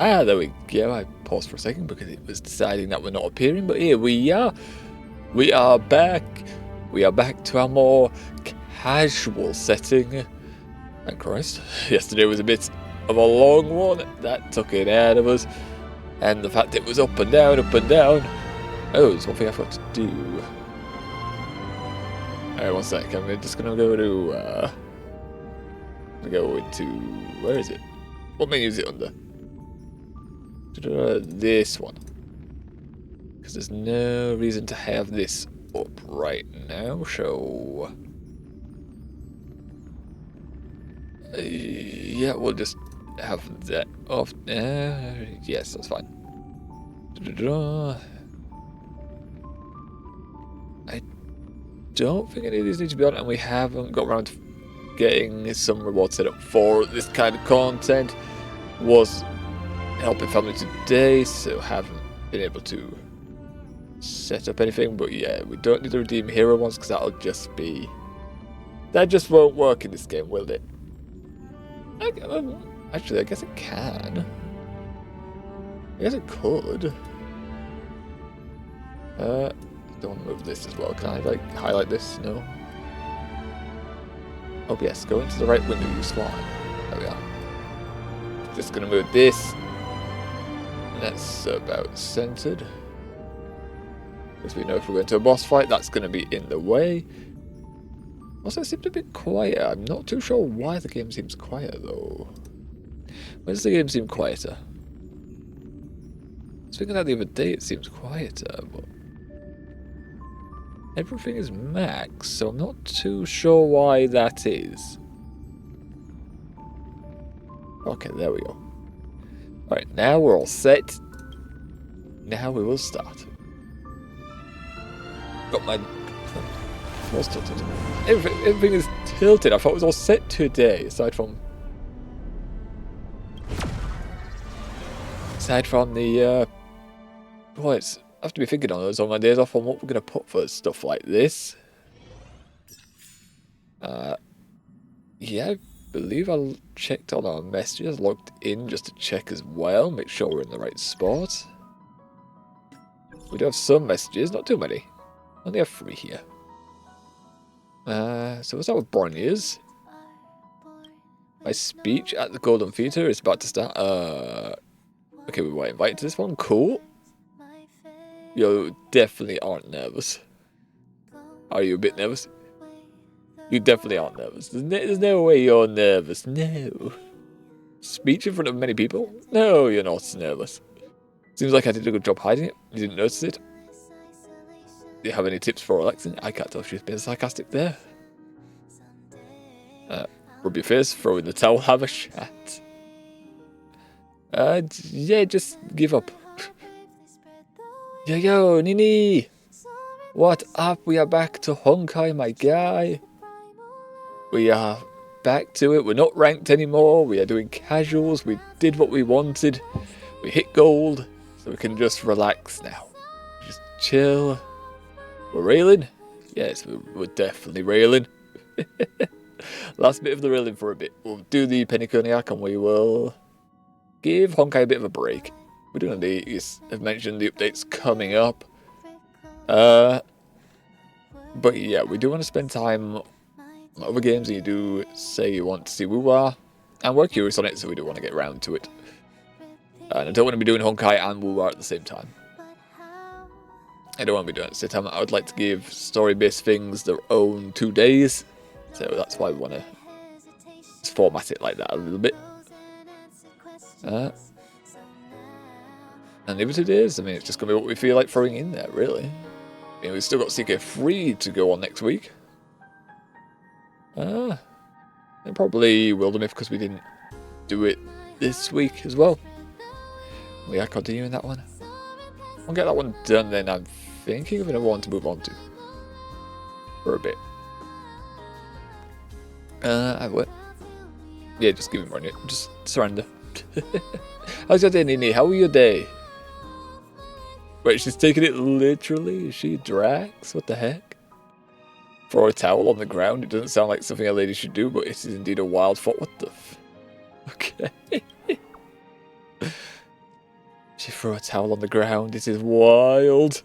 Ah, there we go. I paused for a second because it was deciding that we're not appearing, but here we are. We are back. We are back to our more casual setting. Thank Christ. Yesterday was a bit of a long one. That took it out of us. And the fact it was up and down, up and down. Oh, there's one thing I forgot to do. Alright, one sec. I'm just going to go to... go into... Where is it? What menu is it under? This one. Because there's no reason to have this up right now, so... yeah, we'll just have that off. Yes, that's fine. I don't think any of these need to be on, and we haven't got around to getting some reward set up for this kind of content. Was helping family today, so haven't been able to set up anything. But yeah, we don't need to redeem hero ones because that'll just be... that just won't work in this game, will it? Actually, I guess it can. I guess it could. Don't want to move this as well. Can I like highlight this? No. Oh yes, go into the right window, you swine. There we are. Just gonna move this. That's about centered. Because we know if we're going to a boss fight, that's going to be in the way. Also, it seems a bit quiet. I'm not too sure why the game seems quiet, though. When does the game seem quieter? I was thinking that the other day it seems quieter, but... everything is max, so I'm not too sure why that is. Okay, there we go. Alright, now we're all set. Now we will start. Got my... what's tilted? Everything is tilted. I thought it was all set today, aside from the... well, it's... I have to be thinking on those on my days off on what we're going to put for stuff like this. Yeah, I believe I checked all our messages, logged in just to check as well, make sure we're in the right spot. We do have some messages, not too many. Only have 3 here. So what's that with Bronniers? My speech at the Golden Theatre is about to start. Okay, we were invited to this one. Cool. You definitely aren't nervous. Are you a bit nervous? You definitely aren't nervous. There's no way you're nervous. No. Speech in front of many people? No, you're not nervous. Seems like I did a good job hiding it. You didn't notice it. Do you have any tips for Alexa? I can't tell if she's being sarcastic there. Rub your face, throw in the towel, have a chat. Yeah, just give up. Yo, Nini! What up? We are back to Honkai, my guy. We are back to it. We're not ranked anymore. We are doing casuals. We did what we wanted. We hit gold, so we can just relax now. Just chill. We're railing? Yes, we're definitely railing. Last bit of the railing for a bit. We'll do the Penny-Coniac and we will give Honkai a bit of a break. We don't have mentioned the updates coming up. But yeah, we do want to spend time on other games, and you do say you want to see Wu-Wa, and we're curious on it, so we do want to get around to it. And I don't want to be doing Honkai and Wu-Wa at the same time. I don't want to be doing it at the same time. I would like to give story-based things their own 2 days, so that's why we want to just format it like that a little bit. And the other 2 days, I mean, it's just going to be what we feel like throwing in there, really. I mean, we've still got CK3 to go on next week. And probably Wilderness because we didn't do it this week as well. We are continuing that one. I'll get that one done, then I'm thinking of another one to move on to. For a bit. I would. Yeah, just give me money. Just surrender. How's your day, Nini? How was your day? Wait, she's taking it literally? Is she Drax? What the heck? Throw a towel on the ground? It doesn't sound like something a lady should do, but it is indeed a wild thought. What the f... Okay. She threw a towel on the ground. This is wild.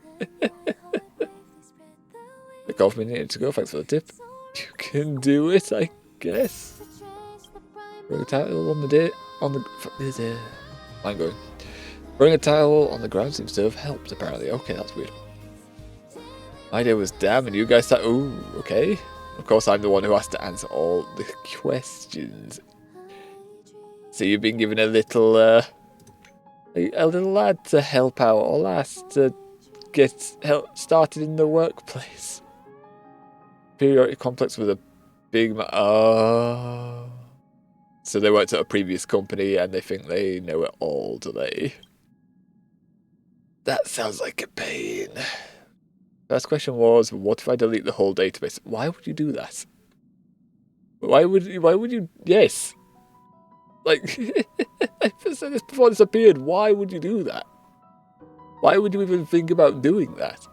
The golf minute to go. Thanks for the tip. You can do it, I guess. Bring a towel on the I'm going. Bring a towel on the ground seems to have helped, apparently. Okay, that's weird. My day was damn, and you guys thought, ooh, okay. Of course, I'm the one who has to answer all the questions. So you've been given a little lad to help out, or lass to get help started in the workplace. Superiority complex with a big oh. So they worked at a previous company and they think they know it all, do they? That sounds like a pain. First question was, what if I delete the whole database? Why would you do that? Why would you yes. Like I've said this before this appeared, why would you do that? Why would you even think about doing that?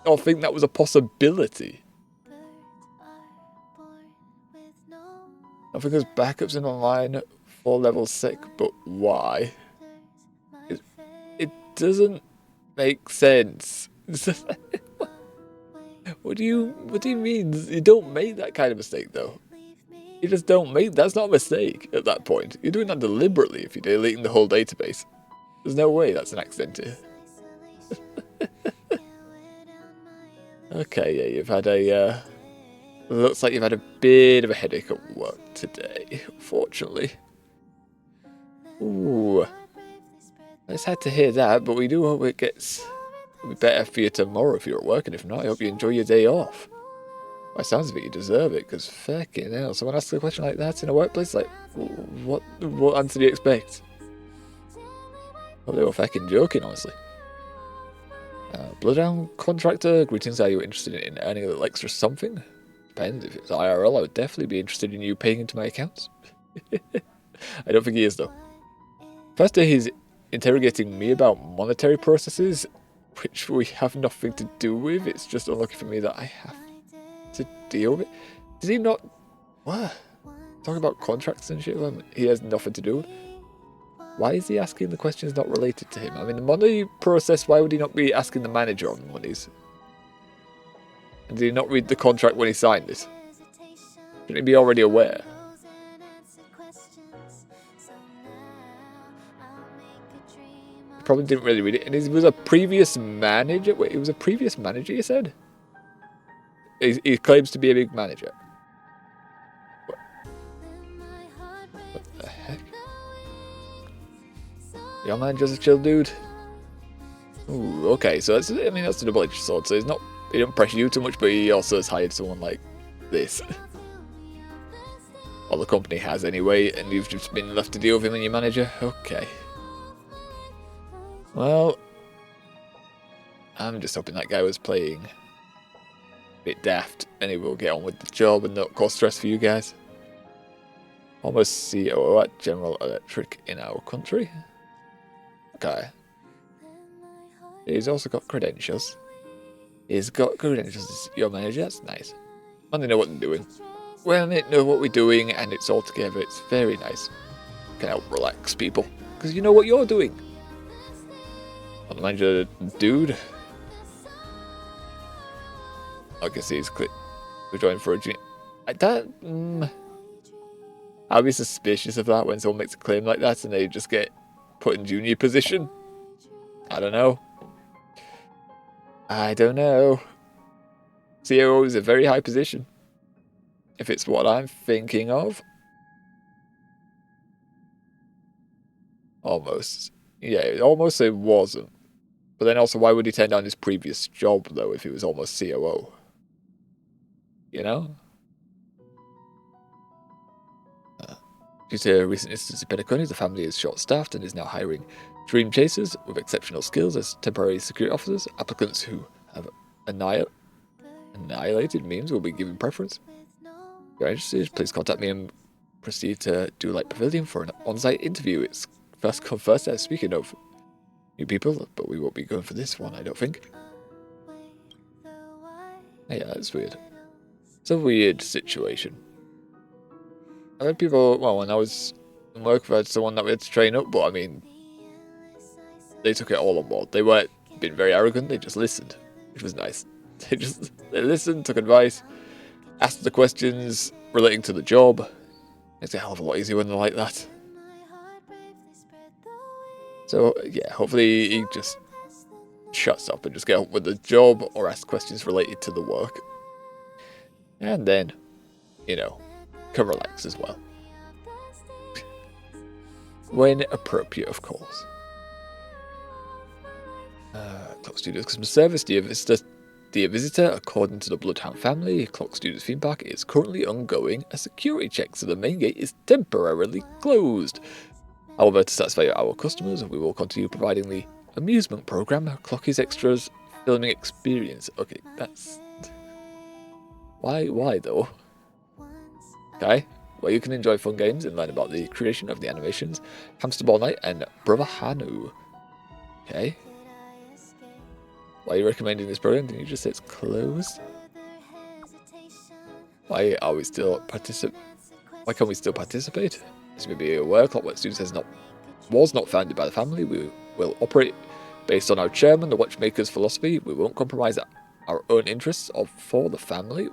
Or think that was a possibility? I think there's backups in online for level 6, but why? It doesn't make sense. What do you mean? You don't make that kind of mistake though. You just don't make that's not a mistake at that point. You're doing that deliberately if you're deleting the whole database. There's no way that's an accident here. Okay, yeah, you've had a looks like you've had a bit of a headache at work today, unfortunately. Ooh. I just had to hear that, but we do hope it gets better for you tomorrow if you're at work, and if not, I hope you enjoy your day off. By the sounds of it, you deserve it, because fucking hell, someone asks a question like that in a workplace, like, what answer do you expect? Well, they were fucking joking, honestly. Bloodhound contractor, greetings, are you interested in earning a little extra something? Depends, if it's IRL, I would definitely be interested in you paying into my accounts. I don't think he is, though. First day he's interrogating me about monetary processes, which we have nothing to do with. It's just unlucky for me that I have to deal with it. Does he not... What? Talking about contracts and shit when he has nothing to do with? Why is he asking the questions not related to him? I mean, the money process, why would he not be asking the manager on the monies? And did he not read the contract when he signed it? Shouldn't he be already aware? He probably didn't really read it. And he was a previous manager? Wait, he was a previous manager, you said? He claims to be a big manager. What the heck? Your manager's a chill dude. Ooh, okay, so that's, I mean, that's a double-edged sword. So he don't pressure you too much, but he also has hired someone like this. Well, the company has anyway, and you've just been left to deal with him and your manager. Okay. Well, I'm just hoping that guy was playing a bit daft, and he will get on with the job and not cause stress for you guys. Almost COO at General Electric in our country. Okay. He's also got credentials. He's got credentials as your manager, that's nice. And they know what they're doing. Well, they know what we're doing, and it's all together. It's very nice. Can help relax people, because you know what you're doing. Not the manager, dude. I can see he's we're joining for a junior. I'd be suspicious of that when someone makes a claim like that and they just get put in junior position. I don't know. COO is a very high position. If it's what I'm thinking of. Almost. Yeah, almost it wasn't. But then also, why would he turn down his previous job, though, if he was almost COO? You know? Due to recent instances of Penacony, the family is short-staffed and is now hiring dream chasers with exceptional skills as temporary security officers. Applicants who have annihilated memes will be given preference. If you're interested, please contact me and proceed to Do Light Pavilion for an on-site interview. It's first come, first served. Speaking of new people, but we won't be going for this one, I don't think. Yeah, that's weird. It's a weird situation. I had people, well, when I was in work, I had someone that we had to train up, but I mean, they took it all on board. They weren't being very arrogant, they just listened, which was nice. They listened, took advice, asked the questions relating to the job. It's a hell of a lot easier when they're like that. So yeah, hopefully he just shuts up and just get on with the job or ask questions related to the work. And then, you know, can relax as well. When appropriate, of course. Clock Studios customer service. Dear visitor, according to the Bloodhound family, Clock Studios theme park is currently undergoing a security check, so the main gate is temporarily closed. However, to satisfy our customers, we will continue providing the amusement program, Clocky's Extras filming experience. Okay, that's... Why though? Okay, where you can enjoy fun games and learn about the creation of the animations, Hamster Ball Night and Brother Hanu. Okay. Why are you recommending this program? Didn't you just say it's closed? Why are we still Why can we still participate? As you may be aware, Clockwork Studios was not founded by the family. We will operate based on our chairman, the Watchmaker's philosophy. We won't compromise our own interests for the family.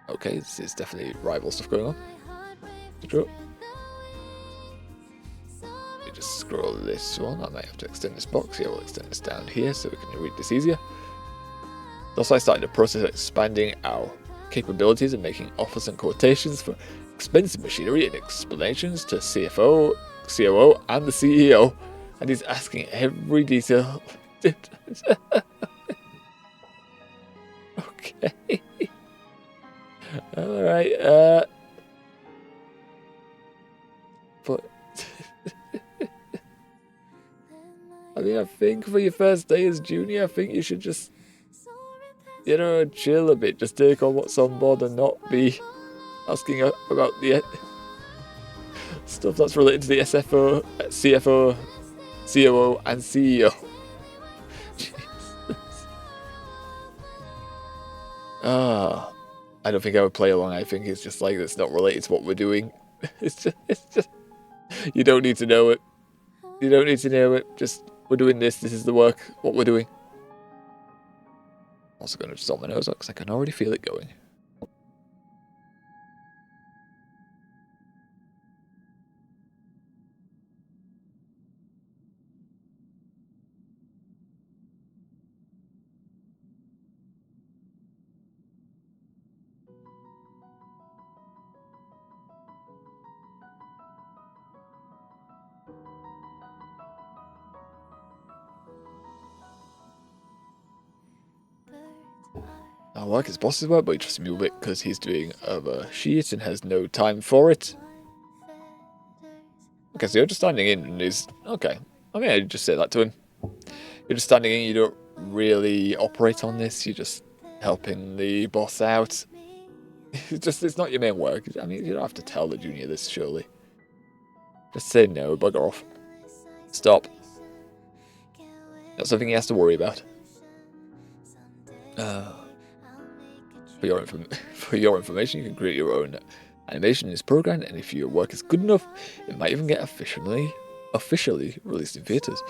Okay, this is definitely rival stuff going on. True. Let me just scroll this one. I might have to extend this box here. We'll extend this down here so we can read this easier. Thus, I started the process of expanding our capabilities and making offers and quotations for expensive machinery and explanations to CFO, COO, and the CEO. And he's asking every detail. Okay. Alright, but I mean, I think for your first day as junior, I think you should just, you know, chill a bit, just take on what's on board and not be asking about the stuff that's related to the SFO, CFO, COO, and CEO. I don't think I would play along. I think it's just like, it's not related to what we're doing. It's just, you don't need to know it. You don't need to know it. Just, we're doing this. This is the work, what we're doing. Also going to stop my nose up because I can already feel it going. Our work is boss's work, but he trusts me a bit because he's doing other shit and has no time for it. Okay, so you're just standing in and he's... Okay, I mean, I just say that to him. You're just standing in, you don't really operate on this, you're just helping the boss out. It's not your main work. I mean, you don't have to tell the junior this, surely. Just say no, bugger off. Stop. Not something he has to worry about. For your information, you can create your own animation in this program, and if your work is good enough, it might even get officially released in theaters.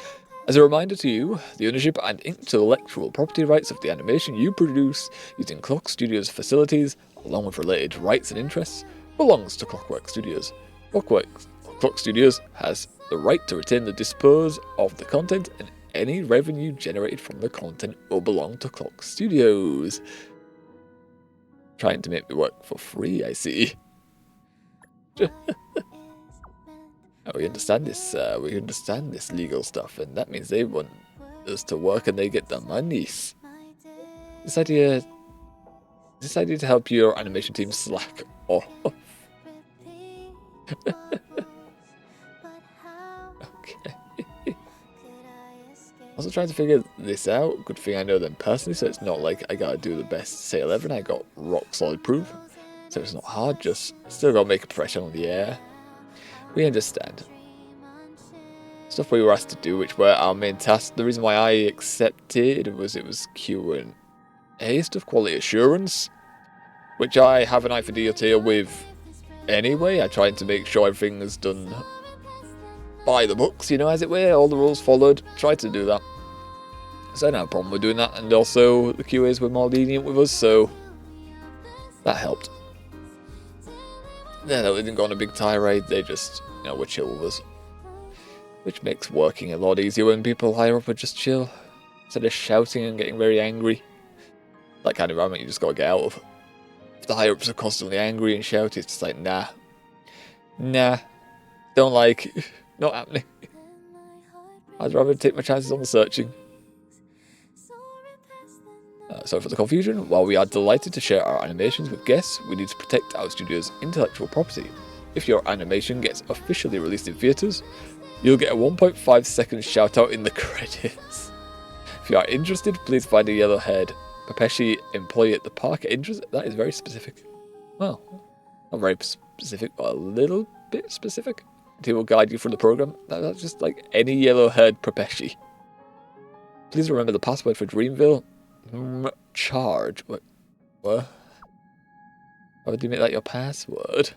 As a reminder to you, the ownership and intellectual property rights of the animation you produce using Clock Studios facilities, along with related rights and interests, belongs to Clockwork Studios. Clock Studios has the right to retain the dispose of the content, and any revenue generated from the content will belong to Clock Studios. Trying to make me work for free, I see. We understand this. We understand this legal stuff, and that means they want us to work and they get the monies. This idea to help your animation team slack off. Okay. Also trying to figure this out. Good thing I know them personally, so it's not like I gotta do the best sale ever, and I got rock solid proof. So it's not hard, just still gotta make a impression on the air. We understand. Stuff we were asked to do, which were our main tasks. The reason why I accepted was it was Q&A stuff, quality assurance, which I have an eye for detail with anyway. I tried to make sure everything is done by the books, you know, as it were, all the rules followed, tried to do that. So I don't have a problem with doing that, and also the QAs were more lenient with us, so that helped. Yeah, they didn't go on a big tirade, they just, you know, were chill with us. Which makes working a lot easier when people higher up are just chill, instead of shouting and getting very angry. That kind of environment you just gotta get out of. If the higher ups are constantly angry and shouting, it's just like, nah, don't like, not happening. I'd rather take my chances on the searching. Sorry for the confusion. While we are delighted to share our animations with guests, we need to protect our studio's intellectual property. If your animation gets officially released in theatres, you'll get a 1.5 second shout out in the credits. If you are interested, please find a yellow-haired Pepeshi employee at the park. That is very specific. Well, not very specific, but a little bit specific. He will guide you through the program. That's just like any yellow-haired Pepeshi. Please remember the password for Dreamville. Charge. What? Why would you make that your password?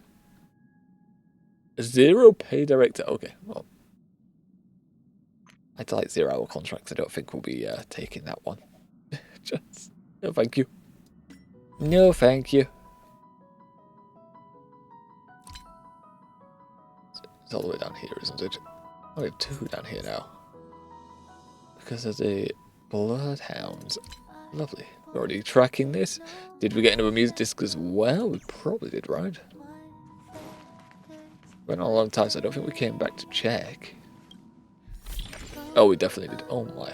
0 pay director. Okay, well. I like 0-hour contracts. I don't think we'll be taking that one. Just, no thank you. No thank you. It's all the way down here, isn't it? Oh, we have 2 down here now. Because of the bloodhounds. Lovely. We're already tracking this. Did we get another music disc as well? We probably did, right? Went on a long time, so I don't think we came back to check. Oh, we definitely did. Oh my.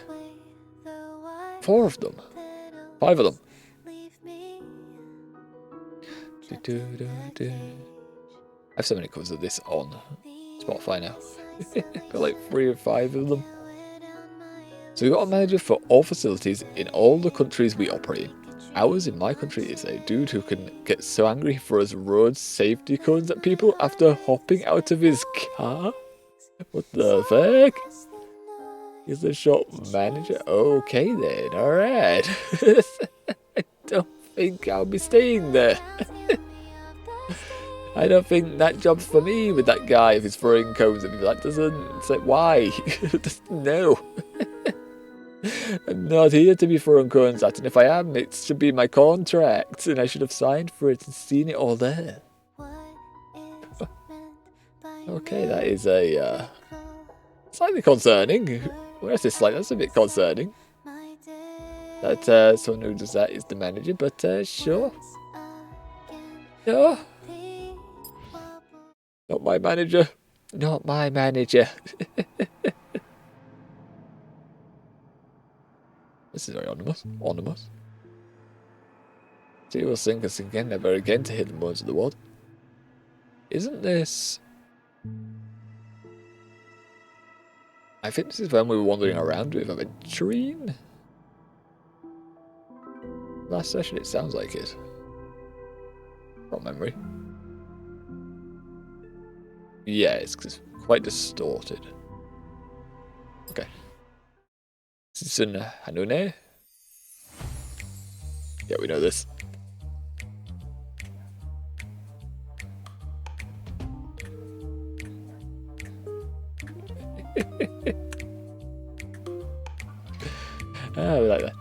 4 of them. 5 of them. I have so many covers of this on Spotify now. Got like 3 or 5 of them. So we've got a manager for all facilities in all the countries we operate in. Ours in my country is a dude who can get so angry he throws road safety cones at people after hopping out of his car. What the fuck? He's the shop manager? Okay then, alright. I don't think I'll be staying there. I don't think that job's for me with that guy if he's throwing cones at me. That doesn't... It's like, why? No. I'm not here to be throwing cones at, and if I am, it should be my contract, and I should have signed for it and seen it all there. Okay, that is a slightly concerning. Where's this like? That's a bit concerning. That someone who does that is the manager, but sure. No. Not my manager. Not my manager. This is very ominous. She will sink and sink again, never again to hear the moans of the world. Isn't this... I think this is when we were wandering around with a dream. Last session, it sounds like it. From memory. Yeah, it's quite distorted. Okay. This is Hanune. Yeah, we know this. Ah, we like that.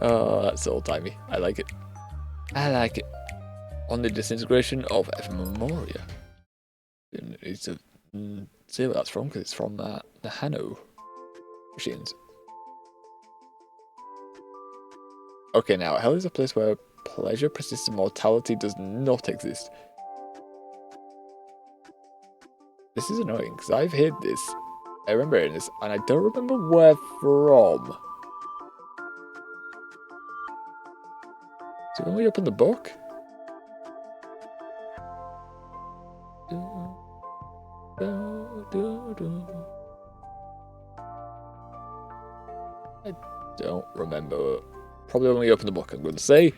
Oh, that's old-timey. I like it. I like it. On the disintegration of Memoria. It's to see where that's from, because it's from the Hano machines. Okay, now, hell is a place where pleasure persists and mortality does not exist. This is annoying, because I've heard this. I remember hearing this, and I don't remember where from. So when we open the book? I don't remember. Probably when we open the book, I'm going to say.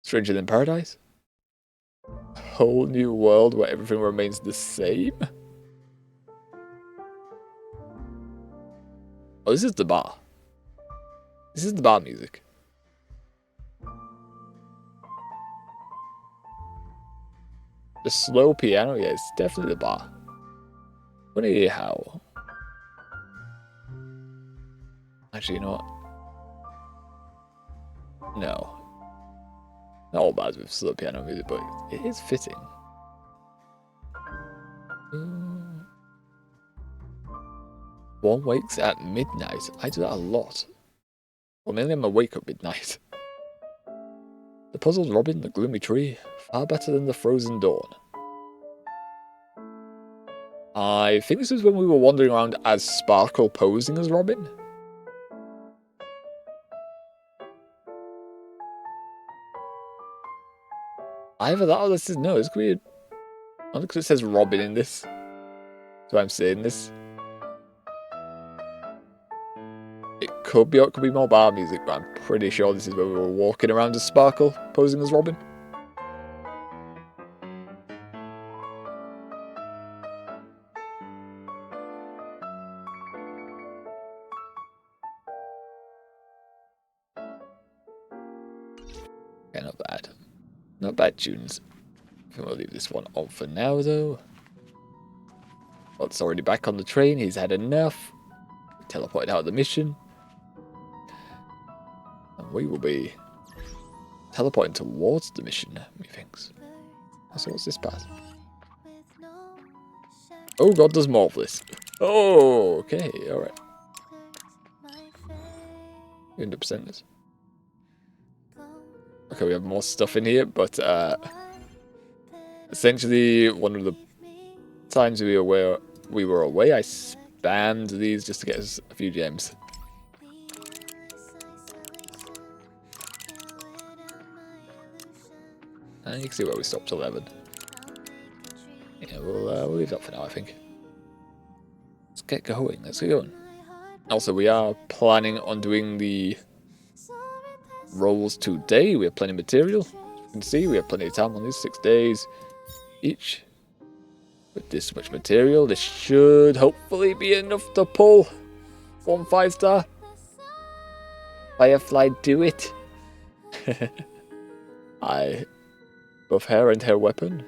Stranger than Paradise. A whole new world where everything remains the same. Oh, this is the bar. This is the bar music. The slow piano, yeah, it's definitely the bar. Funny how. Actually, you know what? No. Not all bad with slow piano music, but it is fitting. One wakes at midnight. I do that a lot. Well, mainly I'm awake at midnight. The puzzled robin, the gloomy tree, far better than the frozen dawn. I think this is when we were wandering around as Sparkle posing as Robin. Either that or this is no, it's weird. Only because it says Robin in this. That's why I'm saying this. It could be or it could be more bar music, but I'm pretty sure this is where we were walking around as Sparkle posing as Robin. Okay, not bad. Not bad tunes. I think we'll leave this one on for now, though. Well, it's already back on the train. He's had enough. We teleported out of the mission. And we will be teleporting towards the mission, methinks. So what's this path? Oh god, there's more of this. Oh, okay, alright. 100% this. Okay, we have more stuff in here, but essentially one of the times we were away, I spammed these just to get us a few gems. And you can see where we stopped 11. Yeah, we'll leave that for now, I think. Let's get going. Let's get going. Also, we are planning on doing the rolls today. We have plenty of material. As you can see, we have plenty of time on these 6 days each. With this much material, this should hopefully be enough to pull 1 5-star. Firefly, do it. Both hair and hair weapon.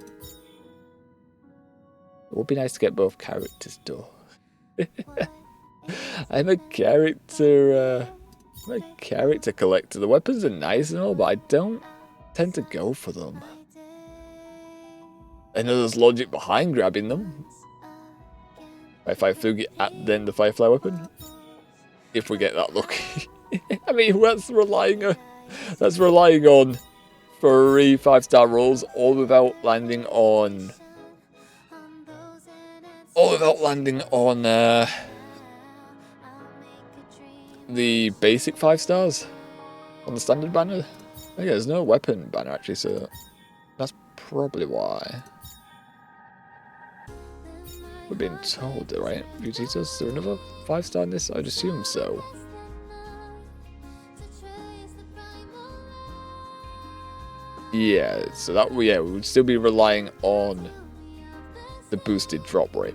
It would be nice to get both characters though. I'm a character collector. The weapons are nice and all, but I don't tend to go for them. I know there's logic behind grabbing them. Firefly Fugi and then the Firefly weapon. If we get that lucky. I mean, that's relying on 3 5-star rolls, all without landing on the basic 5 stars on the standard banner. Oh yeah, there's no weapon banner actually, so that's probably why. We're being told, right? Vegeta's, is there another 5-star in this? I'd assume so. Yeah, so that we would still be relying on the boosted drop rate.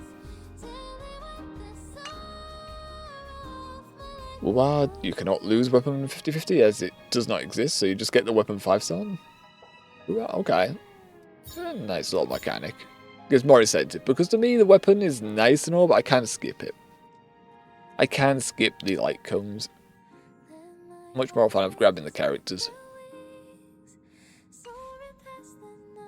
Well, you cannot lose weapon 50/50 as it does not exist, so you just get the weapon 5-star. Okay. Nice little mechanic. Gives more incentive, because to me the weapon is nice and all, but I can't skip it. I can skip the light cones. Much more fun of grabbing the characters.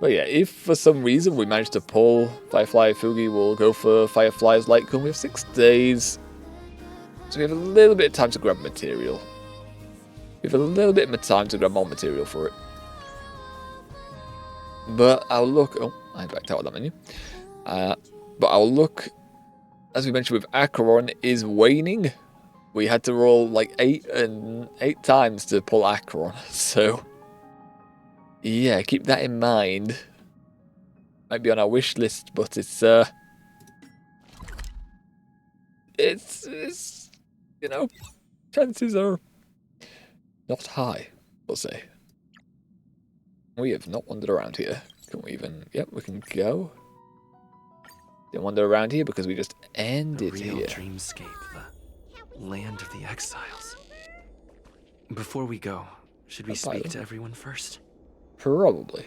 But yeah, if for some reason we manage to pull Firefly Fugi, we'll go for Firefly's light cone. We have 6 days. So we have a little bit of time to grab material. We have a little bit of time to grab more material for it. But our luck... Oh, I backed out of that menu. But our luck, as we mentioned with Acheron, is waning. We had to roll like 8 times to pull Acheron. So, yeah, keep that in mind. Might be on our wish list, but it's you know, chances are not high, we'll say. We have not wandered around here. Can we even... Yep, we can go. Didn't wander around here because we just ended here. The real dreamscape, the land of the exiles. Before we go, should we speak to everyone first? Probably.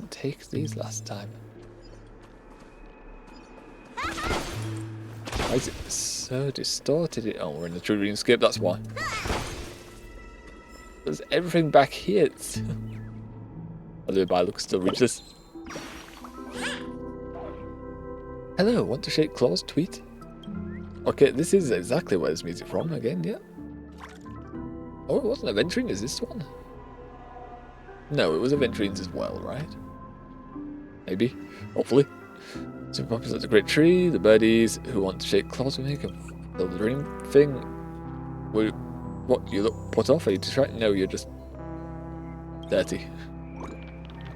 didn't take these last time. Why is it so distorted? Oh, we're in the true dreamscape, that's why. There's everything back here. Although my look still reach this. Hello, want to shake claws? Tweet. Okay, this is exactly where this music from again, yeah. Oh, it wasn't Aventurine, is this one? No, it was Aventurines as well, right? Maybe. Hopefully. Super Puppies at the great tree, the birdies who want to shake claws with me can fulfill the dream thing. What, you look put off? Are you distracted? No, you're just dirty.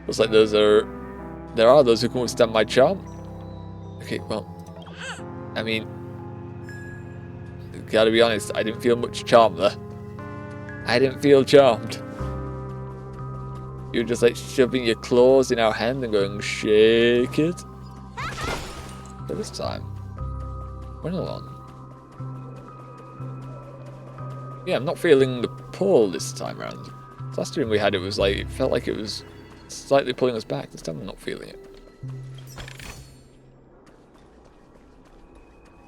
Looks like there are those who can withstand my charm. Okay, well, I mean, gotta be honest, I didn't feel much charm there. I didn't feel charmed. You were just like shoving your claws in our hand and going, shake it. But this time, went along. Yeah, I'm not feeling the pull this time around. Last time we had it was like, it felt like it was slightly pulling us back. This time I'm not feeling it.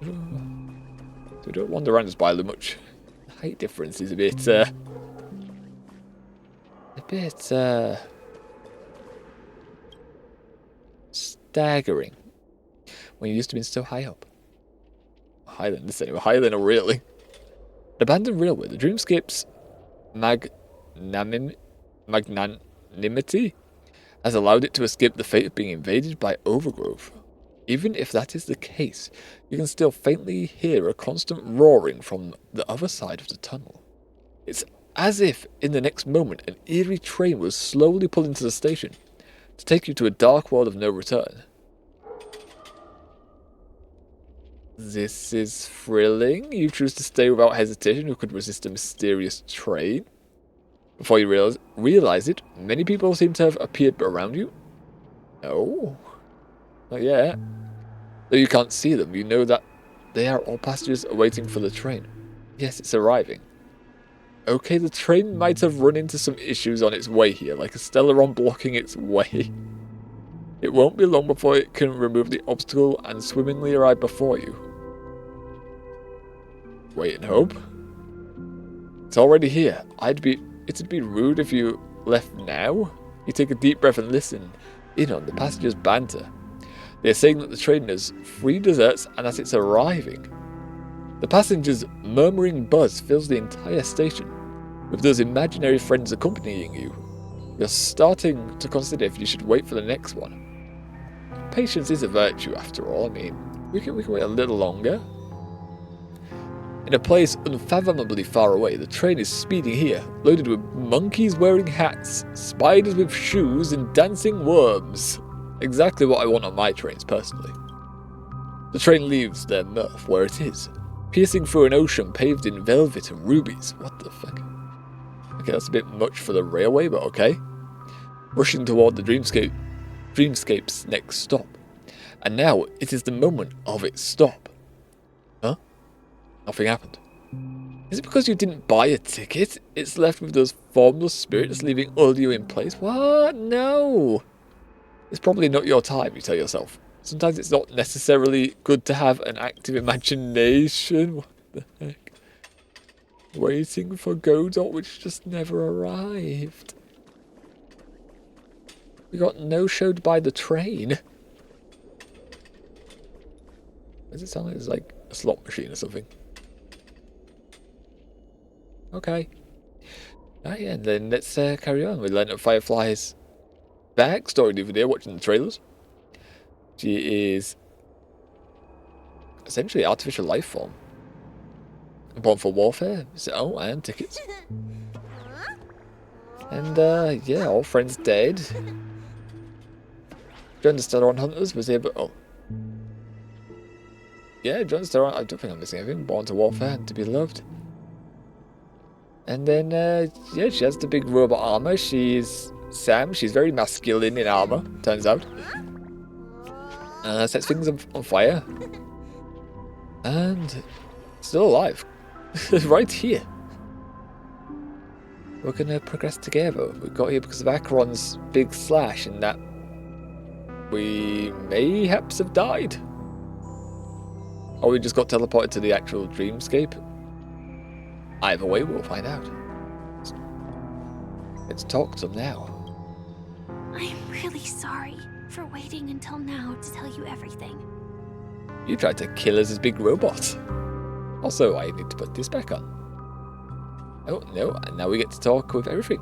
So we don't wander around as wildly much. The height difference is a bit staggering when you're used to being so high up. Highland, this anyway. Highland, really. An abandoned railway. The dreamscape's magnanimity has allowed it to escape the fate of being invaded by overgrowth. Even if that is the case, you can still faintly hear a constant roaring from the other side of the tunnel. It's as if, in the next moment, an eerie train was slowly pulled into the station to take you to a dark world of no return. This is thrilling. You choose to stay without hesitation. Who could resist a mysterious train? Before you realize it, many people seem to have appeared around you. No. Not yet. Though you can't see them, you know that they are all passengers awaiting for the train. Yes, it's arriving. Okay, the train might have run into some issues on its way here, like a Stellaron blocking its way. It won't be long before it can remove the obstacle and swimmingly arrive before you. Wait and hope. It's already here. It'd be rude if you left now. You take a deep breath and listen in on the passengers' banter. They're saying that the train has 3 desserts and that it's arriving. The passengers' murmuring buzz fills the entire station, with those imaginary friends accompanying you. You're starting to consider if you should wait for the next one. Patience is a virtue, after all. I mean, we can wait a little longer. In a place unfathomably far away, the train is speeding here, loaded with monkeys wearing hats, spiders with shoes, and dancing worms. Exactly what I want on my trains, personally. The train leaves their mirth where it is, piercing through an ocean paved in velvet and rubies. What the fuck? Okay, that's a bit much for the railway, but okay. Rushing toward the dreamscape's next stop. And now it is the moment of its stop. Huh? Nothing happened. Is it because you didn't buy a ticket? It's left with those formless spirits leaving all you in place? What? No! It's probably not your time, you tell yourself. Sometimes it's not necessarily good to have an active imagination. What the heck? Waiting for Godot, which just never arrived. We got no-showed by the train. Does it sound like it's like a slot machine or something? Okay. Ah, yeah, and then let's carry on. We learned that Firefly's backstory the video, watching the trailers. She is essentially an artificial life form. Born for warfare. Oh, and tickets. And, yeah, all friends dead. Joined the Stellaron Hunters, was able... Oh. Yeah, joined the Stellaron... I don't think I'm missing anything. Born to warfare and to be loved. And then, yeah, she has the big robot armor. She's Sam. She's very masculine in armor, turns out. Sets things on fire. And still alive. Right here. We're going to progress together. We got here because of Acheron's big slash and that we mayhaps have died. Or we just got teleported to the actual dreamscape. Either way, we'll find out. Let's talk to them now. I'm really sorry for waiting until now to tell you everything. You tried to kill us as big robots. Also, I need to put this back on. Oh, no, and now we get to talk with everything.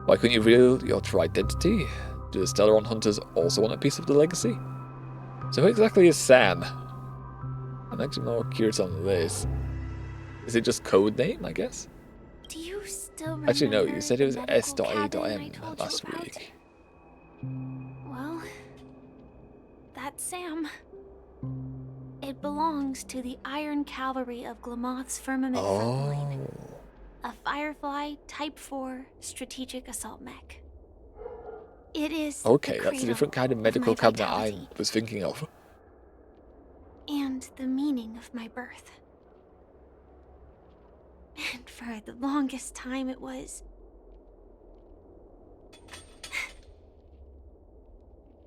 Why couldn't you reveal your true identity? Do the Stellaron Hunters also want a piece of the legacy? So who exactly is Sam? I'm actually more curious on this. Is it just code name, I guess? Do you still remember? Actually, no, you said it was the medical cabin I S.A.M told you last about? week. Well, that's Sam. It belongs to the Iron Cavalry of Glamoth's Firmament Frontline. A Firefly Type 4 strategic assault mech. It is Okay, the that's a different kind of cradle medical my cabinet vitality I was thinking of. and the meaning of my birth. And for the longest time it was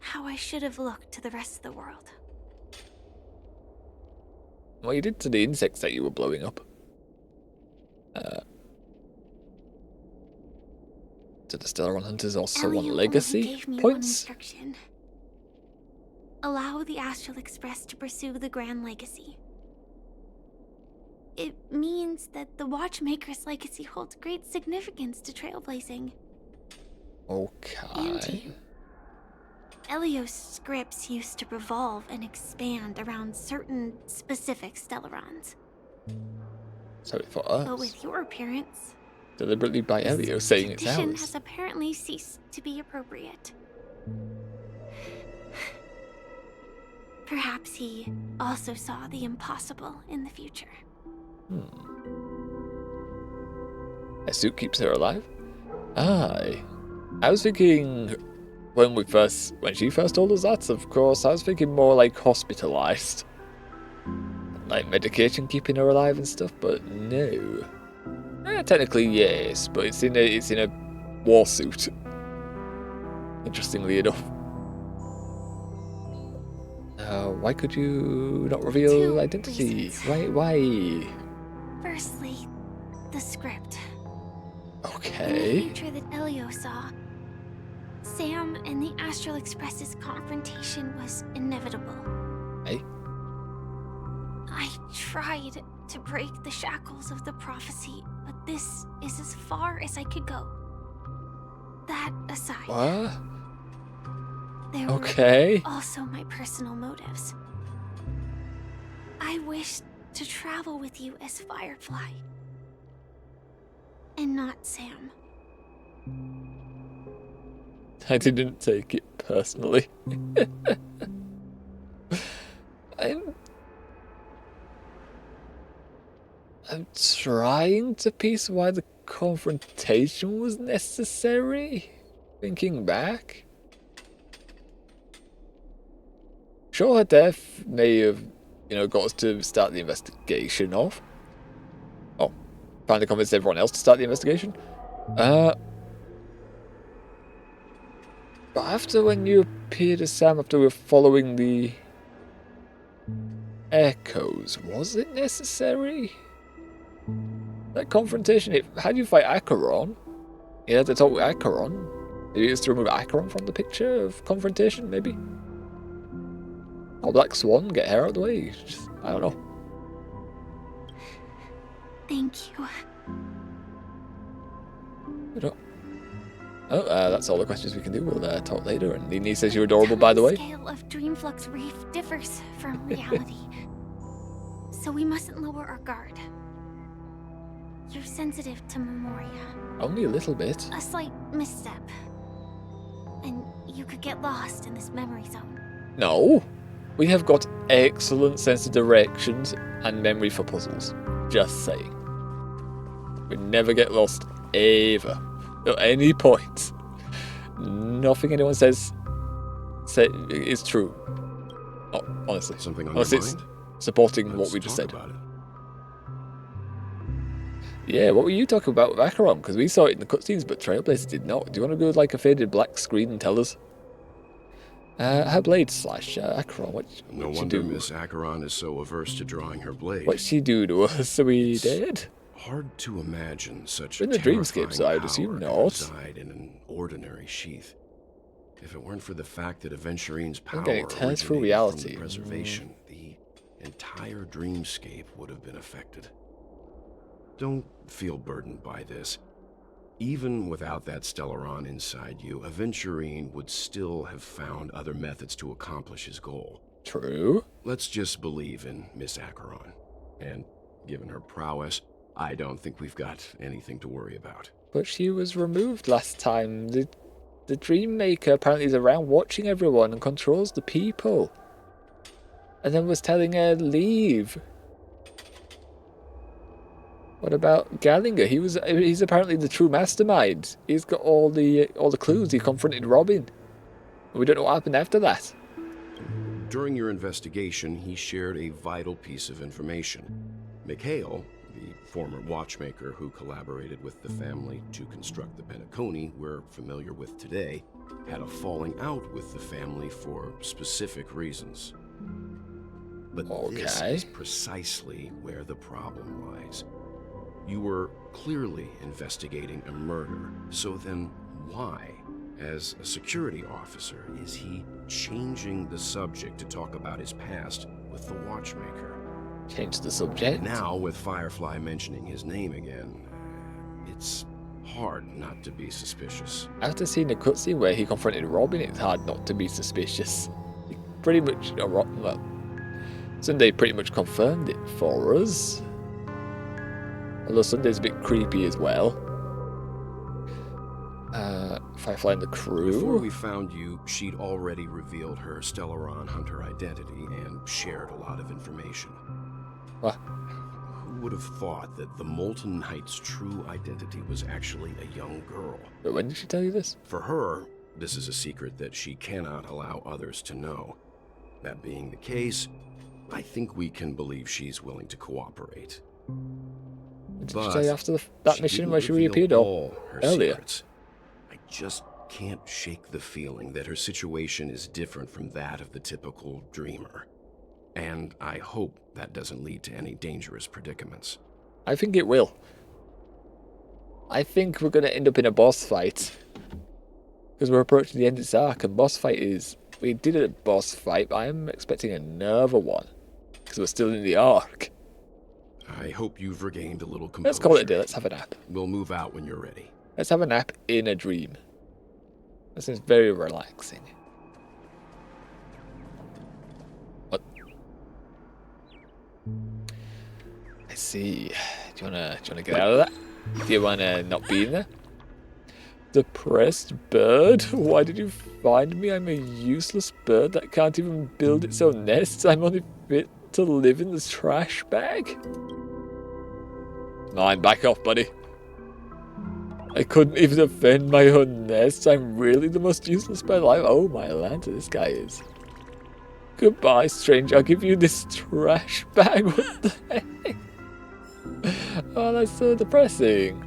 how I should have looked to the rest of the world. What you did to the insects that you were blowing up. Do the Stellaron Hunters also Elio want only legacy gave me one points? instruction. Allow the Astral Express to pursue the Grand Legacy. It means that the Watchmaker's legacy holds great significance to trailblazing. And Okay. you. Elio's scripts used to revolve and expand around certain specific Stellarons. So for But us, with your appearance, deliberately by Elio saying it's tradition ours. has apparently ceased to be appropriate. Perhaps he also saw the impossible in the future. A suit keeps her alive? Aye. I was thinking when she first told us that, of course, I was thinking more like hospitalized. Like medication keeping her alive and stuff, but no. Technically yes, but it's in a war suit. Interestingly enough. Why could you not reveal Two identity? reasons. Why? Firstly, the script. In the Okay. future that Elio saw, Sam and the Astral Express's confrontation was inevitable. Hey. I tried to break the shackles of the prophecy, but this is as far as I could go. That aside, What? there Okay. were also my personal motives. I wished to travel with you as Firefly, and not Sam. I didn't take it personally. I'm trying to piece why the confrontation was necessary. Thinking back. Sure, her death may have, got us to start the investigation off. Oh, trying to convince everyone else to start the investigation. But after when you appeared as Sam after we were following the echoes, was it necessary? That confrontation, how do you fight Acheron? You had to talk with Acheron. Maybe it's to remove Acheron from the picture of confrontation, maybe? Or Black Swan, get her out of the way. I don't know. Thank you. That's all the questions we can do. We'll talk later. And Nini says you're adorable, by the way. The scale of Dreamflux Reef differs from reality, so we mustn't lower our guard. You're sensitive to Memoria. Only a little bit. A slight misstep, and you could get lost in this memory zone. No. We have got excellent sense of directions and memory for puzzles. Just saying. We never get lost, ever. At any point. Nothing anyone says is true. Oh, honestly. Something on Unless your it's mind? supporting what Let's we just talk said. about it. Yeah, what were you talking about with Acheron? Because we saw it in the cutscenes, but Trailblazer did not. Do you want to go with like a faded black screen and tell us? Her blade slash, Acheron, what No she wonder do? Miss Acheron is so averse to drawing her blade. What she do to us? Are we dead? Hard to imagine such In a the dreamscape terrifying side, power assume could not. reside in an ordinary sheath. If it weren't for the fact that Aventurine's power Okay, it tears through originated reality. from the preservation, the entire dreamscape would have been affected. Don't feel burdened by this. Even without that Stellaron inside you, Aventurine would still have found other methods to accomplish his goal. True. Let's just believe in Miss Acheron. And given her prowess, I don't think we've got anything to worry about. But she was removed last time. The Dream Maker apparently is around watching everyone and controls the people. And then was telling her leave. What about Gallinger? He's apparently the true mastermind. He's got all the clues. He confronted Robin. We don't know what happened after that. During your investigation, he shared a vital piece of information. Mikhail, the former watchmaker who collaborated with the family to construct the Penacony we're familiar with today, had a falling out with the family for specific reasons. But this is precisely where the problem lies. You were clearly investigating a murder, so then why, as a security officer, is he changing the subject to talk about his past with the watchmaker? Change the subject. Now, with Firefly mentioning his name again, it's hard not to be suspicious. After seeing the cutscene where he confronted Robin, it's hard not to be suspicious. He pretty much, well, Sunday pretty much confirmed it for us. Although Sunday's a bit creepy as well. Firefly and the crew. Before we found you, she'd already revealed her Stellaron Hunter identity and shared a lot of information. What? Who would have thought that the Molten Knight's true identity was actually a young girl? But when did she tell you this? For her, this is a secret that she cannot allow others to know. That being the case, I think we can believe she's willing to cooperate. Did she tell you after that mission where she reappeared or earlier? Secrets. I just can't shake the feeling that her situation is different from that of the typical dreamer. And I hope that doesn't lead to any dangerous predicaments. I think it will. I think we're going to end up in a boss fight. Because we're approaching the end of this arc, and boss fight is... We did a boss fight, but I'm expecting another one. Because we're still in the arc. I hope you've regained a little composure. Let's call it a day, let's have a nap. We'll move out when you're ready. Let's have a nap in a dream. This is very relaxing. What? I see. Do you wanna get out of that? Do you wanna not be in there? Depressed bird? Why did you find me? I'm a useless bird that can't even build its own nests. I'm only fit to live in this trash bag. Mine, back off, buddy. I couldn't even defend my own nest. I'm really the most useless bird alive. Oh my land, this guy is. Goodbye, stranger. I'll give you this trash bag. What the heck? Oh, that's so depressing.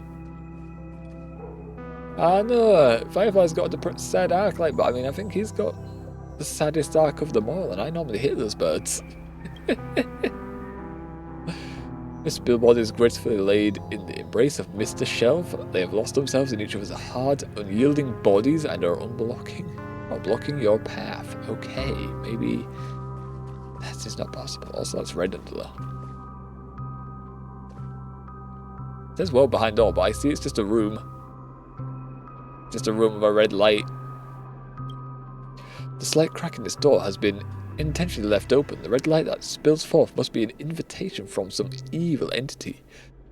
I know. Firefly's got a sad arc, like, but I mean, I think he's got the saddest arc of them all, and I normally hate those birds. Miss Billboard is gracefully laid in the embrace of Mr. Shelf. They have lost themselves in each other's hard, unyielding bodies and are blocking your path. Okay, maybe that is not possible. Also, that's red under there. It says world behind door, but I see it's just a room. Just a room with a red light. The slight crack in this door has been intentionally left open. The red light that spills forth must be an invitation from some evil entity.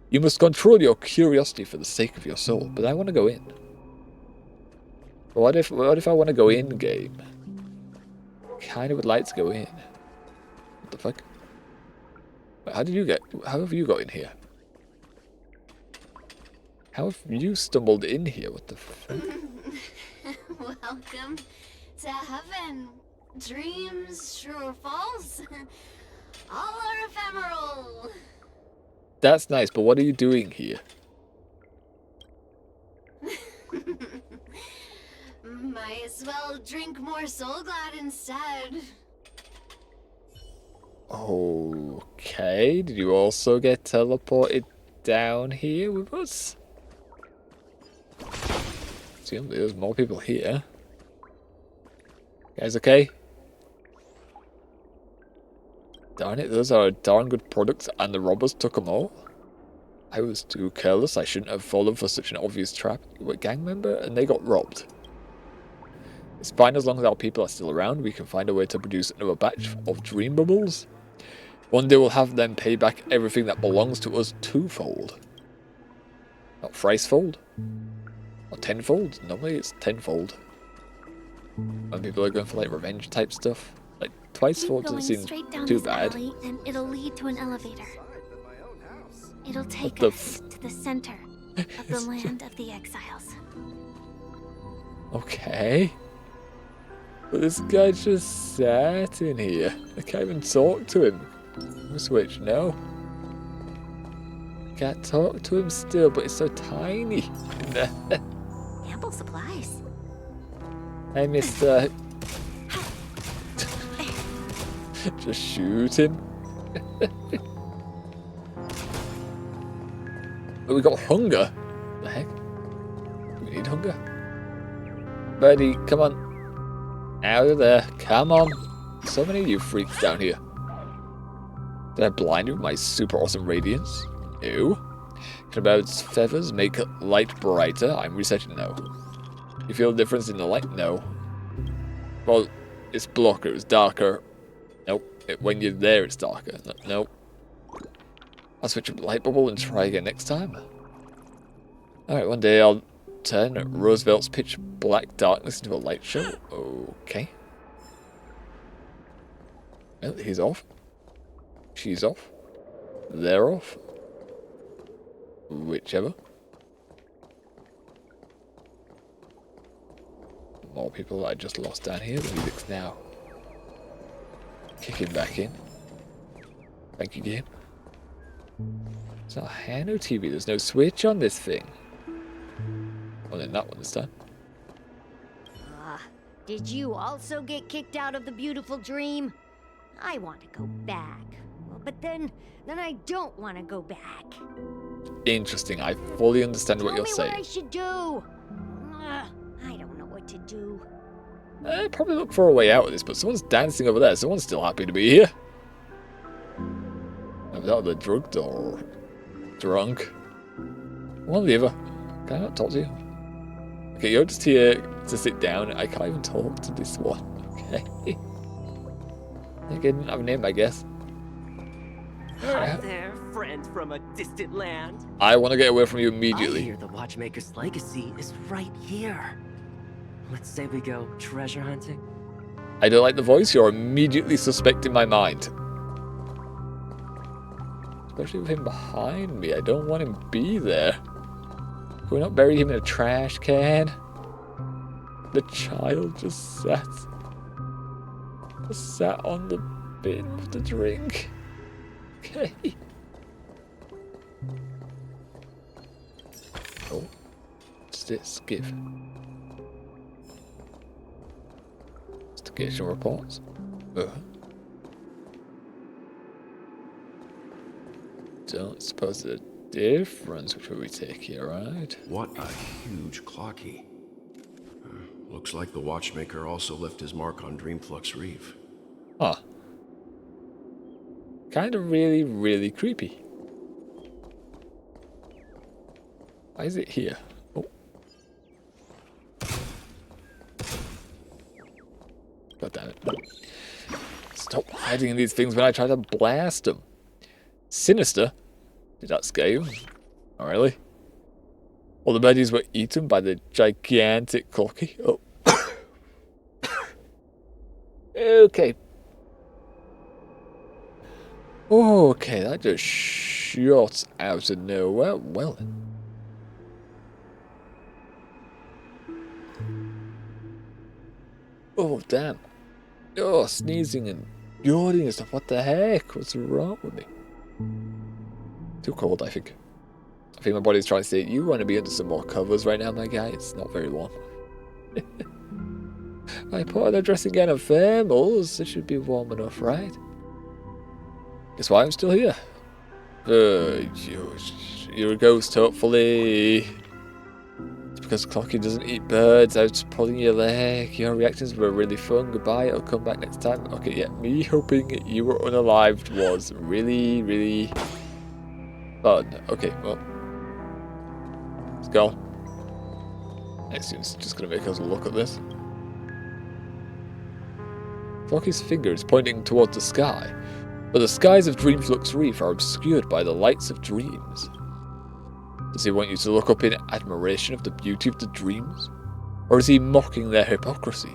You must control your curiosity for the sake of your soul, but I want to go in. What if I want to go in game? Kinda would like to go in. What the fuck? Wait, how have you got in here? How have you stumbled in here? What the fuck? Welcome to heaven. Dreams, true or false, all are ephemeral. That's nice, but what are you doing here? Might as well drink more more Soul Glad instead. Okay, did you also get teleported down here with us? See, there's more people here. Guys, okay? Darn it, those are darn good products, and the robbers took them all. I was too careless. I shouldn't have fallen for such an obvious trap. You were a gang member, and they got robbed. It's fine as long as our people are still around. We can find a way to produce another batch of dream bubbles. One day we'll have them pay back everything that belongs to us twofold. Not thricefold. Or tenfold. Normally it's tenfold. When people are going for like revenge type stuff. Like twicefold doesn't seem too bad. Alley, and it'll lead to an elevator. It'll take the us to the center of the land of the exiles. Okay. But this guy just sat in here. I can't even talk to him. Switch, no. Can't talk to him still, but it's so tiny. Ample supplies. Hey, mister. Just shoot him. But we got hunger. The heck? We need hunger. Buddy, come on. Out of there. Come on. So many of you freaks down here. Did I blind you with my super awesome radiance? No. Can a bird's feathers make light brighter? I'm researching. No. You feel a difference in the light? No. Well, it's blocker. It's darker. Nope. When you're there, it's darker. Nope. I'll switch up the light bubble and try again next time. Alright, one day I'll turn Roosevelt's pitch black darkness into a light show. Okay. Well, he's off. She's off. They're off. Whichever. More people I just lost down here. The music's now kicking back in. Thank you, game. It's not a Hano TV. There's no switch on this thing. Well, then that one this time. Did you also get kicked out of the beautiful dream? I want to go back. But then I don't want to go back. Interesting. I fully understand what you're saying. Tell me what I should do. I don't know what to do. I'd probably look for a way out of this, but someone's dancing over there. Someone's still happy to be here. Without the drugged or drunk. One or the other. Can I not talk to you? Okay, you're just here to sit down. I can't even talk to this one. Okay. They didn't have a name, I guess. Hi there, friend from a distant land. I want to get away from you I immediately. hear the Watchmaker's legacy is right here. Let's say we go treasure hunting. I don't like the voice. You're immediately suspecting my mind. Especially with him behind me. I don't want him to be there. Can we not bury him in a trash can? The child just sat on the bin of the drink. Okay. Oh. What's this? Give. Investigation reports. Don't suppose there's a difference which way we take here, right? What a huge clock key. Looks like the watchmaker also left his mark on Dreamflux Reef. Huh. Kind of really, really creepy. Why is it here? Oh. God damn it. Stop hiding in these things when I try to blast them. Sinister? Did that scare you? Oh, really? All the baddies were eaten by the gigantic clocky. Oh. Okay. Okay, that just shot out of nowhere. Well then. Oh, damn. Oh, sneezing and yawning and stuff. What the heck? What's wrong with me? Too cold, I think. I think my body's trying to say, you want to be under some more covers right now, my guy. It's not very warm. I put on a dressing gown of thermals. It should be warm enough, right? Guess why I'm still here. You're a ghost, hopefully. It's because Clocky doesn't eat birds. I was pulling your leg. Your reactions were really fun. Goodbye. I'll come back next time. Okay, yeah. Me hoping you were unalived was really, really fun. Okay, well. Let's go. Next thing's just going to make us look at this. Clocky's finger is pointing towards the sky. But the skies of Dreams Lux Reef are obscured by the lights of dreams. Does he want you to look up in admiration of the beauty of the dreams? Or is he mocking their hypocrisy?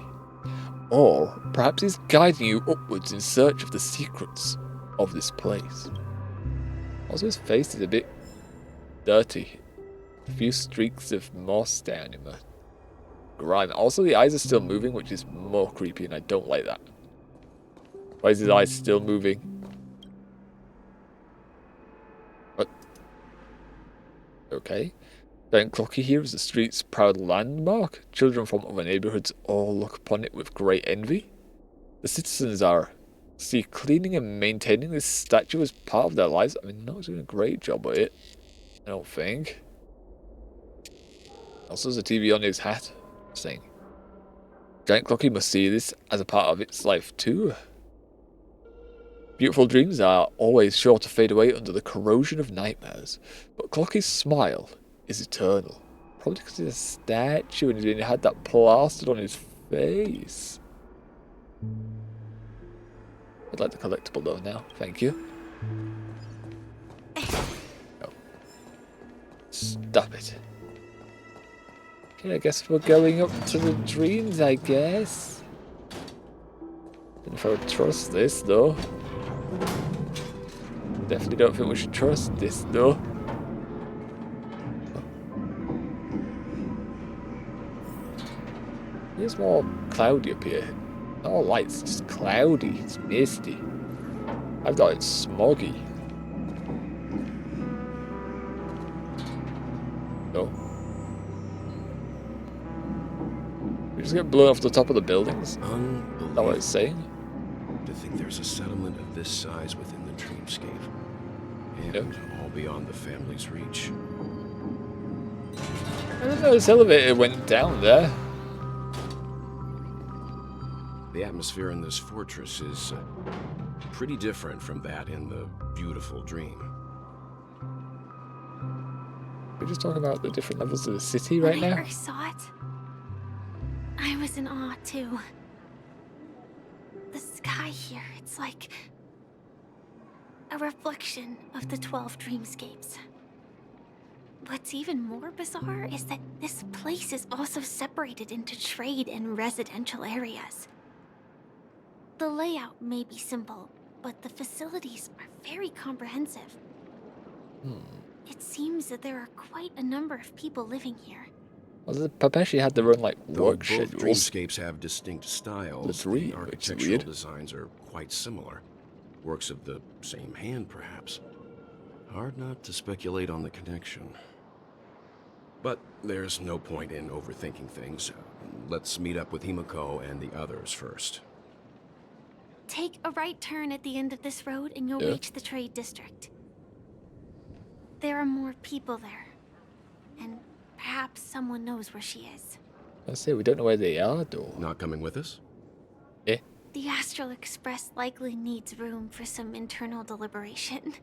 Or perhaps he's guiding you upwards in search of the secrets of this place. Also, his face is a bit dirty. A few streaks of moss down in the grime. Also, the eyes are still moving, which is more creepy, and I don't like that. Why is his eyes still moving? What? Okay. Giant Clocky here is the street's proud landmark. Children from other neighbourhoods all look upon it with great envy. The citizens are cleaning and maintaining this statue as part of their lives. I mean, not doing a great job at it, I don't think. Also, there's a TV on his hat saying, Giant Clocky must see this as a part of its life too. Beautiful dreams are always sure to fade away under the corrosion of nightmares, but Clocky's smile is eternal. Probably because he's a statue and he had that plastered on his face. I'd like the collectible though now, thank you. Oh. Stop it. Okay, I guess we're going up to the dreams, I guess. Don't know if I would trust this though. Definitely don't think we should trust this though. It's more cloudy up here. Not all lights, it's just cloudy, it's misty. I thought it's smoggy. No. We just get blown off the top of the buildings. Is that what it's saying? To think there's a settlement of this size within the dreamscape. And all beyond the family's reach. I didn't know this elevator went down there. The atmosphere in this fortress is pretty different from that in the beautiful dream. We're just talking about the different levels of the city right now. When I first saw it, I was in awe too. The sky here, it's like a reflection of the 12 dreamscapes. What's even more bizarre is that this place is also separated into trade and residential areas. The layout may be simple, but the facilities are very comprehensive. It seems that there are quite a number of people living here. Well, the Papeshi had their own like Though work both schedules. dreamscapes have distinct styles, The the architectural designs are quite similar. Works of the same hand, perhaps. Hard not to speculate on the connection. But there's no point in overthinking things. Let's meet up with Himiko and the others first. Take a right turn at the end of this road and you'll reach the trade district. There are more people there. And perhaps someone knows where she is. I say we don't know where they are though. Not coming with us? Eh? The Astral Express likely needs room for some internal deliberation.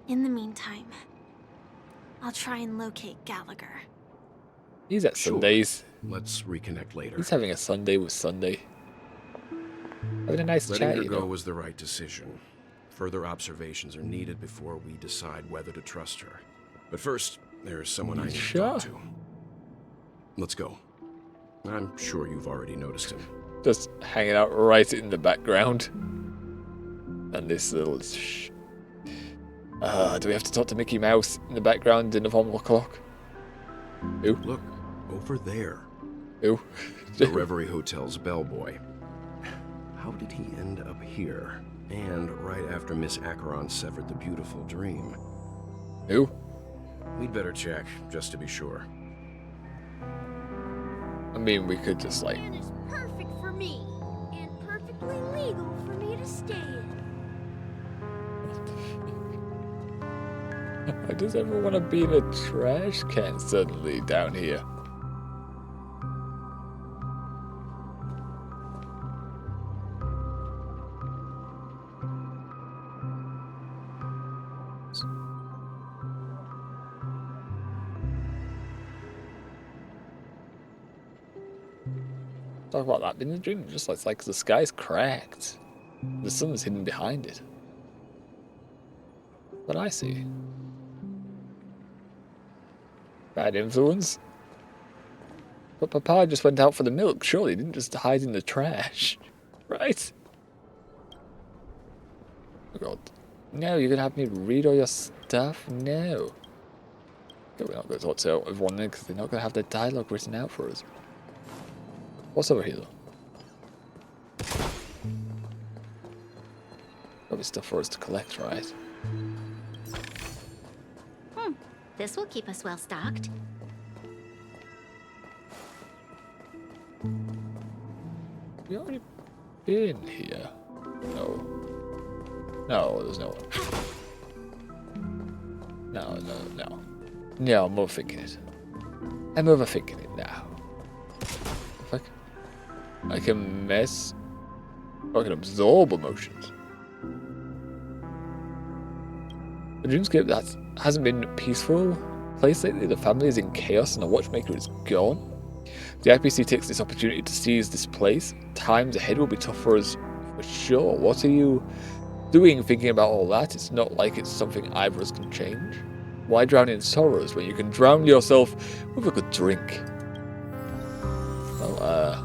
In the meantime, I'll try and locate Gallagher. He's at Sure. Sundays. Let's reconnect later. He's having a Sunday with Sunday. Having a nice Letting chat, her you go know. was the right decision. Further observations are needed before we decide whether to trust her. But first, there's someone I need to talk to. Let's go. I'm sure you've already noticed him. Just hanging out right in the background. And this little... do we have to talk to Mickey Mouse in the background in the formal clock? Who? Look, over there. Who? The Reverie Hotel's bellboy. How did he end up here? And right after Miss Acheron severed the beautiful dream. Who? We'd better check, just to be sure. I mean, we could just like. And it's perfect for me, and perfectly legal for me to stay in. Why does everyone want to be in a trash can suddenly down here? Talk about that being a dream. Just like the sky's cracked. The sun's hidden behind it. What I see. Bad influence. But Papa just went out for the milk. Surely he didn't just hide in the trash. Right? Oh God. No, you're going to have me read all your stuff? No. Okay, we're not going to talk to everyone then because they're not going to have their dialogue written out for us. What's over here though? Probably stuff for us to collect, right? This will keep us well stocked. We already been here. No. No, there's no one. No. No, I'm overthinking it. I'm overthinking it now. Fuck. I can mess. I can absorb emotions. The dreamscape that hasn't been a peaceful place lately. The family is in chaos and the watchmaker is gone. The IPC takes this opportunity to seize this place. Times ahead will be tough for us for sure. What are you doing thinking about all that? It's not like it's something either of us can change. Why drown in sorrows when you can drown yourself with a good drink? Well, I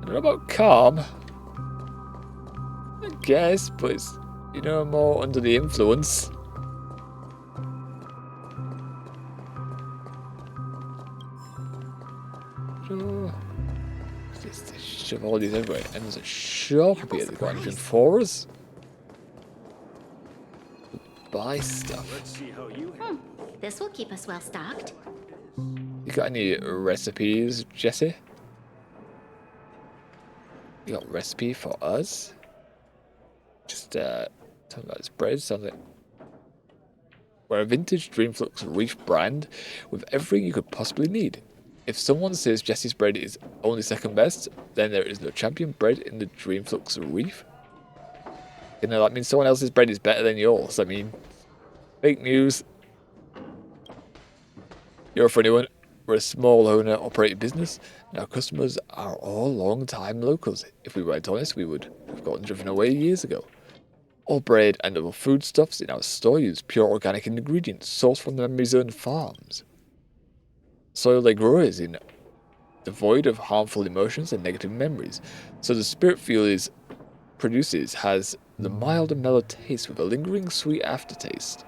don't know about calm. I guess, but it's, you know, more under the influence. They shove all these everywhere. And there's a shop up here. They've got anything for us? Buy stuff. This will keep us well stocked. You got any recipes, Jesse? You got a recipe for us? Just talking about this bread, sounds like we're a vintage Dreamflux Reef brand with everything you could possibly need. If someone says Jesse's bread is only second best, then there is no champion bread in the Dreamflux Reef. You know, that means someone else's bread is better than yours. I mean, fake news. You're a funny one. We're a small owner-operated business, and our customers are all long-time locals. If we weren't honest, we would have gotten driven away years ago. All bread and other foodstuffs in our store use pure organic ingredients sourced from the memory zone farms. Soil they grow is devoid of harmful emotions and negative memories, so the spirit fuel it produces has the mild and mellow taste with a lingering sweet aftertaste.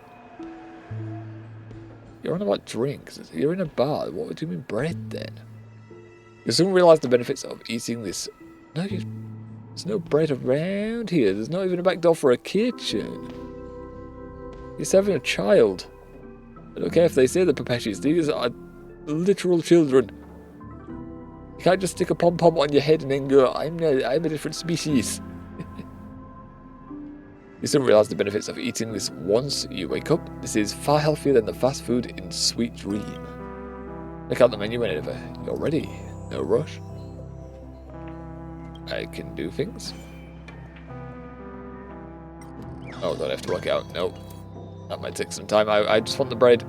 You're on about drinks. You're in a bar. What would you mean bread then? You'll soon realise the benefits of eating this. No, there's no bread around here. There's not even a back door for a kitchen. You're serving a child. I don't care if they say the Pepeshis. These are literal children. You can't just stick a pom-pom on your head and then go, I'm a different species. You soon realise the benefits of eating this once you wake up. This is far healthier than the fast food in Sweet Dream. Look out the menu whenever you're ready. No rush. I can do things. Oh god, I have to work out. Nope. That might take some time. I just want the bread.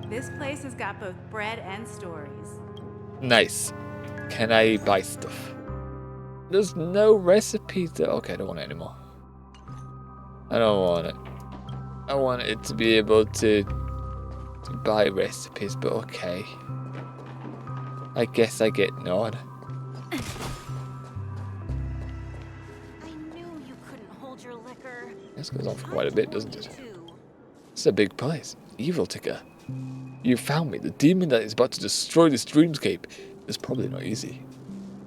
This place has got both bread and stories. Nice. Can I buy stuff? There's no recipe to... Okay, I don't want it anymore. I don't want it. I want it to be able to buy recipes, but okay. I guess I get none. I knew you couldn't hold your liquor. This goes on for quite a bit, doesn't it? It's a big place. Evil Ticker. You found me. The demon that is about to destroy this dreamscape is probably not easy.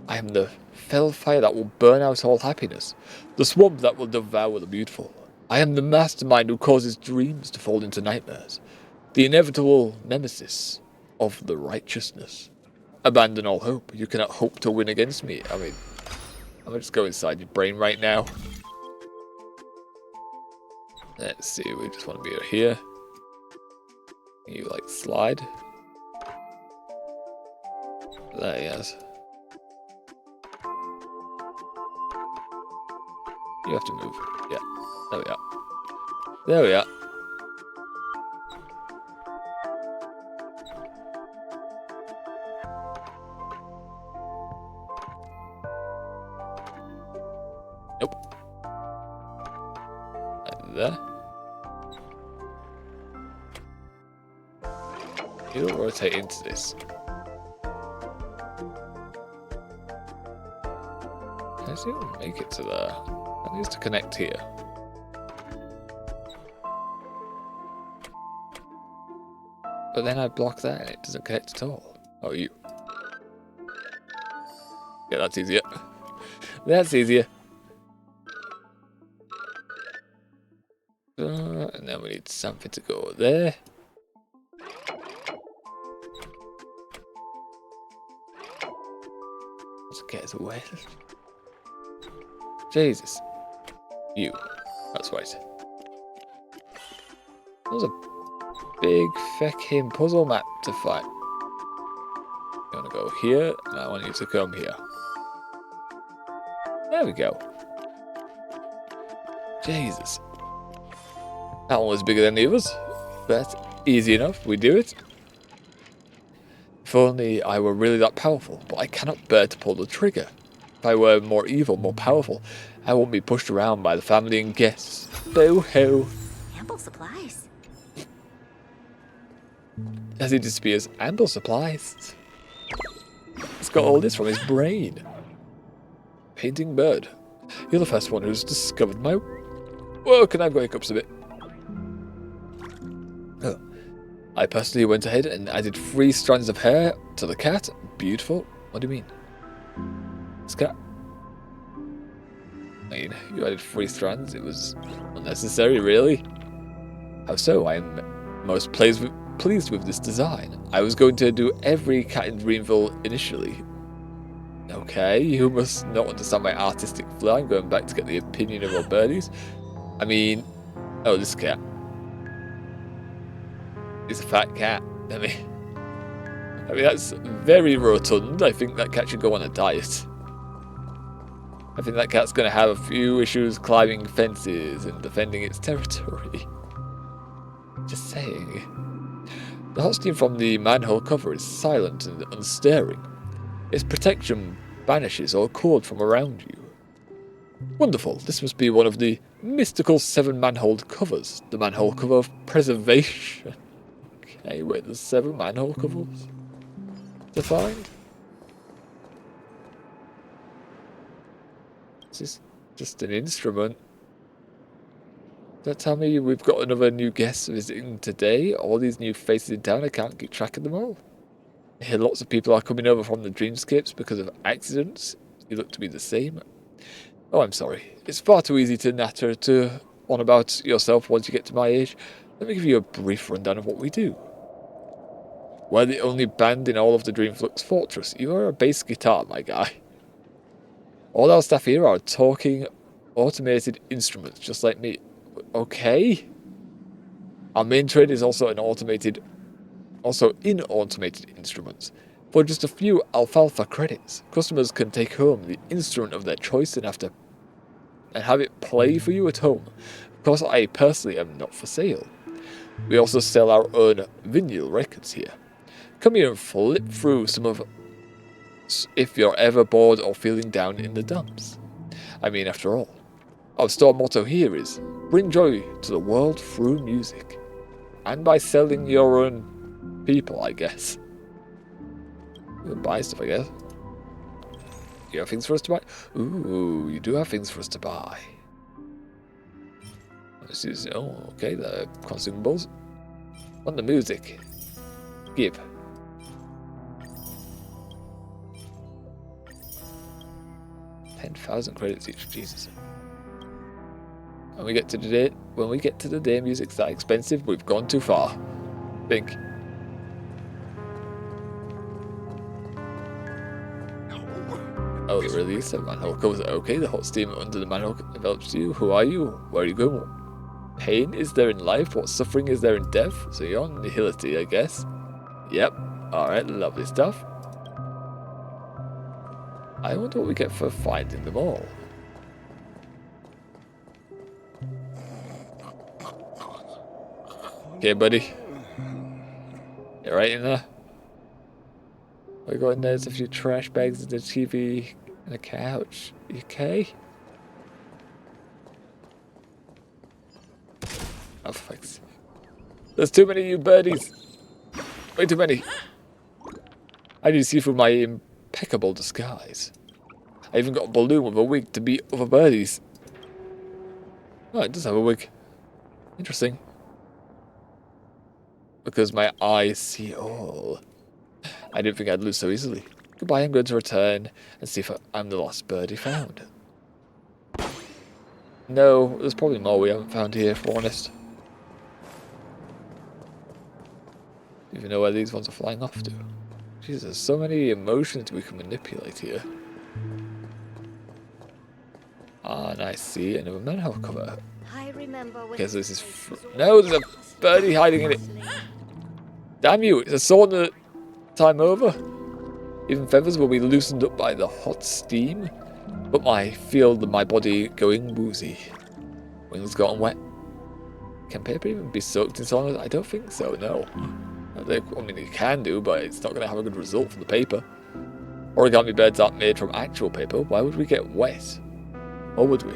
I am the fell fire that will burn out all happiness. The swamp that will devour the beautiful. I am the mastermind who causes dreams to fall into nightmares. The inevitable nemesis of the righteousness. abandon all hope. You cannot hope to win against me. I mean, I'm gonna just go inside your brain right now. Let's see, we just want to be here. You like slide? There he is. You have to move. Yeah. There we are. There we are. Nope. Like there. You don't rotate into this. I see if we make it to there. That needs to connect here. But then I block that and it doesn't connect at all. Oh, you. Yeah, that's easier. That's easier. And then we need something to go there. Let's get us away. Jesus. You. That's right. That was a big feckin' puzzle map to find. You want to go here, and I want you to come here. There we go. Jesus. That one was bigger than the others. But easy enough, we do it. If only I were really that powerful, but I cannot bear to pull the trigger. If I were more evil, more powerful, I won't be pushed around by the family and guests. Boo-hoo. Ample supplies. As he disappears, ample supplies. He's got all this from his brain. Painting bird. You're the first one who's discovered my... Whoa, can I have hiccups a bit? Oh. I personally went ahead and added 3 strands of hair to the cat. Beautiful. What do you mean? This cat? I mean, you added 3 strands. It was unnecessary, really. How so? I am most pleased with this design. I was going to do every cat in Dreamville initially. Okay, you must not understand my artistic flow. I'm going back to get the opinion of our birdies. I mean, oh, this cat. It's a fat cat. I mean, that's very rotund. I think that cat should go on a diet. I think that cat's going to have a few issues climbing fences and defending its territory. Just saying. The hot steam from the manhole cover is silent and unstaring. Its protection banishes all cold from around you. Wonderful. This must be one of the mystical 7 manhole covers. The manhole cover of preservation. Okay, wait, there's 7 manhole covers to find? This is just an instrument. Don't tell me we've got another new guest visiting today. All these new faces in town, I can't keep track of them all. I hear lots of people are coming over from the dreamscapes because of accidents. You look to be the same. Oh, I'm sorry. It's far too easy to natter on about yourself once you get to my age. Let me give you a brief rundown of what we do. We're the only band in all of the Dreamflux Fortress. You are a bass guitar, my guy. All our staff here are talking automated instruments, just like me. Okay. Our main trade is also in automated instruments. For just a few alfalfa credits, customers can take home the instrument of their choice and have it play for you at home. Of course, I personally am not for sale. We also sell our own vinyl records here. Come here and flip through some of if you're ever bored or feeling down in the dumps. I mean, after all, our store motto here is bring joy to the world through music. And by selling your own people, I guess. You can buy stuff, I guess. You have things for us to buy? Ooh, you do have things for us to buy. This is, oh, okay, the consumables. On the music. Give. 10,000 credits each, Jesus. When we get to the day music's that expensive, we've gone too far. Think. Oh, there really is a manhole cover. Okay, the hot steam under the manhole envelops you. Who are you? Where are you going? What pain is there in life? What suffering is there in death? So you're on nihility, I guess. Yep. Alright, lovely stuff. I wonder what we get for finding them all. Okay, buddy. You're right in there. We got in there's a few trash bags and a TV and a couch. You okay? Oh, thanks. There's too many of you birdies. Way too many. I need to see through my impeccable disguise. I even got a balloon with a wig to beat other birdies. Oh, it does have a wig. Interesting. Because my eyes see all. I didn't think I'd lose so easily. Goodbye, I'm going to return and see if I'm the lost birdie found. No, there's probably more we haven't found here, if we're honest. Even know where these ones are flying off to. Jesus, there's so many emotions we can manipulate here. Ah, and I see another manhole cover. I remember when Okay, so this is... No, there's a birdie hiding in it. Damn you, it's a sauna time over. Even feathers will be loosened up by the hot steam. But I feel my body going woozy. Wings gotten wet. Can paper even be soaked in sauna? I don't think so, no. I mean, it can do, but it's not going to have a good result for the paper. Origami beds aren't made from actual paper. Why would we get wet? Or would we?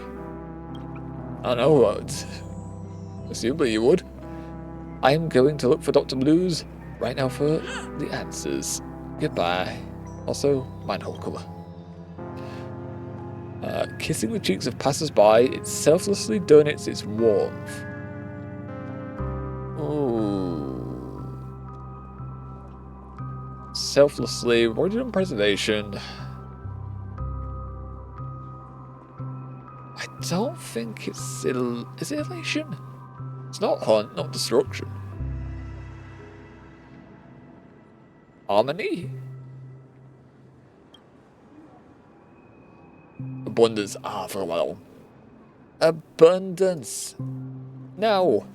I don't know. Assumably you would. I am going to look for Dr. Blues right now for the answers. Goodbye. Also, manhole cover. Kissing the cheeks of passers-by, it selflessly donates its warmth. Ooh. Selflessly, we've already done preservation. I don't think it's... Is it elation? It's not hunt, not destruction. Harmony? Abundance. Ah, I forgot about that one. Abundance. No.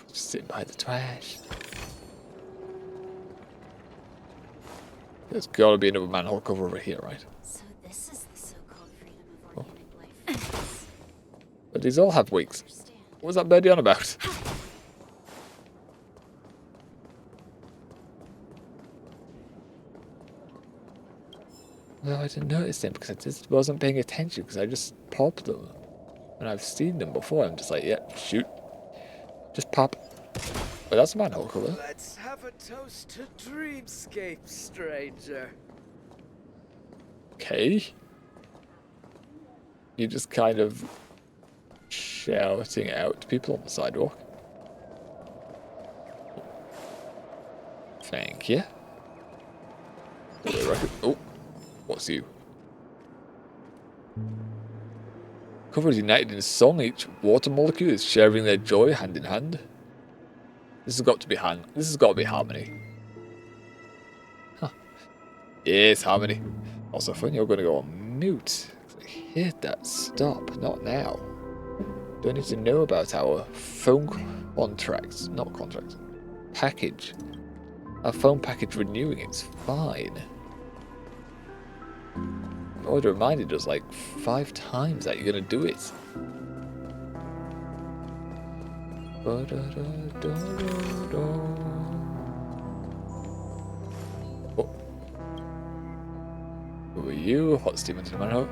Just sitting by the trash. There's gotta be another manhole cover over here, right? So this is the so-called freedom of organic life. But these all have wigs. What was that birdie on about? No, I didn't notice them because I just wasn't paying attention because I just popped them. And I've seen them before. I'm just like, yeah, shoot. Just pop. But that's a manhole cover. Let's have a toast to dreamscape, stranger. Okay. You're just kind of shouting out to people on the sidewalk. Thank you. Oh, what's you? Covers united in a song, each water molecule is sharing their joy hand in hand. This has got to be harmony. Huh. Yes, harmony. Also fun, you're gonna go on mute. I hear that. Stop, not now. Don't need to know about our phone contracts, not contracts. Package. Our phone package renewing, it's fine. I've already reminded us like 5 times that you're gonna do it. Oh. Who are you? Hot steam into the manhole.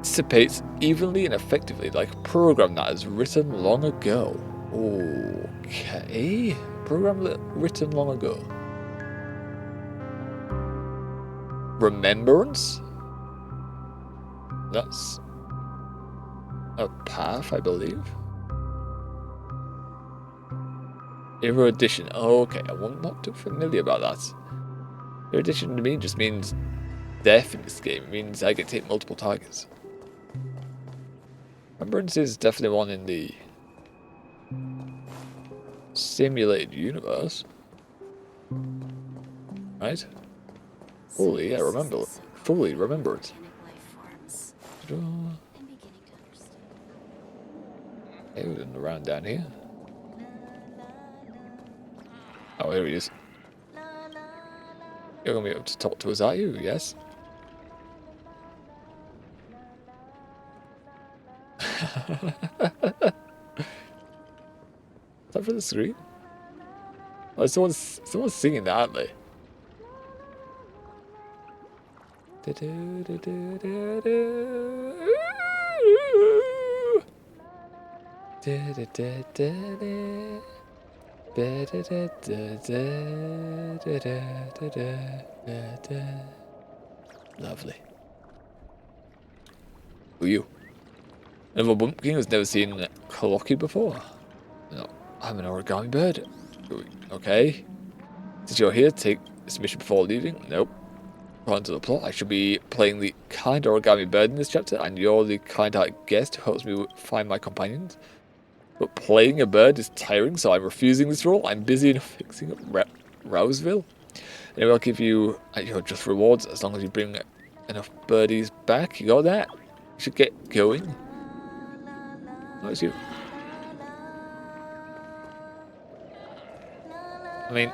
Dissipates evenly and effectively like a program that is written long ago. Okay. Program written long ago. Remembrance? That's a path, I believe. Erudition. Oh, okay, I'm not too familiar about that. Erudition to me just means death in this game. It means I get to hit multiple targets. Remembrance is definitely one in the Simulated universe. Right? Fully, I remember. Fully remember it. Hey, around down here. Oh, here he is. You're gonna be able to talk to us, are you? Yes. Is that for the screen? Oh, someone's singing that, aren't they? Lovely. Who are you? Another bumpkin who's never seen Colocky before. No, I'm an origami bird. Okay. Since you're here, take this mission before leaving. Nope. According to the plot, I should be playing the kind origami bird in this chapter, and you're the kind-hearted guest who helps me find my companions. But playing a bird is tiring, so I'm refusing this role. I'm busy enough fixing up Rouseville. Anyway, I'll give you your just rewards as long as you bring enough birdies back. You got that? You should get going. Oh, it's you. I mean...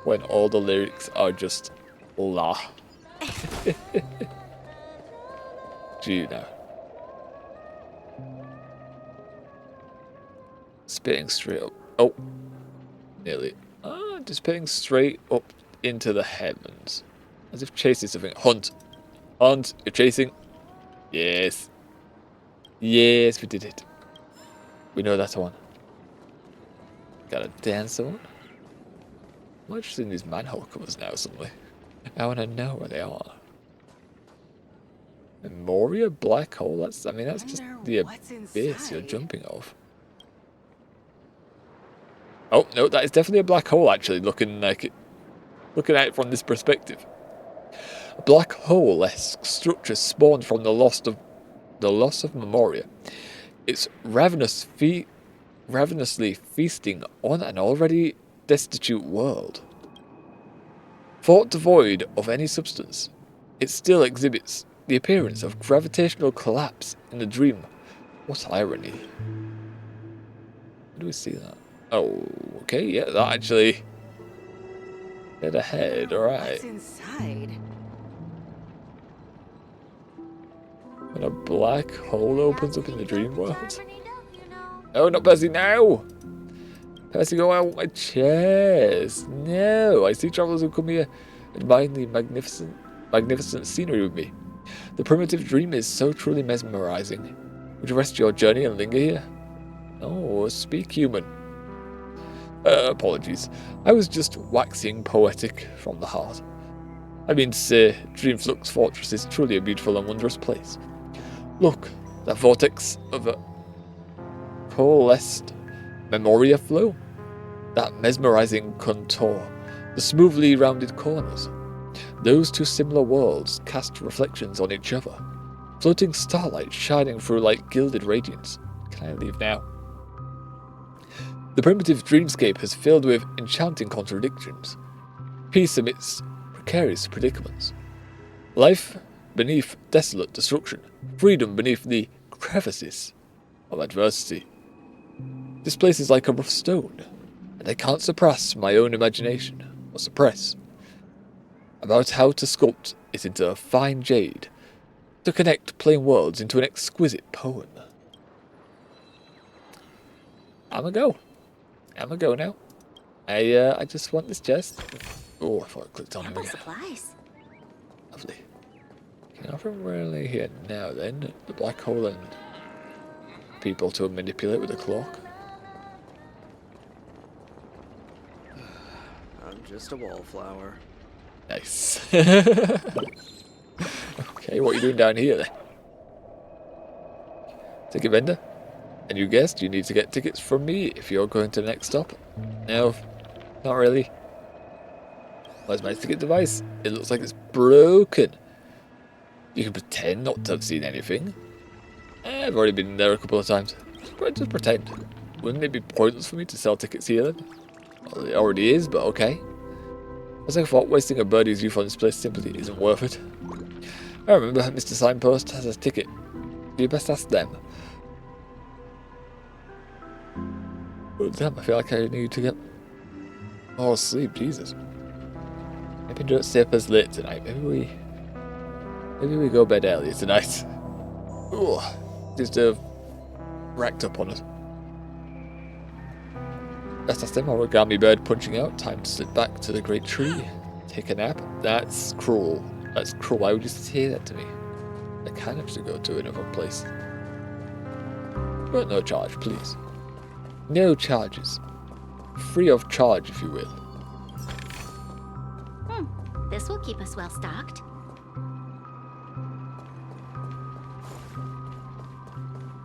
when all the lyrics are just la. Do you know? Spitting straight up. Oh, nearly. Just spitting straight up into the heavens, as if chasing something. Hunt, hunt! You're chasing. Yes, yes, we did it. We know that's one. Got a dancer one. I'm interested in these manhole covers now. Suddenly, I want to know where they are. Memoria black hole. That's. I mean, that's just the abyss you're jumping off. Oh no, that is definitely a black hole. Actually, looking at it from this perspective, a black hole-esque structure spawned from the loss of Memoria. It's ravenously feasting on an already destitute world. Thought devoid of any substance, it still exhibits the appearance of gravitational collapse in the dream. What irony. Where do we see that? Oh, okay, yeah, that actually... Dead ahead, alright. What's inside? When a black hole opens up in the dream world. No, not Percy, no! Percy, go out with my chairs. No, I see travelers who come here admiring the magnificent scenery with me. The primitive dream is so truly mesmerizing. Would you rest your journey and linger here? Oh, speak human. Apologies. I was just waxing poetic from the heart. I mean to say, Dreamflux Fortress is truly a beautiful and wondrous place. Look, that vortex of a coalesced Memoria flow. That mesmerizing contour. The smoothly rounded corners. Those two similar worlds cast reflections on each other. Floating starlight shining through like gilded radiance. Can I leave now? The primitive dreamscape is filled with enchanting contradictions. Peace amidst precarious predicaments. Life beneath desolate destruction. Freedom beneath the crevices of adversity. This place is like a rough stone, and I can't suppress my own imagination, or suppress, about how to sculpt it into a fine jade, to connect plain worlds into an exquisite poem. I'm a go now. I just want this chest. Oh, I thought I clicked on him again. Supplies. Lovely. Okay, nothing really here now then. The black hole and people to manipulate with a clock. I'm just a wallflower. Nice. Okay, what are you doing down here then? Ticket vendor? And you guessed you need to get tickets from me if you're going to the next stop. No, not really. Where's my ticket device? It looks like it's broken. You can pretend not to have seen anything. I've already been there a couple of times. Just pretend. Wouldn't it be pointless for me to sell tickets here then? Well, it already is, but okay. As I thought, wasting a birdie's youth on this place simply isn't worth it. I remember Mr. Signpost has a ticket. You best ask them. Oh damn, I feel like I need to get more sleep, Jesus. Maybe don't stay up as late tonight. Maybe we go bed earlier tonight. Ugh, just racked up on it. Best ask them, origami bird punching out. Time to sit back to the great tree. Take a nap. That's cruel. That's cruel. Why would you say that to me? I can have to go to another place. But no charge, please. No charges. Free of charge, if you will. This will keep us well stocked.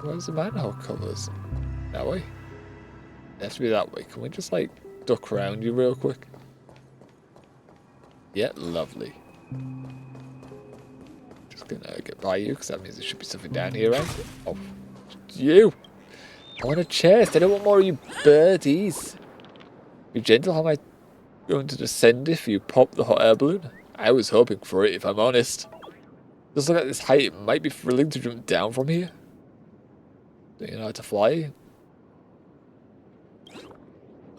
Where's the manhole covers? That way? It has to be that way. Can we just like duck around you real quick? Yeah, lovely. Just gonna get by you because that means there should be something down here, right? Oh, you! I want a chest. I don't want more of you birdies. Be gentle. How am I going to descend if you pop the hot air balloon? I was hoping for it, if I'm honest. Just look at this height. It might be thrilling to jump down from here. Do you know how to fly?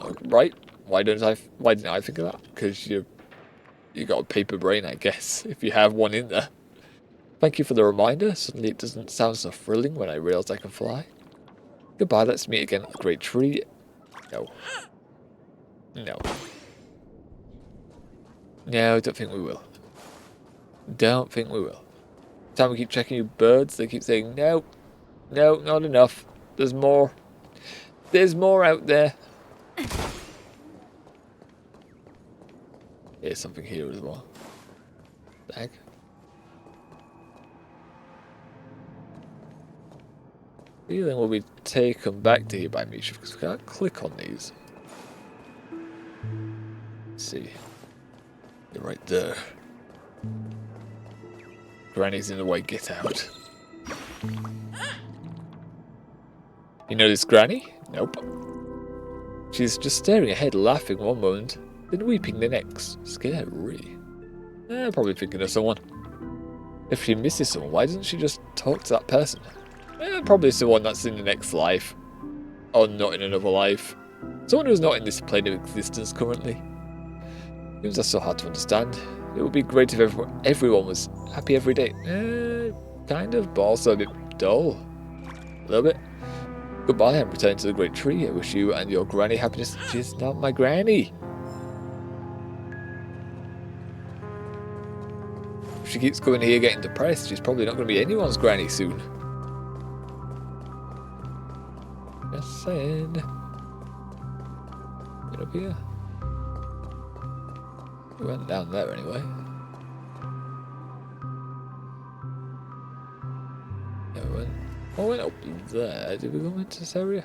Oh, right. Why didn't I think of that? Because you got a paper brain, I guess, if you have one in there. Thank you for the reminder. Suddenly it doesn't sound so thrilling when I realize I can fly. Goodbye, let's meet again at the great tree. No. No. No, don't think we will. Don't think we will. Every time we keep checking you birds, they keep saying, no. No, not enough. There's more. There's more out there. There's something here as well. The heck? Feeling will be taken back to here by Misha because we can't click on these. Let's see. You're right there. Granny's in the way, get out. You know this Granny? Nope. She's just staring ahead, laughing one moment, then weeping the next. Scary. Probably thinking of someone. If she misses someone, why doesn't she just talk to that person? Probably someone that's in the next life. Or not in another life. Someone who's not in this plane of existence currently. Seems that's so hard to understand. It would be great if everyone was happy every day. Kind of, but also a bit dull. A little bit. Goodbye, I'm returning to the great tree. I wish you and your granny happiness. She's not my granny. If she keeps coming here getting depressed, she's probably not going to be anyone's granny soon. Just saying. Get up here. We went down there anyway. Yeah, we went. Oh, we went up there. Did we go into this area?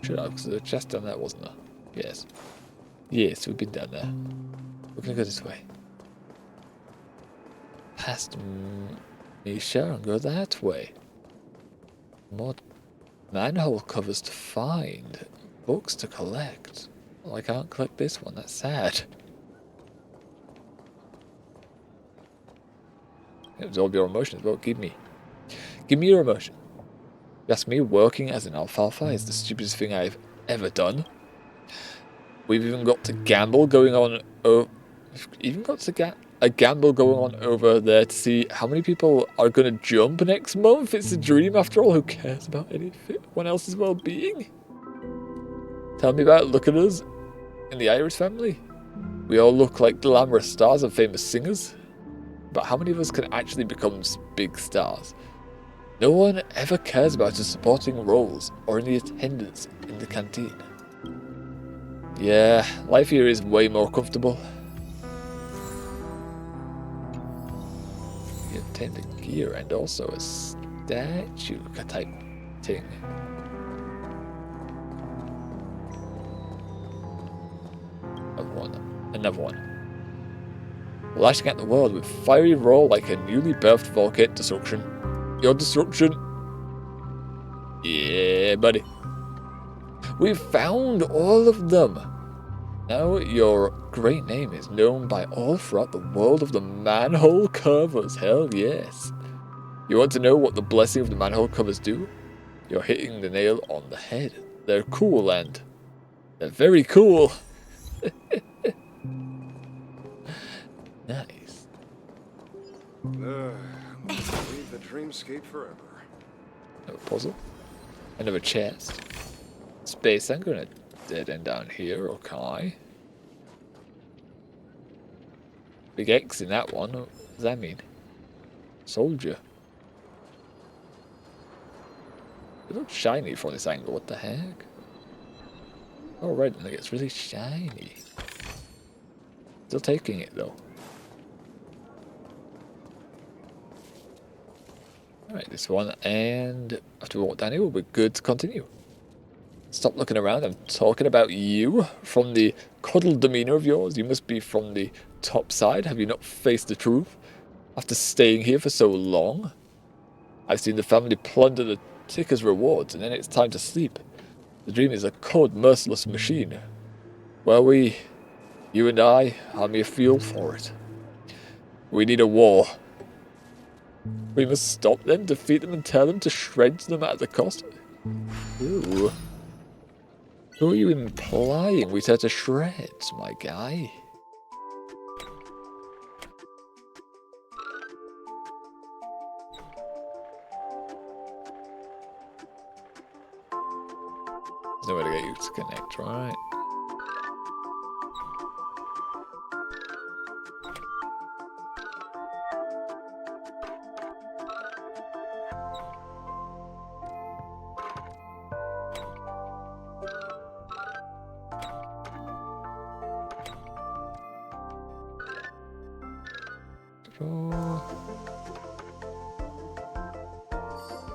Should have, because there's a chest down there, wasn't there? Yes. Yes, we've been down there. We're gonna go this way. Past Misha and go that way. More manhole covers to find. Books to collect. Well, I can't collect this one, that's sad. Absorb your emotions, well, give me your emotion. You ask me, working as an alfalfa is the stupidest thing I've ever done. We've even got to gamble going on. A gamble going on over there to see how many people are going to jump next month. It's a dream after all. Who cares about anyone else's well-being? Tell me about it. Look at us in the Iris family. We all look like glamorous stars and famous singers. But how many of us can actually become big stars? No one ever cares about the supporting roles or any attendance in the canteen. Yeah, life here is way more comfortable. You obtain the gear and also a statue type thing. Another one. lashing at the world with fiery roar like a newly birthed volcanic destruction. Your destruction. Yeah, buddy. We've found all of them. Now your great name is known by all throughout the world of the manhole covers. Hell yes. You want to know what the blessing of the manhole covers do? You're hitting the nail on the head. They're cool and they're very cool. Nice. Leave the dreamscape forever. Another puzzle. Another chest. Space, I'm gonna dead end down here, okay. Big X in that one. What does that mean? Soldier. It looks shiny from this angle, what the heck? Oh right, and it gets really shiny. Still taking it though. Alright, this one, and after we walk down here, we'll be good to continue. Stop looking around, I'm talking about you. From the cuddled demeanor of yours, you must be from the top side. Have you not faced the truth? After staying here for so long? I've seen the family plunder the ticker's rewards, and then it's time to sleep. The dream is a cold, merciless machine. Well, you and I, are mere fuel for it. We need a war. We must stop them, defeat them, and tear them to shreds no matter the cost. Ooh. Who are you implying we tear to shreds, my guy? There's no way to get you to connect, right?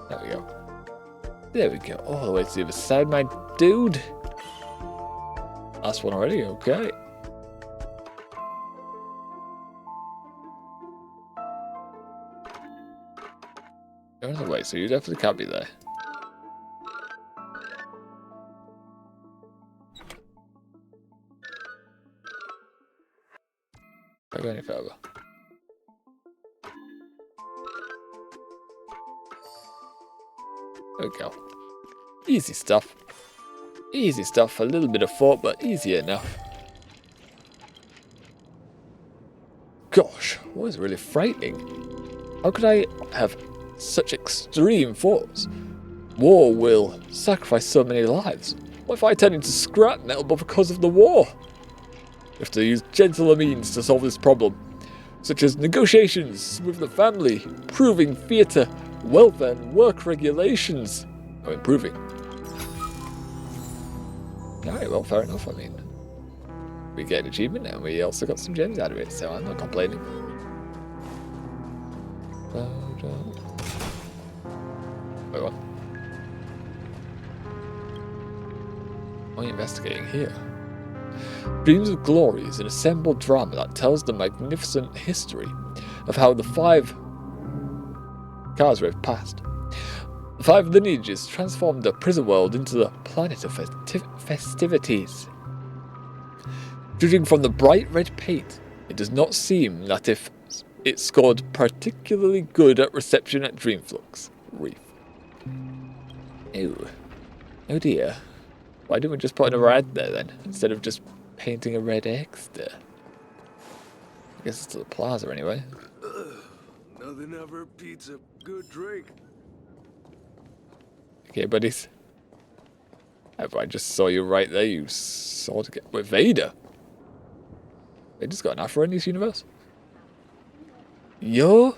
There we go. There we go. All the way to the other side, my dude. Last one already, okay. Go another way, so you definitely can't be there. Don't go any further. There we go. Easy stuff. Easy stuff. A little bit of thought, but easy enough. Gosh, what is really frightening? How could I have such extreme thoughts? War will sacrifice so many lives. What if I turn into scrap metal because of the war? We have to use gentler means to solve this problem, such as negotiations with the family, proving theatre, welfare and work regulations. Oh, improving. Alright, well, fair enough. I mean, we get an achievement and we also got some gems out of it, so I'm not complaining. Wait, what? What are you investigating here? Dreams of Glory is an assembled drama that tells the magnificent history of how the 5 cars rave past. The 5 lineages transformed the prison world into the planet of festivities. Judging from the bright red paint, it does not seem that if it scored particularly good at reception at Dreamflux Reef. Ew. Oh dear. Why didn't we just put in a red there then, instead of just painting a red X there? I guess it's to the plaza anyway. Nothing ever beats a good drink. Okay, buddies. Oh, I just saw you right there. You saw to get with Vader. Vader's got an afro in this universe. Yo,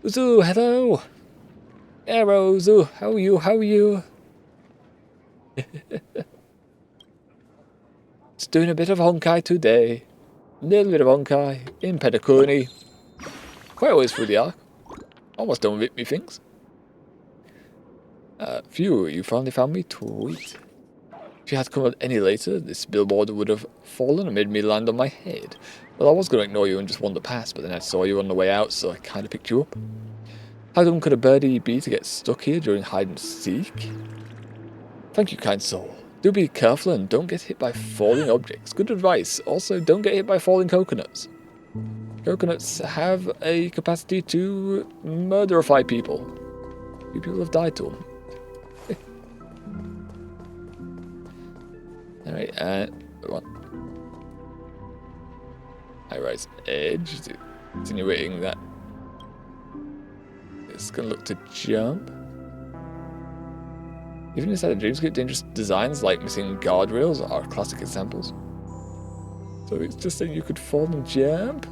Uzu, hello. Hello, Uzu. How are you? How are you? Just doing a bit of Honkai today. A little bit of Honkai in Penacony. Quite always through the arc. Almost done with me things. Phew, you finally found me. Tweet. If you had come any later, this billboard would have fallen and made me land on my head. Well, I was going to ignore you and just wander past, but then I saw you on the way out, so I kind of picked you up. How dumb could a birdie be to get stuck here during hide and seek? Thank you, kind soul. Do be careful and don't get hit by falling objects. Good advice. Also, don't get hit by falling coconuts. Coconuts have a capacity to murderify people. Few people have died to them. Alright, what? High-rise edge, insinuating that it's gonna look to jump. Even inside the dreamscape, dangerous designs like missing guardrails are classic examples. So it's just saying you could fall and jump?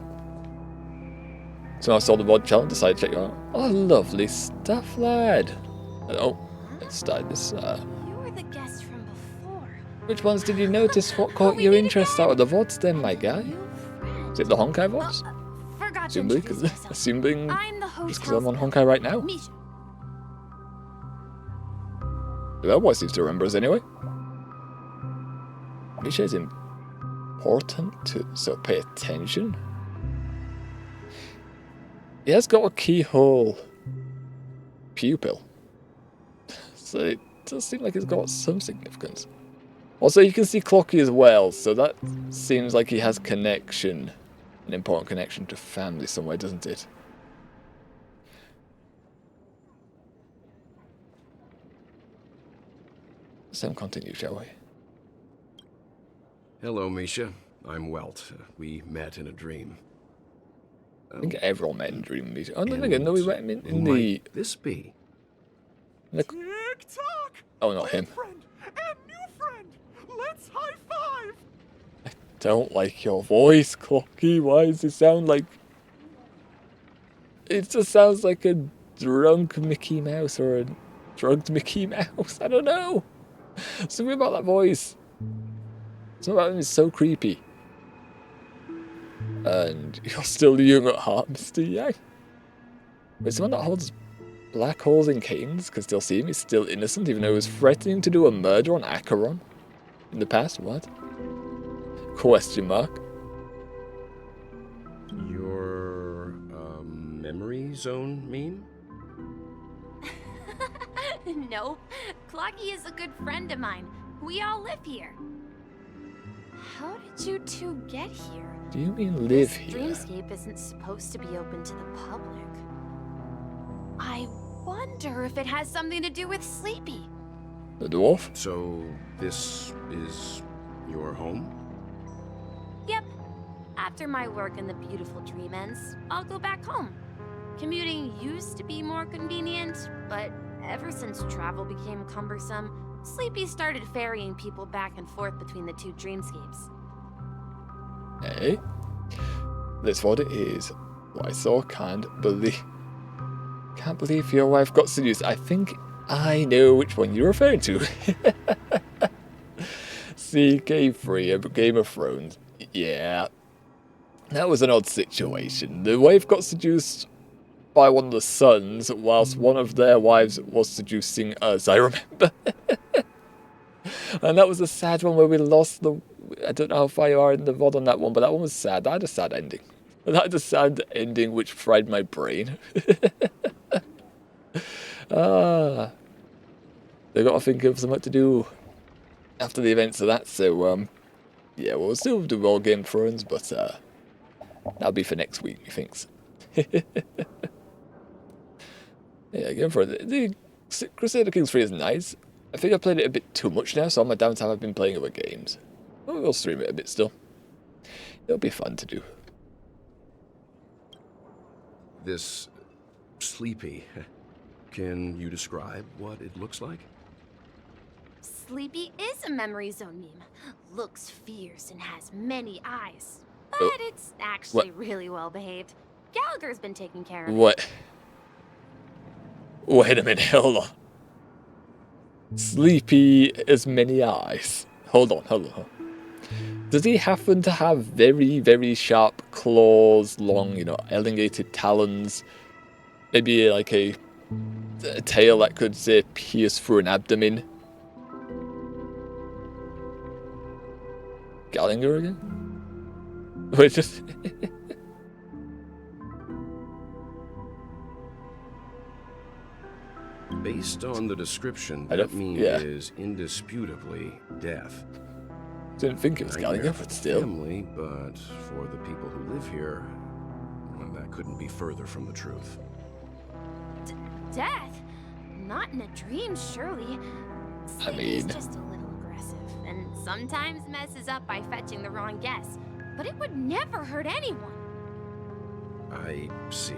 So I saw the mod channel, decided to check it out. Oh, lovely stuff, lad. Oh, let's start this. You were the guest from before. Which ones did you notice? What caught your interest out of the VODs then, my guy? Is it the Honkai VODs? Forgot to Assuming, introduce myself. assuming I'm the just because I'm on hotel's Honkai right now. Misha. The bellboy seems to remember us anyway. Misha is important, so pay attention. He has got a keyhole pupil. So it does seem like it's got some significance. Also, you can see Clocky as well, so that seems like he has connection. An important connection to family somewhere, doesn't it? Let's then continue, shall we? Hello, Misha. I'm Welt. We met in a dream. I think everyone met in Dream Meeting. Oh, no, And again, no, we met him in who the... might this be? Tick-tock! Oh, not him. Friend and new friend! Let's high five! I don't like your voice, Clocky. Why does it sound like... It just sounds like a drunk Mickey Mouse or a drugged Mickey Mouse. I don't know. Something about that voice. Something about him is so creepy. And you're still young at heart, Mr. Yang. Wait, someone that holds black holes in canes can still see him. He's still innocent, even though he was threatening to do a murder on Acheron in the past. What? Question mark. Your memory zone meme? Nope. Clocky is a good friend of mine. We all live here. How did you two get here? Do you mean live This here? dreamscape isn't supposed to be open to the public. I wonder if it has something to do with Sleepy. The dwarf? So this is your home? Yep. After my work in the beautiful dream ends, I'll go back home. Commuting used to be more convenient, but ever since travel became cumbersome, Sleepy started ferrying people back and forth between the two dreamscapes. Hey? That's what it is. What I saw, can't believe your wife got seduced. I think I know which one you're referring to. CK3, a Game of Thrones. Yeah. That was an odd situation. The wife got seduced by one of the sons, whilst one of their wives was seducing us, I remember. And that was a sad one where we lost the... I don't know how far you are in the VOD on that one, but that one was sad. That had a sad ending. That had a sad ending which fried my brain. Ah. They've got to think of something to do after the events of that, so, yeah, we'll still do more Game of Thrones, but, that'll be for next week, methinks. Yeah, Game of Thrones. The Crusader Kings 3 is nice. I think I played it a bit too much now, so on my downtime I've been playing other games. We'll stream it a bit still. It'll be fun to do. This Sleepy. Can you describe what it looks like? Sleepy is a memory zone meme. Looks fierce and has many eyes. But Oh. it's actually really well behaved. Gallagher's been taking care of it. What? Wait a minute, hold on. Sleepy as many eyes. Hold on. Does he happen to have very, very sharp claws, long, elongated talons? Maybe like a tail that could, say, pierce through an abdomen? Gallagher again? We're just... Based on the description, I that don't- meme yeah. is indisputably death. Didn't think it was Nightmare Gallagher, for but the still. family, but for the people who live here, well, that couldn't be further from the truth. Death? Not in a dream, surely. I mean- He's just a little aggressive, and sometimes messes up by fetching the wrong guess. But it would never hurt anyone. I see.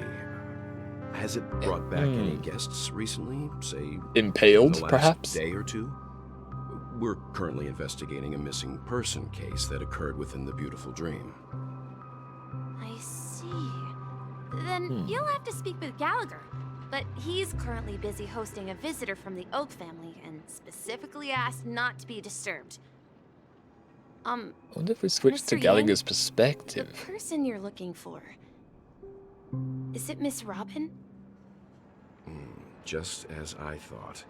Has it brought back any guests recently? Say, in Impaled, the last perhaps? day or two? We're currently investigating a missing person case that occurred within the beautiful dream. I see. Then you'll have to speak with Gallagher. But he's currently busy hosting a visitor from the Oak family and specifically asked not to be disturbed. I wonder if we switch to Mr. Gallagher's Yang, the perspective. person you're looking for, is it Miss Robin? Just as I thought.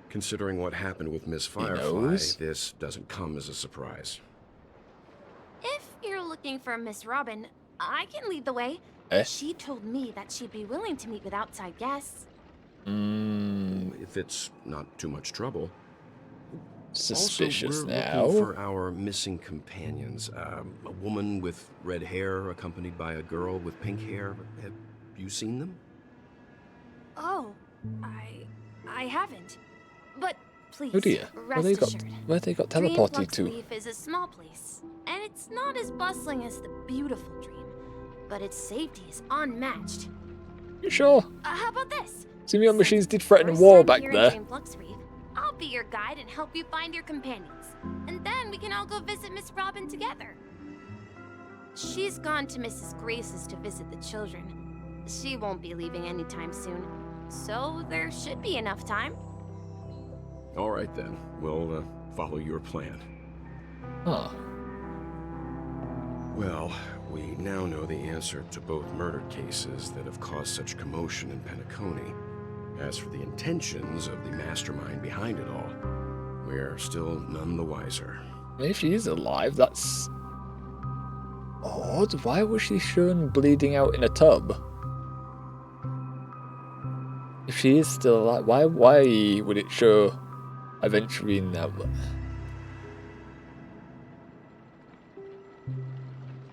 Considering what happened with Miss Firefly, knows? this doesn't come as a surprise. If you're looking for Miss Robin, I can lead the way. Eh? She told me that she'd be willing to meet with outside guests. If it's not too much trouble. Suspicious also, we're now. looking for our missing companions. A woman with red hair accompanied by a girl with pink hair. Have you seen them? Oh, I haven't. But please, Oh dear. rest assured. Where they got Dream teleported Flux to? Reef is a small place, and it's not as bustling as the beautiful dream, but its safety is unmatched. You sure? How about this? Simeon machines did threaten a First war time back here in there. Dream Flux Reef, I'll be your guide and help you find your companions. And then we can all go visit Miss Robin together. She's gone to Mrs. Grace's to visit the children. She won't be leaving anytime soon, so there should be enough time. All right then. We'll follow your plan. Huh. Well, we now know the answer to both murder cases that have caused such commotion in Penacony. As for the intentions of the mastermind behind it all, we're still none the wiser. If she is alive, that's odd. Why was she shown bleeding out in a tub? If she is still alive, why would it show eventually in that?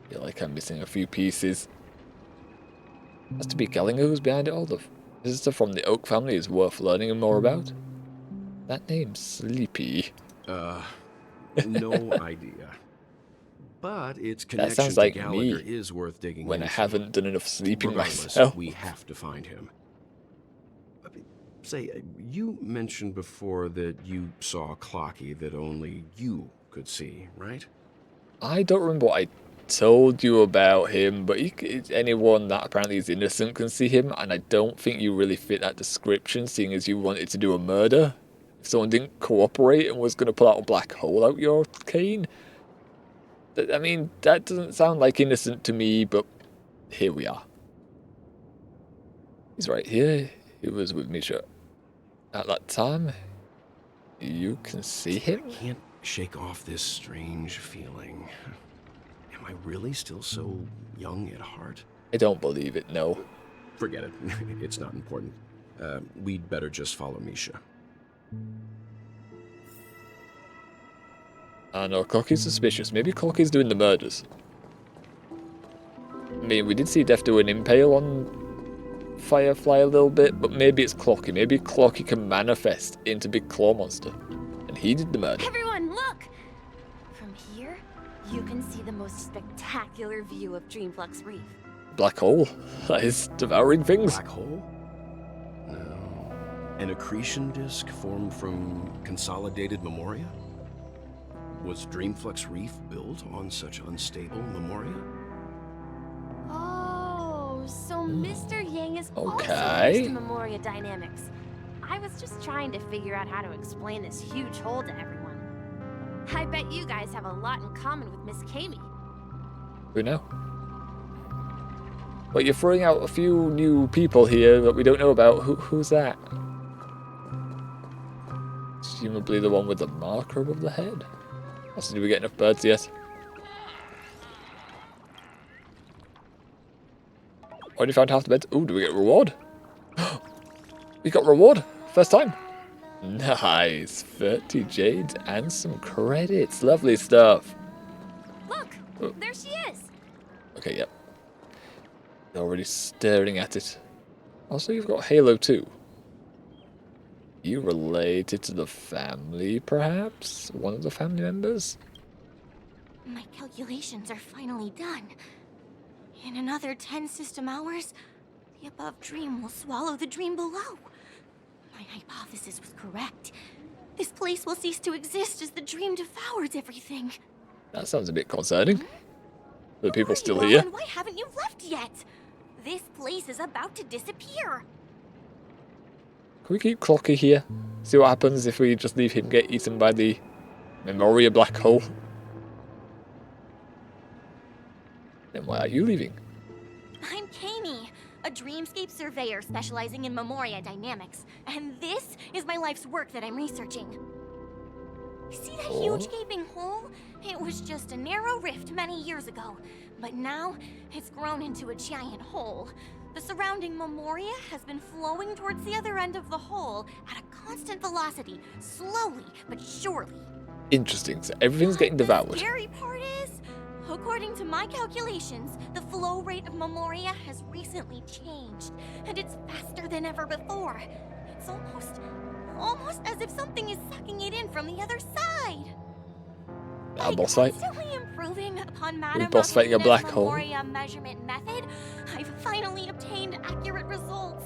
I feel like I'm missing a few pieces. Has to be Gallagher who's behind it all. The visitor from the Oak family is worth learning more about. That name's Sleepy. No idea. But its That connection sounds to like Gallagher me is worth digging when I into. haven't done enough sleeping Regardless, myself. we have to find him. Say, you mentioned before that you saw Clocky that only you could see, right? I don't remember what I told you about him, but anyone that apparently is innocent can see him, and I don't think you really fit that description, seeing as you wanted to do a murder. If someone didn't cooperate and was going to pull out a black hole out your cane, I mean, that doesn't sound like innocent to me, but here we are. He's right here. He was with Misha at that time. You can see him? I can't shake off this strange feeling. Am I really still so young at heart? I don't believe it, no. Forget it. It's not important. We'd better just follow Misha. I know, Clocky's suspicious. Maybe Clocky's doing the murders. I mean, we did see Death do an impale on Firefly a little bit, but maybe it's Clocky. Maybe Clocky can manifest into Big Claw Monster. And he did the murder. Everyone, look! From here, you can see the most spectacular view of Dreamflux Reef. Black hole. That is devouring things. Black hole? No. An accretion disk formed from consolidated memoria? Was Dreamflux Reef built on such unstable memoria? Oh, so Mr. Yang is also Okay. used to Memoria dynamics. I was just trying to figure out how to explain this huge hole to everyone. I bet you guys have a lot in common with Miss Kami. Who know? But you're throwing out a few new people here that we don't know about. Who's that? Presumably the one with the marker above the head. Also, did we get enough birds yet? Already found half the beds. Ooh, do we get a reward? We got reward. First time. Nice. 30 jades and some credits. Lovely stuff. Look, there she is. Okay, yep. They're already staring at it. Also, you've got Halo 2. You related to the family, perhaps? One of the family members? My calculations are finally done. In another 10 system hours, the above dream will swallow the dream below. My hypothesis was correct. This place will cease to exist as the dream devours everything. That sounds a bit concerning. The people still Who are you here? all, and why haven't you left yet? This place is about to disappear. Can we keep Clocky here? See what happens if we just leave him get eaten by the Memoria black hole? Then why are you leaving? I'm Kami, a dreamscape surveyor specializing in Memoria dynamics, and this is my life's work that I'm researching. See that huge gaping hole? It was just a narrow rift many years ago, but now it's grown into a giant hole. The surrounding Memoria has been flowing towards the other end of the hole at a constant velocity, slowly but surely. Interesting, so everything's getting devoured. The scary part is, according to my calculations, the flow rate of Memoria has recently changed, and it's faster than ever before. It's almost as if something is sucking it in from the other side. Our boss fight. Constantly improving upon Madame boss fighting a black hole. Memoria measurement method, I've finally obtained accurate results.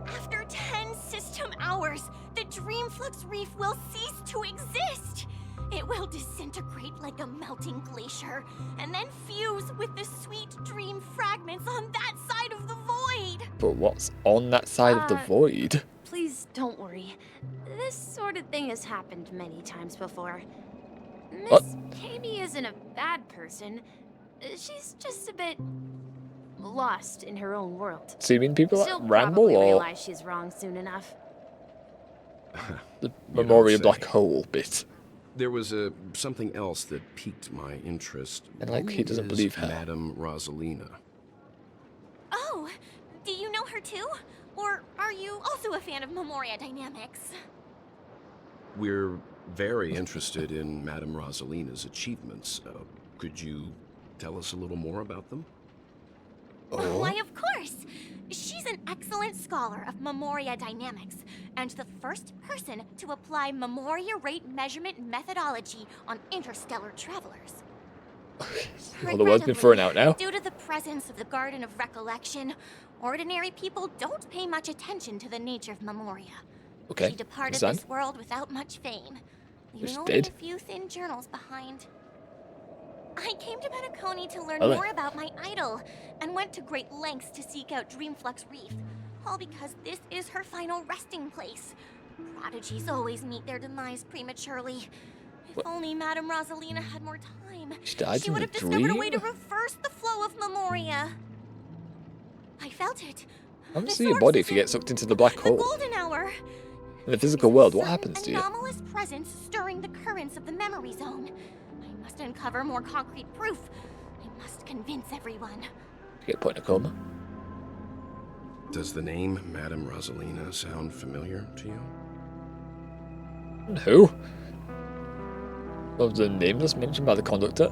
After 10 system hours, the Dreamflux Reef will cease to exist. It will disintegrate like a melting glacier, and then fuse with the sweet dream fragments on that side of the void. But what's on that side of the void? Please don't worry. This sort of thing has happened many times before. What? Miss Kami isn't a bad person. She's just a bit lost in her own world. So you mean people She'll like Ramble probably or realize she's wrong soon enough. the You Memoria don't black say. hole bit? There was something else that piqued my interest. And like, he Who doesn't is believe her. Madame Rosalina. Oh, do you know her too? Or are you also a fan of Memoria dynamics? We're very interested in Madame Rosalina's achievements. Could you tell us a little more about them? Why, of course! She's an excellent scholar of Memoria dynamics, and the first person to apply Memoria rate measurement methodology on interstellar travelers. All the word's been thrown out now. Due to the presence of the Garden of Recollection, ordinary people don't pay much attention to the nature of Memoria. Okay, She departed understand. this world without much fame, leaving Just only dead. a few thin journals behind. I came to Penacony to learn Really? more about my idol, and went to great lengths to seek out Dreamflux Reef, all because this is her final resting place. Prodigies always meet their demise prematurely. If only Madame Rosalina had more time, She died she in would a have discovered a way to dream? reverse the flow of Memoria. I felt it. I don't The see your source body is if you get in sucked into the black the hole. golden hour. In the physical world, what Certain happens to you? anomalous presence stirring the currents of the memory zone. I must uncover more concrete proof. I must convince everyone. You get put in a coma. Does the name Madame Rosalina sound familiar to you? Who? Was the name that's mentioned by the conductor?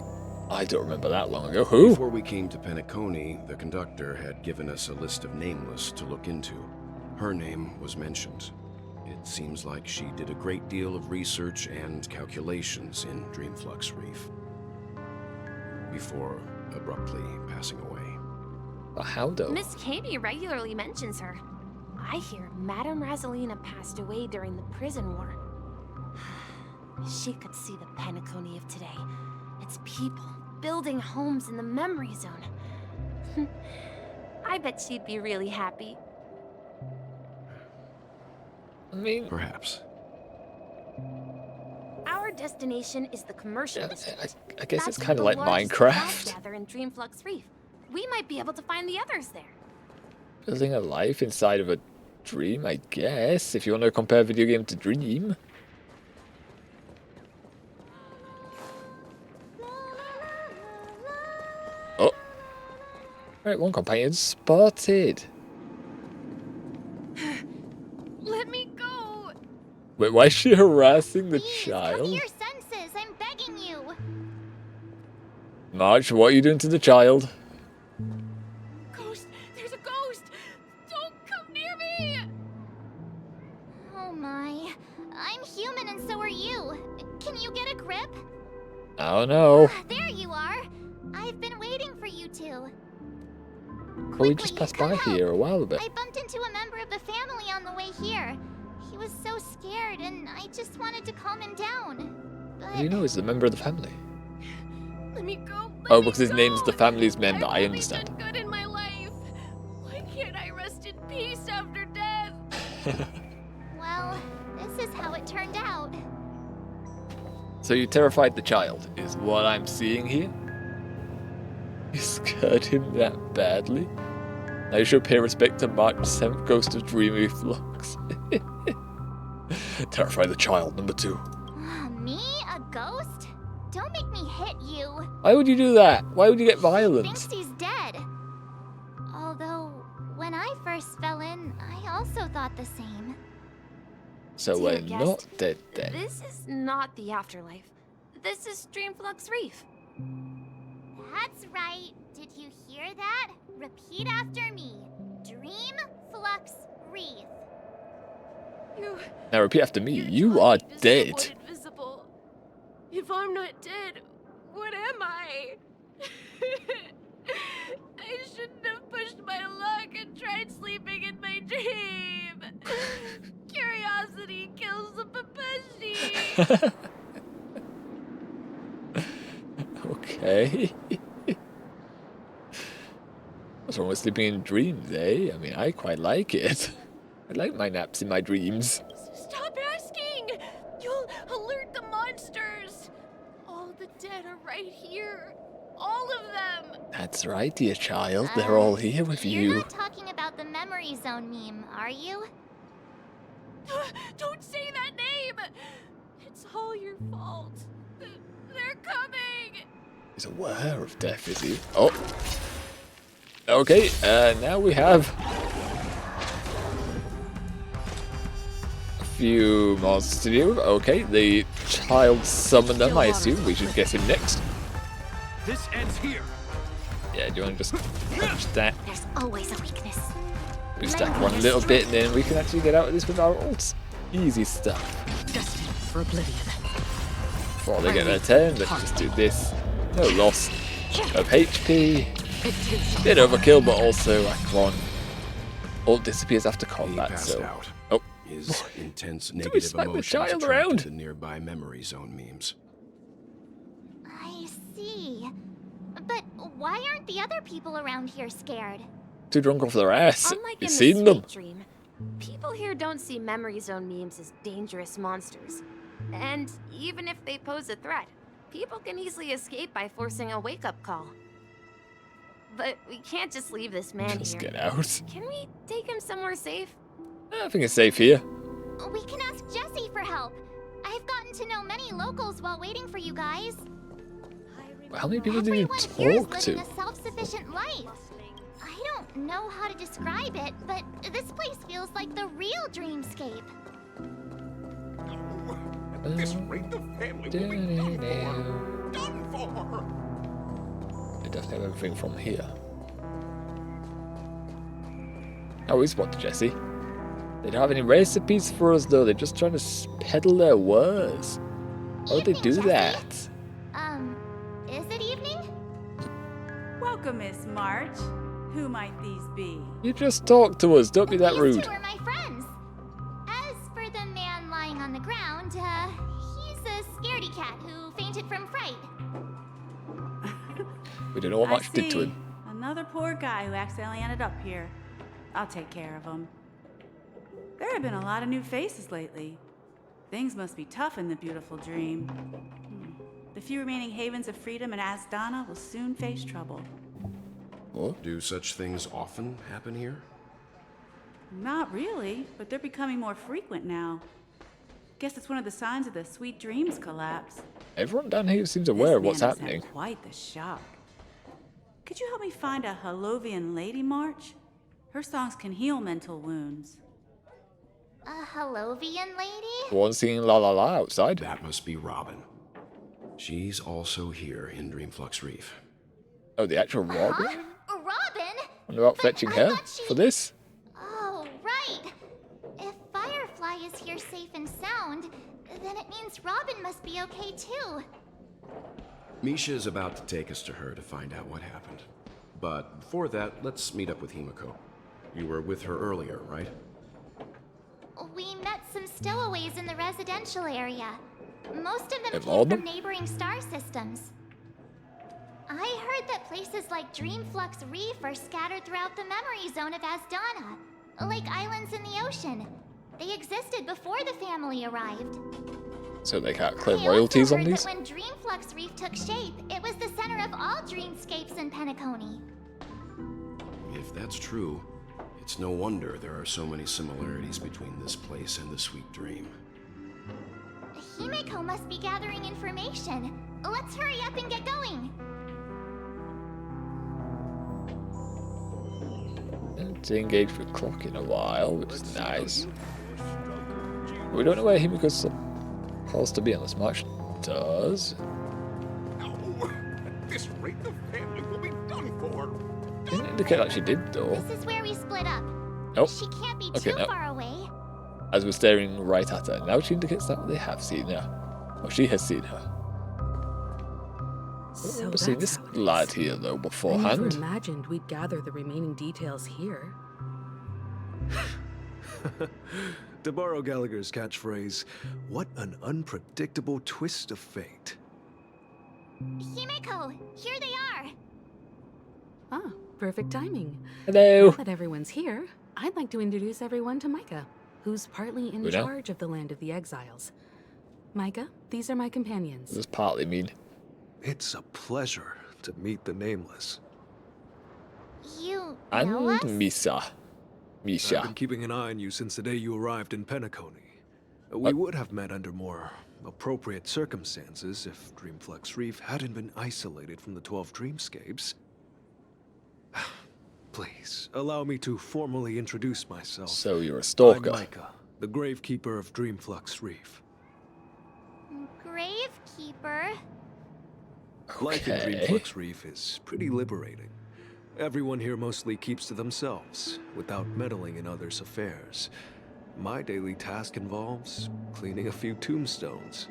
I don't remember that long ago. Who? Before we came to Penacony, the conductor had given us a list of nameless to look into. Her name was mentioned. It seems like she did a great deal of research and calculations in Dreamflux Reef before abruptly passing away. But how though? Miss Kami regularly mentions her. I hear Madame Rosalina passed away during the prison war. She could see the Penacony of today. Its people building homes in the memory zone. I bet she'd be really happy. I mean, Perhaps. Our destination is the commercial yeah, district. I guess That's it's kind the of like largest Minecraft. gather in Dreamflux Reef. We might be able to find the others there. Building a life inside of a dream, I guess, if you want to compare video game to dream. Oh. Right, one companion spotted. Let me go. Wait, why is she harassing the Please, come to child? your senses. I'm begging you. March, what are you doing to the child? Ghost, there's a ghost. Don't come near me. Oh my. I'm human and so are you. Can you get a grip? Oh no. There you are. I've been waiting for you two. Well, we just passed by here a while ago. I bumped into a member of the family on the way here. He was so scared and I just wanted to calm him down. But How do you know he's a member of the family? let me go. Oh, because his name's the family's member, I understand. Done good in my life. Why can't I rest in peace after death? Well, this is how it turned out. So you terrified the child, is what I'm seeing here? You scared him that badly? Now you should pay respect to March 7th Ghost of Dreamy Flux. Terrify the child, number 2. Me? A ghost? Don't make me hit you. Why would you do that? Why would you get He violent? thinks he's dead. Although, when I first fell in, I also thought the same. So Dear we're guest, not dead then. This is not the afterlife. This is Dreamflux Reef. That's right. Did you hear that? Repeat after me. Dream Flux Reef. Now repeat after me. You are dead. Invisible. If I'm not dead, what am I? I shouldn't have pushed my luck and tried sleeping in my dream. Curiosity kills the papeshi. Okay. What's wrong with sleeping in dreams, eh? I mean, I quite like it. I like my naps in my dreams. Stop asking! You'll alert the monsters! All the dead are right here. All of them! That's right, dear child. They're all here with You're you. not talking about the memory zone meme, are you? Don't say that name! It's all your fault. They're coming! He's aware of death, is he? Oh. Okay, now we have a few monsters to deal with. Okay, the child summoned them, I assume. We should get him next. This ends here. Yeah, do you want to just punch that? There's always a weakness. We stack one a little bit and then we can actually get out of this with our ults. Easy stuff. Destined for oblivion. Before they get their turn, let's just do this. No loss of HP. Bit overkill, but also Akron. Ult disappears after He combat, passed so. out. Oh. His intense we negative smack the emotions child attracted around? the nearby memory zone memes. I see. But why aren't the other people around here scared? Too drunk off their ass. Unlike You've in seen the them. Sweet Dream, people here don't see memory zone memes as dangerous monsters. And even if they pose a threat, people can easily escape by forcing a wake-up call. But we can't just leave this man Just here. get out. Can we take him somewhere safe? I think it's safe here. We can ask Jessie for help. I've gotten to know many locals while waiting for you guys. How many people do you Everyone here is talk to? living a self-sufficient life. I don't know how to describe it, but this place feels like the real dreamscape. At this rate, the family will be done for. Done for. It doesn't have everything from here. Oh, we spotted Jessie. They don't have any recipes for us though. They're just trying to peddle their wares. Why would they Evening, do Jessie. that? Is it evening? Welcome, Miss March. Who might these be? You just talk to us. Don't be that These rude. two are my friends. As for the man lying on the ground, he's a scaredy cat who fainted from fright. We don't know what I much did to see. him. Another poor guy who accidentally ended up here. I'll take care of him. There have been a lot of new faces lately. Things must be tough in the beautiful dream. The few remaining havens of freedom in Asdana will soon face trouble. What? Do such things often happen here? Not really, but they're becoming more frequent now. Guess it's one of the signs of the Sweet Dreams collapse. Everyone down here seems aware of This what's man must have happening. quite the shock. Could you help me find a Halovian lady march? Her songs can heal mental wounds. A Halovian lady? One singing La La La outside. That must be Robin. She's also here in Dreamflux Reef. Oh, the actual Robin? Huh? Robin? What about But fetching I her thought she- for this? Oh, right. If Firefly is here safe and sound, then it means Robin must be okay too. Misha is about to take us to her to find out what happened. But before that, let's meet up with Himiko. You were with her earlier, right? We met some stowaways in the residential area. Most of them Have all came them? from neighboring star systems. I heard that places like Dreamflux Reef are scattered throughout the memory zone of Asdana, like islands in the ocean. They existed before the family arrived. So they can't claim I royalties also on heard these? that when Dreamflux Reef took shape, it was the center of all dreamscapes in Penacony. If that's true, it's no wonder there are so many similarities between this place and the Sweet Dream. Himiko must be gathering information. Let's hurry up and get going. Didn't engage with clock in a while, which is nice. We don't know where Himiko's supposed to be on this match. Does? Oh, at this rate, the family will be done for. Didn't indicate that she did, though. This is where we split up. Nope. She can't be Okay, too no. far away. As we're staring right at her. Now she indicates that they have seen her. Or she has seen her. So I've seen that's this how it lad is. here, though, I never beforehand. imagined we'd gather the remaining details here. To borrow Gallagher's catchphrase, what an unpredictable twist of fate. Himiko, here they are. Ah, perfect timing. Hello. Now that everyone's here, I'd like to introduce everyone to Micah, who's partly in Who now? charge of the Land of the Exiles. Micah, these are my companions. This is partly mean. It's a pleasure to meet the Nameless. You And know us? Misha. I've Misha. been keeping an eye on you since the day you arrived in Penacony. We would have met under more appropriate circumstances if Dreamflux Reef hadn't been isolated from the 12 dreamscapes. Please, allow me to formally introduce myself. So you're a stalker. I'm Micah, the Gravekeeper of Dreamflux Reef. Gravekeeper? Life in Okay. Dreamflux Reef is pretty liberating. Everyone here mostly keeps to themselves, without meddling in others' affairs. My daily task involves cleaning a few tombstones.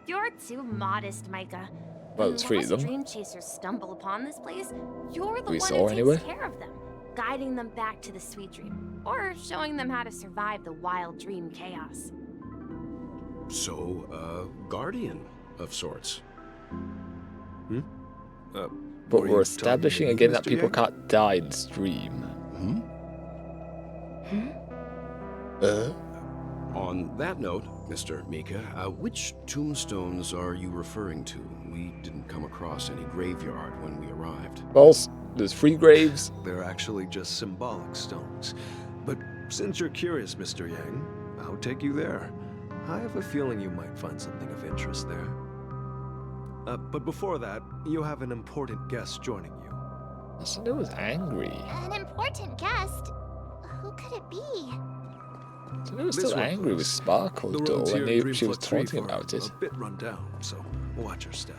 You're too modest, Micah. Well, When there's three of lost them. dream chasers stumble upon this place, you're the We one saw who takes anyway. care of them, guiding them back to the sweet dream, or showing them how to survive the wild dream chaos. So, guardian of sorts. But Were we're you establishing talking to me, again that Mr. people Yang? can't die in stream. On that note, Mr. Mika, which tombstones are you referring to? We didn't come across any graveyard when we arrived. False. There's 3 graves. They're actually just symbolic stones. But since you're curious, Mr. Yang, I'll take you there. I have a feeling you might find something of interest there. But before that, you have an important guest joining you. It was angry. An important guest? Who could it be? It was This still one, angry with please. Sparkle, The though, roads here when in she was Dreamflux Reef taunting are about it. a bit run down, so watch your step.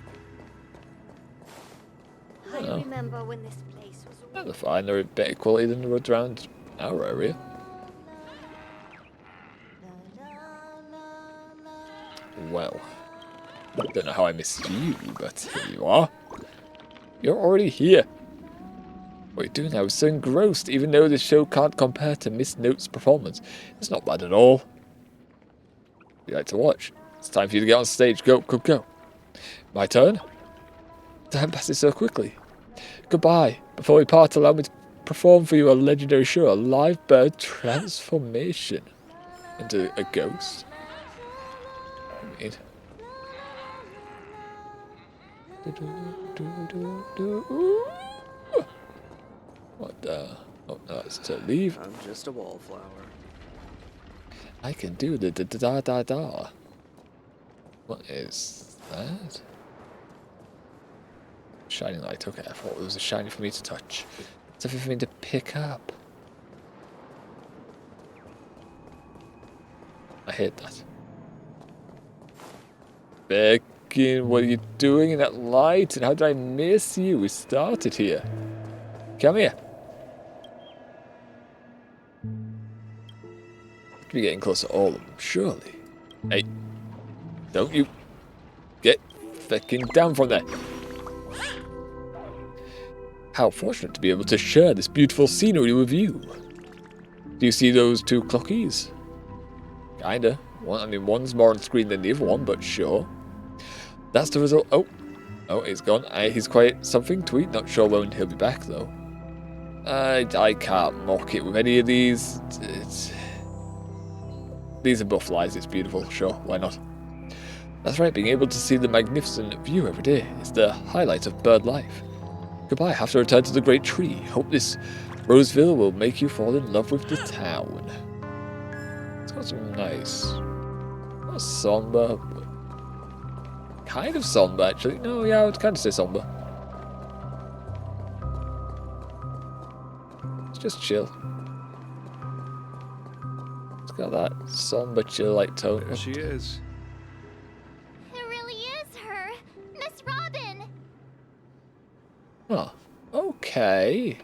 I Oh. remember when this place was Yeah, they're fine. They're better quality than the roads around our area. Well, don't know how I missed you, but here you are. You're already here. What are you doing? I was so engrossed, even though this show can't compare to Miss Note's performance. It's not bad at all. You like to watch? It's time for you to get on stage. Go, go, go. My turn? Time passes so quickly. Goodbye. Before we part, allow me to perform for you a legendary show, a live bird transformation into a ghost. I mean... What the... Oh, no, that's to leave. I'm just a wallflower. I can do the da-da-da-da. What is that? shining light. Okay, I thought it was a shiny for me to touch. Something for me to pick up. I hate that. Beacon, what are you doing in that light? And how did I miss you? We started here. Come here. Could be getting close to all of them, surely. Hey, don't you get fucking down from there. How fortunate to be able to share this beautiful scenery with you. Do you see those two clockies? Kinda. I mean, one's more on screen than the other one, but sure. That's the result. Oh, he's gone. He's quite something to eat. Not sure when he'll be back, though. I can't mock it with any of these. These are both lies. It's beautiful. Sure, why not? That's right, being able to see the magnificent view every day is the highlight of bird life. Goodbye, I have to return to the great tree. Hope this Roseville will make you fall in love with the town. It's got some nice... Not somber, but kind of somber, actually. No, yeah, I would kind of say somber. It's just chill. It's got that somber, chill-like tone. There she is. It really is her! Miss Robin! Oh, okay.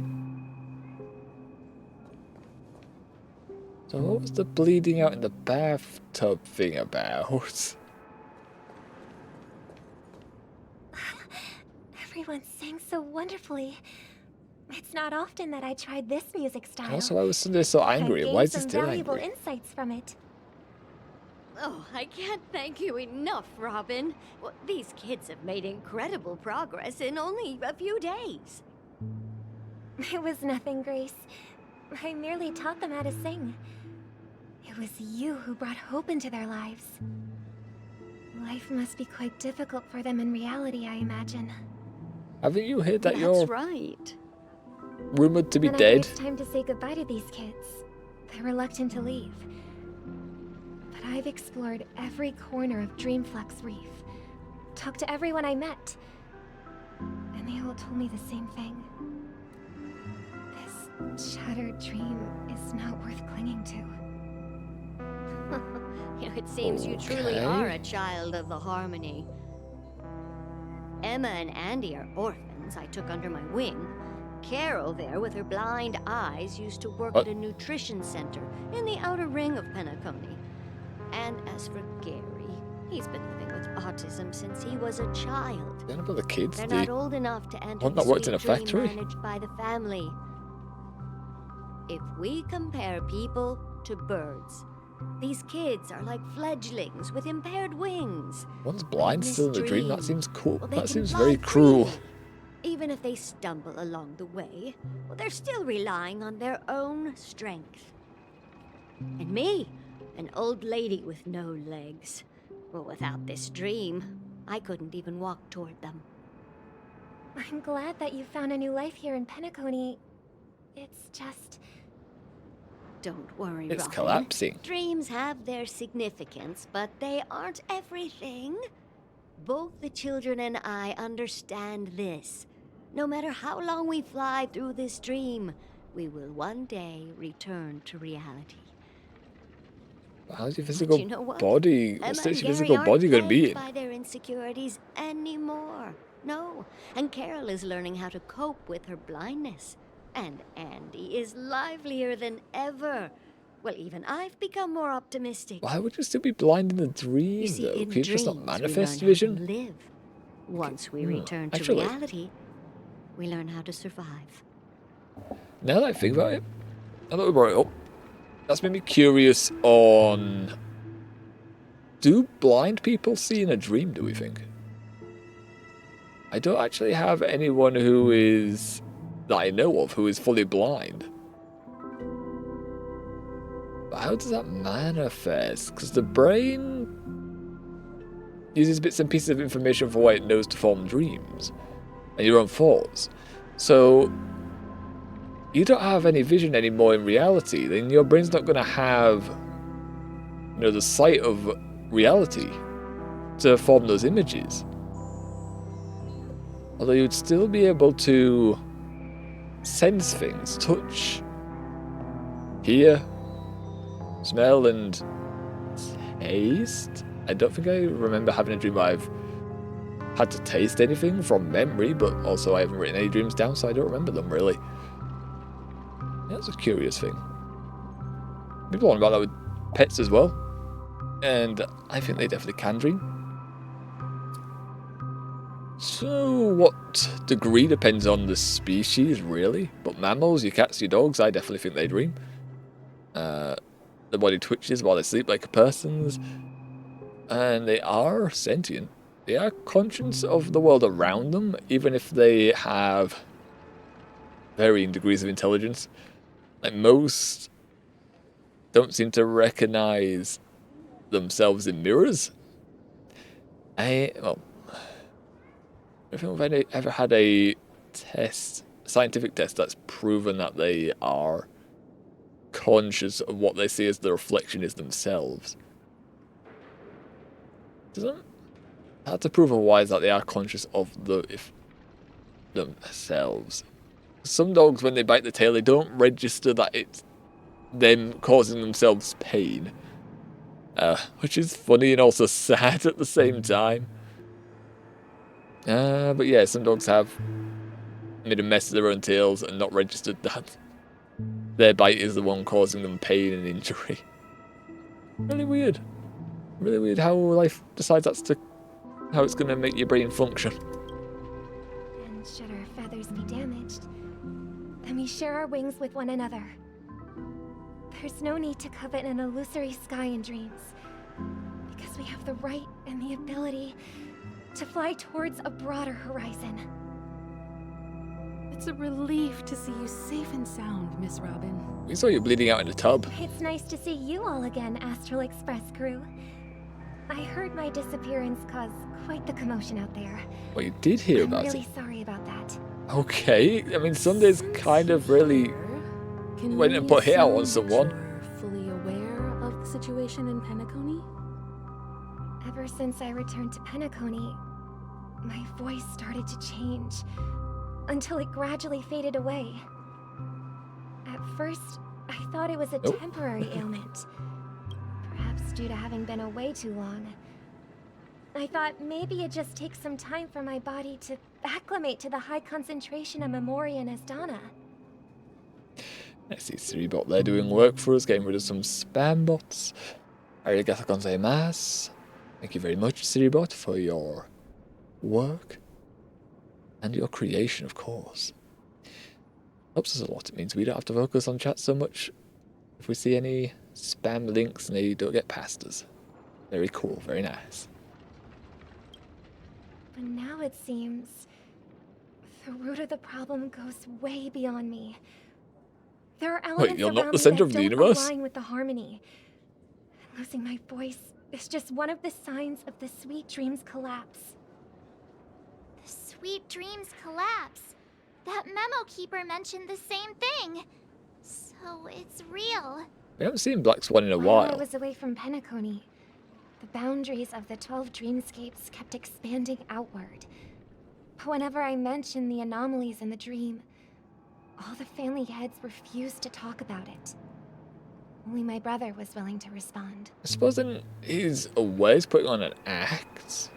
So what was the bleeding out in the bathtub thing about? Everyone sang so wonderfully. It's not often that I tried this music style. Also, why was Sunday so angry? I Why is he gained still some valuable angry? insights from it. Oh, I can't thank you enough, Robin. Well, these kids have made incredible progress in only a few days. It was nothing, Grace. I merely taught them how to sing. It was you who brought hope into their lives. Life must be quite difficult for them in reality, I imagine. Haven't you heard that That's you're right. rumored to be Whenever dead? it's time to say goodbye to these kids, they're reluctant to leave. But I've explored every corner of Dreamflux Reef, talked to everyone I met, and they all told me the same thing. This shattered dream is not worth clinging to. It seems you truly are a child of the Harmony. Emma and Andy are orphans I took under my wing. Carol there with her blind eyes used to work at a nutrition center in the outer ring of Penacony. And as for Gary, he's been living with autism since he was a child. What about the kids? They're not old enough to enter One the that worked in a sweet dream factory? managed by the family. If we compare people to birds, these kids are like fledglings with impaired wings. One's blind In still in this the dream? That dream, seems cool. well, they That can seems fly very cruel. freely. Even if they stumble along the way, well, they're still relying on their own strength. And me, an old lady with no legs. Well, without this dream, I couldn't even walk toward them. I'm glad that you found a new life here in Penacony. It's just... Don't worry, It's Robin. collapsing. Dreams have their significance, but they aren't everything. Both the children and I understand this. No matter how long we fly through this dream, we will one day return to reality. How's your But physical you know what? body? Emma What and state's your Gary physical aren't body going to be plagued in? by their insecurities anymore. No, and Carol is learning how to cope with her blindness. And Andy is livelier than ever. Well, even I've become more optimistic. Why would you still be blind in the dream, You see, though? in Can you just not dreams, manifest we learn how to vision? live. Once we return to actually- reality, we learn how to survive. Now that I think about it, now that we brought it up, that's made me curious on... Do blind people see in a dream, do we think? I don't actually have anyone who is... that I know of who is fully blind. But how does that manifest? Because the brain uses bits and pieces of information for what it knows to form dreams and your own thoughts. So you don't have any vision anymore in reality, then your brain's not going to have, you know, the sight of reality to form those images. Although you'd still be able to sense things, touch, hear, smell, and taste. I don't think I remember having a dream where I've had to taste anything from memory, but also I haven't written any dreams down, so I don't remember them really. That's a curious thing. People on about that with pets as well, and I think they definitely can dream. So, what degree depends on the species, really. But mammals, your cats, your dogs, I definitely think they dream. The body twitches while they sleep like a person's. And they are sentient. They are conscious of the world around them, even if they have varying degrees of intelligence. Like, most don't seem to recognize themselves in mirrors. I don't think we've ever had a scientific test that's proven that they are conscious of what they see as the reflection is themselves. Doesn't have to prove otherwise that they are conscious of themselves. Some dogs, when they bite the tail, they don't register that it's them causing themselves pain, which is funny and also sad at the same time. But yeah, some dogs have made a mess of their own tails and not registered that their bite is the one causing them pain and injury. Really weird. Really weird how life decides how it's going to make your brain function. And should our feathers be damaged, then we share our wings with one another. There's no need to covet an illusory sky in dreams, because we have the right and the ability to fly towards a broader horizon. It's a relief to see you safe and sound, Miss Robin. We saw you bleeding out in a tub. It's nice to see you all again, Astral Express crew. I heard my disappearance caused quite the commotion out there. Well, you did hear about it. I'm really sorry about that. Okay, I mean, Sunday's kind of really went and put hit out on someone. You're fully aware of the situation in Penacony? Ever since I returned to Penacony, my voice started to change, until it gradually faded away. At first, I thought it was a temporary ailment, perhaps due to having been away too long. I thought maybe it just takes some time for my body to acclimate to the high concentration of memory in Asdana. I see Cerebot there doing work for us, getting rid of some spam bots. Arigato gozaimasu. Thank you very much, Cerebot, for your work. And your creation, of course. Helps us a lot. It means we don't have to focus on chat so much if we see any spam links and they don't get past us. Very cool, very nice. But now it seems the root of the problem goes way beyond me. There are elements Wait, you're around not the me center that of the don't universe? align with the harmony. And losing my voice is just one of the signs of the Sweet Dreams collapse. The Sweet Dreams collapse. That memo keeper mentioned the same thing. So it's real. We haven't seen Black Swan in a While I while. was away from Penacony, the boundaries of the 12 dreamscapes kept expanding outward. But whenever I mentioned the anomalies in the dream, all the family heads refused to talk about it. Only my brother was willing to respond. I suppose then he's aware he's putting on an act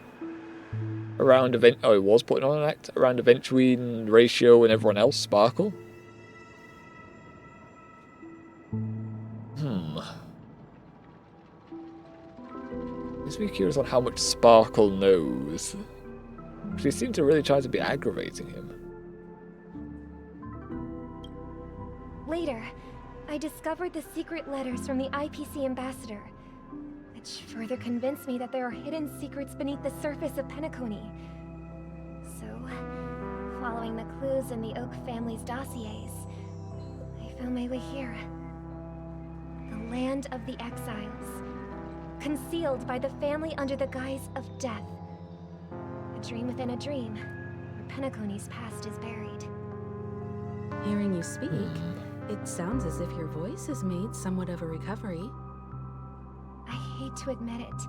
around he was putting on an act around Eventuine, Ratio, and everyone else, Sparkle. Makes me curious on how much Sparkle knows. She seemed to really try to be aggravating him. Later, I discovered the secret letters from the IPC ambassador, which further convinced me that there are hidden secrets beneath the surface of Penacony. So, following the clues in the Oak family's dossiers, I found my way here. The land of the exiles, concealed by the family under the guise of death. A dream within a dream, where Penacony's past is buried. Hearing you speak, it sounds as if your voice has made somewhat of a recovery. I hate to admit it,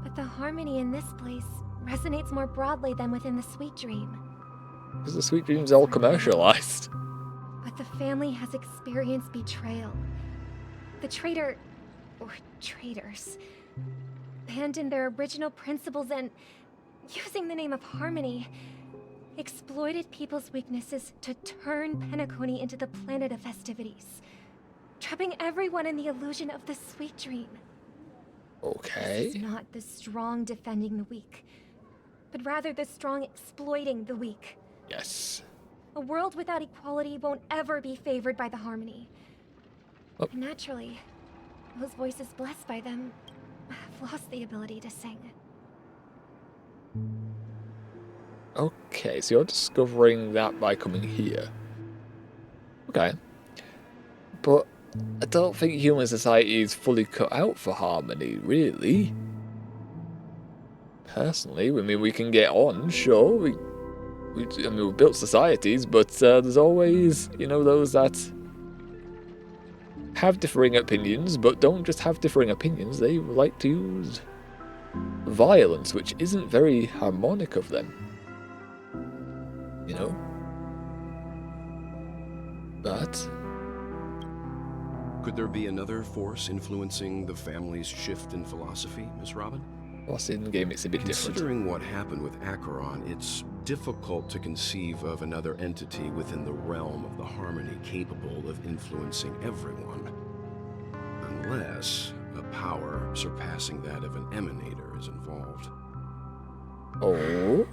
but the harmony in this place resonates more broadly than within the Sweet Dream. Because the Sweet Dream's all commercialized. But the family has experienced betrayal. The traitor, or traitors, abandoned their original principles and, using the name of Harmony, exploited people's weaknesses to turn Penacony into the planet of festivities, trapping everyone in the illusion of the Sweet Dream. Okay. This is not the strong defending the weak, but rather the strong exploiting the weak. Yes. A world without equality won't ever be favored by the Harmony. Oh. And naturally, those voices blessed by them have lost the ability to sing. Okay, so you're discovering that by coming here. Okay. But I don't think human society is fully cut out for harmony, really. Personally, I mean, we can get on, sure. We've built societies, but there's always, you know, those that have differing opinions, but don't just have differing opinions. They like to use violence, which isn't very harmonic of them. You know? But could there be another force influencing the family's shift in philosophy, Miss Robin? What's in the game? It's a bit different. Considering what happened with Acheron, it's difficult to conceive of another entity within the realm of the Harmony capable of influencing everyone. Unless a power surpassing that of an emanator is involved. Oh,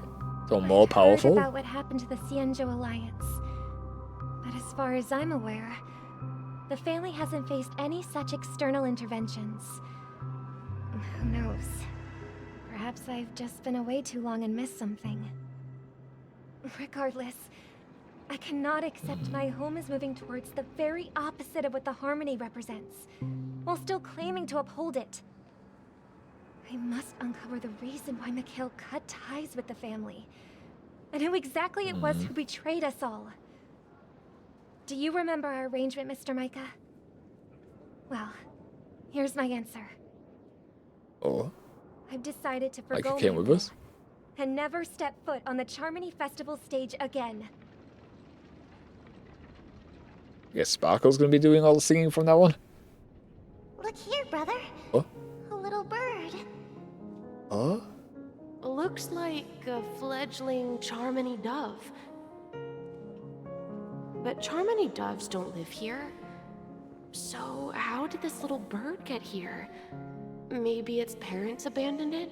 so more powerful? I heard about what happened to the Cienjo Alliance. But as far as I'm aware, the family hasn't faced any such external interventions. Who knows? Perhaps I've just been away too long and missed something. Regardless, I cannot accept my home is moving towards the very opposite of what the Harmony represents, while still claiming to uphold it. I must uncover the reason why Mikhail cut ties with the family, and who exactly it was who betrayed us all. Do you remember our arrangement, Mr. Micah? Well, here's my answer. Oh. I've decided to forgo Micah came with us? and never step foot on the Charmony Festival stage again. I guess Sparkle's gonna be doing all the singing from now on. Look here, brother. Oh? A little bird. Oh? Looks like a fledgling Charmony dove. But Charmony doves don't live here. So how did this little bird get here? Maybe its parents abandoned it?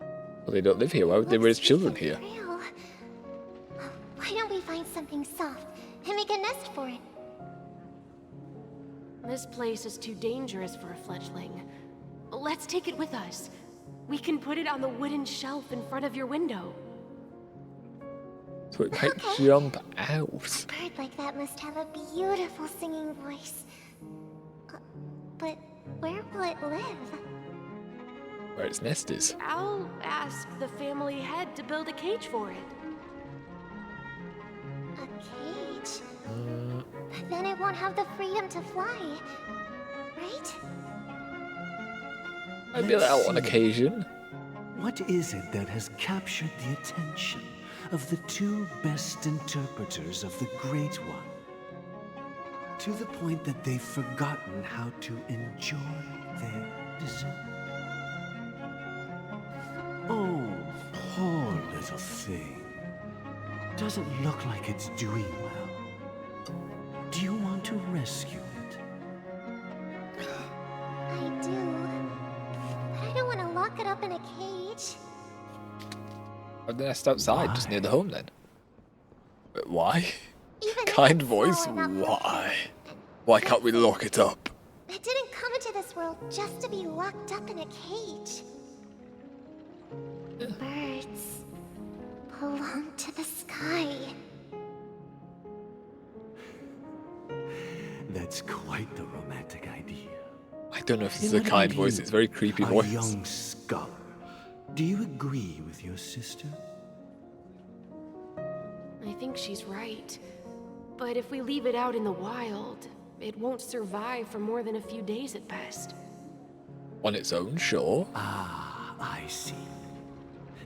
Well, they don't live here. Why would they raise children here? Real. Why don't we find something soft and make a nest for it? This place is too dangerous for a fledgling. Let's take it with us. We can put it on the wooden shelf in front of your window. So it might jump out. A bird like that must have a beautiful singing voice. But where will it live? Where its nest is. I'll ask the family head to build a cage for it. A cage? But then it won't have the freedom to fly, right? I'd be out on occasion. What is it that has captured the attention of the two best interpreters of the Great One? To the point that they've forgotten how to enjoy their dessert. Oh, poor little thing. Doesn't look like it's doing well. Do you want to rescue it? I do. But I don't want to lock it up in a cage. Or the nest outside, just near the home then. But why? Even Kind if it's voice, small enough why? Why can't we lock it up? It didn't come into this world just to be locked up in a cage. Birds belong to the sky. That's quite the romantic idea. I don't know if this is a kind voice, it's a very creepy voice. A young scholar. Do you agree with your sister? I think she's right. But if we leave it out in the wild, it won't survive for more than a few days at best. On its own, sure. Ah, I see.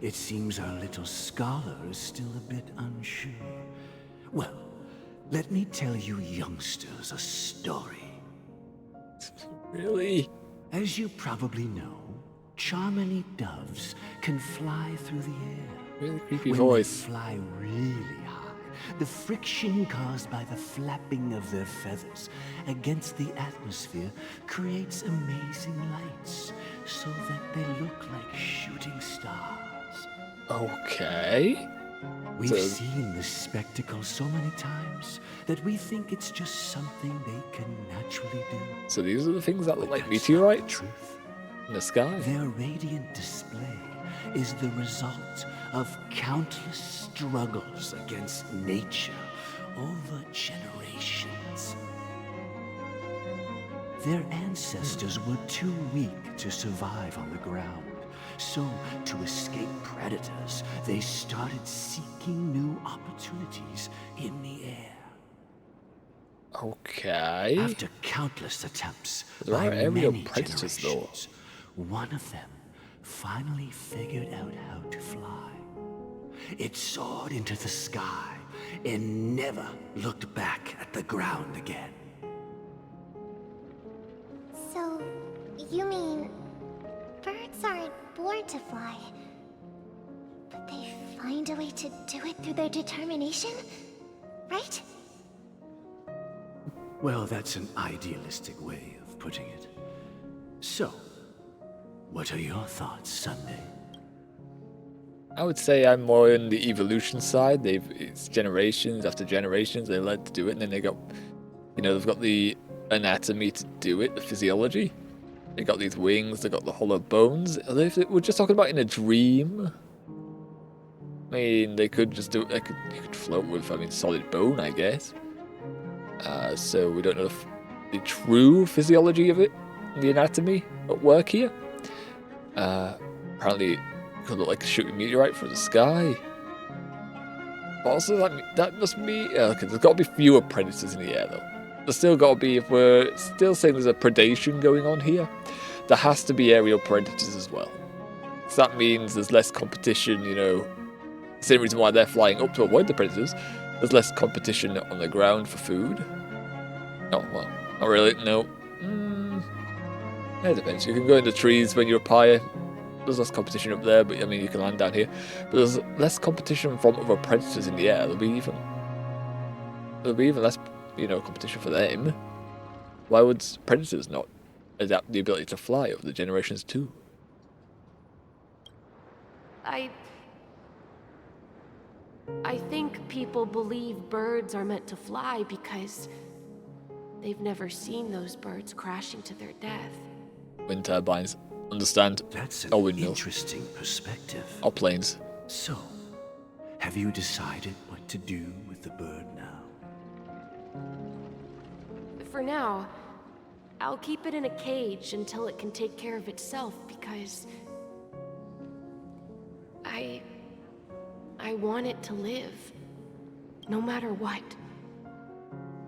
it seems our little scholar is still a bit unsure. Well, let me tell you youngsters a story. Really? As you probably know, Charmony doves can fly through the air. Really creepy When voice. they fly really high, the friction caused by the flapping of their feathers against the atmosphere creates amazing lights, so that they look like shooting stars. Okay. We've seen this spectacle so many times that we think it's just something they can naturally do. So these are the things that look like meteorites in the sky? Their radiant display is the result of countless struggles against nature over generations. Their ancestors were too weak to survive on the ground. So, to escape predators, they started seeking new opportunities in the air. Okay. After countless attempts There by are aerial many predators, though. generations, one of them finally figured out how to fly. It soared into the sky and never looked back at the ground again. So, you mean birds aren't born to fly, but they find a way to do it through their determination, right? Well, that's an idealistic way of putting it. So, what are your thoughts, Sunday? I would say I'm more in the evolution side. It's generations after generations they led to do it, and then they got, they've got the anatomy to do it, the physiology. They got these wings, they got the hollow bones. If we're just talking about in a dream, I mean, they could just do it. You could float with, solid bone, I guess. So we don't know the true physiology of it, the anatomy at work here. Apparently, it could look like a shooting meteorite from the sky. But also, that must be okay. There's got to be fewer predators in the air, though. There's still got to be, if we're still saying there's a predation going on here, there has to be aerial predators as well. So that means there's less competition, The same reason why they're flying up to avoid the predators. There's less competition on the ground for food. Oh, well, not really, no. It depends. You can go in the trees when you're up higher. There's less competition up there, but you can land down here. But there's less competition from other predators in the air. There'll be even less, competition for them. Why would predators not adapt the ability to fly over the generations too? I think people believe birds are meant to fly because they've never seen those birds crashing to their death. Wind turbines. Understand? That's an windmills. Interesting perspective. Or planes. So, have you decided what to do with the bird now? For now, I'll keep it in a cage until it can take care of itself because I want it to live, no matter what.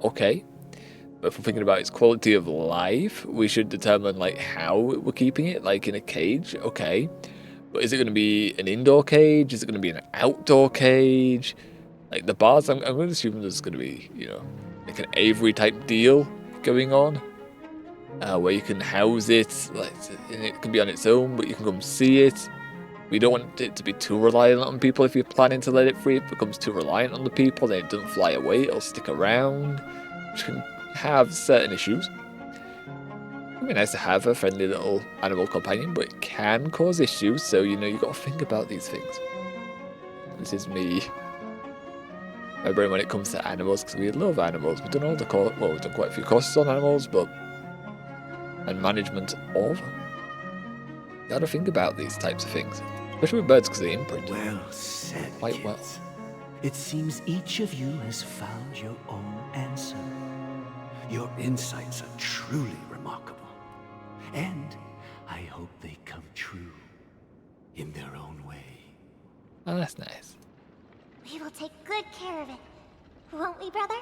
Okay. But if we're thinking about its quality of life, we should determine how we're keeping it, in a cage. Okay. But is it going to be an indoor cage? Is it going to be an outdoor cage? The bars, I'm going to assume there's going to be, an aviary type deal going on. Where you can house it, and it can be on its own, but you can come see it. We don't want it to be too reliant on people. If you're planning to let it free, if it becomes too reliant on the people, then it doesn't fly away, it'll stick around, which can have certain issues. It'd be nice to have a friendly little animal companion, but it can cause issues, so you've got to think about these things. This is me. My brain when it comes to animals, because we love animals. We've done we've done quite a few courses on animals, and management of. Gotta think about these types of things, especially with birds, because they imprint. Well said, quite kids. well. It seems each of you has found your own answer. Your insights are truly remarkable, and I hope they come true in their own way. Oh, that's nice. We will take good care of it, won't we, brother?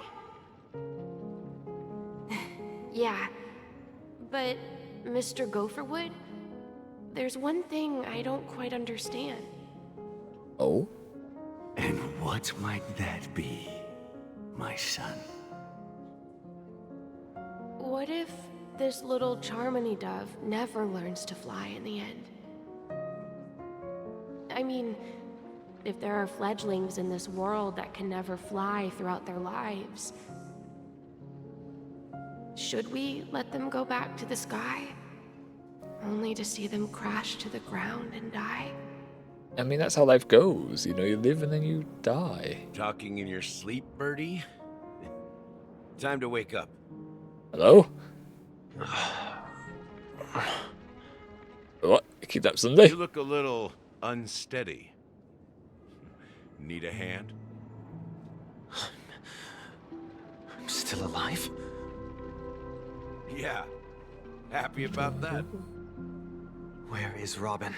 Yeah, but Mr. Gopherwood, there's one thing I don't quite understand. Oh? And what might that be, my son? What if this little Charmony dove never learns to fly in the end? I mean, if there are fledglings in this world that can never fly throughout their lives, should we let them go back to the sky, only to see them crash to the ground and die? I mean, that's how life goes. You know, you live and then you die. Talking in your sleep, Birdie? Time to wake up. Hello? What? Kidnap Sunday? You look a little unsteady. Need a hand? I'm still alive? Yeah. Happy about that? Where is Robin?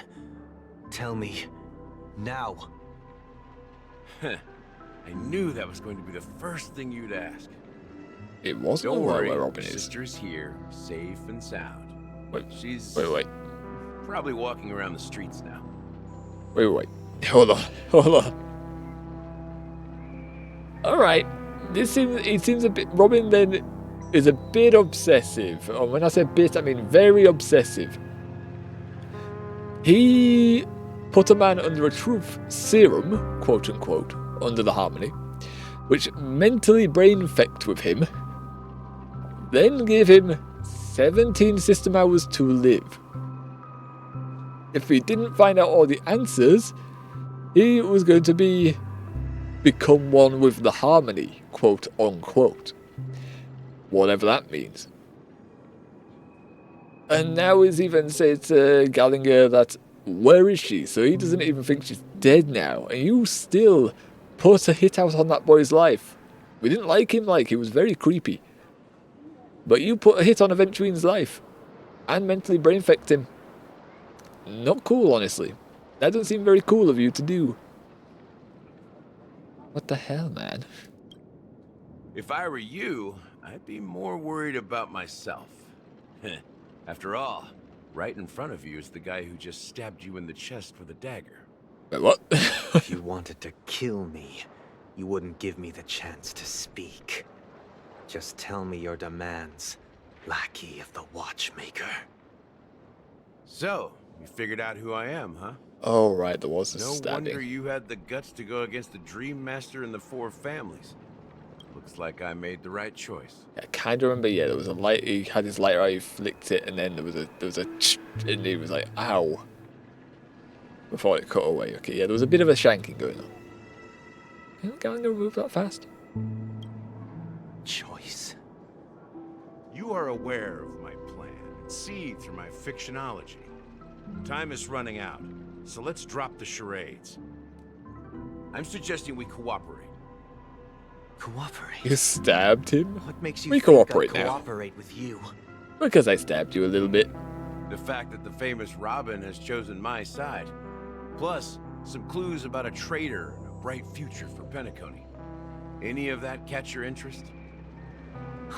Tell me. Now. I knew that was going to be the first thing you'd ask. It wasn't Don't worry, where Robin is. Sister's here, safe and sound. Wait, She's wait. probably walking around the streets now. Wait. Hold on. Alright. It seems a bit... Robin then is a bit obsessive. And when I say bit, I mean very obsessive. He put a man under a truth serum, quote unquote, under the Harmony, which mentally brain fecked with him, then gave him 17 system hours to live. If he didn't find out all the answers, he was going to become one with the Harmony, quote unquote. Whatever that means. And now he's even said to Gallagher that, where is she? So he doesn't even think she's dead now. And you still put a hit out on that boy's life. We didn't like him, he was very creepy. But you put a hit on Aventuine's life. And mentally brain-fecked him. Not cool, honestly. That doesn't seem very cool of you to do. What the hell, man? If I were you, I'd be more worried about myself. After all, right in front of you is the guy who just stabbed you in the chest with a dagger. Wait, what? If you wanted to kill me, you wouldn't give me the chance to speak. Just tell me your demands, lackey of the Watchmaker. So, you figured out who I am, huh? Oh, right, there was a No stabbing. wonder you had the guts to go against the Dream Master and the Four Families. Looks like I made the right choice. I kind of remember, yeah, there was a light, he had his lighter out, he flicked it, and then there was a and he was like, ow. Before it cut away. Okay, yeah, there was a bit of a shanking going on. Can't Gallagher move that fast? Choice. You are aware of my plan and see through my fictionology. Time is running out, so let's drop the charades. I'm suggesting we cooperate. Cooperate? You stabbed him? What makes you We think cooperate I'll now. cooperate with you? Because I stabbed you a little bit. The fact that the famous Robin has chosen my side. Plus, some clues about a traitor and a bright future for Penacony. Any of that catch your interest?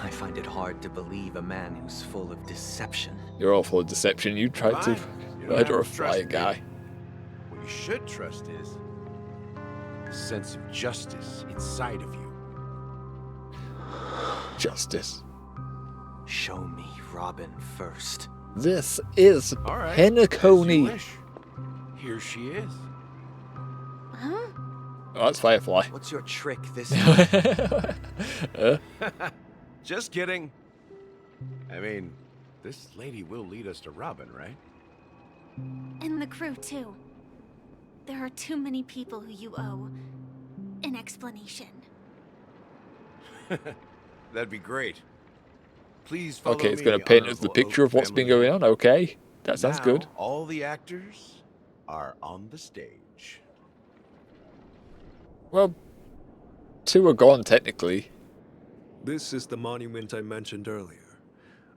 I find it hard to believe a man who's full of deception. You're all full of deception. You tried to You don't murder a have to trust fly me. guy. What you should trust is the sense of justice inside of you. Justice. Show me Robin first. This is All right, as you Penacony. wish. Here she is. Huh? Oh, that's Firefly. What's your trick this time? Just kidding. I mean, this lady will lead us to Robin, right? And the crew, too. There are too many people who you owe an explanation. That'd be great. Please follow Okay, it's me, going to paint us the Honorable picture Oak of what's been family. going on. Okay, that sounds Now, good. All the actors are on the stage. Well, two are gone technically. This is the monument I mentioned earlier.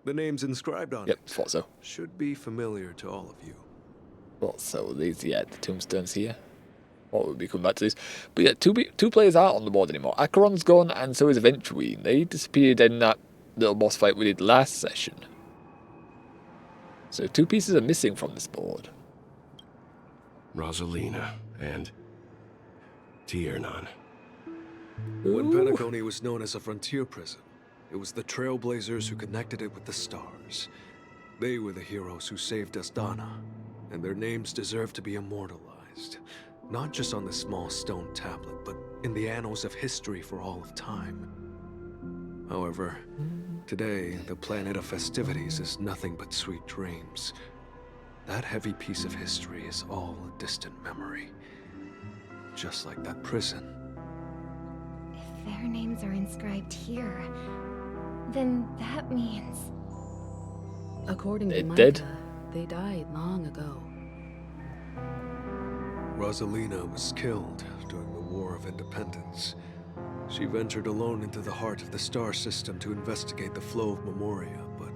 The names inscribed on Yep, it thought so. should be familiar to all of you. Well, so these, yeah, the tombstones here. What would we come back to this? But yeah, two players aren't on the board anymore. Acheron's gone, and so is Aventuine. They disappeared in that little boss fight we did last session. So 2 pieces are missing from this board. Rosalina and Tiernan. When Penacony was known as a frontier prison, it was the Trailblazers who connected it with the stars. They were the heroes who saved Asdana, and their names deserve to be immortalized. Not just on this small stone tablet, but in the annals of history for all of time. However, today, the planet of festivities is nothing but sweet dreams. That heavy piece of history is all a distant memory. Just like that prison. If their names are inscribed here, then that means... According to They're Micah, dead? they died long ago. Rosalina was killed during the War of Independence. She ventured alone into the heart of the star system to investigate the flow of Memoria, but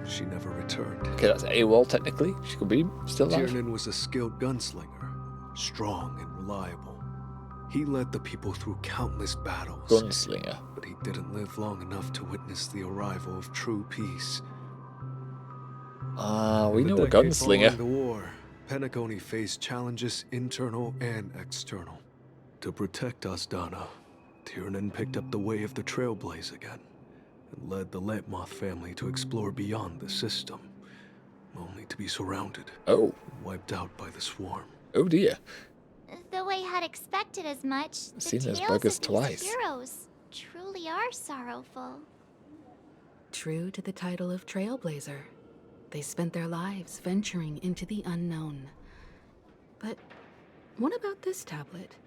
she never returned. Okay, that's AWOL technically. She could be still alive. Tiernan was a skilled gunslinger, strong and reliable. He led the people through countless battles. Gunslinger. But he didn't live long enough to witness the arrival of true peace. We know a gunslinger. Following the war, Penacony faced challenges internal and external. To protect Asdana, Tiernan picked up the way of the Trailblaze again, and led the Letmoth family to explore beyond the system, only to be surrounded, and wiped out by the swarm. Oh dear. Though I had expected as much, I've seen the those tales buggers of these twice. heroes truly are sorrowful. True to the title of Trailblazer, they spent their lives venturing into the unknown. But what about this tablet?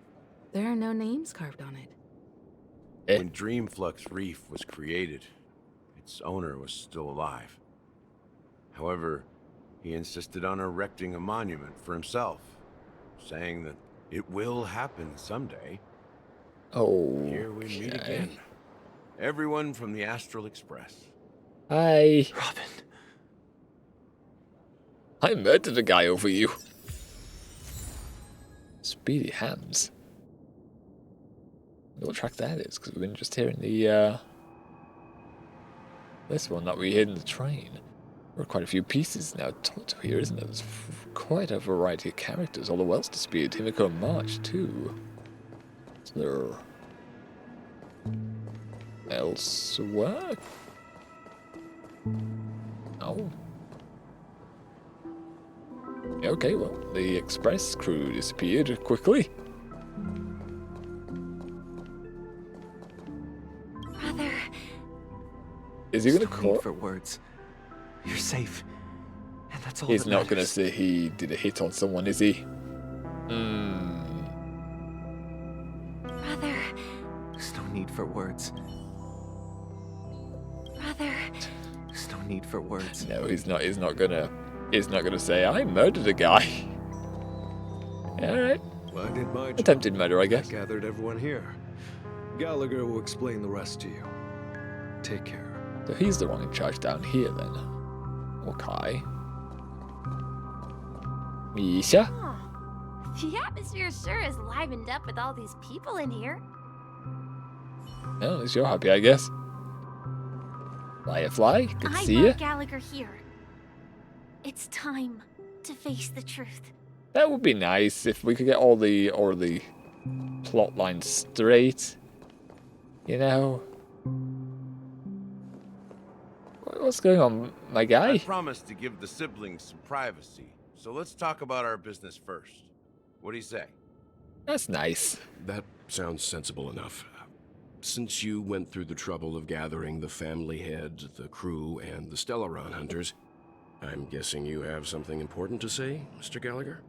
There are no names carved on it. When Dreamflux Reef was created, its owner was still alive. However, he insisted on erecting a monument for himself, saying that it will happen someday. Oh. Here we meet again. Everyone from the Astral Express. Hi. Robin. I murdered a guy over you. Speedy hands. I wonder what track that is, because we've been just hearing the, this one that we heard in the train. There are quite a few pieces now taught to here, isn't there? There's quite a variety of characters, all the Wells to speed. Himiko and March, too. Is there elsewhere? Oh. Okay, well, the express crew disappeared quickly. Brother. Is he gonna No call? need for words. You're safe, and that's all. He's that not matters. gonna say he did a hit on someone, is he? Brother. There's no need for words. Brother. There's no need for words. No, he's not. He's not gonna say I murdered a guy. All right. Well, I did my job. Attempted murder, I guess. I gathered everyone here. Gallagher will explain the rest to you. Take care. So he's the one in charge down here, then. Okay. Misha? The atmosphere sure is livened up with all these people in here. Well, at least you're happy, I guess. Firefly, good to I see brought you. Gallagher here. It's time to face the truth. That would be nice if we could get all the plot lines straight. You know. What's going on, my guy? I promised to give the siblings some privacy, so let's talk about our business first. What do you say? That's nice. That sounds sensible enough. Since you went through the trouble of gathering the family head, the crew, and the Stellaron hunters, I'm guessing you have something important to say, Mr. Gallagher?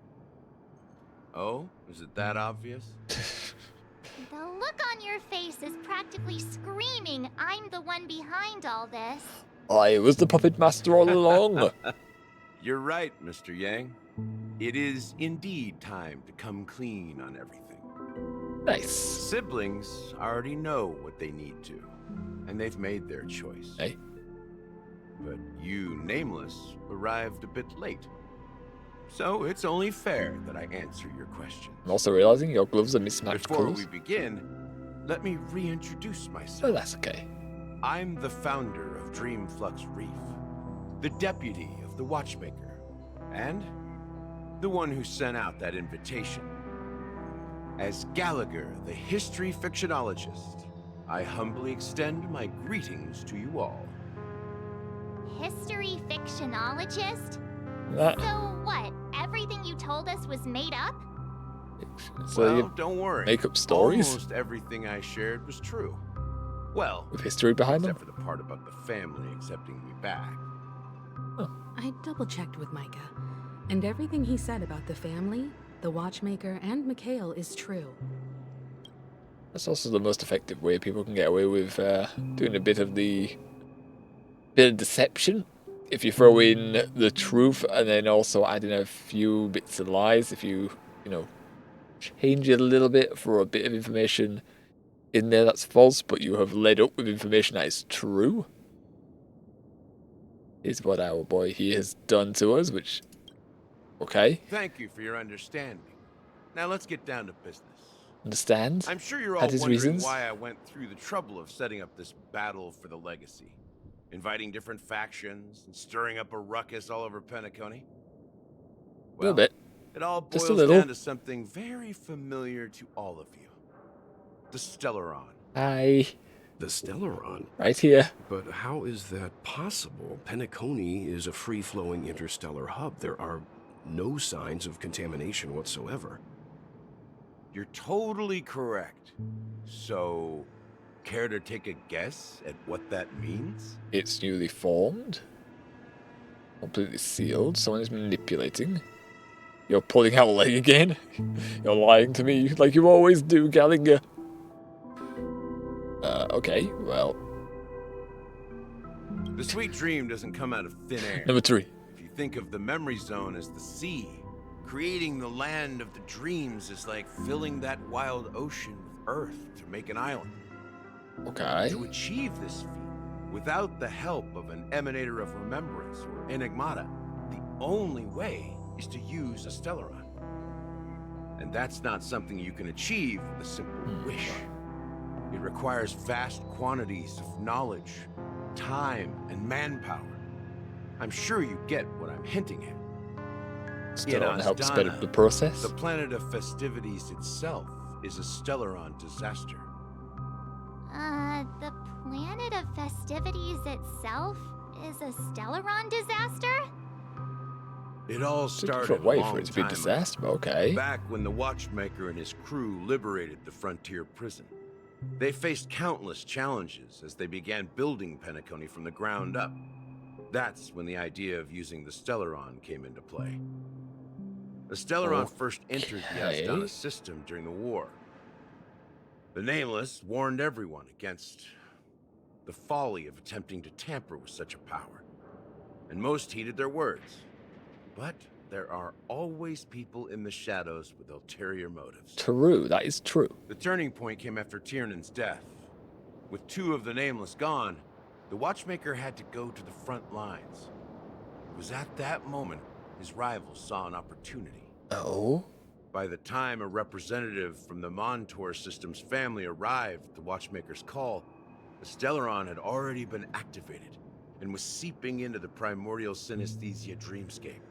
Oh? Is it that obvious? The look on your face is practically screaming, I'm the one behind all this. I was the puppet master all along. You're right, Mr. Yang. It is indeed time to come clean on everything. Nice. Siblings already know what they need to, and they've made their choice. Hey. But you, Nameless, arrived a bit late. So it's only fair that I answer your question. I'm also realizing your gloves are mismatched Before colours. we begin, let me reintroduce myself. Oh, that's okay. I'm the founder of Dreamflux Reef, the deputy of the Watchmaker, and the one who sent out that invitation. As Gallagher, the history fictionologist, I humbly extend my greetings to you all. History fictionologist? That. So what? Everything you told us was made up? So Well, you don't worry. make up stories Almost everything I shared was true. Well, with history behind them. except for the part about the family accepting me back. I double-checked with Micah, and everything he said about the family, the watchmaker, and Mikhail is true. That's also the most effective way people can get away with doing a bit of deception. If you throw in the truth and then also add in a few bits of lies, if you change it a little bit for a bit of information in there that's false, but you have led up with information that is true, is what our boy here has done to us, which, okay. Thank you for your understanding. Now let's get down to business. Understand? I'm sure you're all Had his wondering reasons. why I went through the trouble of setting up this battle for the legacy, inviting different factions and stirring up a ruckus all over Penacony. A little bit. It all Just a boils little. down to something very familiar to all of you. The Stellaron. Hi. The Stellaron? Right here. But how is that possible? Penacony is a free-flowing interstellar hub. There are no signs of contamination whatsoever. You're totally correct. So, care to take a guess at what that means? It's newly formed. Completely sealed. Someone is manipulating. You're pulling out a leg again? You're lying to me like you always do, Gallagher. Okay, well. The sweet dream doesn't come out of thin air. Number 3. If you think of the memory zone as the sea, creating the land of the dreams is like filling that wild ocean with earth to make an island. Okay. To achieve this feat, without the help of an emanator of remembrance or enigmata, the only way is to use a Stellaron. And that's not something you can achieve with a simple wish. It requires vast quantities of knowledge, time, and manpower. I'm sure you get what I'm hinting at. Stellaron helps speed up the process. The planet of festivities itself is a Stellaron disaster. The planet of festivities itself is a Stellaron disaster? It all It's a started different a way long for it to be a time disaster, but ago, okay. back when the Watchmaker and his crew liberated the frontier prison. They faced countless challenges as they began building Penacony from the ground up. That's when the idea of using the Stellaron came into play. The Stellaron first entered the Asdana system during the war. The Nameless warned everyone against the folly of attempting to tamper with such a power, and most heeded their words. But there are always people in the shadows with ulterior motives. True, that is true. The turning point came after Tiernan's death. With 2 of the Nameless gone, the Watchmaker had to go to the front lines. It was at that moment his rivals saw an opportunity. Oh? By the time a representative from the Montour Systems family arrived at the Watchmaker's call, the Stellaron had already been activated and was seeping into the primordial synesthesia dreamscape.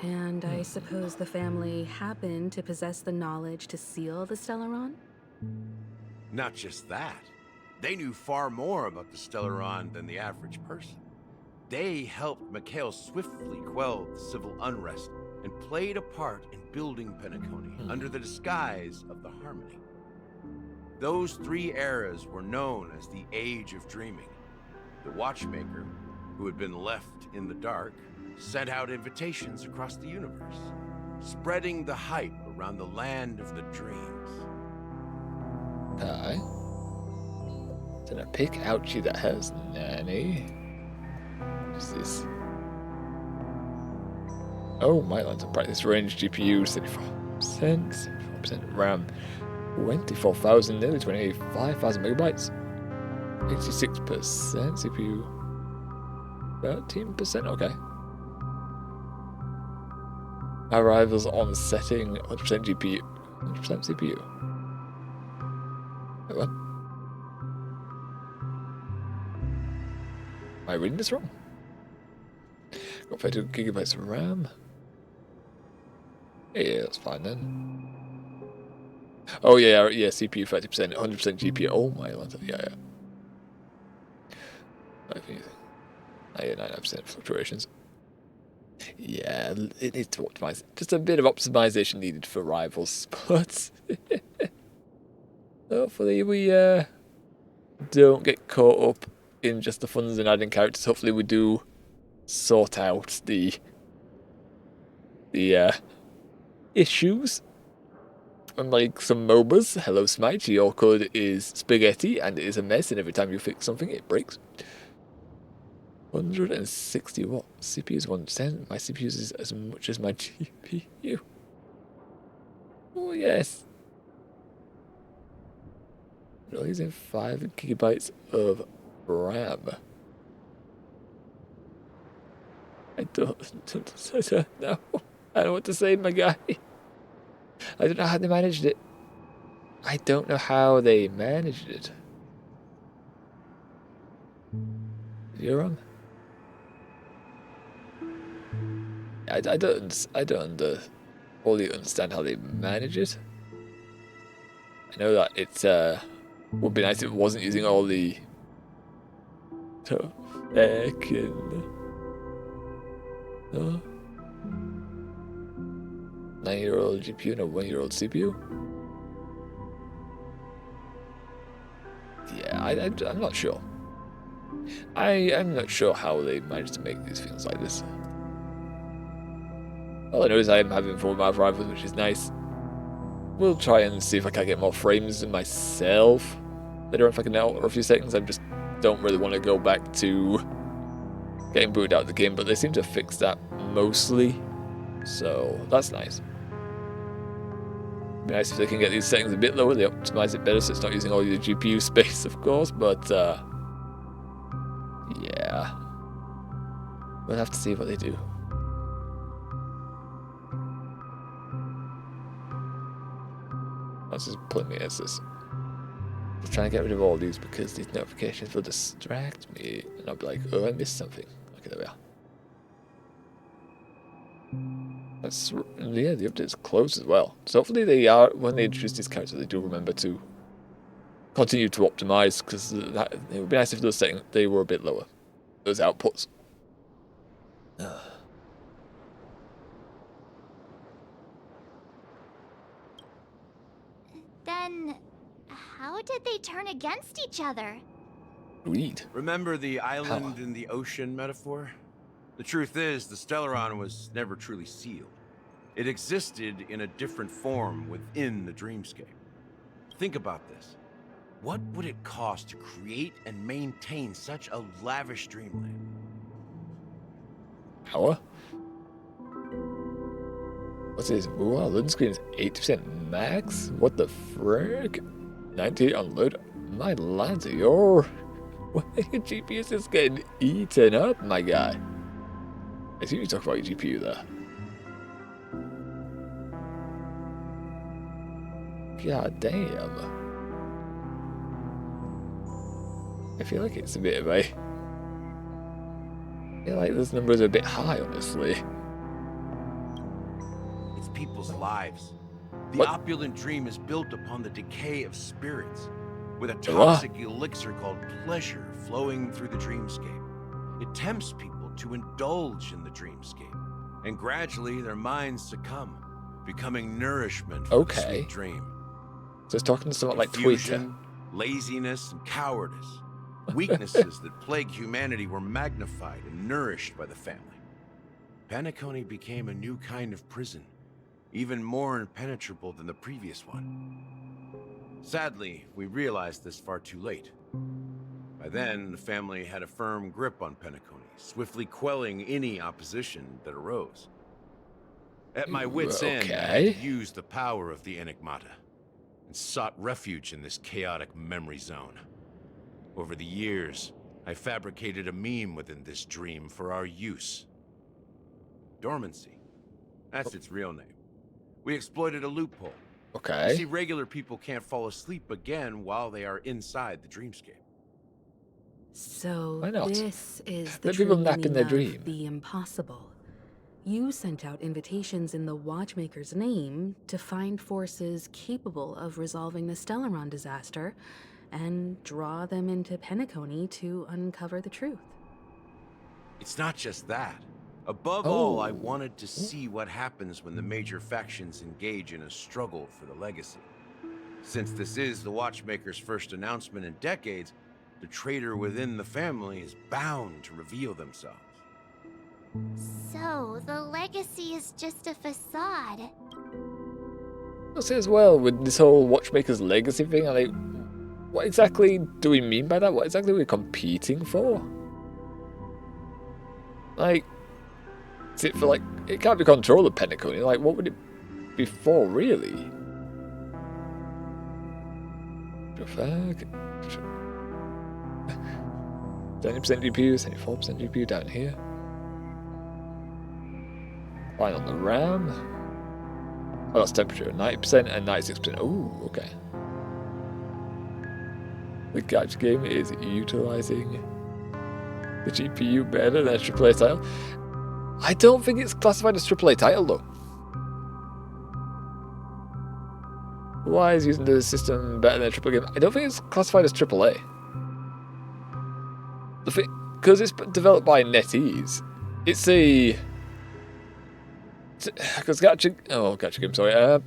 And I suppose the family happened to possess the knowledge to seal the Stellaron? Not just that. They knew far more about the Stellaron than the average person. They helped Mikhail swiftly quell the civil unrest and played a part in building Penacony under the disguise of the Harmony. Those 3 eras were known as the Age of Dreaming. The Watchmaker, who had been left in the dark, sent out invitations across the universe, spreading the hype around the land of the dreams. Aye. Then a pick ouchie that has nanny. What's this? Oh, my lines of practice range GPU 74%, RAM 24,000, nearly 25,000 megabytes, 86% CPU, 13%. Okay. Arrivals on setting 100% GPU, 100% CPU. Wait, what? Am I reading this wrong? Got 32 gigabytes of RAM. Yeah, that's fine then. Oh yeah, yeah. CPU 30%, 100% GPU. Oh my lord. Yeah. 99% fluctuations. Yeah, it needs to optimize. Just a bit of optimization needed for rivals, but hopefully we don't get caught up in just the funds and adding characters. Hopefully we do sort out the issues. Unlike some MOBAs, hello Smite, your code is spaghetti and it is a mess, and every time you fix something it breaks. 160 what? CPU is 110. My CPU is as much as my GPU. Oh yes. We're using 5 gigabytes of RAM. I don't know. I don't know what to say, my guy. I don't know how they managed it. I don't know how they managed it. You're wrong. I don't fully understand how they manage it. I know that it would be nice if it wasn't using all the fucking 9-year-old GPU and a 1-year-old CPU. Yeah, I'm not sure. I'm not sure how they managed to make these things like this. All I know is I am having fun with my rivals, which is nice. We'll try and see if I can get more frames in myself later on if I can out for a few seconds. I just don't really want to go back to getting booted out of the game, but they seem to fix that mostly, so that's nice. Be nice if they can get these settings a bit lower, they optimize it better so it's not using all your GPU space, of course, but yeah. We'll have to see what they do. Let's just put me as this. I'm trying to get rid of all these because these notifications will distract me and I'll be like, oh, I missed something. Okay, there we are. Yeah, the update's closed as well. So hopefully they are, when they introduce these characters, they do remember to continue to optimize, because it would be nice if those settings, they were a bit lower. Those outputs. Then, how did they turn against each other? Greed. Remember the island in the ocean metaphor? The truth is, the Stellaron was never truly sealed. It existed in a different form within the dreamscape. Think about this. What would it cost to create and maintain such a lavish dreamland? Power? What's this? Wow, loading screen is 80% max? What the frick? 98 on load? My lads, your GPU is just getting eaten up, my guy. I see you talk about your GPU there. God damn. I feel like it's a bit of a... I feel like those numbers are a bit high, honestly. It's people's lives. The opulent dream is built upon the decay of spirits, with a toxic elixir called pleasure flowing through the dreamscape. It tempts people to indulge in the dreamscape, and gradually their minds succumb, becoming nourishment for the sweet dream. So it's talking to someone like Twitter. Laziness and cowardice. Weaknesses that plague humanity were magnified and nourished by the family. Penacony became a new kind of prison, even more impenetrable than the previous one. Sadly, we realized this far too late. By then, the family had a firm grip on Penacony, swiftly quelling any opposition that arose. At my wit's end, I had to use the power of the Enigmata, and sought refuge in this chaotic memory zone. Over the years, I fabricated a meme within this dream for our use. Dormancy. That's its real name. We exploited a loophole. You see, regular people can't fall asleep again while they are inside the dreamscape. So Why not? this is the Let people true nap in meaning their of dream. the impossible. You sent out invitations in the Watchmaker's name to find forces capable of resolving the Stellaron disaster and draw them into Penacony to uncover the truth. It's not just that. Above all, I wanted to see what happens when the major factions engage in a struggle for the legacy. Since this is the Watchmaker's first announcement in decades, the traitor within the family is bound to reveal themselves. So, the legacy is just a facade. I'll say as well, with this whole Watchmaker's legacy thing, like, what exactly do we mean by that? What exactly are we competing for? Like, is it for, like, it can't be control of Penacony. Like, what would it be for, really? 70% GPU, 74% GPU down here. Line on the RAM. Oh, that's temperature. 90% and 96%. Oh, okay. The Gadget game is utilizing the GPU better than a AAA title. I don't think it's classified as AAA title, though. Why is using the system better than a AAA game? I don't think it's classified as AAA. The thing, because it's developed by NetEase, it's a... Because Gacha game, sorry.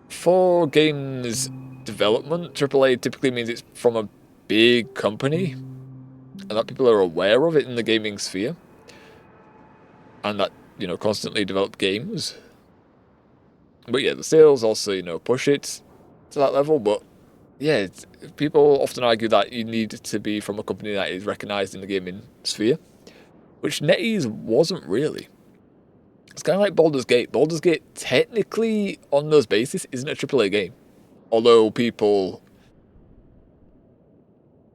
For games development, AAA typically means it's from a big company, and that people are aware of it in the gaming sphere, and that, you know, constantly develop games. But yeah, the sales also, you know, push it to that level. But yeah, people often argue that you need to be from a company that is recognized in the gaming sphere, which NetEase wasn't really. It's kind of like Baldur's Gate. Baldur's Gate, technically, on those bases, isn't a AAA game. Although people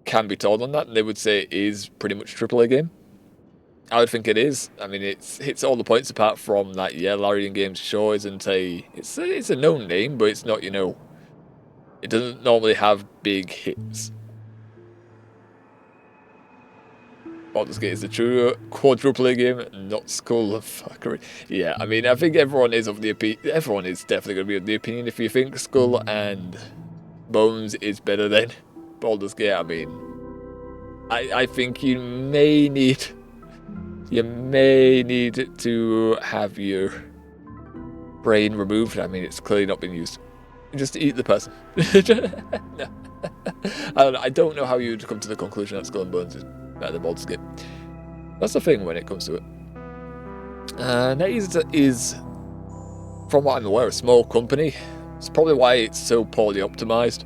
can be told on that, and they would say it is pretty much a AAA game. I would think it is. I mean, it hits all the points apart from that. Yeah, Larian Games sure isn't a... It's a known name, but it's not, you know... It doesn't normally have big hits. Baldur's Gate is a true quadruple A game, not School of Fuckery. Yeah, I mean, I think everyone is of the opinion. Everyone is definitely going to be of the opinion if you think Skull and Bones is better than Baldur's Gate. I mean, I think you may need to have your brain removed. I mean, it's clearly not been used. Just eat the person. No. I don't know how you'd come to the conclusion that Skull and Bones is better than Baldur's Gate. That's the thing when it comes to it. NetEase is, from what I'm aware, a small company. It's probably why it's so poorly optimized.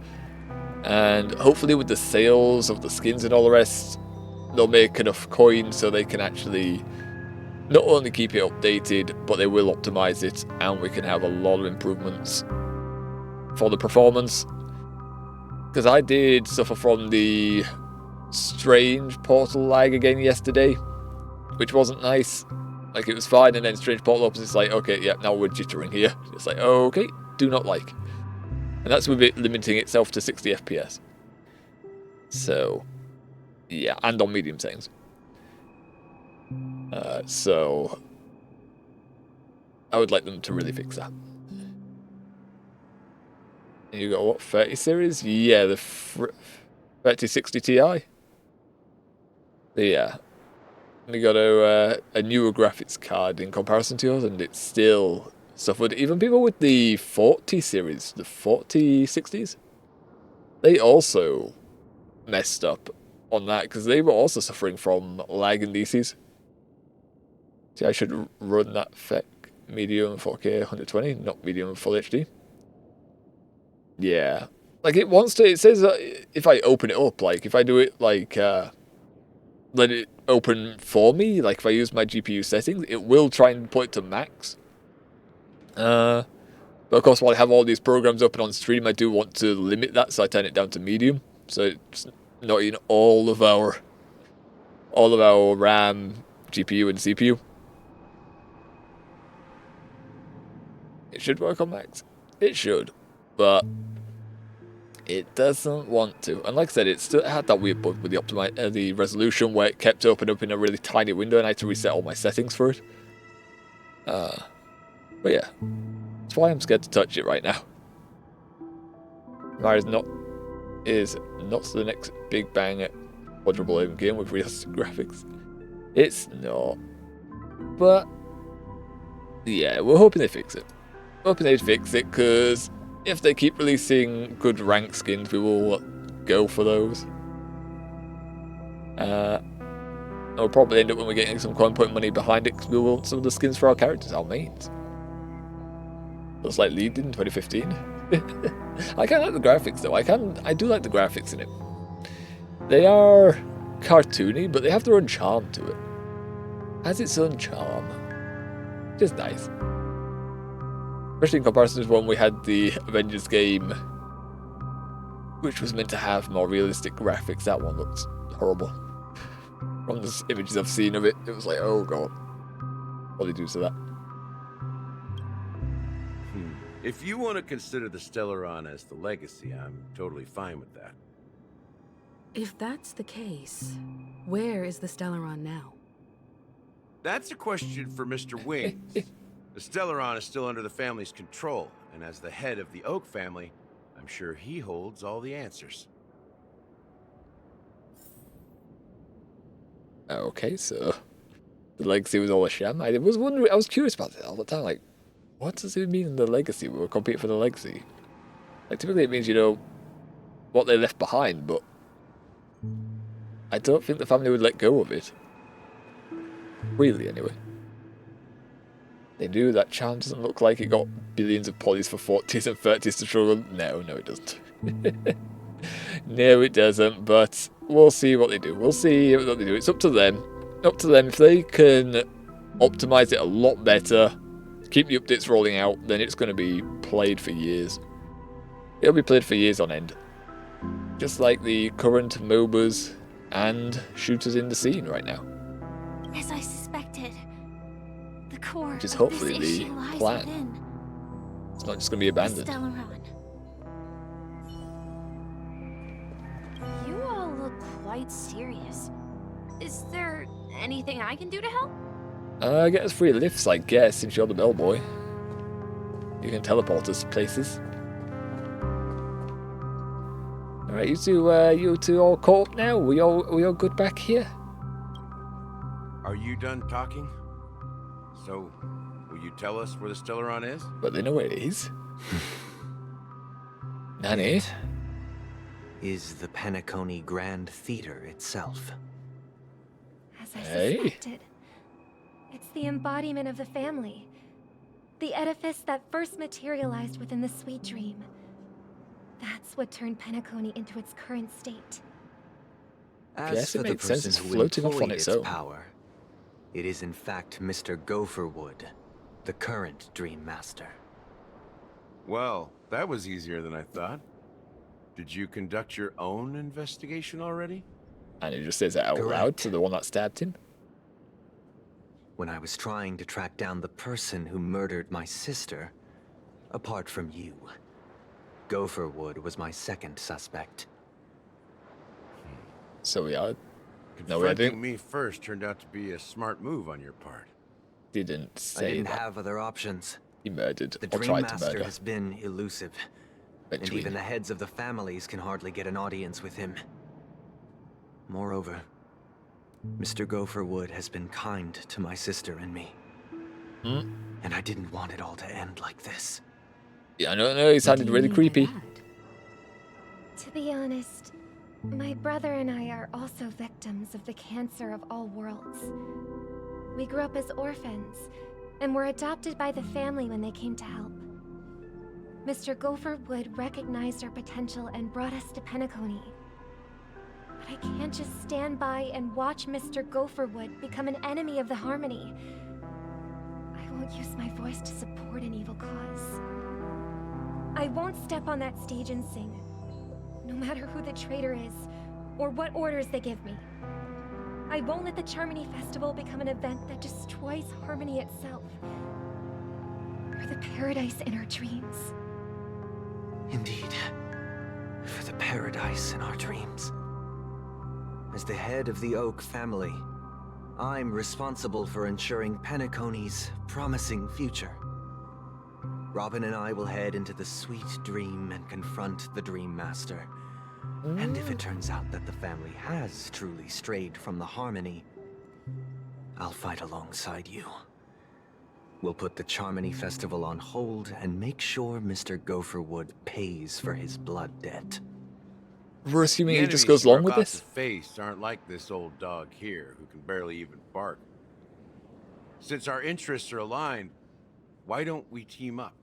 And hopefully with the sales of the skins and all the rest, they'll make enough coins so they can actually not only keep it updated, but they will optimize it, and we can have a lot of improvements for the performance. Because I did suffer from the strange portal lag again yesterday, which wasn't nice. Like, it was fine, and then strange portal opens, it's like, okay, yeah, now we're jittering here. It's like, okay, do not like. And that's with it limiting itself to 60 FPS. So, yeah, and on medium settings. So, I would like them to really fix that. And you got what, 30 series? Yeah, the 3060 Ti. Yeah. We got a newer graphics card in comparison to yours, and it's still suffered. Even people with the 40 series, the 4060s, they also messed up on that because they were also suffering from lag in DCs. See, I should run that FEC medium 4K 120, not medium full HD. Yeah. Like, it wants to, it says that if I open it up, like, if I do it, like, let it open for me, like, if I use my GPU settings, it will try and put it to max. But of course, while I have all these programs open on stream, I do want to limit that, so I turn it down to medium. So it's not in all of our RAM, GPU, and CPU. It should work on max. It should, but It doesn't want to. And like I said, it still had that weird bug with the resolution where it kept opening up in a really tiny window and I had to reset all my settings for it. But yeah, that's why I'm scared to touch it right now. Mario is not the next big bang quadruple aim game with realistic graphics. It's not. But yeah, we're hoping they fix it. Hoping they fix it, because if they keep releasing good rank skins, we will go for those. And we'll probably end up, when we're getting some coin, putting money behind it, because we want some of the skins for our characters, our mains. Looks like Lee did in 2015. I kind of like the graphics though. I do like the graphics in it. They are cartoony, but they have their own charm to it. Has its own charm. Just nice. Especially in comparison to when we had the Avengers game, which was meant to have more realistic graphics. That one looks horrible. From the images I've seen of it, it was like, oh god. What did they do to that? If you want to consider the Stellaron as the legacy, I'm totally fine with that. If that's the case, where is the Stellaron now? That's a question for Mr. Wings. The Stellaron is still under the family's control, and as the head of the Oak family, I'm sure he holds all the answers. Okay, so the legacy was all a sham. I was curious about it all the time. Like, what does it mean in the legacy? We were competing for the legacy. Like, typically it means, you know, what they left behind, but I don't think the family would let go of it. Really, anyway. They do. That charm doesn't look like it got billions of polys for 40s and 30s to struggle. No, it doesn't. No, it doesn't, but we'll see what they do. We'll see what they do. It's up to them. Up to them. If they can optimize it a lot better, keep the updates rolling out, then it's going to be played for years. It'll be played for years on end. Just like the current MOBAs and shooters in the scene right now. As I suspected, the core Which is of hopefully this the issue lies plan. within. It's not just going to be abandoned. Stellaron. You all look quite serious. Is there anything I can do to help? Get us free lifts, I guess, since you're the bellboy. You can teleport us to places. Alright, you two all caught up now? We all good back here? Are you done talking? So, will you tell us where the Stellaron is? But they know where it is. Nanny? It is the Penacony Grand Theater itself. As I suspected. It's the embodiment of the family. The edifice that first materialized within the Sweet Dream. That's what turned Penacony into its current state. As for the person who employed its power, it is in fact Mr. Gopherwood, the current Dream Master. Well, that was easier than I thought. Did you conduct your own investigation already? And he just says it out loud to the one that stabbed him. When I was trying to track down the person who murdered my sister, apart from you, Gopherwood was my second suspect. So we are. Confronting me first turned out to be a smart move on your part. Didn't say I didn't that. have other options. He murdered The or Dream tried to Master murder. has been elusive, and even the heads of the families can hardly get an audience with him. Moreover, Mr. Gopherwood has been kind to my sister and me. And I didn't want it all to end like this. Yeah, I know, he sounded really creepy. To be honest, my brother and I are also victims of the cancer of all worlds. We grew up as orphans, and were adopted by the family when they came to help. Mr. Gopherwood recognized our potential and brought us to Penacony. But I can't just stand by and watch Mr. Gopherwood become an enemy of the Harmony. I won't use my voice to support an evil cause. I won't step on that stage and sing, no matter who the traitor is, or what orders they give me. I won't let the Charmony Festival become an event that destroys Harmony itself, or the paradise in our dreams. Indeed. for the paradise in our dreams. As the head of the Oak family, I'm responsible for ensuring Penacony's promising future. Robin and I will head into the sweet dream and confront the Dream Master. And if it turns out that the family has truly strayed from the Harmony, I'll fight alongside you. We'll put the Charmony Festival on hold and make sure Mr. Gopherwood pays for his blood debt. We're assuming The he just enemies goes we're along with about this? to face aren't like this old dog here, who can barely even bark. Since our interests are aligned, why don't we team up?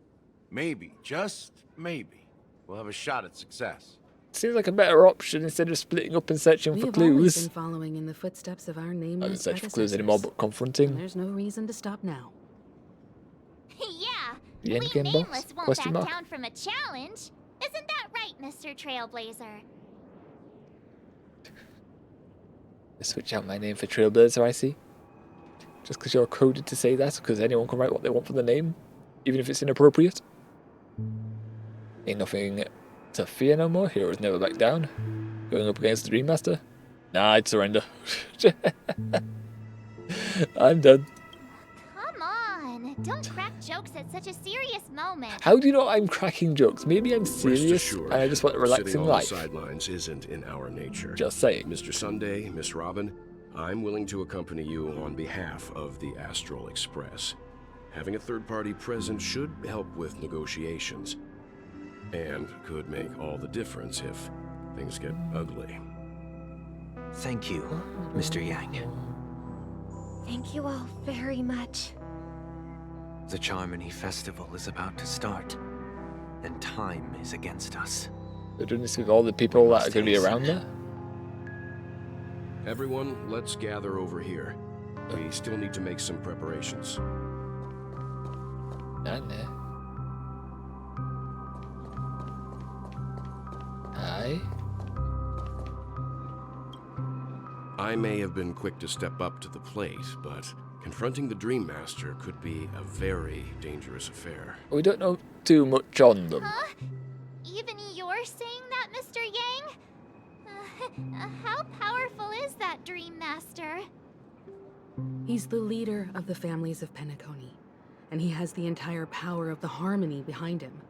Maybe, just maybe, we'll have a shot at success. Seems like a better option instead of splitting up and searching We for have always clues. been following in the footsteps of our I don't nameless search for clues anymore, but and confronting there's no reason to stop now. Yeah, the we endgame boss? nameless won't Question back mark? down from a challenge. Isn't that right, Mr. Trailblazer? Switch out my name for Trailblazer, I see. Just because you're coded to say that, because anyone can write what they want for the name, even if it's inappropriate. Ain't nothing to fear no more. Heroes never back down. Going up against the Dream Master? Nah, I'd surrender. I'm done. Come on, don't crack jokes at such a serious moment. How do you know I'm cracking jokes? Maybe I'm Rest serious assured, and I just want a relaxing sitting on life. the sidelines isn't in our nature. Just saying. Mr. Sunday, Miss Robin, I'm willing to accompany you on behalf of the Astral Express. Having a third party present should help with negotiations, and could make all the difference if things get ugly. Thank you, Mr. Yang. Thank you all very much. The Charmony Festival is about to start, and time is against us. They're doing this with all the people that are going to be around there? Everyone, let's gather over here. We still need to make some preparations. Aye. I may have been quick to step up to the plate, but confronting the Dream Master could be a very dangerous affair. We don't know too much on them. Huh? Even you're saying that, Mr. Yang? How powerful is that Dream Master? He's the leader of the families of Penacony, and he has the entire power of the Harmony behind him,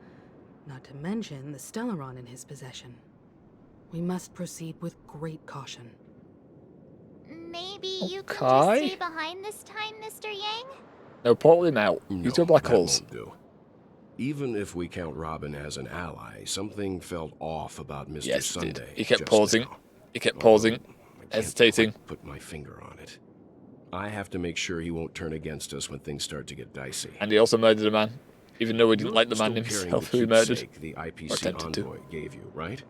not to mention the Stellaron in his possession. We must proceed with great caution. Maybe you can just Okay. stay behind this time, Mr. Yang? No, portal him out. No, Use your black that holes. won't do. Even if we count Robin as an ally, something felt off about Mr. Yes, it Sunday. did. He kept just pausing. now. He kept pausing, I can't hesitating. quite put my finger on it. I have to make sure he won't turn against us when things start to get dicey. And he also murdered a man, even though he didn't like the man Still carrying himself the who he murdered. keepsake the Or IPC attempted to. envoy gave you, right?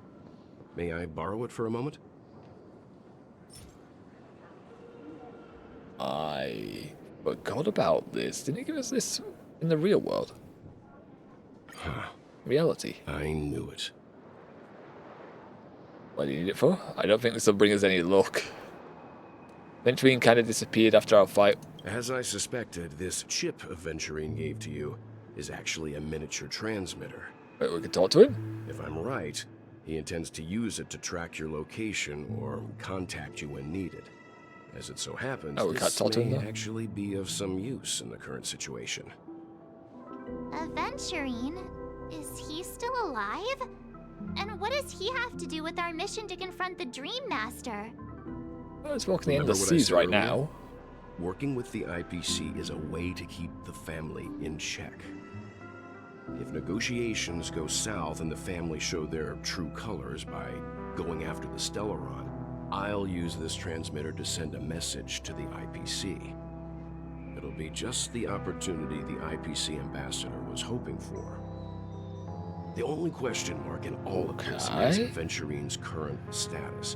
May I borrow it for a moment? I forgot about this. Didn't he give us this in the real world? Reality. I knew it. What do you need it for? I don't think this will bring us any luck. Venturine kind of disappeared after our fight. As I suspected, this chip Venturine gave to you is actually a miniature transmitter. Wait, we can talk to him? If I'm right, he intends to use it to track your location or contact you when needed. As it so happens, Oh, we can't this talk to him may now? actually be of some use in the current situation. Venturine? Is he still alive? And what does he have to do with our mission to confront the Dream Master? Well, it's walking the Remember endless what I seas said right earlier? now. Working with the IPC is a way to keep the family in check. If negotiations go south and the family show their true colors by going after the Stellaron, I'll use this transmitter to send a message to the IPC. It'll be just the opportunity the IPC ambassador was hoping for. The only question mark in all of this is Okay. Venturine's current status.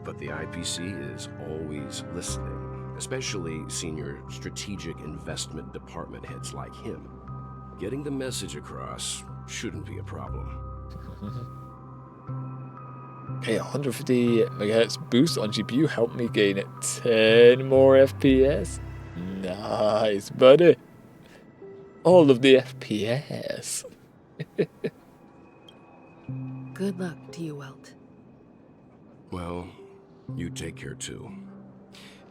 But the IPC is always listening, especially senior strategic investment department heads like him. Getting the message across shouldn't be a problem. Okay, 150 megahertz boost on GPU helped me gain 10 more FPS. Nice, buddy. All of the FPS. Good luck to you, Welt. Well, you take care too.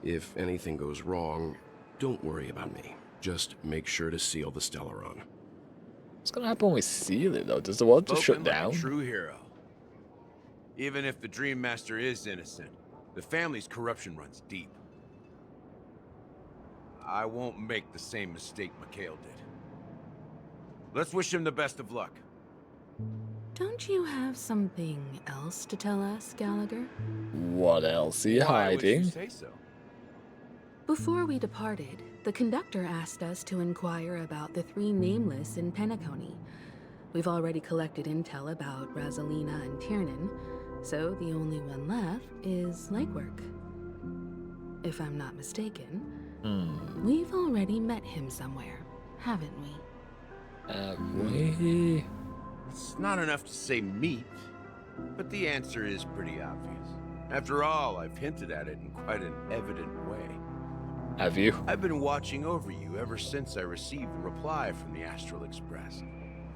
If anything goes wrong, don't worry about me. Just make sure to seal the Stellaron. What's gonna happen when we seal it, though? Does the world just shut Spoken like down? a true hero. Even if the Dream Master is innocent, the family's corruption runs deep. I won't make the same mistake Mikhail did. Let's wish him the best of luck. Don't you have something else to tell us, Gallagher? What else are you Why would you hiding? say so? Before we departed, the conductor asked us to inquire about the 3 nameless in Penacony. We've already collected intel about Razelina and Tiernan, so the only one left is legwork. If I'm not mistaken, we've already met him somewhere, haven't we? It's not enough to say meet, but the answer is pretty obvious. After all, I've hinted at it in quite an evident way. Have you? I've been watching over you ever since I received the reply from the Astral Express.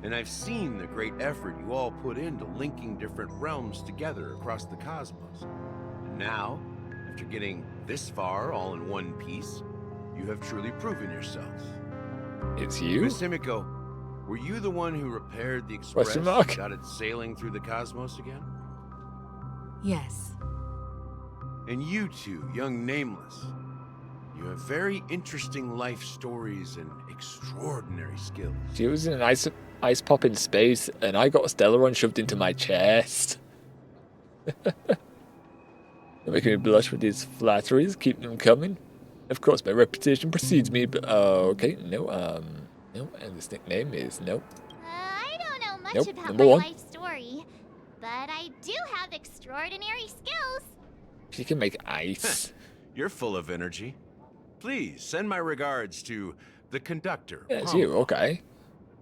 And I've seen the great effort you all put into linking different realms together across the cosmos. And now, after getting this far all in one piece, you have truly proven yourselves. It's you? Miss Himiko, were you the one who repaired the Express Question and mark? got it sailing through the cosmos again? Yes. And you two, young Nameless, you have very interesting life stories and extraordinary skills. She was in an ice pop in space, and I got a Stellaron shoved into my chest. They're making me blush with these flatteries, keep them coming. Of course, my reputation precedes me, but okay, no, and this nickname is no. I don't know much Nope, about number my 1. life story, but I do have extraordinary skills. She can make ice. You're full of energy. Please send my regards to the conductor. Yeah, it's you, okay.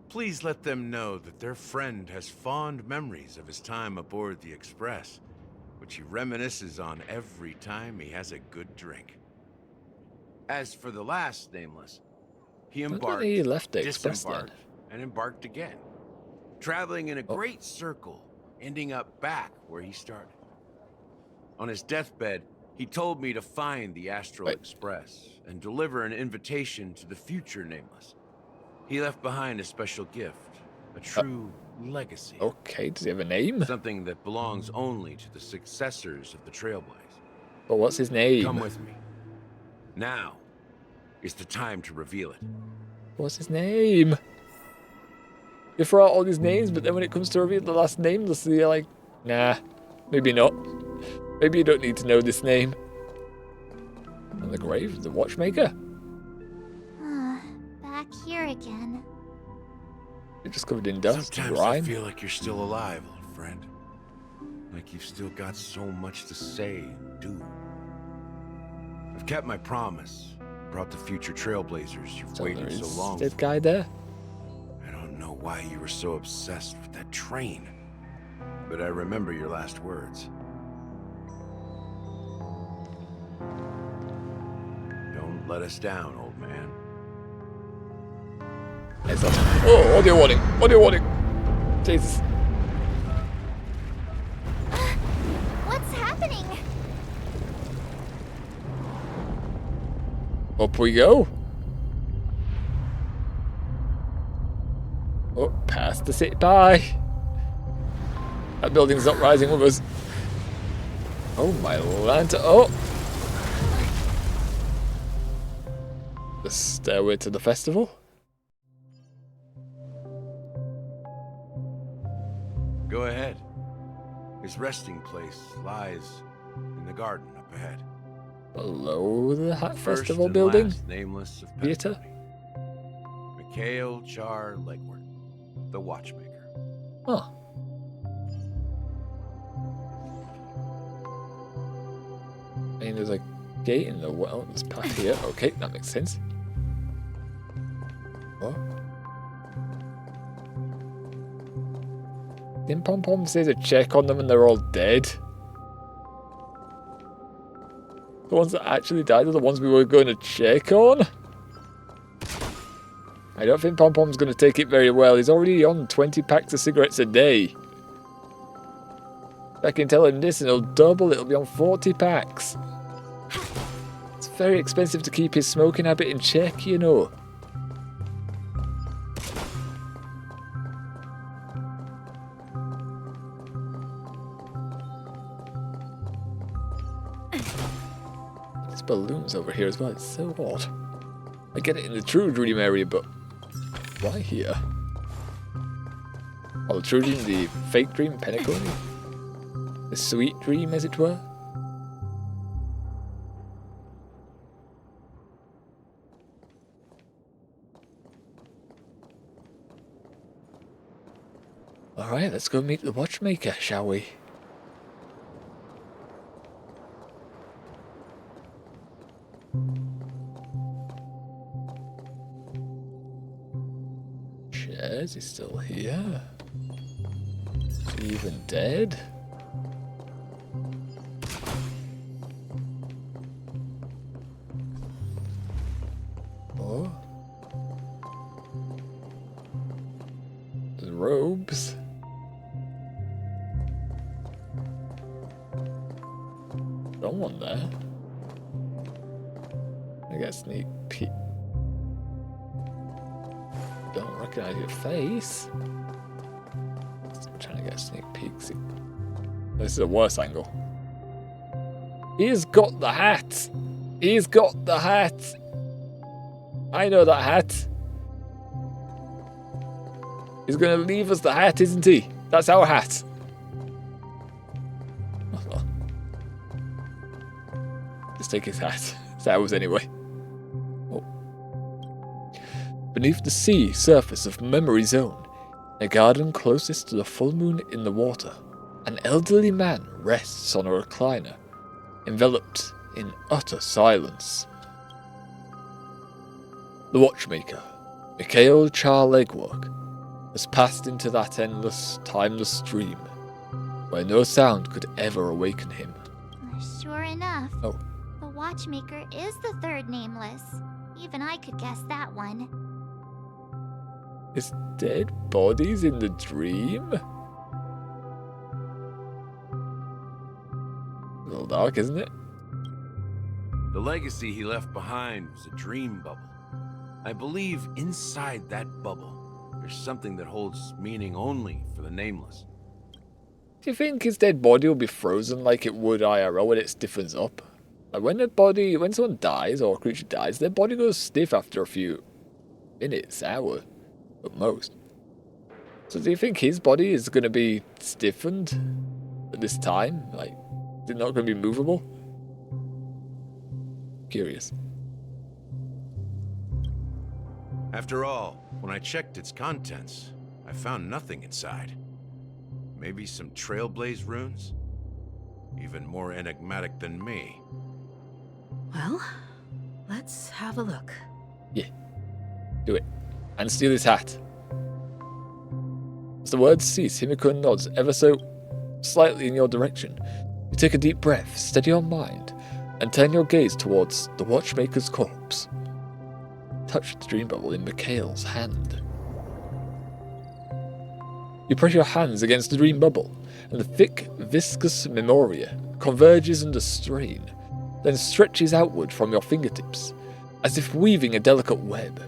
Please let them know that their friend has fond memories of his time aboard the Express, which he reminisces on every time he has a good drink. As for the last Nameless, he embarked, he left the Express disembarked, and embarked again, traveling in a great circle, ending up back where he started. On his deathbed, he told me to find the Astral Express and deliver an invitation to the future Nameless. He left behind a special gift, a true legacy. Okay, does he have a name? Something that belongs only to the successors of the Trailblaze. But what's his name? Come with me. Now is the time to reveal it. What's his name? You throw out all these names, but then when it comes to reveal the last name, they'll see like, nah, maybe not. Maybe you don't need to know this name. On the grave of the watchmaker? Back here again. You're just covered in dust and Sometimes grime. I feel like you're still alive, old friend. Like you've still got so much to say and do. I've kept my promise. Brought the future Trailblazers you've So waited there so is long that for. guy there? I don't know why you were so obsessed with that train. But I remember your last words. Don't let us down, old man. Oh, audio warning! Audio warning! Jesus. What's happening? Up we go. Oh, past the city. Bye. That building's not rising with us. Oh my lanta. Oh. The stairway to the festival. Go ahead. His resting place lies in the garden up ahead. Below the Hat First Festival and building? last nameless of Theater? Mikhail Char Legward, the watchmaker. Huh. I mean, there's a gate in the well. There's a path here. Okay, that makes sense. What? Didn't Pom Pom say to check on them and they're all dead? The ones that actually died are the ones we were going to check on? I don't think Pom Pom's going to take it very well. He's already on 20 packs of cigarettes a day. I can tell him this and he'll double. It'll be on 40 packs. It's very expensive to keep his smoking habit in check, you know. There's balloons over here as well. It's so odd. I get it in the true dream area, but why here? Oh, the true dream, the fake dream, Penacony? The sweet dream, as it were? Alright, let's go meet the watchmaker, shall we? Shares is still here. Is he even dead? Oh. The robes. Someone there. I got a sneak peek. Don't recognize your face. I'm trying to get a sneak peek. See. This is a worse angle. He's got the hat. He's got the hat. I know that hat. He's going to leave us the hat, isn't he? That's our hat. Just take his hat. It's ours anyway. Oh. Beneath the sea surface of Memory Zone, in a garden closest to the full moon in the water, an elderly man rests on a recliner, enveloped in utter silence. The watchmaker, Mikhail Char-Legwork, has passed into that endless, timeless stream, where no sound could ever awaken him. Sure enough. Oh. The watchmaker is the third nameless. Even I could guess that one. Is dead bodies in the dream? A little dark, isn't it? The legacy he left behind was a dream bubble. I believe inside that bubble, there's something that holds meaning only for the nameless. Do you think his dead body will be frozen like it would IRL when it stiffens up? Like when someone dies or a creature dies, their body goes stiff after a few minutes, hour, at most. So do you think his body is going to be stiffened at this time? Like, is it not going to be movable? Curious. After all, when I checked its contents, I found nothing inside. Maybe some Trailblaze runes? Even more enigmatic than me. Well, let's have a look. Yeah, do it. And steal his hat. As the words cease, Himiko nods ever so slightly in your direction. You take a deep breath, steady your mind, and turn your gaze towards the watchmaker's corpse. Touch the dream bubble in Mikhail's hand. You press your hands against the dream bubble, and the thick, viscous memoria converges under strain, then stretches outward from your fingertips, as if weaving a delicate web.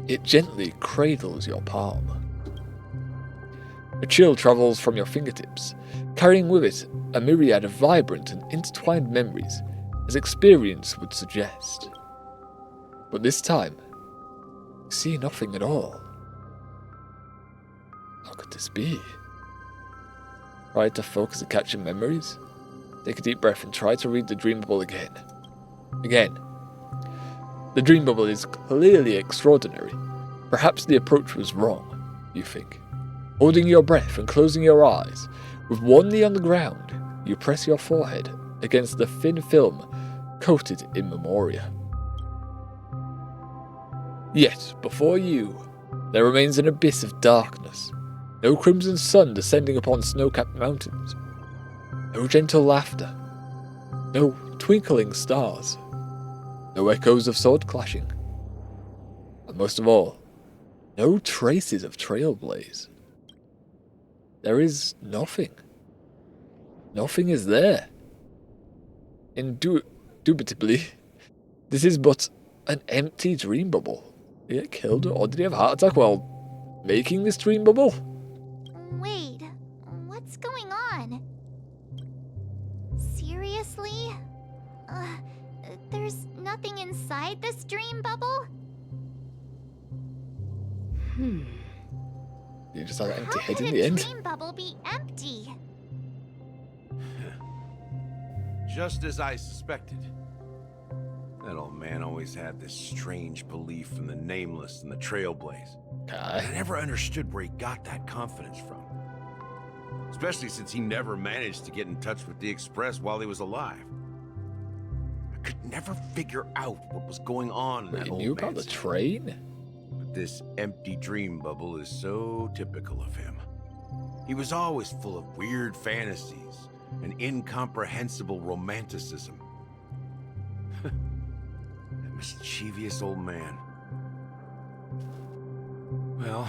It gently cradles your palm. A chill travels from your fingertips, carrying with it a myriad of vibrant and intertwined memories, as experience would suggest. But this time, you see nothing at all. How could this be? Try to focus and capture memories. Take a deep breath and try to read the dream bubble again. Again. The dream bubble is clearly extraordinary. Perhaps the approach was wrong, you think. Holding your breath and closing your eyes, with one knee on the ground, you press your forehead against the thin film coated in memoria. Yet, before you, there remains an abyss of darkness. No crimson sun descending upon snow-capped mountains. No gentle laughter. No twinkling stars. No echoes of sword clashing. And most of all, no traces of Trailblaze. There is nothing. Nothing is there. Indubitably, this is but an empty dream bubble. Did it killed her, or did he have a heart attack while making this dream bubble? Wait, what's going on? Seriously? There's nothing inside this dream bubble? You just had an empty How head could in a the end. dream bubble be empty? Just as I suspected. That old man always had this strange belief in the nameless and the trailblaze. I never understood where he got that confidence from. Especially since he never managed to get in touch with the Express while he was alive. I could never figure out what was going on in that old knew about the train? But this empty dream bubble is so typical of him. He was always full of weird fantasies and incomprehensible romanticism. That mischievous old man. Well,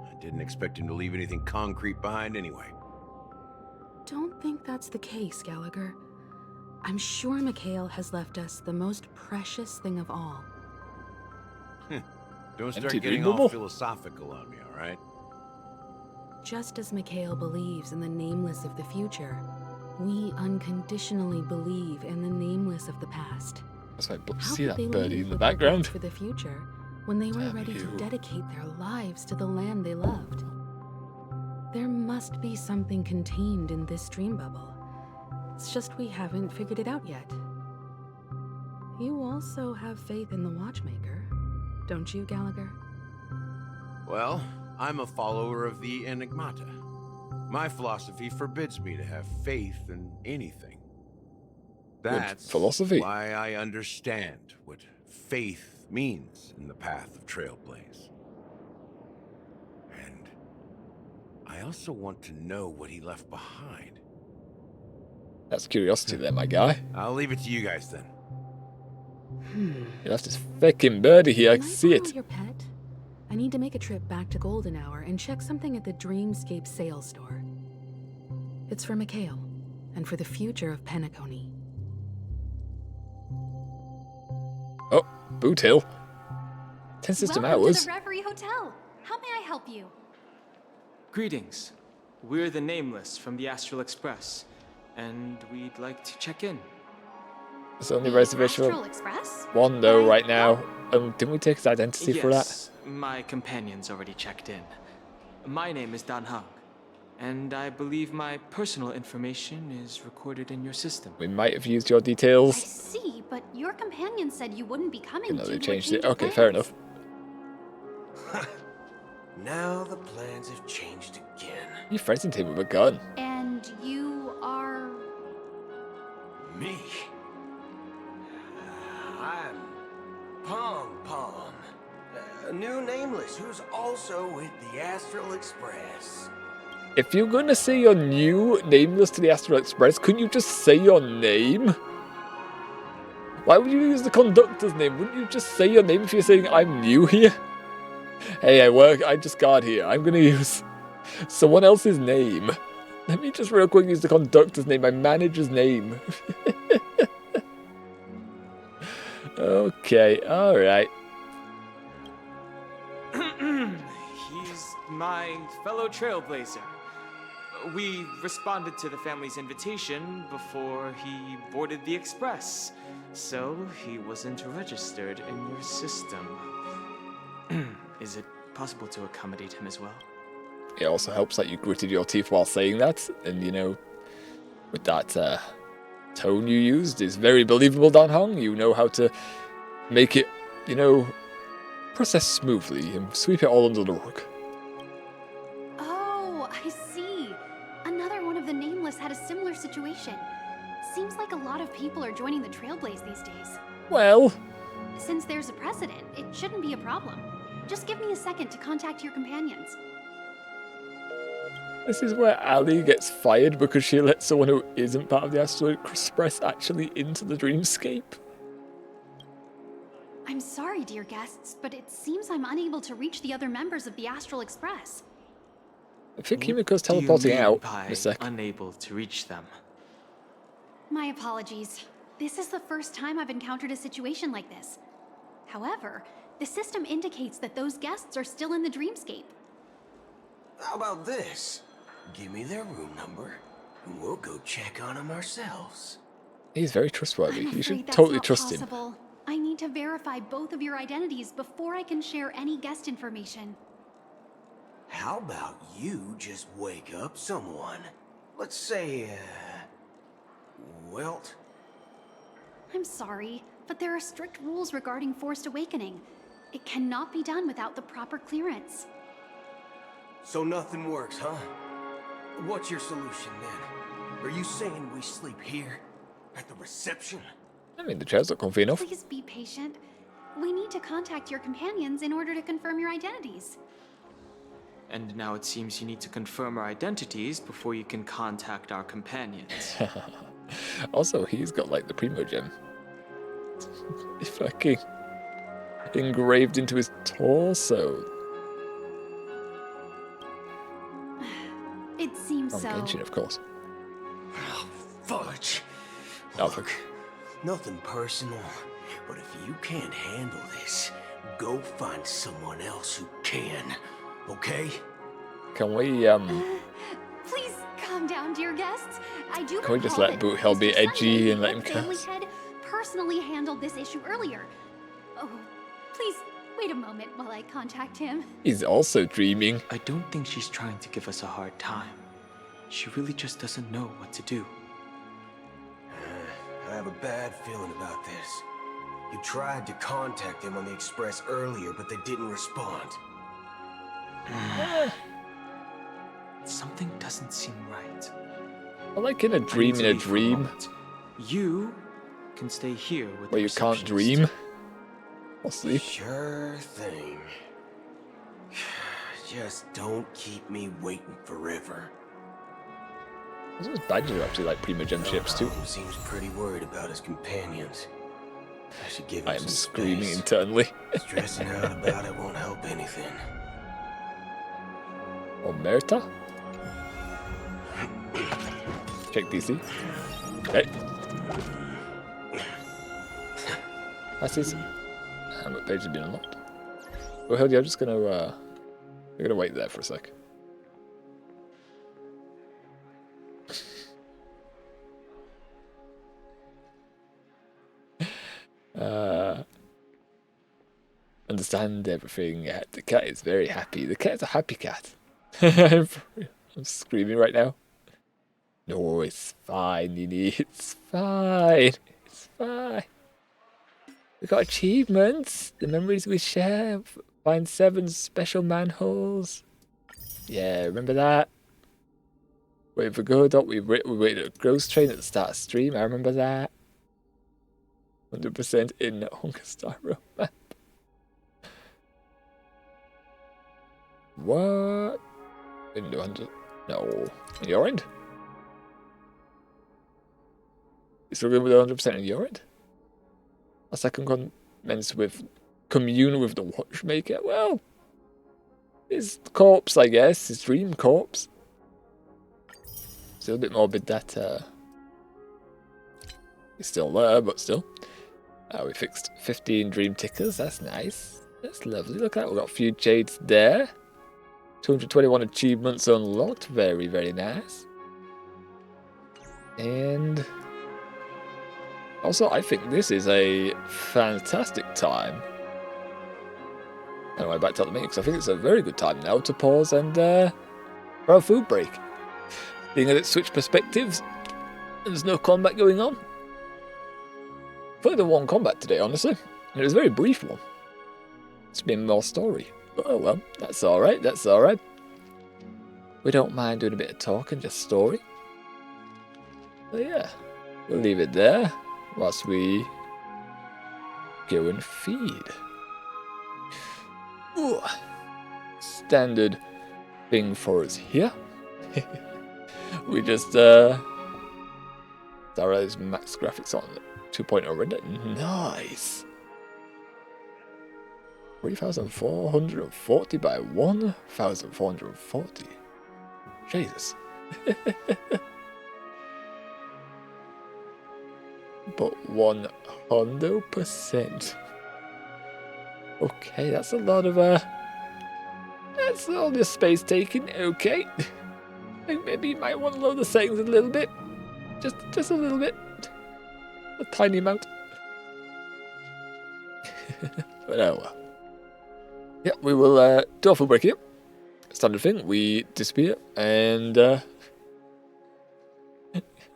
I didn't expect him to leave anything concrete behind anyway. Don't think that's the case, Gallagher. I'm sure Mikhail has left us the most precious thing of all. Don't start Empty getting dream all bubble? philosophical on me, all right? Just as Mikhail believes in the nameless of the future, we unconditionally believe in the nameless of the past. That's right, but How see could that they birdie leave in the what they background? wanted for the future when they were ready to dedicate their lives to the land they loved? There must be something contained in this dream bubble. It's just we haven't figured it out yet. You also have faith in the Watchmaker, don't you, Gallagher? Well, I'm a follower of the Enigmata. My philosophy forbids me to have faith in anything. That's philosophy. why I understand what faith means in the path of Trailblaze. And I also want to know what he left behind. That's curiosity there, my guy. I'll leave it to you guys then. You left this fucking birdie here, I Can can see borrow it. your pet? I need to make a trip back to Golden Hour and check something at the Dreamscape sales store. It's for Mikhail, and for the future of Penacony. Oh, Boot Hill. 10 system Welcome hours. to the Reverie Hotel. How may I help you? Greetings. We're the Nameless from the Astral Express, and we'd like to check in. It's only reservation Astral for Express? one though right now. Didn't we take his identity for that? Yes, my companion's already checked in. My name is Dan Hung, and I believe my personal information is recorded in your system. We might have used your I details. see, but your companion said you wouldn't be coming. No, they due to a changed change it. of Okay, plans. fair enough. Now the plans have changed again. You threatened him with a gun. And you are... Me? I'm Pom Pom, a new nameless who's also with the Astral Express. If you're gonna say you're new, nameless to the Astral Express, couldn't you just say your name? Why would you use the conductor's name? Wouldn't you just say your name if you're saying I'm new here? Hey, I just got here. I'm gonna use someone else's name. Let me just real quick use the conductor's name, my manager's name. Okay, alright. He's my fellow trailblazer. We responded to the family's invitation before he boarded the express, so he wasn't registered in your system. Is it possible to accommodate him as well? It also helps that you gritted your teeth while saying that, and you know, with that tone you used is very believable, Dan Hong. You know how to make it, you know, process smoothly and sweep it all under the rug. Oh, I see. Another one of the Nameless had a similar situation. Seems like a lot of people are joining the Trailblaze these days. Well, Since there's a precedent, it shouldn't be a problem. Just give me a second to contact your companions. this is where Ali gets fired because she let someone who isn't part of the Astral Express actually into the dreamscape. I'm sorry, dear guests, but it seems I'm unable to reach the other members of the Astral Express. I think Himiko's teleporting out in a sec. Unable to reach them. My apologies. This is the first time I've encountered a situation like this. However, the system indicates that those guests are still in the dreamscape. How about this? Give me their room number, and we'll go check on them ourselves. He's very trustworthy. I'm You afraid should that's totally not trust him. possible. I need to verify both of your identities before I can share any guest information. How about you just wake up someone? Let's say, Welt? I'm sorry, but there are strict rules regarding forced awakening. It cannot be done without the proper clearance. So nothing works, huh? What's your solution then? Are you saying we sleep here? At the reception? I mean, the chairs look comfy enough. Please be patient. We need to contact your companions in order to confirm your identities. And now it seems you need to confirm our identities before you can contact our companions. Also, he's got like the Primo Gem. It's fucking engraved into his torso. It seems so. Genshin, of course. Oh, fudge. Look, nothing personal, but if you can't handle this, go find someone else who can, okay? Can we, Please calm down, dear guests. I do Can we just recall let that Boot Hell be Mr. edgy Sunday, and let the him family cast? head, personally handled this issue earlier. Oh, please wait a moment while I contact him. He's also dreaming. I don't think she's trying to give us a hard time. She really just doesn't know what to do. I have a bad feeling about this. You tried to contact them on the Express earlier, but they didn't respond. Something doesn't seem right. I like in a dream in a dream. You can stay here with Where the you can't receptionist. dream or sleep. Sure thing. Just don't keep me waiting forever. Those badges are actually like Primo Gem ships too. Seems pretty worried about his companions. I should give him I am some screaming space. internally. Stressing out about it won't help anything. Omerta? Check DC. Hey. That's easy. What page has been unlocked? Well, Hildy, I'm just gonna, we're gonna wait there for a sec. Understand everything. The cat is very happy. The cat is a happy cat. I'm screaming right now. No, it's fine, Nini. It's fine. It's fine. We got achievements. The memories we share. Find 7 special manholes. Yeah, remember that? Waiting for Godot. We waited at Ghost Train at the start of stream. I remember that. 100% in Honka Star Roadmap. What? In the 100? No. In your end? You still good with 100% in your end? A second commence with commune with the watchmaker? Well, his corpse, I guess. His dream corpse. Still a bit morbid that he's still there, but still. We fixed 15 dream tickers. That's nice. That's lovely. Look at that. We've got a few jades there. 221 achievements unlocked. Very, very nice. And also, I think this is a fantastic time. Anyway, back to the mix. I think it's a very good time now to pause and for a food break. Being that it's switched perspectives, there's no combat going on. Further one combat today, honestly. And it was a very brief one. It's been more story. But oh well, that's alright, that's alright. We don't mind doing a bit of talking, just story. So yeah, we'll leave it there whilst we go and feed. Ooh. Standard thing for us here. We just Sarah's max graphics on 2.0 render. Nice. 3,440 by 1,440. Jesus. But 100%. Okay, that's a lot of that's all this space taking. Okay. I think maybe you might want to lower the settings a little bit. Just a little bit. A tiny amount. But oh well. Yeah, we will do a full break here. Standard thing, we disappear, and I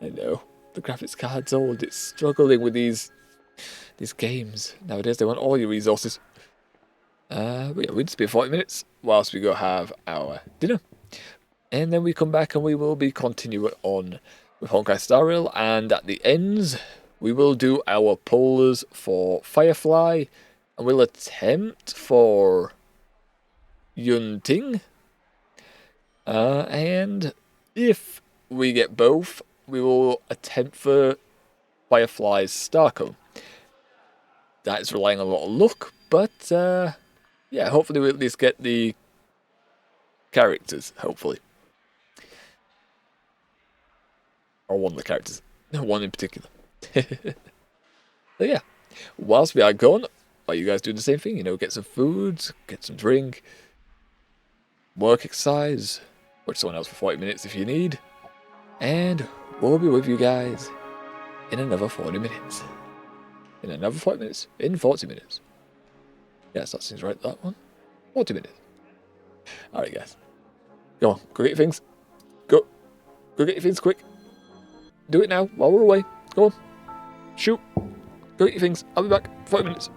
know the graphics card's old. It's struggling with these games nowadays. They want all your resources. But yeah, we disappear 40 minutes whilst we go have our dinner, and then we come back and we will be continuing on with Honkai Star Rail, and at the ends we will do our polars for Firefly, and we'll attempt for Yunting. And if we get both, we will attempt for Firefly's Starcom. That is relying on a lot of luck, but yeah, hopefully we'll at least get the characters, hopefully. Or one of the characters. One in particular. So yeah, whilst we are gone, are you guys doing the same thing? You know, get some food, get some drink, work exercise, watch someone else for 40 minutes if you need, and we'll be with you guys in another 40 minutes. In another 40 minutes. In 40 minutes. Yes, that seems right, that one. 40 minutes. Alright, guys. Go on, go get your things. Go get your things quick. Do it now, while we're away. Go on. Shoot. Go get your things. I'll be back. 40 minutes.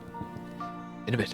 In a bit.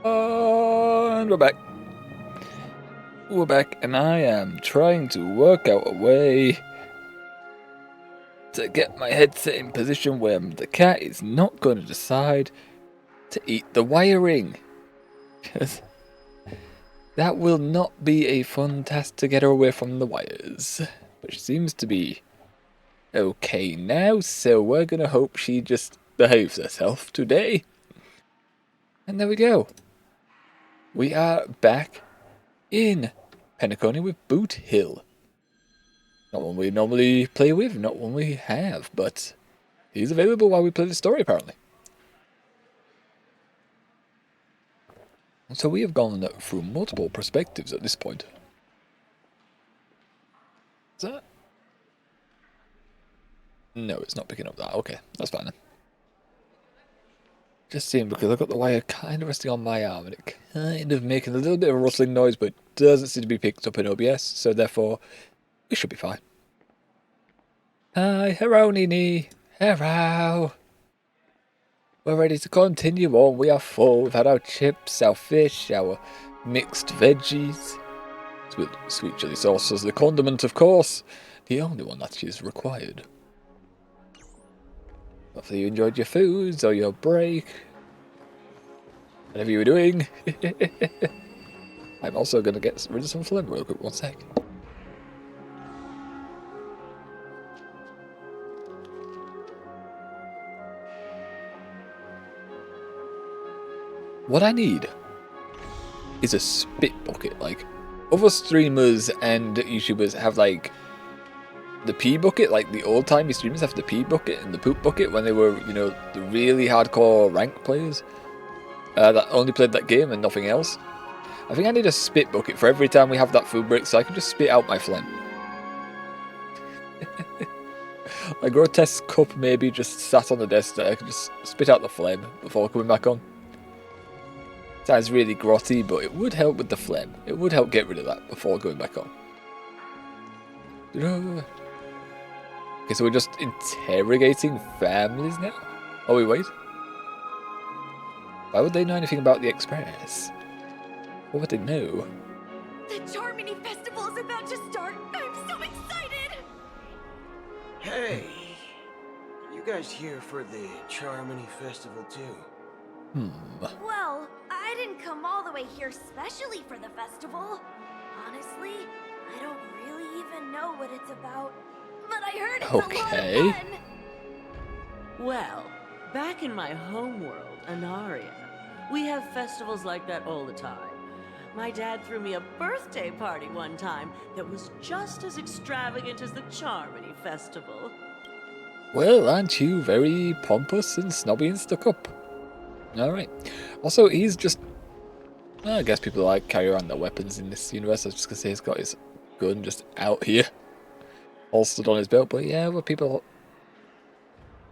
And we're back. We're back, and I am trying to work out a way to get my headset in position where the cat is not going to decide to eat the wiring. Because that will not be a fun task to get her away from the wires. But she seems to be okay now, so we're going to hope she just behaves herself today. And there we go. We are back in Penacony with Boot Hill. Not one we normally play with, not one we have, but he's available while we play the story apparently. So we have gone through multiple perspectives at this point. Is that? No, it's not picking up that. Okay, that's fine then. Just seeing because I've got the wire kind of resting on my arm and it kind of making a little bit of a rustling noise, but doesn't seem to be picked up in OBS, so therefore we should be fine. Hi, hello Nini. Hello. We're ready to continue on. We are full. We've had our chips, our fish, our mixed veggies. With sweet chili sauce as the condiment, of course. The only one that is required. Hopefully you enjoyed your foods or your break. Whatever you were doing. I'm also going to get rid of some phlegm real quick. One sec. What I need is a spit bucket. Like, other streamers and YouTubers have, like, the pee bucket. Like, the old-timey streamers have the pee bucket and the poop bucket when they were, you know, the really hardcore ranked players that only played that game and nothing else. I think I need a spit bucket for every time we have that food break so I can just spit out my phlegm. A grotesque cup maybe just sat on the desk that I can just spit out the phlegm before coming back on. Sounds really grotty, but it would help with the phlegm. It would help get rid of that before going back on. Okay, so we're just interrogating families now? Oh, we wait. Why would they know anything about the Express? What would they know? The Charmony Festival is about to start! I'm so excited! Hey! You guys here for the Charmony Festival too? Well, I didn't come all the way here specially for the festival. Honestly, I don't really even know what it's about. But I heard it's a lot of fun! Well, back in my homeworld, Anaria, we have festivals like that all the time. My dad threw me a birthday party one time that was just as extravagant as the Charmony Festival. Well, aren't you very pompous and snobby and stuck up? Alright. Also, he's just... I guess people like carry around their weapons in this universe. I was just going to say he's got his gun just out here. Holstered on his belt. But yeah, well, people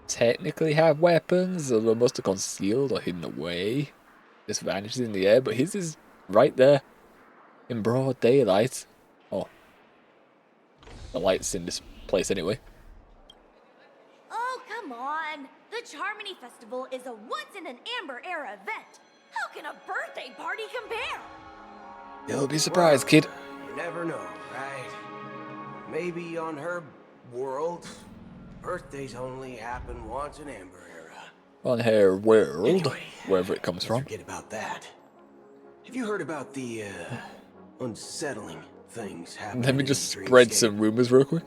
technically have weapons. Although most are concealed or hidden away. Just vanishes in the air. But his is right there. In broad daylight. Oh. The light's in this place anyway. Oh, come on! The Charmony Festival is a once-in-an-amber era event! How can a birthday party compare? You'll be surprised, kid. You never know, right? Maybe on her world, birthdays only happen once in Amber Era. On her world, wherever it comes from. Forget about that. Have you heard about the unsettling things happening? Let me just spread some rumors real quick.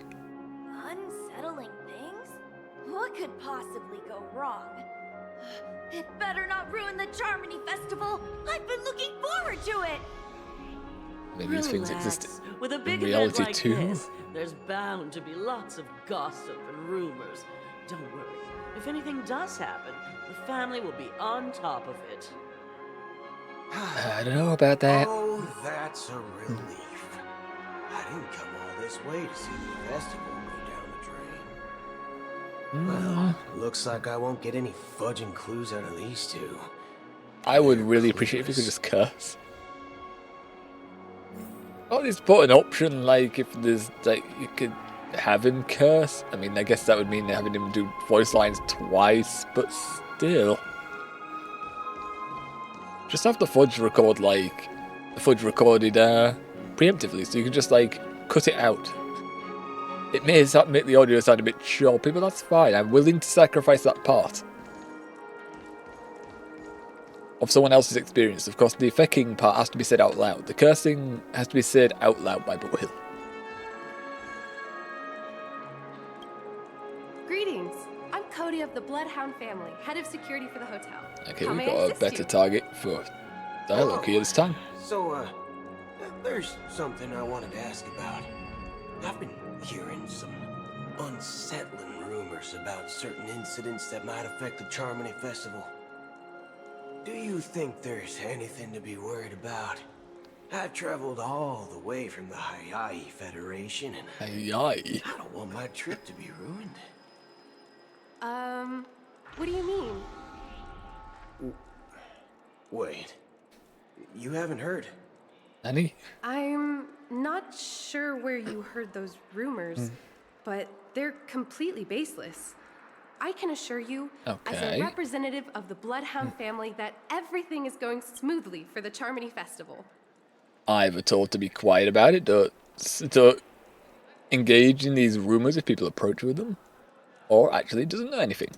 Unsettling things? What could possibly go wrong? It better not ruin the Charmony Festival! I've been looking forward to it! Maybe these things exist With a in big reality event like too. this, there's bound to be lots of gossip and rumors. Don't worry. If anything does happen, the family will be on top of it. I don't know about that. Oh, that's a relief. I didn't come all this way to see the festival go down the drain. Well, looks like I won't get any fudging clues out of these two. I would really appreciate if you could just curse. Or at least put an option, like, if there's, like, you could have him curse. I mean, I guess that would mean having him do voice lines twice, but still. Just have the fudge record, like, the fudge recorded preemptively, so you can just, like, cut it out. It may make the audio sound a bit choppy, but that's fine. I'm willing to sacrifice that part of someone else's experience. Of course, the fecking part has to be said out loud. The cursing has to be said out loud by Will. Greetings. I'm Cody of the Bloodhound family, head of security for the hotel. Okay, How we've may I got a assist better you? target for dialogue here this time. So, there's something I wanted to ask about. I've been hearing some unsettling rumors about certain incidents that might affect the Charmony Festival. Do you think there's anything to be worried about? I've traveled all the way from the Hayai Federation, and Hayai? I don't want my trip to be ruined. What do you mean? Wait, you haven't heard? Annie? I'm not sure where you heard those rumors, but they're completely baseless. I can assure you, as Okay. a representative of the Bloodhound family, that everything is going smoothly for the Charmony Festival. Either told to be quiet about it, don't engage in these rumors if people approach with them, or actually doesn't know anything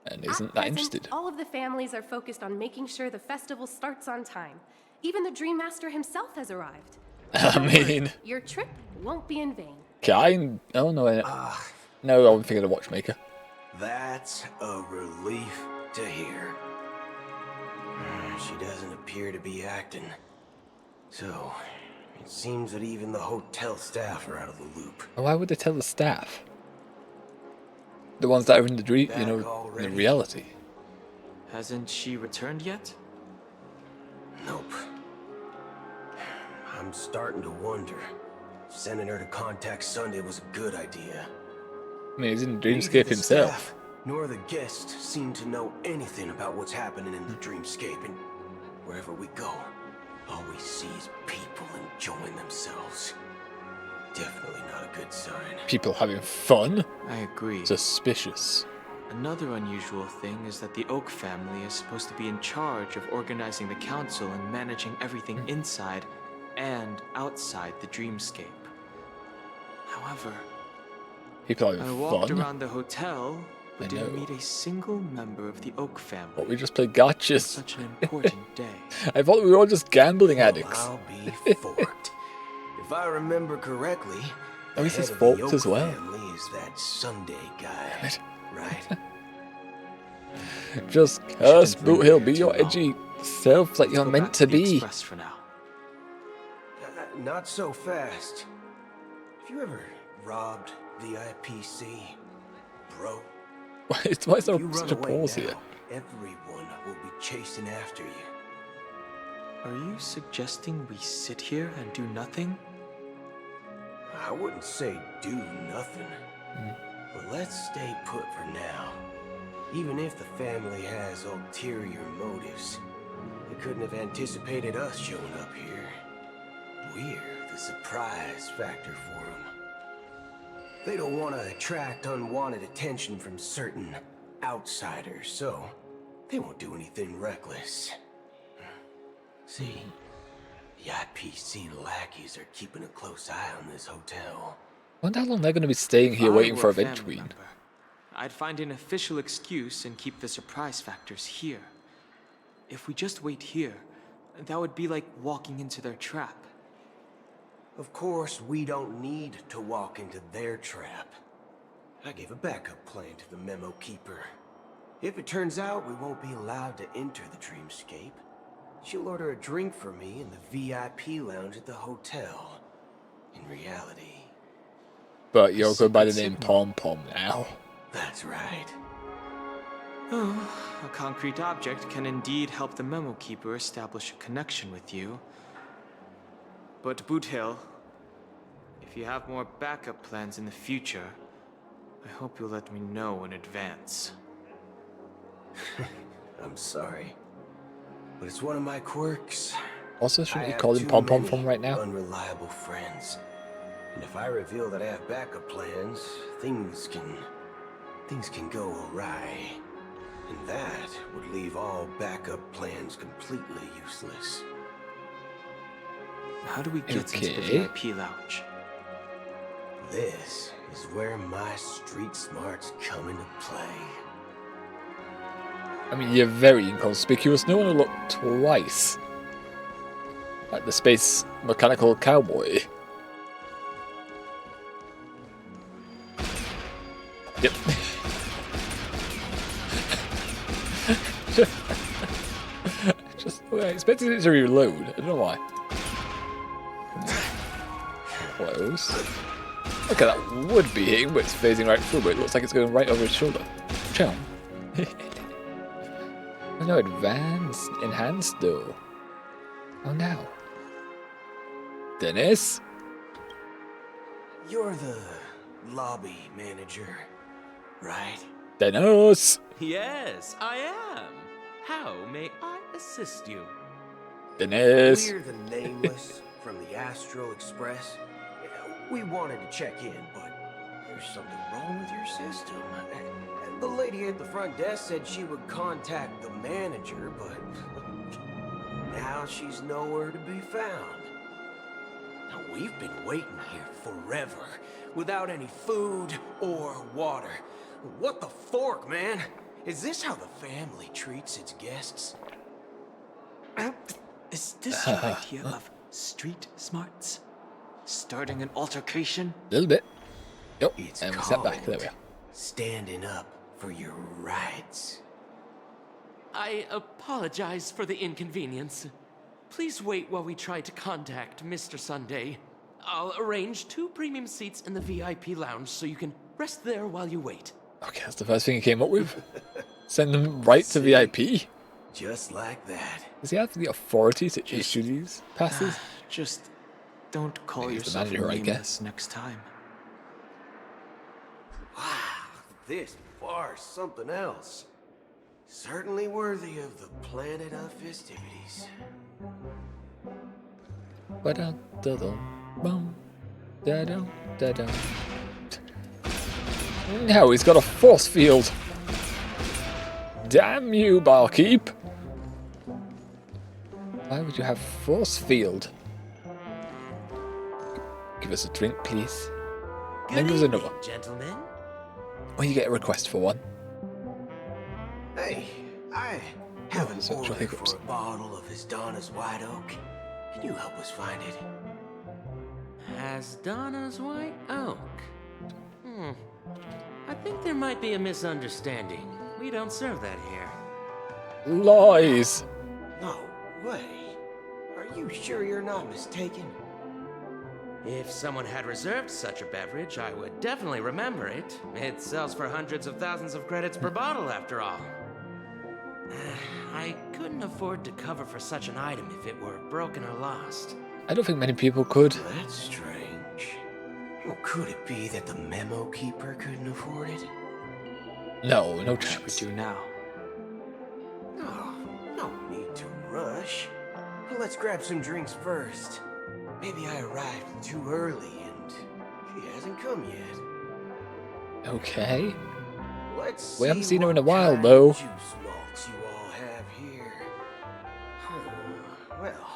and isn't that Present, interested. all of the families are focused on making sure the festival starts on time. Even the Dream Master himself has arrived. I mean, Your trip won't be in vain. oh no, no, I'm thinking of Watchmaker. That's a relief to hear. She doesn't appear to be acting. So, it seems that even the hotel staff are out of the loop. Why would they tell the staff? The ones that are in the dream, you know, in the reality. Hasn't she returned yet? Nope. I'm starting to wonder if sending her to contact Sunday was a good idea. I mean, he's in Neither Dreamscape the himself. staff nor the guests seem to know anything about what's happening in the Dreamscape, and wherever we go, all we see is people enjoying themselves. Definitely not a good sign. People having fun? I agree. Suspicious. Another unusual thing is that the Oak family is supposed to be in charge of organizing the council and managing everything inside and outside the dreamscape. However, people are I walked fun. around the hotel, but didn't meet a single member of the Oak family. But we just played gotchas. Such an important day. I thought we were all just gambling addicts. I'll be forked. If I remember correctly, Oh, he's head his of fault the Oak as well. family is that Sunday guy, right? Just curse Boot Hill, be your edgy self that you're meant to be. For now. Not so fast. Have you ever robbed VIPC, bro? Why is there If you such run a away pause now, here? everyone will be chasing after you. Are you suggesting we sit here and do nothing? I wouldn't say do nothing, but let's stay put for now. Even if the family has ulterior motives, they couldn't have anticipated us showing up here. We're the surprise factor for them. They don't want to attract unwanted attention from certain outsiders, so they won't do anything reckless. See, the IPC lackeys are keeping a close eye on this hotel. I wonder how long they're going to be staying here waiting for a family Ventween. member, I'd find an official excuse and keep the surprise factors here. If we just wait here, that would be like walking into their trap. Of course, we don't need to walk into their trap. I gave a backup plan to the memo keeper. If it turns out we won't be allowed to enter the dreamscape, she'll order a drink for me in the VIP lounge at the hotel. In reality... But you're going by the name Pom Pom now. That's right. Oh, a concrete object can indeed help the memo keeper establish a connection with you. But Boot Hill, if you have more backup plans in the future, I hope you'll let me know in advance. I'm sorry, but it's one of my quirks. Also, shouldn't I you have call him too Pom Pom many from right now? Unreliable friends. And if I reveal that I have backup plans, things can go awry. And that would leave all backup plans completely useless. How do we get into the VIP lounge? This is where my street smarts come into play. I mean, you're very inconspicuous. No one will look twice at the space mechanical cowboy. Yep. I expected it to reload. I don't know why. Close. Okay, that would be hitting, but it's phasing right through, but it looks like it's going right over his shoulder. Chum. There's no enhanced though. Oh no. Dennis? You're the lobby manager, right? Dennis! Yes, I am. How may I assist you? Dennis! We're the Nameless from the Astral Express. We wanted to check in, but there's something wrong with your system. And the lady at the front desk said she would contact the manager, but now she's nowhere to be found. Now, we've been waiting here forever, without any food or water. What the fork, man? Is this how the family treats its guests? Is this your idea of street smarts? Starting an altercation? A little bit. Yep, It's and we sat back. There we are. Standing up for your rights. I apologize for the inconvenience. Please wait while we try to contact Mr. Sunday. I'll arrange 2 premium seats in the VIP lounge so you can rest there while you wait. Okay, that's the first thing he came up with. Send them right to VIP. Just like that. Does he have the authority to issue these passes? Just don't call He's the yourself manager, I nameless guess. next time. Wow, this bar's something else. Certainly worthy of the planet of festivities. Ba-dum-da-dum, da-dum, da-dum. No, he's got a force field. Damn you, barkeep! Why would you have force field? Give us a drink, please. And then give us another. Gentlemen. Or you get a request for one. Hey, I have an Sexual order hiccups. for a bottle of Donna's White Oak. Can you help us find it? Donna's White Oak? I think there might be a misunderstanding. We don't serve that here. Lies! No way. Are you sure you're not mistaken? If someone had reserved such a beverage, I would definitely remember it. It sells for hundreds of thousands of credits per bottle, after all. I couldn't afford to cover for such an item if it were broken or lost. I don't think many people could. That's strange. Well, could it be that the memo keeper couldn't afford it? No, no What chance. should we do now? Oh, no need to rush. Well, let's grab some drinks first. Maybe I arrived too early and she hasn't come yet. Okay. Let's We haven't see seen her in a what while, kind though. of juice malts you all have here. Well,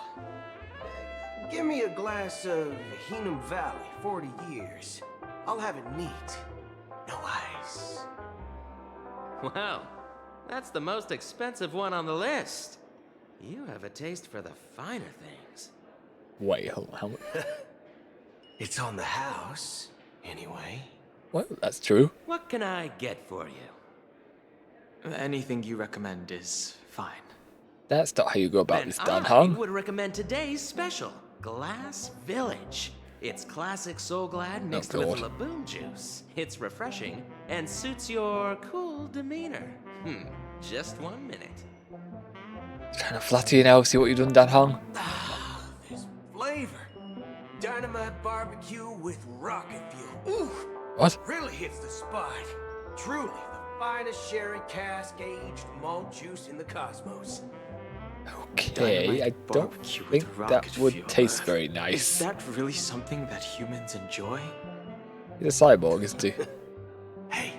give me a glass of Heenum Valley, 40 years. I'll have it neat. No ice. Wow, that's the most expensive one on the list. You have a taste for the finer things. Wait, hold on. How much? It's on the house, anyway. Well, that's true. What can I get for you? Anything you recommend is fine. That's not how you go about Then this, Dan I Hong. would recommend today's special, Glass Village. It's classic Soul Glad mixed with God. Laboon juice. It's refreshing and suits your cool demeanor. Just 1 minute. Trying to flatter you now, see what you've done, Dan Hong. This flavor. Dynamite barbecue with rocket fuel. Ooh! What? Really hits the spot. Truly the finest sherry cask-aged malt juice in the cosmos. Okay, I don't think that would taste very Is nice. that really something that humans enjoy? He's a cyborg, isn't he? Hey.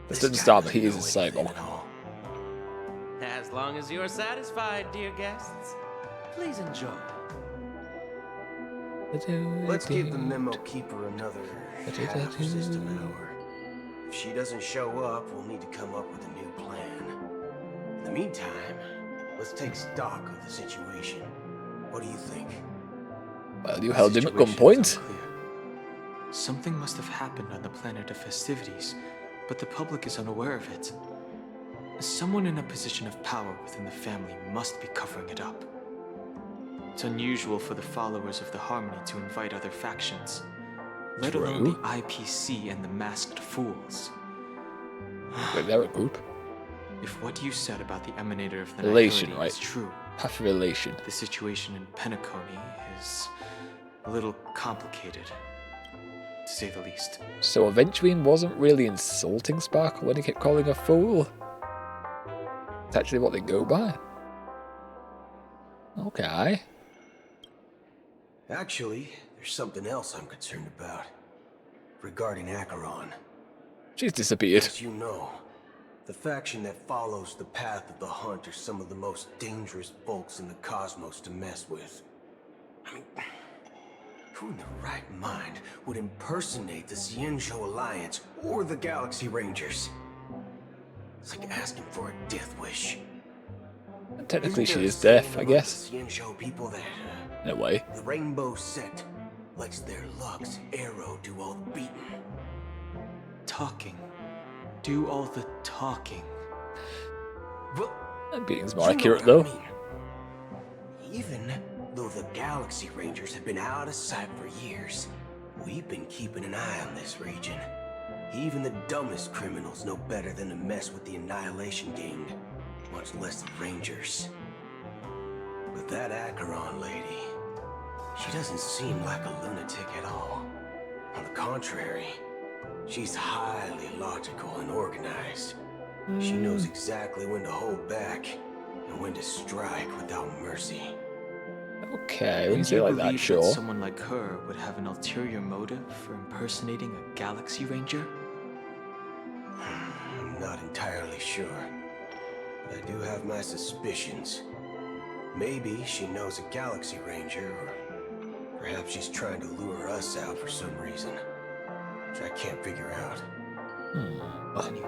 This didn't start, but he is a cyborg. As long as you're satisfied, dear guests, please enjoy. Let's give the memo keeper another half system hour. If she doesn't show up, we'll need to come up with a new plan. In the meantime, let's take stock of the situation. What do you think? Well, you held him at Situation is gunpoint. unclear. Something must have happened on the planet of festivities, but the public is unaware of it. Someone in a position of power within the family must be covering it up. It's unusual for the followers of the Harmony to invite other factions, let alone the IPC and the Masked Fools. Wait, they're a group. If what you said about the Emanator of the Relation, Nihility right? is true, Half relation. the situation in Penacony is a little complicated, to say the least. So Aventurine wasn't really insulting Sparkle when he kept calling her fool. It's actually what they go by. Okay. Actually, there's something else I'm concerned about. Regarding Acheron. She's disappeared. As you know, the faction that follows the path of the Hunt are some of the most dangerous folks in the cosmos to mess with. I mean, who in their right mind would impersonate the Cienjo Alliance or the Galaxy Rangers? It's like asking for a death wish. Technically, Isn't she there a is deaf, saying I about guess. The Cienjo people that In a way. the Rainbow Sect lets their Lux Arrow do all the beating. Talking. Do all the talking. Well, That beating's more you know accurate, what I though. mean. Even though the Galaxy Rangers have been out of sight for years, we've been keeping an eye on this region. Even the dumbest criminals know better than to mess with the Annihilation Gang, much less the Rangers. But that Acheron lady, she doesn't seem like a lunatic at all. On the contrary, she's highly logical and organized. She knows exactly when to hold back and when to strike without mercy. Okay, when you And say it you like that, believe sure. that someone like her would have an ulterior motive for impersonating a Galaxy Ranger? I'm not entirely sure. I do have my suspicions. Maybe she knows a Galaxy Ranger, or perhaps she's trying to lure us out for some reason, which I can't figure out. Anyway,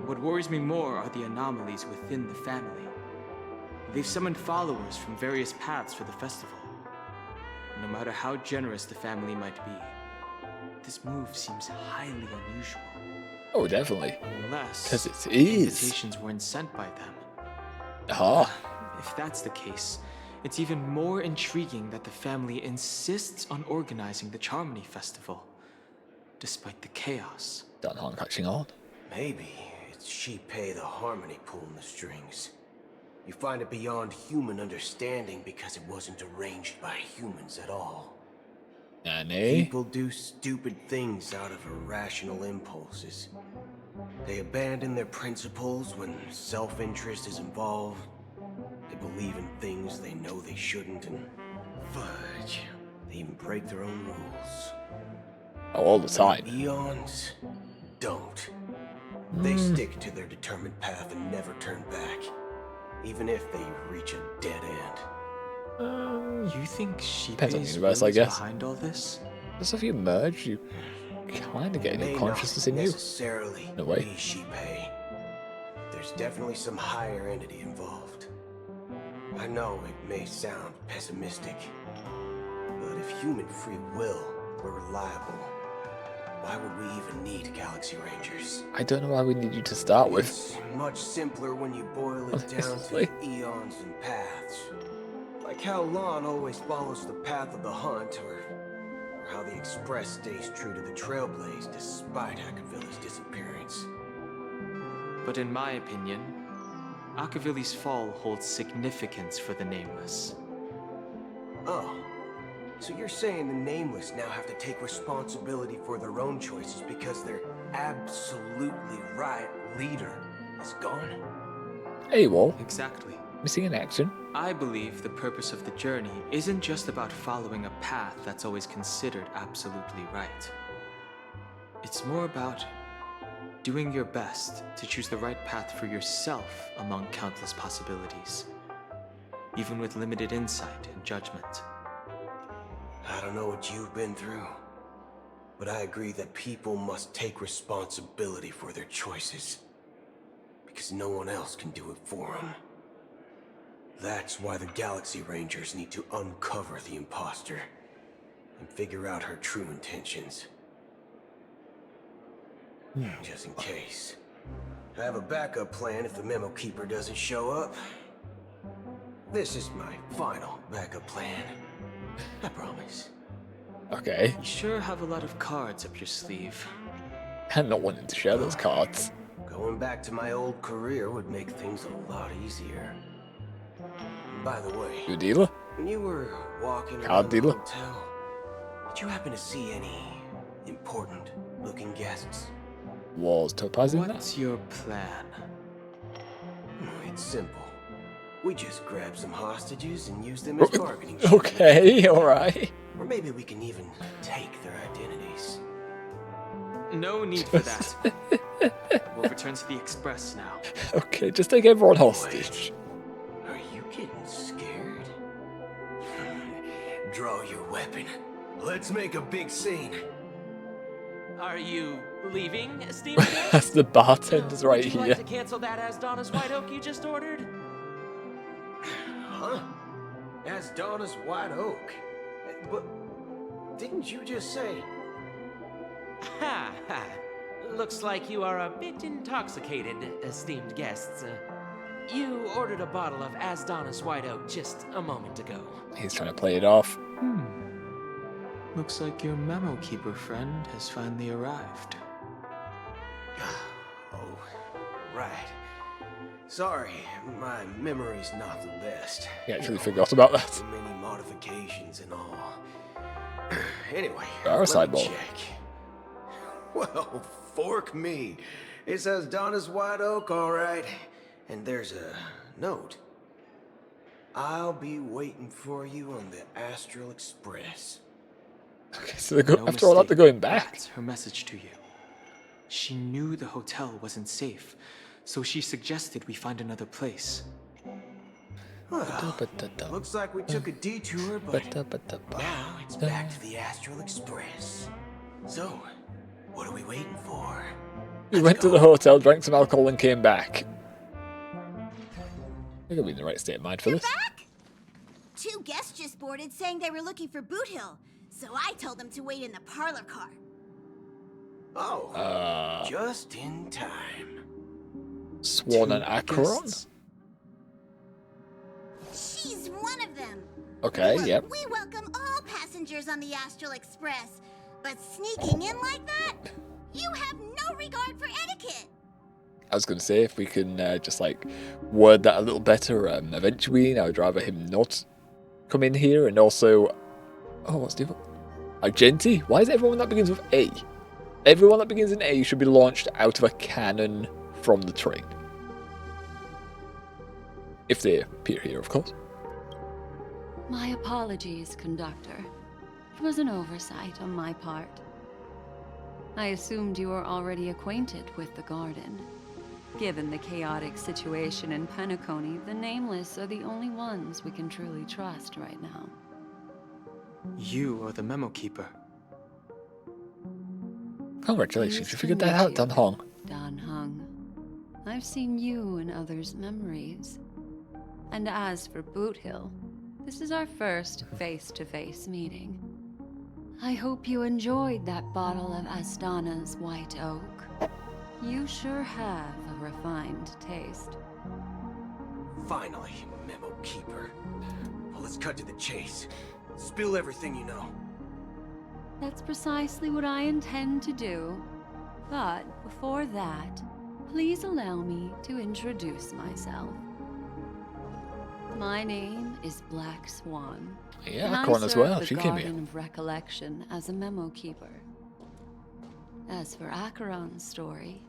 what worries me more are the anomalies within the family. They've summoned followers from various paths for the festival. No matter how generous the family might be, this move seems highly unusual. Oh, definitely. Unless 'cause it is. invitations weren't sent by them. Ah. If that's the case, it's even more intriguing that the family insists on organizing the Charmony Festival, despite the chaos. That aren't catching on. Maybe it's Shipei the Harmony pulling the strings. You find it beyond human understanding because it wasn't arranged by humans at all. Nanny? People do stupid things out of irrational impulses. They abandon their principles when self-interest is involved. They believe in things they know they shouldn't, and fudge, they even break their own rules. Oh, all the time. Eons don't. They stick to their determined path and never turn back, even if they reach a dead end. You think Depends on the Shipei's universe, will I is guess. behind all this? Just if you merge, you kind of get a May new not consciousness in you. necessarily In a way. be Shipei. There's definitely some higher entity involved. I know it may sound pessimistic, but if human free will were reliable, why would we even need Galaxy Rangers? I don't know why we need you to start with. It's much simpler when you boil it down to eons and paths. Like how Lon always follows the path of the hunt, or how the Express stays true to the Trailblaze despite Akavilla's disappearance. But in my opinion, Akavilli's fall holds significance for the Nameless. Oh, so you're saying the Nameless now have to take responsibility for their own choices because their absolutely right leader is gone? Hey, Wall. Exactly. Missing in action. I believe the purpose of the journey isn't just about following a path that's always considered absolutely right. It's more about doing your best to choose the right path for yourself among countless possibilities, even with limited insight and judgment. I don't know what you've been through, but I agree that people must take responsibility for their choices, because no one else can do it for them. That's why the Galaxy Rangers need to uncover the imposter and figure out her true intentions. Just in case. I have a backup plan if the Memo Keeper doesn't show up. This is my final backup plan. I promise. Okay. You sure have a lot of cards up your sleeve. I'm not wanting to share those cards. Going back to my old career would make things a lot easier. By the way, You a dealer? when you were walking Card around the dealer? hotel, did you happen to see any important-looking guests? Wall's topazing that? What's your plan? It's simple. We just grab some hostages and use them as bargaining chips. Okay, alright. Or maybe we can even take their identities. No need for that. We'll return to the Express now. Okay, just take everyone hostage. Are you getting scared? Draw your weapon. Let's make a big scene. Are you leaving, esteemed guest? That's the bartenders right Would you here. like to cancel that Asdonis White Oak you just ordered? Huh? As Donna's White Oak. But didn't you just say? Ha ha. Looks like you are a bit intoxicated, esteemed guests. You ordered a bottle of Asdonis White Oak just a moment ago. He's trying to play it off. Looks like your Memo Keeper friend has finally arrived. Oh, right. Sorry, my memory's not the best. He actually forgot about that. Too many modifications and all. Anyway, Parasite let me ball. check. Well, fork me. It says Donna's White Oak, all right. And there's a note. I'll be waiting for you on the Astral Express. Okay, so they go, No after all that, they're mistake. going back. That's her message to you. She knew the hotel wasn't safe, so she suggested we find another place. Well, looks like we took a detour, but now it's back to the Astral Express. So, what are we waiting for? We went to the hotel, drank some alcohol, and came back. I think I'm in the right state of mind for this. Back? 2 guests just boarded saying they were looking for Boot Hill, so I told them to wait in the parlor car. Oh, just in time. Swan and Acheron? She's one of them. Okay, yep. We welcome all passengers on the Astral Express, but sneaking in like that? You have no regard for etiquette. I was going to say, if we can just like word that a little better, eventually I would rather him not come in here. And also, oh, what's the other? Argenti? Why is everyone that begins with A? Everyone that begins in A should be launched out of a cannon from the train. If they appear here, of course. My apologies, conductor. It was an oversight on my part. I assumed you were already acquainted with the garden. Given the chaotic situation in Penacony, the Nameless are the only ones we can truly trust right now. You are the memo keeper. Congratulations, you figured that out, Dan Hong. Dan Hung. I've seen you in others' memories. And as for Boot Hill, this is our first face-to-face meeting. I hope you enjoyed that bottle of Astana's White Oak. You sure have a refined taste. Finally, memo keeper. Well, let's cut to the chase. Spill everything you know. That's precisely what I intend to do. But before that, please allow me to introduce myself. My name is Black Swan. Yeah, and Acheron I as serve well. the She came here. Garden of Recollection as a memo keeper. As for Acheron's story,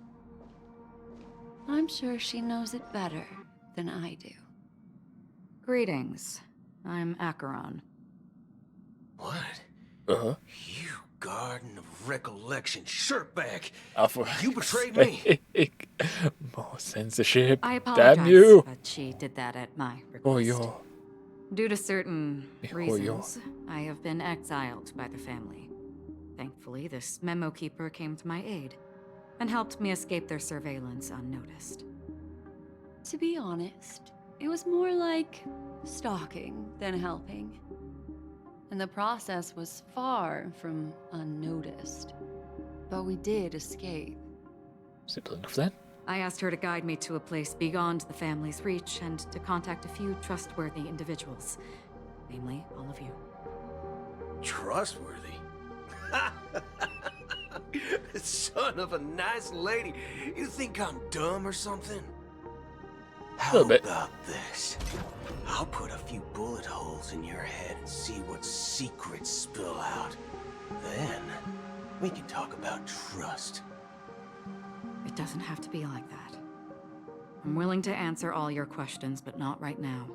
I'm sure she knows it better than I do. Greetings. I'm Acheron. What? Uh-huh. You Garden of Recollection shirtbag! Alpha. You betrayed me! More censorship. I apologize, Damn you! but she did that at my request. Oh, yo. Due to certain yo. reasons, I have been exiled by the family. Thankfully, this memo keeper came to my aid and helped me escape their surveillance unnoticed. To be honest, it was more like stalking than helping. And the process was far from unnoticed. But we did escape. Simple enough then. I asked her to guide me to a place beyond the family's reach and to contact a few trustworthy individuals. Namely, all of you. Trustworthy? Son of a nice lady. You think I'm dumb or something? How about this? I'll put a few bullet holes in your head and see what secrets spill out. Then, we can talk about trust. It doesn't have to be like that. I'm willing to answer all your questions, but not right now.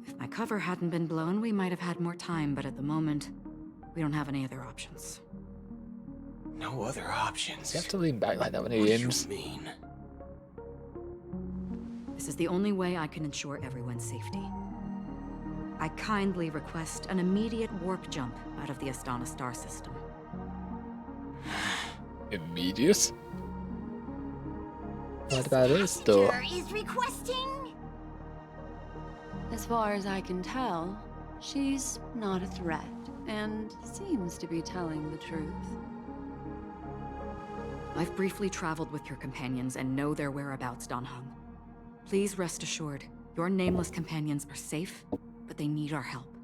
If my cover hadn't been blown, we might have had more time, but at the moment, we don't have any other options. No other options? You have to lean back like that when he aims. What do you mean? This is the only way I can ensure everyone's safety. I kindly request an immediate warp jump out of the Astana star system. Immediate? What about this, though? Is requesting? As far as I can tell, she's not a threat and seems to be telling the truth. I've briefly traveled with your companions and know their whereabouts, Dan Hung. Please rest assured, your nameless companions are safe, but they need our help.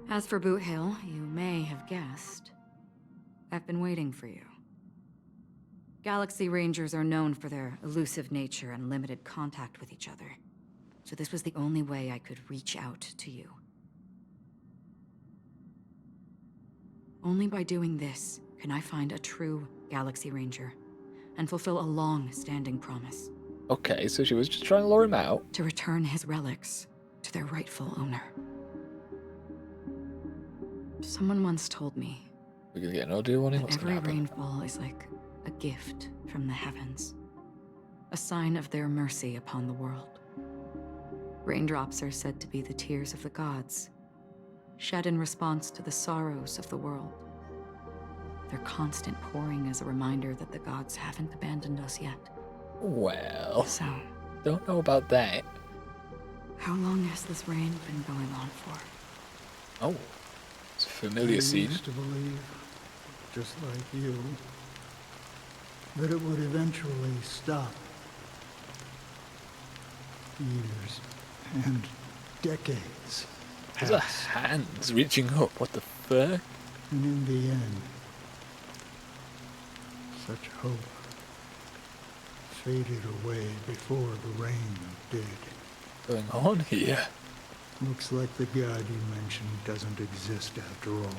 As for Boot Hill, you may have guessed, I've been waiting for you. Galaxy Rangers are known for their elusive nature and limited contact with each other, so this was the only way I could reach out to you. Only by doing this can I find a true Galaxy Ranger and fulfill a long-standing promise. Okay, so she was just trying to lure him out. To return his relics to their rightful owner. Someone once told me We're gonna get an audio warning. that What's gonna every happen? rainfall is like a gift from the heavens. a sign of their mercy upon the world. Raindrops are said to be the tears of the gods, shed in response to the sorrows of the world. Their constant pouring is a reminder that the gods haven't abandoned us yet. Well, so, don't know about that. How long has this rain been going on for? Oh, it's a familiar scene. I used to believe, just like you, that it would eventually stop. Years and decades Those are hands reaching up, what the fuck? And in the end, such hope faded away before the rain did. What's going on here? Looks like the god you mentioned doesn't exist after all.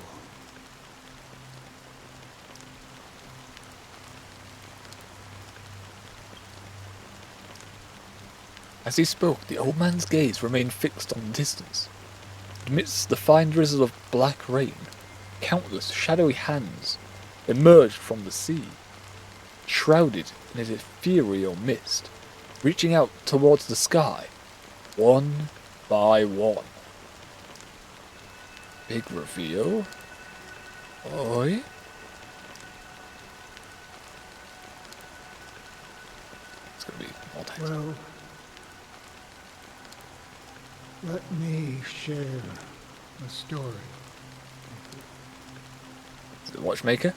As he spoke, the old man's gaze remained fixed on the distance. Amidst the fine drizzle of black rain, countless shadowy hands emerged from the sea, shrouded in an ethereal mist, reaching out towards the sky, one by one. Big reveal. Oi. It's gonna be all text. Well, let me share a story. Is it the watchmaker?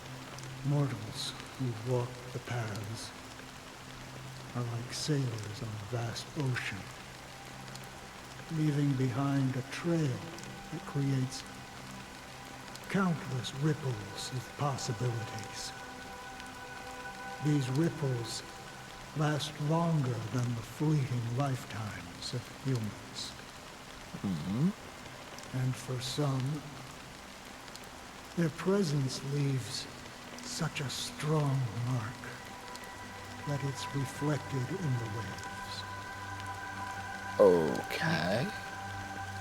Mortals who walk the paths are like sailors on a vast ocean, leaving behind a trail that creates countless ripples of possibilities. These ripples last longer than the fleeting lifetimes of humans. Mm-hmm. And for some, their presence leaves such a strong mark that it's reflected in the waves. Okay.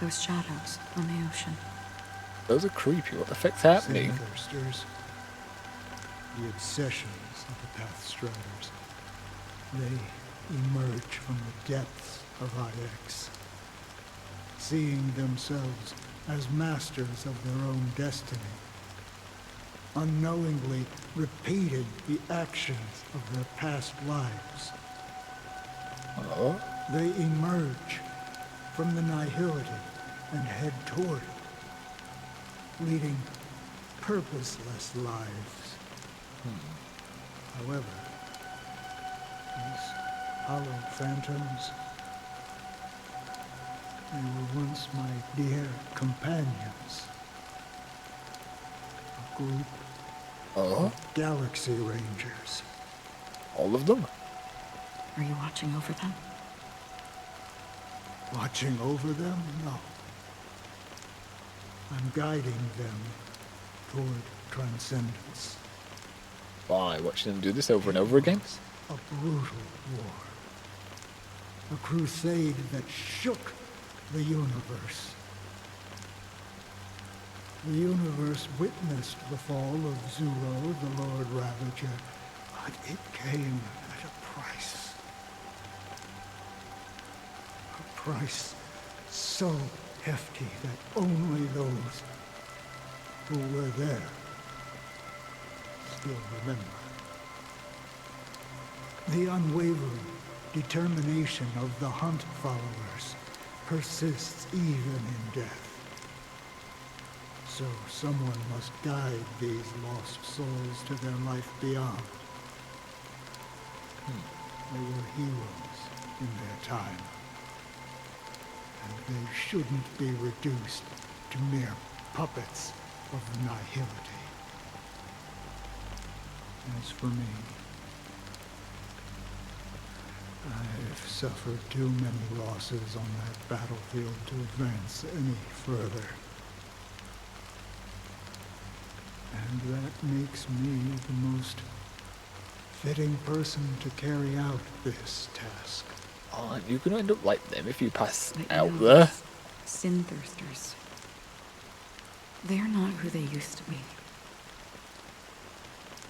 Those shadows on the ocean. Those are creepy. What the fuck's happening? Thirsters, the obsessions of the Pathstriders. They emerge from the depths of IX, seeing themselves as masters of their own destiny, unknowingly repeating the actions of their past lives. Oh. They emerge from the nihility and head toward it, leading purposeless lives. However, these hollow phantoms, they were once my dear companions. A group of Galaxy Rangers. All of them? Are you watching over them? Watching over them? No. I'm guiding them toward transcendence. Why, watching them do this over and over again? A brutal war. A crusade that shook the universe. The universe witnessed the fall of Zuro, the Lord Ravager, but it came at a price. A price so hefty that only those who were there still remember. The unwavering determination of the Hunt followers persists even in death. So someone must guide these lost souls to their life beyond. They were heroes in their time, and they shouldn't be reduced to mere puppets of nihility. As for me, I've suffered too many losses on that battlefield to advance any further. And that makes me the most fitting person to carry out this task. Oh, you're gonna end up like them if you pass out know, there. Sin thirsters. They're not who they used to be.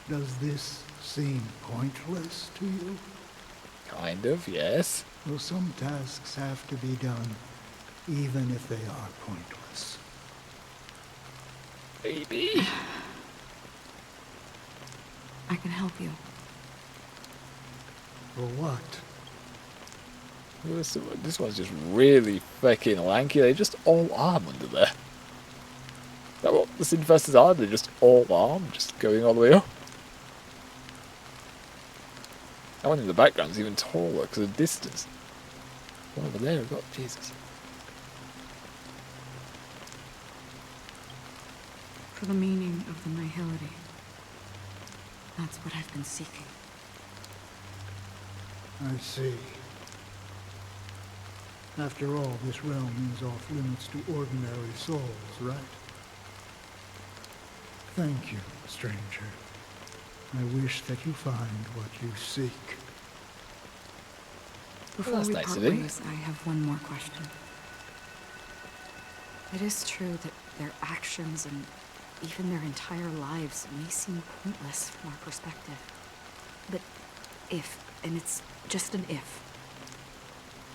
Does this seem pointless to you? Kind of, yes. Well, some tasks have to be done, even if they are pointless. Baby. I can help you. For what? This one's just really fucking lanky. They just all arm under there. Is that what the Sinfesters are? They're just all arm, just going all the way up. That one in the background's even taller because of distance. Over there, we've got Jesus. For the meaning of the nihility. That's what I've been seeking. I see. After all, this realm is off limits to ordinary souls, right? Thank you, stranger. I wish that you find what you seek. Before we part ways, I have one more question. It is true that their actions and even their entire lives may seem pointless from our perspective. But if, and it's just an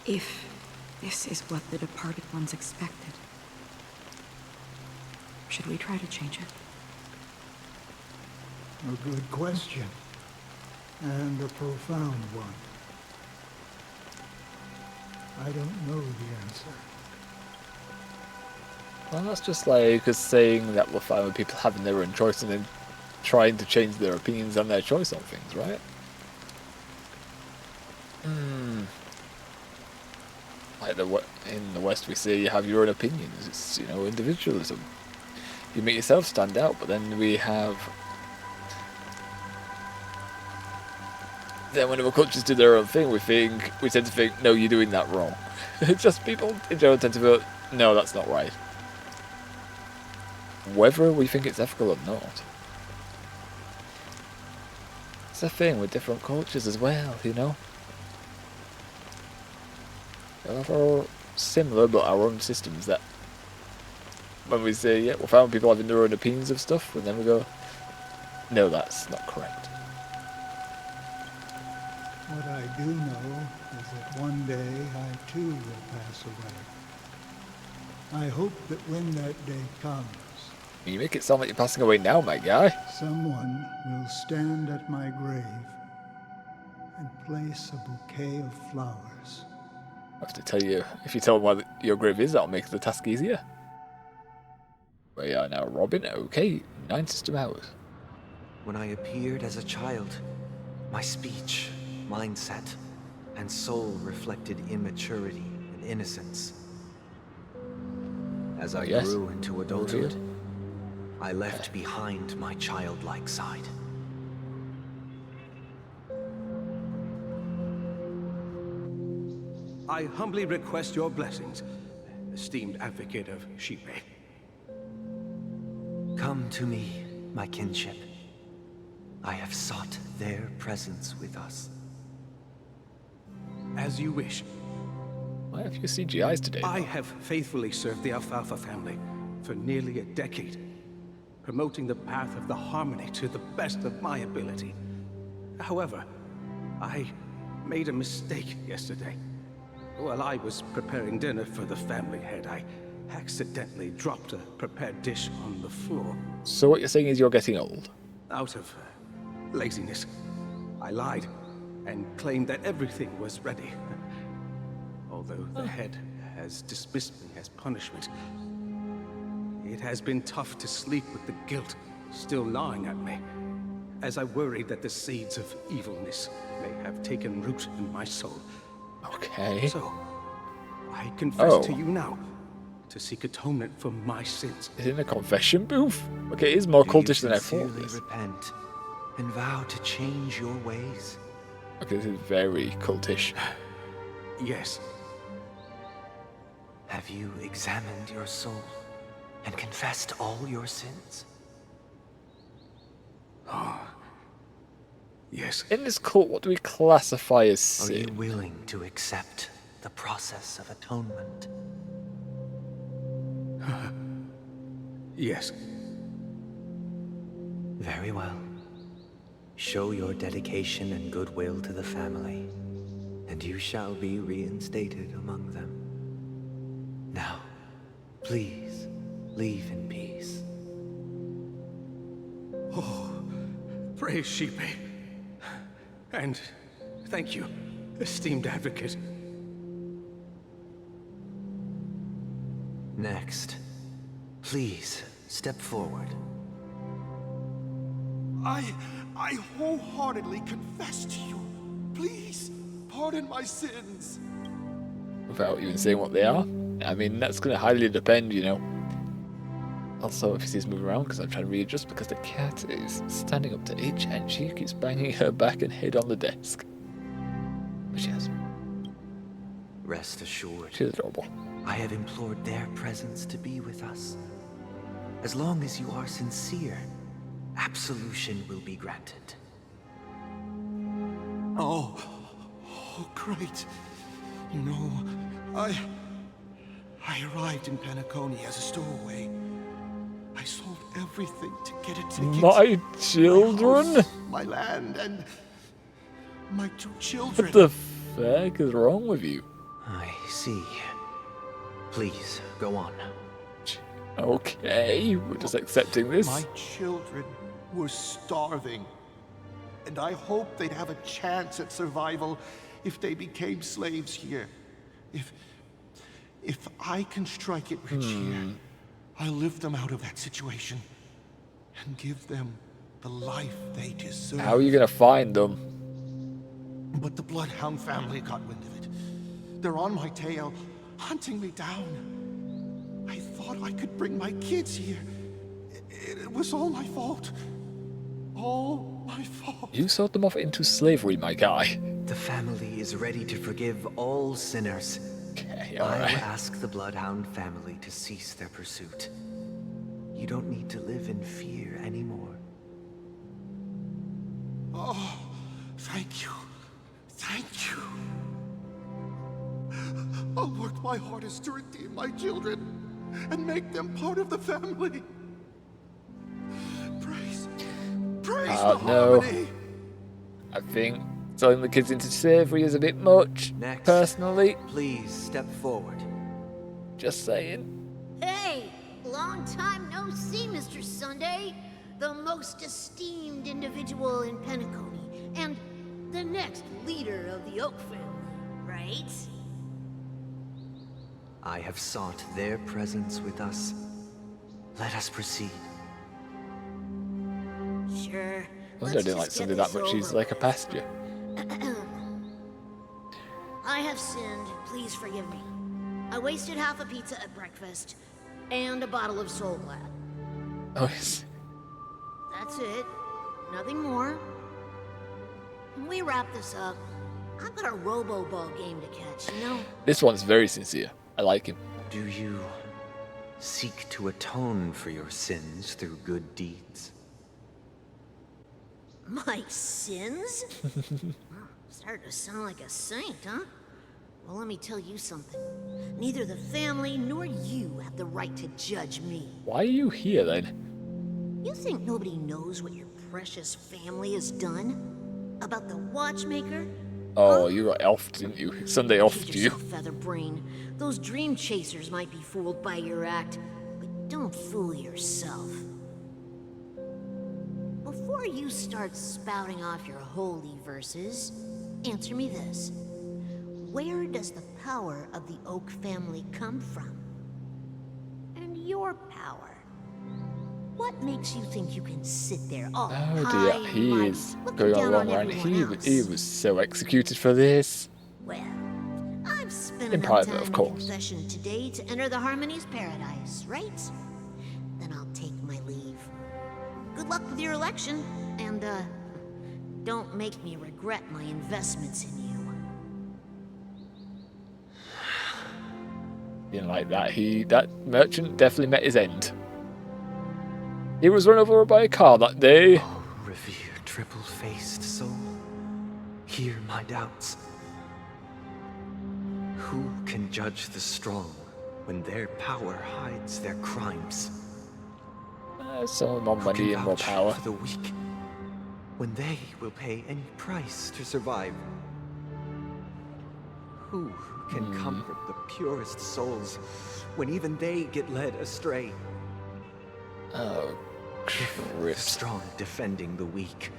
if this is what the departed ones expected, should we try to change it? A good question. And a profound one. I don't know the answer. Well, that's just like us saying that we're fine with people having their own choice and then trying to change their opinions and their choice on things, right? Like in the West we say you have your own opinions. It's, you know, individualism. You make yourself stand out, but then we have... Then when other cultures do their own thing, we tend to think, no, you're doing that wrong. It's just people in general tend to go, no, that's not right. Whether we think it's ethical or not. It's a thing with different cultures as well, you know. We have our similar but our own systems that when we say, yeah, we're fine with people having their own opinions of stuff, and then we go, no, that's not correct. What I do know is that one day I too will pass away. I hope that when that day comes... You make it sound like you're passing away now, my guy. Someone will stand at my grave and place a bouquet of flowers. I have to tell you, if you tell them where your grave is, that'll make the task easier. We are now Robin. Okay, 9 system hours. When I appeared as a child, my speech, mindset, and soul reflected immaturity and innocence. As I grew into adulthood, I left behind my childlike side. I humbly request your blessings, esteemed advocate of Shipe. Come to me, my kinship. I have sought their presence with us. As you wish. Why have you CGIs today? I have faithfully served the Alfalfa family for nearly a decade, promoting the path of the harmony to the best of my ability. However, I made a mistake yesterday. While I was preparing dinner for the family head, I accidentally dropped a prepared dish on the floor. So what you're saying is you're getting old? Out of laziness, I lied and claimed that everything was ready. Although the head has dismissed me as punishment, it has been tough to sleep with the guilt still gnawing at me, as I worried that the seeds of evilness may have taken root in my soul. Okay. So, I confess to you now, to seek atonement for my sins. Is it in a confession booth? Okay, it is more cultish than I thought. Repent and vow to change your ways. Okay, this is very cultish. Yes. Have you examined your soul and confessed all your sins? Yes. In this cult, what do we classify as sin? Are you willing to accept the process of atonement? Yes. Very well. Show your dedication and goodwill to the family, and you shall be reinstated among them. Now, please, leave in peace. Oh, praise Sheepy. And thank you, esteemed advocate. Next, please step forward. I wholeheartedly confess to you. Please, pardon my sins. Without even saying what they are? I mean, that's going to highly depend, you know. Also, if he sees moving around, because I'm trying to readjust, because the cat is standing up to each and she keeps banging her back and head on the desk. But yes. Rest assured. She's adorable. I have implored their presence to be with us. As long as you are sincere, absolution will be granted. Oh, great. You know, I arrived in Penacony as a stowaway. I sold everything to get a ticket. My children? My house, my land, and my 2 children. What the fuck is wrong with you? I see. Please, go on. Okay, we're just accepting this. My children were starving, and I hoped they'd have a chance at survival if they became slaves here. If I can strike it rich here, I'll lift them out of that situation and give them the life they deserve. How are you gonna find them? But the Bloodhound family got wind of it. They're on my tail, hunting me down. I thought I could bring my kids here. It was all my fault. All my fault. You sold them off into slavery, my guy. The family is ready to forgive all sinners. Okay, I alright. will ask the Bloodhound family to cease their pursuit. You don't need to live in fear anymore. Oh, thank you. Thank you. I'll work my hardest to redeem my children and make them part of the family. Praise the No. harmony. I think selling the kids into slavery is a bit much, Next, personally. Please step forward. Just saying. Hey, long time no see, Mr. Sunday. The most esteemed individual in Penacony, and the next leader of the Oak family, right? I have sought their presence with us. Let us proceed. Sure. I wonder I didn't like something that much. She's like a pasture. I have sinned. Please forgive me. I wasted half a pizza at breakfast, and a bottle of Soul Glad. Oh, yes. That's it. Nothing more. When we wrap this up, I've got a robo-ball game to catch, you know? This one's very sincere. I like him. Do you seek to atone for your sins through good deeds? My sins? Started to sound like a saint, huh? Well, let me tell you something. Neither the family nor you have the right to judge me. Why are you here, then? You think nobody knows what your precious family has done? About the watchmaker? Oh, you got elfed, didn't you? Sunday offed you. Feather brain. Those dream chasers might be fooled by your act, but don't fool yourself. Before you start spouting off your holy verses, answer me this. Where does the power of the Oak family come from? And your power? What makes you think you can sit there all Oh dear, high he and is mighty, going looking on down wrong on line. everyone else? He was so executed for this. Well, I've spent In enough private, time of in course. confession today to enter the Harmony's paradise, right? Then I'll take my leave. Good luck with your election, and don't make me regret my investments in you. Didn't like that. That merchant definitely met his end. He was run over by a car that day. Oh, revered triple-faced soul, hear my doubts. Who can judge the strong when their power hides their crimes? Someone more money and more power. For the weak, when they will pay any price to survive. Who can comfort the purest souls when even they get led astray? Oh, The strong defending the weak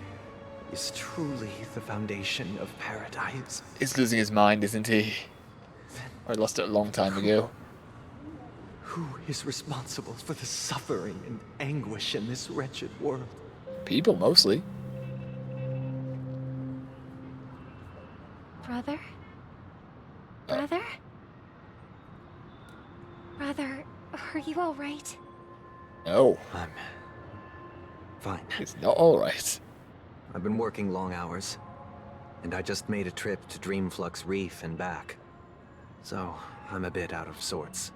is truly the foundation of paradise. He's losing his mind, isn't he? I lost it a long time ago. Who is responsible for the suffering and anguish in this wretched world? People, mostly. Brother? Brother? Brother, are you all right? No. I'm fine. It's not alright. I've been working long hours, and I just made a trip to Dreamflux Reef and back. So, I'm a bit out of sorts.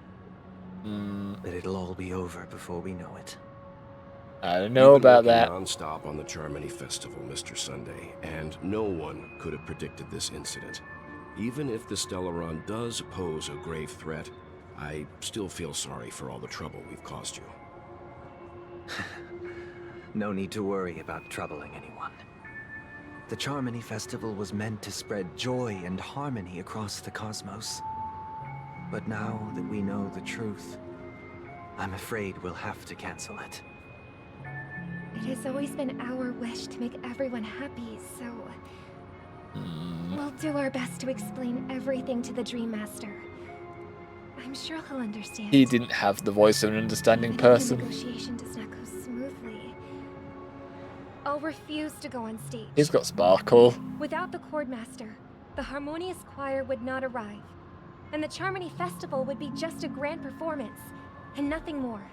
But it'll all be over before we know it. I don't know about You've been that. working non-stop on the Charmony Festival, Mr. Sunday, and no one could have predicted this incident. Even if the Stellaron does pose a grave threat, I still feel sorry for all the trouble we've caused you. No need to worry about troubling anyone. The Charmony Festival was meant to spread joy and harmony across the cosmos. But now that we know the truth, I'm afraid we'll have to cancel it. It has always been our wish to make everyone happy, so... We'll do our best to explain everything to the Dream Master. I'm sure he'll understand. He didn't have the voice of an understanding The person. negotiation does not go smoothly. I'll refuse to go on stage. He's got sparkle. Without the Chord Master, the Harmonious Choir would not arrive, and the Charmony Festival would be just a grand performance, and nothing more.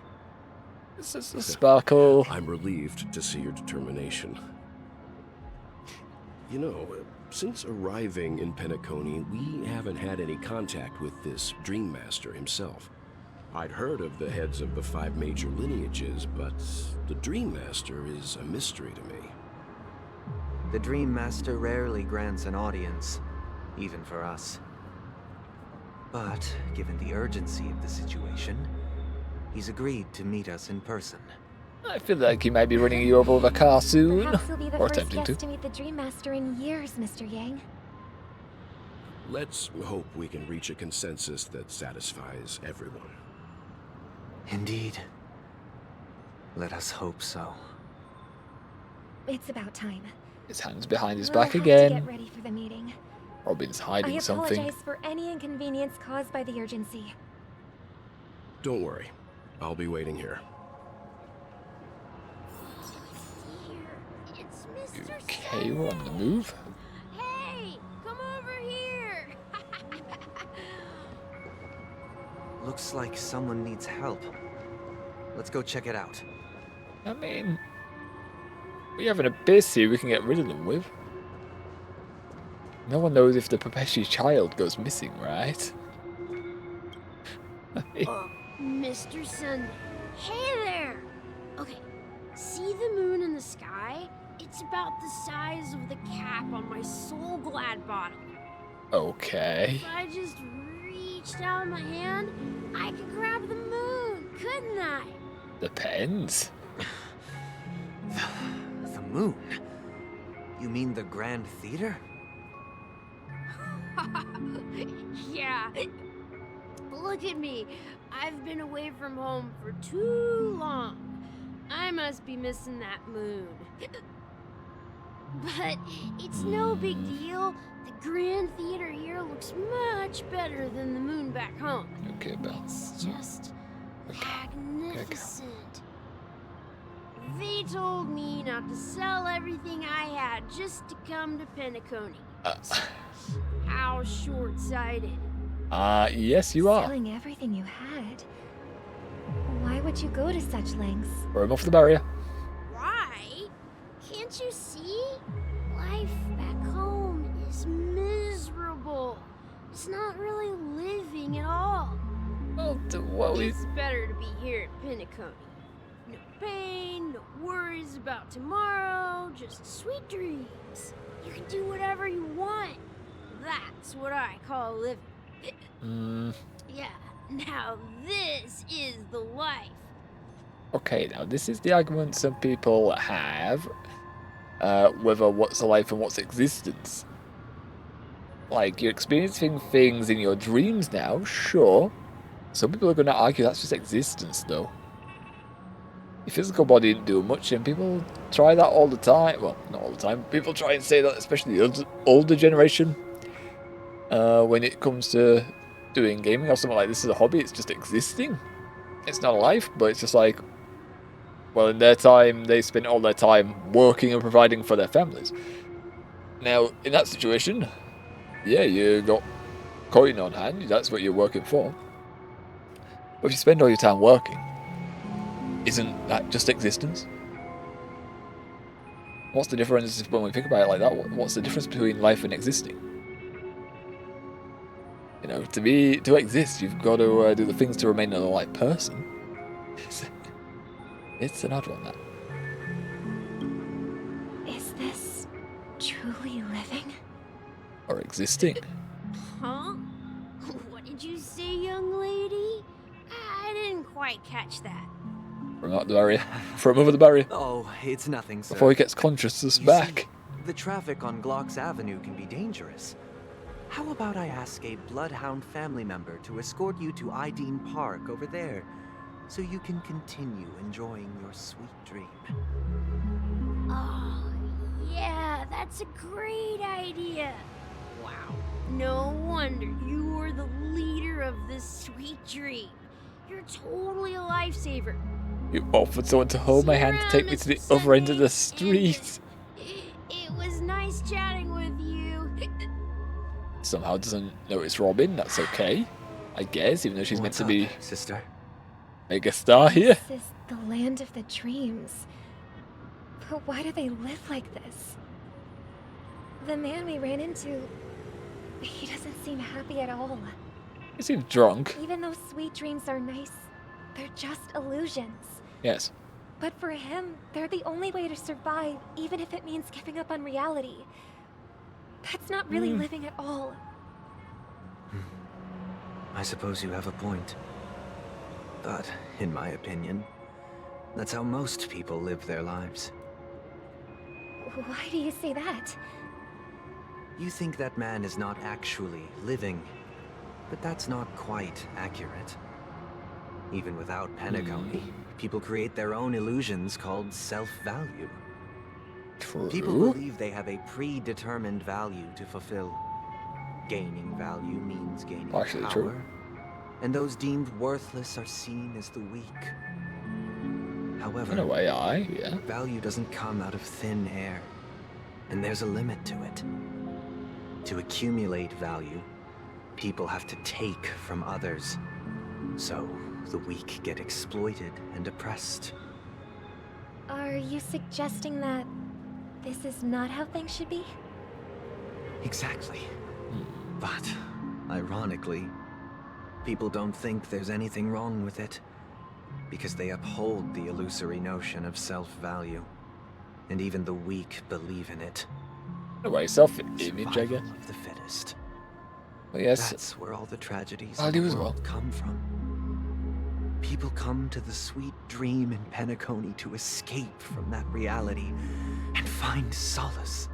This is a sparkle. I'm relieved to see your determination. You know, since arriving in Penacony, we haven't had any contact with this Dream Master himself. I'd heard of the heads of the 5 major lineages, but the Dream Master is a mystery to me. The Dream Master rarely grants an audience, even for us. But, given the urgency of the situation, he's agreed to meet us in person. I feel like he might be running you over with a car soon. Perhaps he'll be the Or first attempting guest to. to meet the Dream Master in years, Mr. Yang. Let's hope we can reach a consensus that satisfies everyone. Indeed. Let us hope so. It's about time. His hands behind his We'll back have again. To get ready for the meeting. Robin's I hiding something. apologize for any inconvenience caused by the urgency. Don't worry. I'll be waiting here. It's Mr. Okay, we're on the move. Hey, come over here. Looks like someone needs help. Let's go check it out. I mean, we have an abyss here we can get rid of them with. No one knows if the Pepeshi child goes missing, right? Mr. Sunday. Hey there! Okay, see the moon in the sky? It's about the size of the cap on my Soul Glad bottle. Okay. If I just reached out my hand, I could grab the moon, couldn't I? Depends. The moon? You mean the Grand Theater? Yeah. Look at me. I've been away from home for too long. I must be missing that moon. But it's no big deal. The Grand Theater here looks much better than the moon back home. Okay, Belle. It's just magnificent. They told me not to sell everything I had just to come to Penacony. How short-sighted. Yes, you are. Selling everything you had. Why would you go to such lengths? Throw him off the barrier. Why? Can't you see? Life back home is miserable. It's not really living at all. Well, what we... It's better to be here at Penacony. No pain, no worries about tomorrow, just sweet dreams. You can do whatever you want. That's what I call living. Yeah, now this is the life. Okay, now this is the argument some people have, whether what's a life and what's existence. Like, you're experiencing things in your dreams now, sure. Some people are going to argue that's just existence, though. Your physical body didn't do much, and people try that all the time. Well, not all the time. People try and say that, especially the older generation. When it comes to doing gaming or something like this as a hobby, it's just existing. It's not a life, but it's just like, well, in their time, they spent all their time working and providing for their families. Now, in that situation, yeah, you got coin on hand, that's what you're working for. But if you spend all your time working, isn't that just existence? What's the difference when we think about it like that? What's the difference between life and existing? You know, to exist, you've got to do the things to remain an alive person. It's an odd one, that. Is this truly living? Or existing? Huh? What did you say, young lady? I didn't quite catch that. From up the barrier. From over the barrier. Oh, it's nothing, sir. Before he gets consciousness back. The traffic on Glock's Avenue can be dangerous. How about I ask a Bloodhound family member to escort you to Ideen Park over there, so you can continue enjoying your sweet dream? Oh, yeah, that's a great idea. Wow, no wonder you were the leader of this sweet dream. You're totally a lifesaver. You offered someone to hold my hand to take me to the other end of the street. It was nice chatting with you. Somehow doesn't notice Robin, that's okay. I guess, even though she's meant to be sister? Mega star here. This is the land of the dreams. But why do they live like this? The man we ran into, he doesn't seem happy at all. He seems drunk. Even though sweet dreams are nice, they're just illusions. Yes. But for him, they're the only way to survive, even if it means giving up on reality. That's not really living at all. I suppose you have a point. But, in my opinion, that's how most people live their lives. Why do you say that? You think that man is not actually living, but that's not quite accurate. Even without Penacony, people create their own illusions called self-value. True. People believe they have a predetermined value to fulfill. Gaining value means gaining power. True. And those deemed worthless are seen as the weak. However, in a way, yeah. Value doesn't come out of thin air, and there's a limit to it. To accumulate value, people have to take from others. So, the weak get exploited and oppressed. Are you suggesting that this is not how things should be? Exactly. But, ironically, people don't think there's anything wrong with it, because they uphold the illusory notion of self-value, and even the weak believe in it. In a way, self-image, I guess. Of the fittest. Well, yes. That's where all the tragedies I'll in do the as well. world come from. People come to the sweet dream in Penacony to escape from that reality and find solace.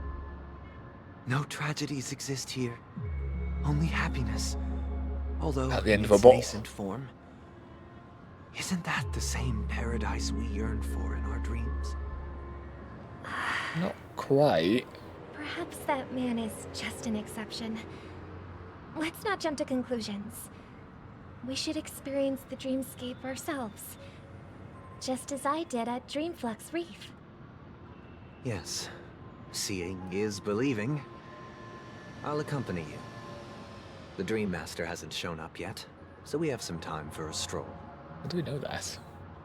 No tragedies exist here, only happiness. Although at the end in of a its bottle. nascent form, isn't that the same paradise we yearn for in our dreams? Not quite. Perhaps that man is just an exception. Let's not jump to conclusions. We should experience the dreamscape ourselves, just as I did at Dreamflux Reef. Yes, seeing is believing. I'll accompany you. The Dream Master hasn't shown up yet, so we have some time for a stroll. How do we know that?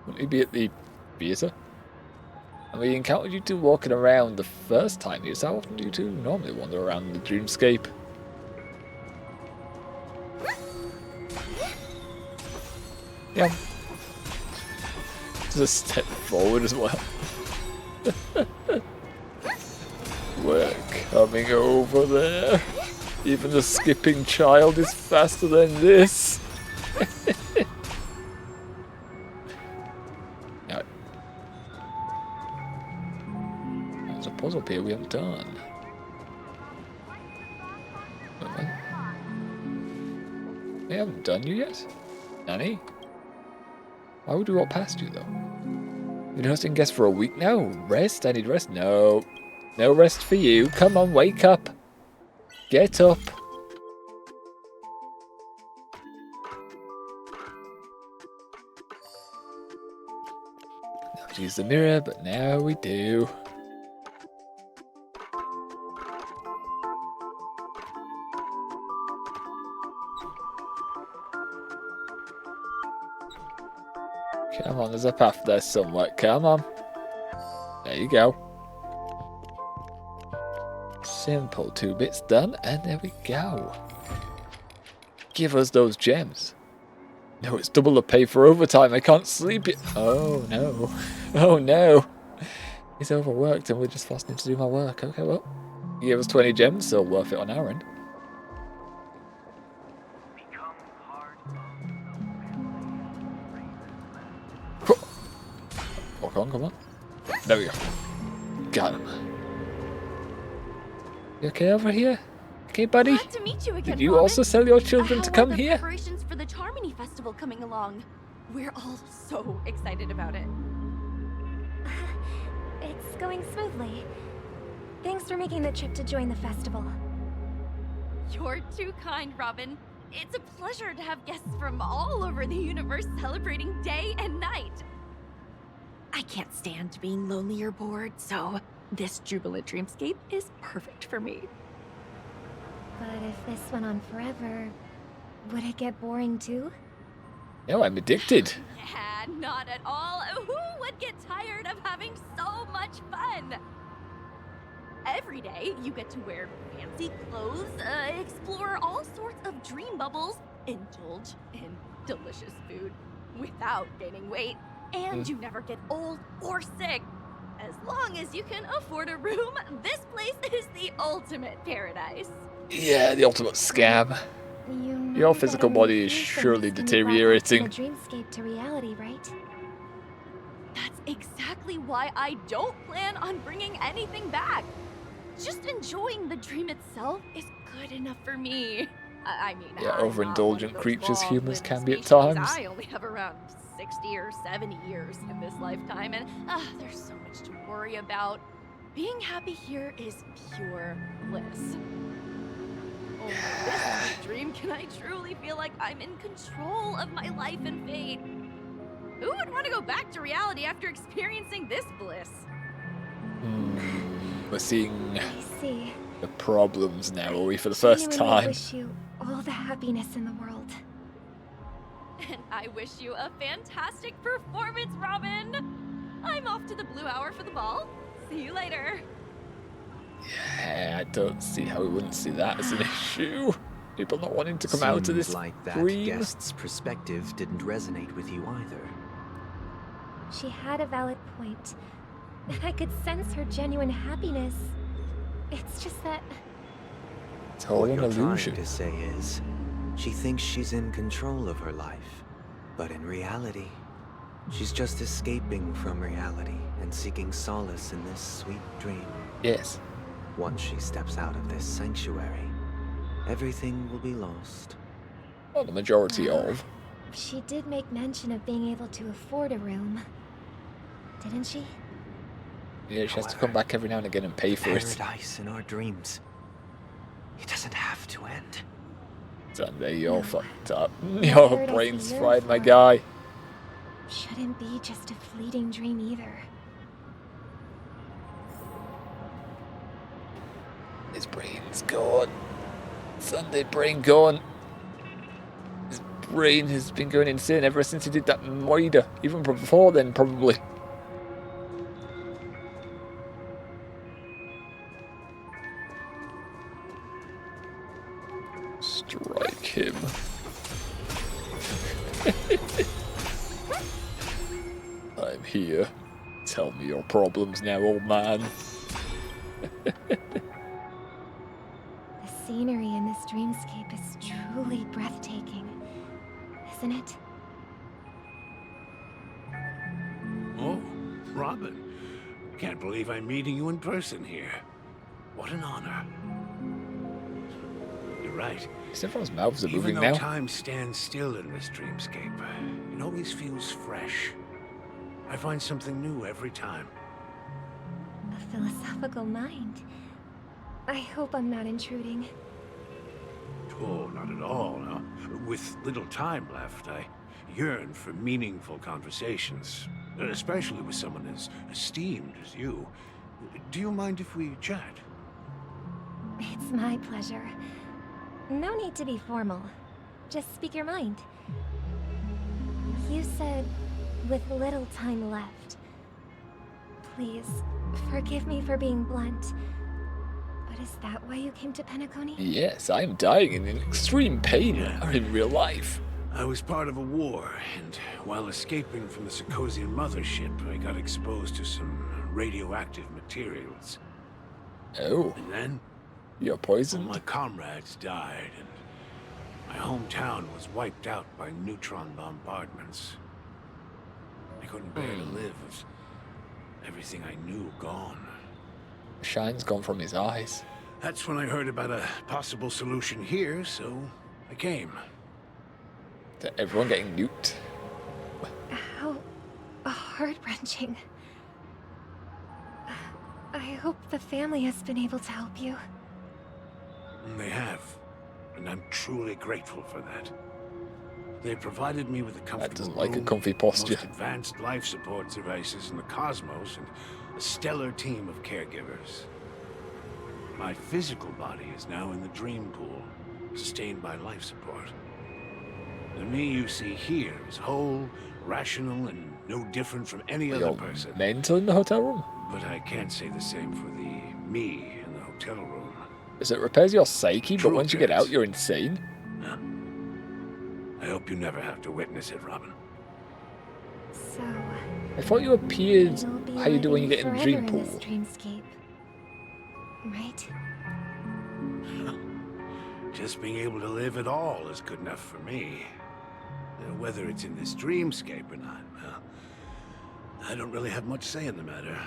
Wouldn't he be at the theatre? And we encountered you two walking around the first time here, so how often do you two normally wander around the dreamscape? Yeah. Just a step forward as well. We're coming over there. Even the skipping child is faster than this. No. There's a puzzle here we haven't done. They haven't done you yet? Nanny? Why would we walk past you, though? You've been hosting guests for a week now? Rest? I need rest? No. No rest for you. Come on, wake up. Get up. Never use the mirror, but now we do. Come on, there's a path there somewhere. Come on. There you go. Simple. 2 bits done, and there we go. Give us those gems. No, it's double the pay for overtime. I can't sleep yet. Oh, no. Oh, no. He's overworked, and we're just forcing him to do my work. Okay, well. He gave us 20 gems, so worth it on our end. Walk on, come on. There we go. Got him. You okay over here? Okay, buddy? Glad to meet you again, Did you Robin. also sell your children to come How are the here? preparations for the Charmony Festival coming along? We're all so excited about it. It's going smoothly. Thanks for making the trip to join the festival. You're too kind, Robin. It's a pleasure to have guests from all over the universe celebrating day and night. I can't stand being lonely or bored, so this jubilant dreamscape is perfect for me. But if this went on forever, would it get boring too? No, I'm addicted. Yeah, not at all. Who would get tired of having so much fun? Every day, you get to wear fancy clothes, explore all sorts of dream bubbles, indulge in delicious food without gaining weight, and you never get old or sick. As long as you can afford a room, this place is the ultimate paradise. Yeah, the ultimate scam. Your physical body is surely deteriorating. The dreamscape to reality, right? That's exactly why I don't plan on bringing anything back. Just enjoying the dream itself is good enough for me. I mean, Yeah, I'm overindulgent not one of creatures those humans can be at species. times. I only have around 60 or 70 years in this lifetime, and there's so much to worry about. Being happy here is pure bliss. Only this sweet dream can I truly feel like I'm in control of my life and fate. Who would want to go back to reality after experiencing this bliss? We're seeing I see. the problems now, are we, for the first Genuinely time? wish you all the happiness in the world. And I wish you a fantastic performance, Robin! I'm off to the Blue Hour for the ball. See you later. Yeah, I don't see how we wouldn't see that as an issue. People not wanting to come out of Seems this like that dream. guest's perspective didn't resonate with you either. She had a valid point. And I could sense her genuine happiness. It's just that... It's all What an you're illusion. trying to say is, she thinks she's in control of her life, but in reality, she's just escaping from reality and seeking solace in this sweet dream. Yes. Once she steps out of this sanctuary, everything will be lost. Well, the majority of. She did make mention of being able to afford a room. Didn't she? Yeah, she has to come back every now and again and pay for it. Paradise in our dreams. It doesn't have to end. Sunday, you're fucked up. Your brain's fried, my guy. Shouldn't be just a fleeting dream either. His brain's gone. Sunday brain gone. His brain has been going insane ever since he did that Moida. Even before then, probably. Strike him. I'm here. Tell me your problems now, old man. The scenery in this dreamscape is truly breathtaking, isn't it? Oh, Robin. Can't believe I'm meeting you in person here. What an honor. You're right. Everyone's mouths are Even moving though now. time stands still in this dreamscape, it always feels fresh. I find something new every time. A philosophical mind. I hope I'm not intruding. Oh, not at all, no. With little time left, I yearn for meaningful conversations, especially with someone as esteemed as you. Do you mind if we chat? It's my pleasure. No need to be formal. Just speak your mind. You said, with little time left. Please, forgive me for being blunt. But is that why you came to Penacony? Yes, I am dying in extreme pain in real life. I was part of a war, and while escaping from the Sarkosian mothership, I got exposed to some radioactive materials. Oh. And then? You're poisoned? All my comrades died, and my hometown was wiped out by neutron bombardments. I couldn't bear to live with everything I knew gone. Shine's gone from his eyes. That's when I heard about a possible solution here, so I came. To everyone getting nuked. How heart-wrenching. I hope the family has been able to help you. They have, and I'm truly grateful for that. They provided me with a comfortable doesn't like a room, comfy posture. most advanced life support devices in the cosmos, and a stellar team of caregivers. My physical body is now in the dream pool, sustained by life support. The me you see here is whole, rational, and no different from any other person. Mental in the hotel room? But I can't say the same for the me in the hotel room. Is it repairs your psyche, but True, once you get yes. out, you're insane? I hope you never have to witness it, Robin. So, I thought you appeared you'll be how you do when you living get in the forever dream pool. this dreamscape. Right? Just being able to live at all is good enough for me. Whether it's in this dreamscape or not, well, I don't really have much say in the matter.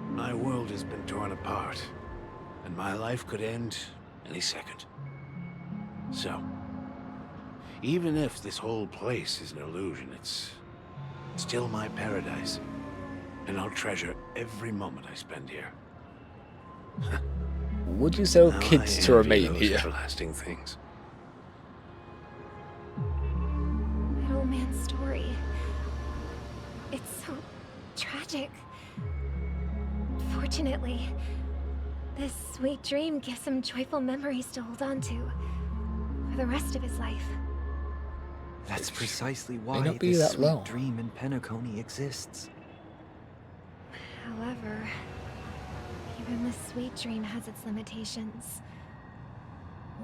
My world has been torn apart, and my life could end any second. So, even if this whole place is an illusion, it's still my paradise, and I'll treasure every moment I spend here. Would you sell Now kids I to envy remain those here? everlasting things. That old man's story. It's so tragic. Fortunately, this sweet dream gives him joyful memories to hold on to for the rest of his life. That's precisely why not be this that sweet long. dream in Penacony exists. However, even the sweet dream has its limitations.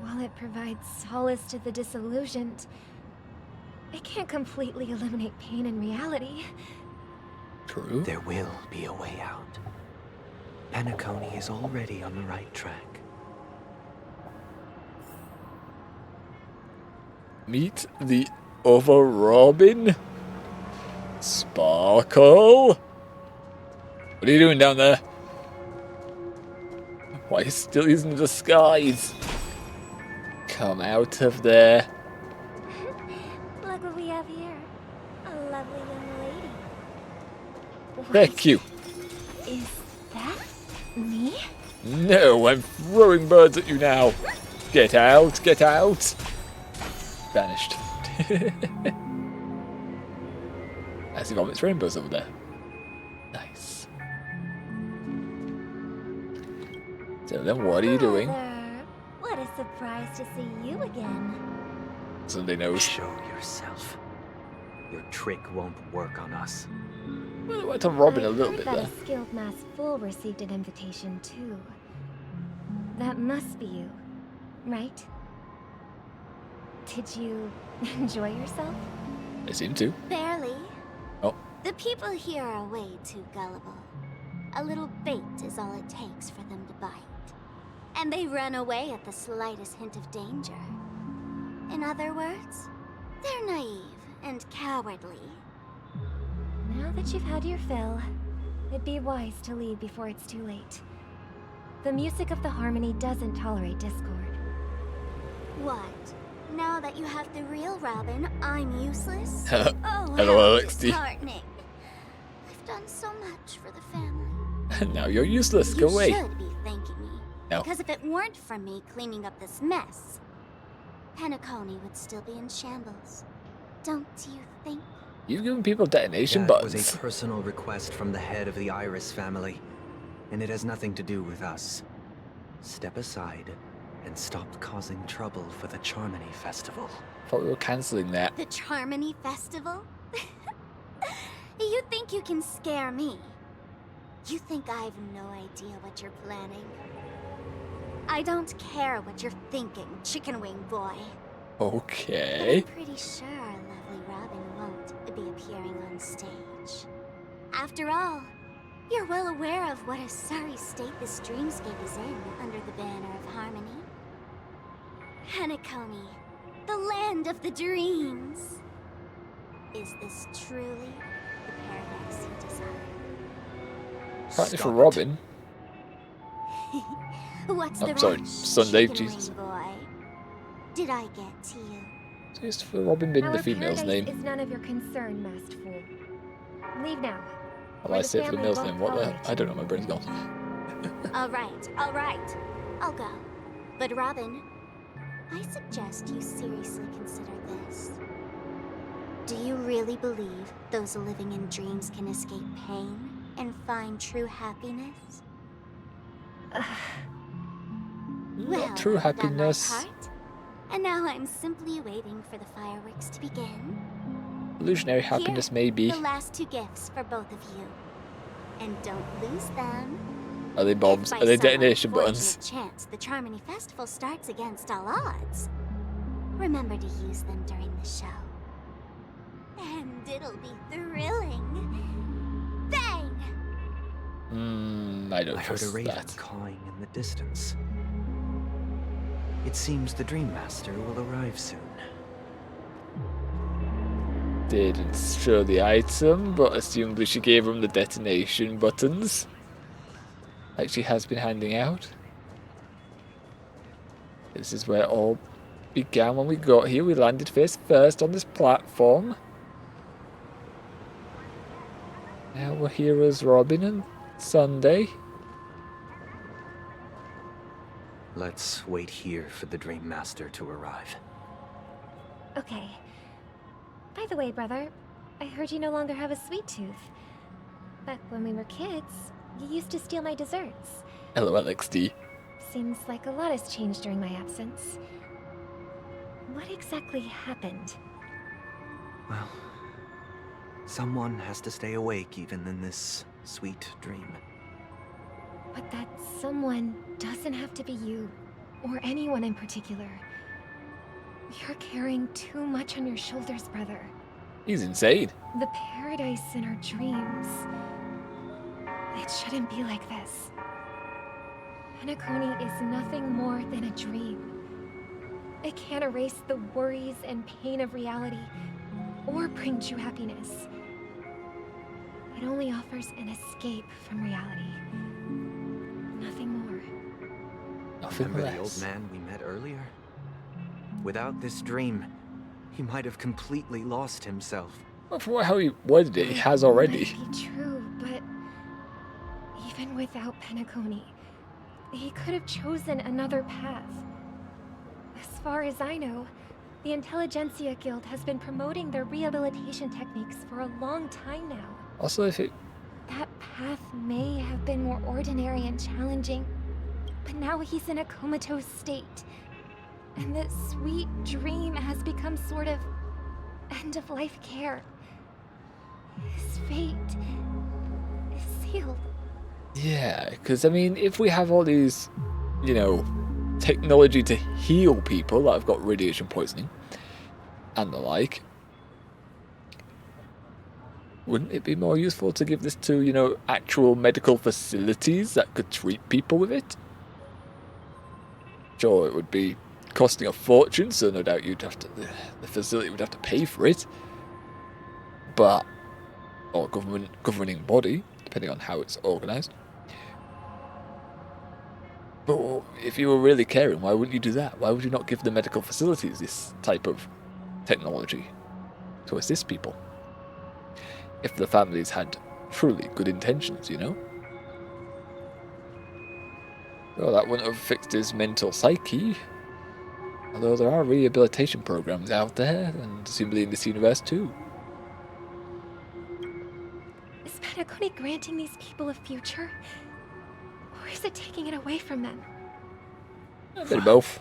While it provides solace to the disillusioned, it can't completely eliminate pain in reality. True. There will be a way out. Penacony is already on the right track. Meet the other Robin. Sparkle. What are you doing down there? Why are you still using the disguise? Come out of there. Look what we have here. A lovely young lady. Thank you. Is that me? No, I'm throwing birds at you now. Get out, get out. Vanished. I see vomits rainbows over there. Nice. So then what are you doing? Mother, what a surprise to see you again. Sunday knows. Show yourself. Your trick won't work on us. Well, I went to Robin a little I bit heard there. that a skilled mass fool received an invitation too. That must be you, right? Did you enjoy yourself? I seem to. Barely. Oh. The people here are way too gullible. A little bait is all it takes for them to bite. And they run away at the slightest hint of danger. In other words, they're naive and cowardly. Now that you've had your fill, it'd be wise to leave before it's too late. The music of the harmony doesn't tolerate discord. What? Now that you have the real Robin, I'm useless? Hello, how LXD. disheartening. I've done so much for the family. Now you're useless. Go away. You should be thanking me. No. Because if it weren't for me cleaning up this mess, Penacony would still be in shambles. Don't you think? You've given people detonation That buttons. was a personal request from the head of the Iris family, and it has nothing to do with us. Step aside and stop causing trouble for the Charmony Festival. Thought we were cancelling that. The Charmony Festival? You think you can scare me? You think I have no idea what you're planning? I don't care what you're thinking, chicken wing boy. Okay. But I'm pretty sure our lovely Robin won't be appearing on stage. After all, you're well aware of what a sorry state this dreamscape is in under the banner of harmony. Penacony, the land of the dreams. Is this truly the paradise you desire? Apparently for Robin. What's I'm the sorry, rush, Sunday, chicken Jesus. wing boy? Did I get to you? So it's for Robin being Our the female's paradise name. is none of your concern, masked fool. Leave now. Well, I say it for the male's name. What the? I don't know. My brain's gone. All right. I'll go. But Robin, I suggest you seriously consider this. Do you really believe those living in dreams can escape pain and find true happiness? Well, True I've done my happiness. part, and now I'm simply waiting for the fireworks to begin. Illusionary happiness, maybe. The last two gifts for both of you. And don't lose them. Are they bombs? If by Are they some detonation unfortunate buttons? chance the Charmony Festival starts against all odds, remember to use them during the show. And it'll be thrilling. Bang! I don't I heard a trust raven that. cawing in the distance. It seems the Dream Master will arrive soon. Didn't show the item, but assumably she gave him the detonation buttons. Like she has been handing out. This is where it all began when we got here. We landed face first on this platform. Now we're here as Robin and Sunday. Let's wait here for the Dream Master to arrive. Okay. By the way, brother, I heard you no longer have a sweet tooth. Back when we were kids, you used to steal my desserts. LOLXD. Seems like a lot has changed during my absence. What exactly happened? Well, someone has to stay awake even in this sweet dream. But that someone doesn't have to be you, or anyone in particular. You're carrying too much on your shoulders, brother. He's insane. The paradise in our dreams. It shouldn't be like this. Penacony is nothing more than a dream. It can't erase the worries and pain of reality, or bring true happiness. It only offers an escape from reality. Nothing more. Nothing Remember the less. old man we met earlier? Without this dream, he might have completely lost himself. Well, from how he worded it, he has already. Might be true, but even without Penacony, he could have chosen another path. As far as I know, the Intelligentsia Guild has been promoting their rehabilitation techniques for a long time now. Also, if it... That path may have been more ordinary and challenging, but now he's in a comatose state. And this sweet dream has become sort of end-of-life care. His fate is sealed. Yeah, because, I mean, if we have all these, you know, technology to heal people that have got radiation poisoning and the like, wouldn't it be more useful to give this to, you know, actual medical facilities that could treat people with it? Sure, it would be costing a fortune, so no doubt you'd have to, the facility would have to pay for it. But, or governing body, depending on how it's organised. But if you were really caring, why wouldn't you do that? Why would you not give the medical facilities this type of technology to assist people? If the families had truly good intentions, you know? Well, that wouldn't have fixed his mental psyche. Although there are rehabilitation programs out there, and presumably in this universe too. Is Penacony granting these people a future? Or is it taking it away from them? A bit of both.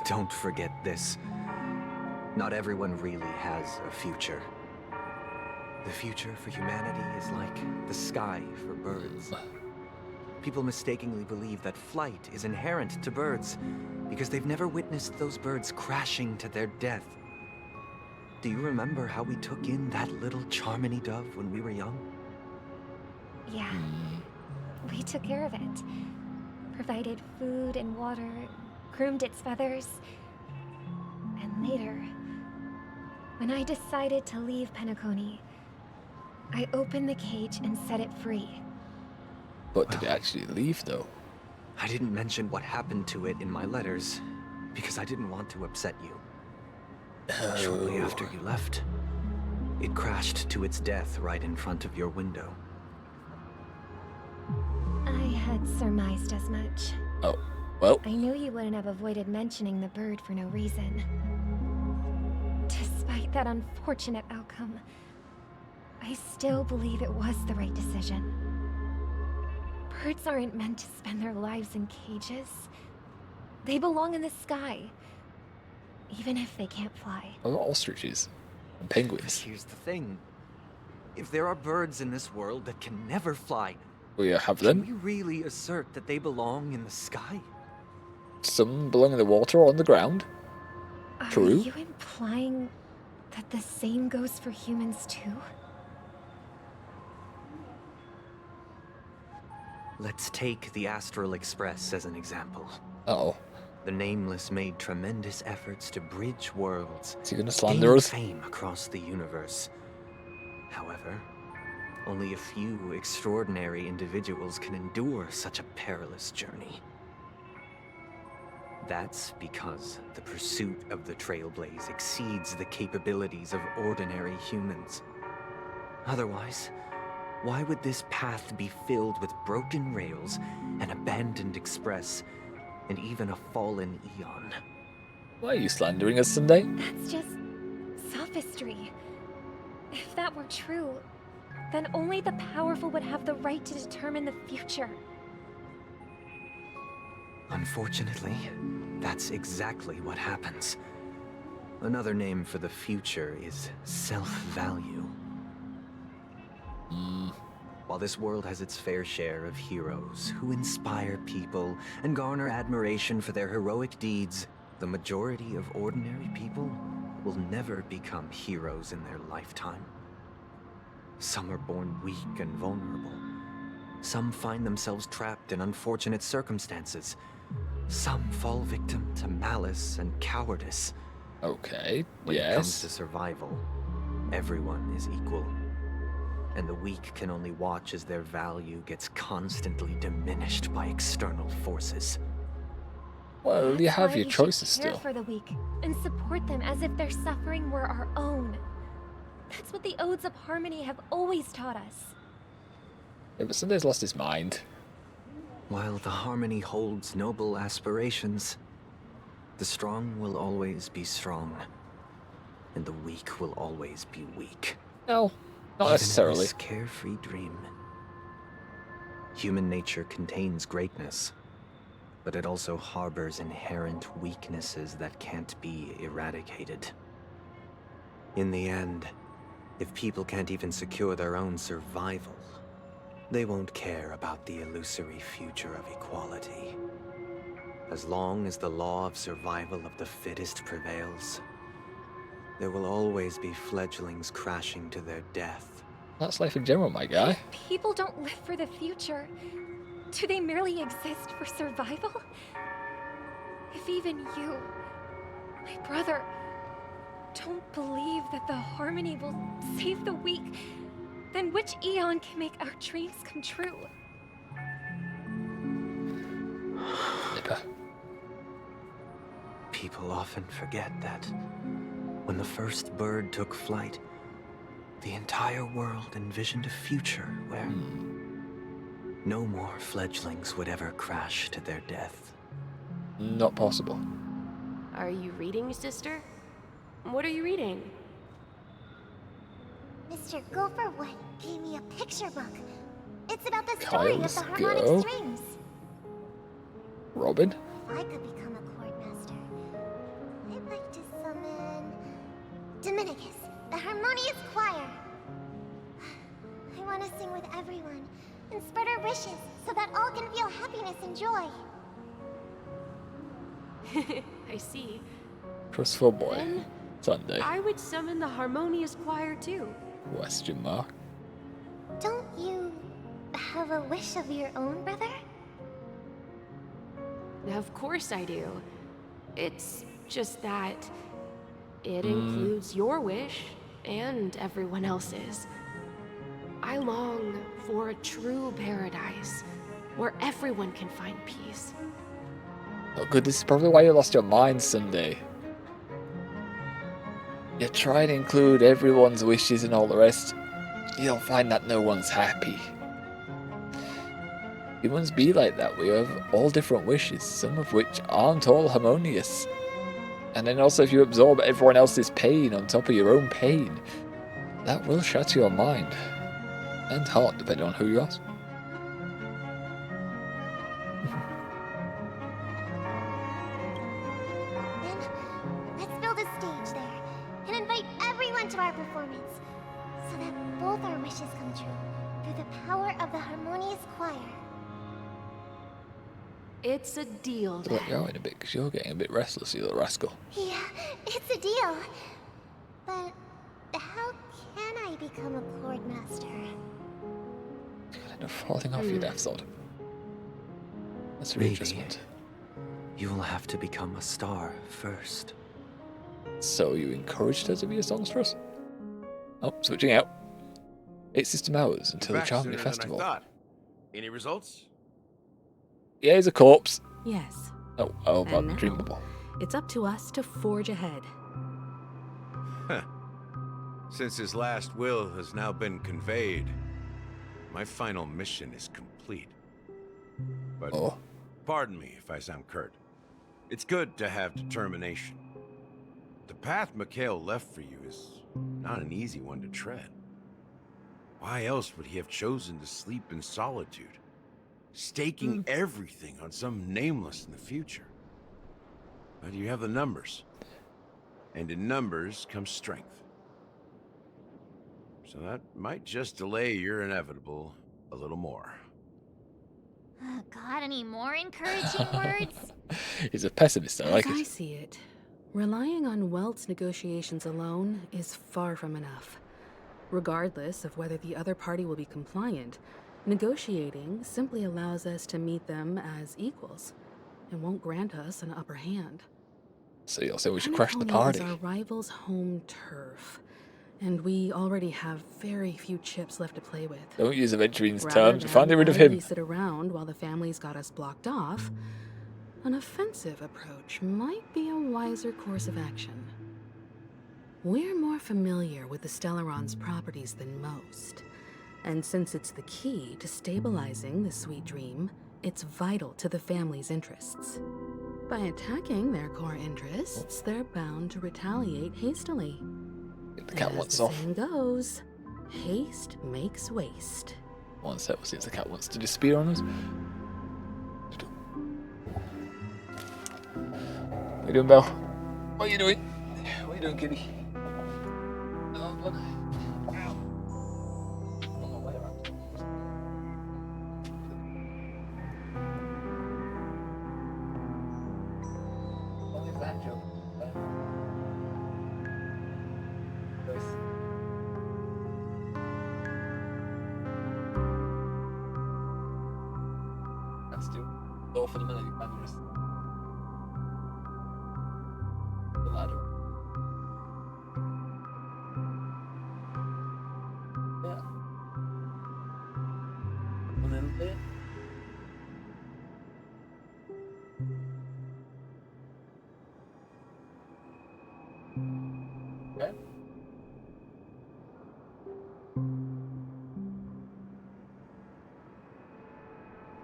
Don't forget this. Not everyone really has a future. The future for humanity is like the sky for birds. People mistakenly believe that flight is inherent to birds because they've never witnessed those birds crashing to their death. Do you remember how we took in that little Charmony dove when we were young? Yeah. We took care of it. Provided food and water, groomed its feathers. And later, when I decided to leave Penacony, I opened the cage and set it free. But did it actually leave, though? I didn't mention what happened to it in my letters because I didn't want to upset you. Shortly after you left, it crashed to its death right in front of your window. I had surmised as much. Oh, well. I knew you wouldn't have avoided mentioning the bird for no reason. Despite that unfortunate outcome, I still believe it was the right decision. Birds aren't meant to spend their lives in cages. They belong in the sky, even if they can't fly. What about ostriches and penguins? But here's the thing. If there are birds in this world that can never fly, We have them. can we really assert that they belong in the sky? Some belong in the water or on the ground. True. Are you implying that the same goes for humans too? Let's take the Astral Express as an example. Uh-oh. The Nameless made tremendous efforts to bridge worlds, Is he gonna slander us? fame across the universe. However, only a few extraordinary individuals can endure such a perilous journey. That's because the pursuit of the Trailblaze exceeds the capabilities of ordinary humans. Otherwise, why would this path be filled with broken rails, an abandoned express, and even a fallen Eon? Why are you slandering us, Sunday? That's just sophistry. If that were true, then only the powerful would have the right to determine the future. Unfortunately, that's exactly what happens. Another name for the future is self-value. While this world has its fair share of heroes who inspire people and garner admiration for their heroic deeds, the majority of ordinary people will never become heroes in their lifetime. Some are born weak and vulnerable. Some find themselves trapped in unfortunate circumstances. Some fall victim to malice and cowardice. Okay, When it comes yes. to survival, everyone is equal. And the weak can only watch as their value gets constantly diminished by external forces. Well, you have Why your we choices should care still. for the weak and support them as if their suffering were our own. That's what the Odes of Harmony have always taught us. Yeah, but Sunday's lost his mind. While the Harmony holds noble aspirations, the strong will always be strong, and the weak will always be weak. No, not Even necessarily. in this carefree dream. Human nature contains greatness, but it also harbors inherent weaknesses that can't be eradicated. In the end, if people can't even secure their own survival, they won't care about the illusory future of equality. As long as the law of survival of the fittest prevails, there will always be fledglings crashing to their death. That's life in general, my guy. People don't live for the future. Do they merely exist for survival? If even you, my brother, don't believe that the Harmony will save the weak, then which Eon can make our dreams come true? paper. People often forget that when the first bird took flight, the entire world envisioned a future where no more fledglings would ever crash to their death. Not possible. Are you reading, sister? What are you reading? Mr. Gopherwood gave me a picture book. It's about the Okay, story of let's the harmonic go. strings. Robin? If I could become a chord master, I'd like to summon Dominicus, the harmonious choir. I want to sing with everyone and spread our wishes so that all can feel happiness and joy. I see. Trustful boy. Then Sunday. I would summon the harmonious choir too. Question mark. Don't you have a wish of your own, brother? Of course I do. It's just that it includes your wish and everyone else's. I long for a true paradise where everyone can find peace. Oh good, this is probably why you lost your mind, Sunday. You try and include everyone's wishes and all the rest, you'll find that no one's happy. Humans be like that. We have all different wishes, some of which aren't all harmonious. And then also if you absorb everyone else's pain on top of your own pain, that will shatter your mind. And heart, depending on who you ask. Then let's build a stage there and invite everyone to our performance so that both our wishes come true through the power of the harmonious choir. It's a deal Look, then. you're in a bit because you're getting a bit restless, you little rascal. Yeah, it's a deal. But how can I become a chord master? Kind of falling off your death sword. That's Maybe readjustment. you will have to become a star first. So you encouraged her to be a songstress? Oh, switching out. 8 system hours until the Back Charmony sooner than I Festival. thought. Any results? Yeah, he's a corpse. Yes. Oh, And but now, dreamable. it's up to us to forge ahead. Huh. Since his last will has now been conveyed, my final mission is complete. But pardon me if I sound curt. It's good to have determination. The path Mikhail left for you is not an easy one to tread. Why else would he have chosen to sleep in solitude, staking everything on some nameless in the future? But you have the numbers. And in numbers comes strength. So that might just delay your inevitable a little more. Got any more encouraging words? He's a pessimist, I like As I it. see it, relying on Welt's negotiations alone is far from enough. Regardless of whether the other party will be compliant, negotiating simply allows us to meet them as equals and won't grant us an upper hand. So you'll say we should crash the Penacony party. is our rival's home turf, and we already have very few chips left to play with. Don't use Aventurine's Rather terms. We're than finally rid of idly him. sit around while the family's got us blocked off, an offensive approach might be a wiser course of action. We're more familiar with the Stellaron's properties than most, and since it's the key to stabilizing the Sweet Dream, it's vital to the family's interests. By attacking their core interests, they're bound to retaliate hastily. The cat As wants the off. saying goes, haste makes waste. One sec, we'll see if the cat wants to disappear on us. What are you doing, Belle? What are you doing? What are you doing, kitty? Oh, God. Ow. On my way around. What is that, Joe? That's too low for the minute. You can't just the ladder. Yeah. A little bit. Yeah.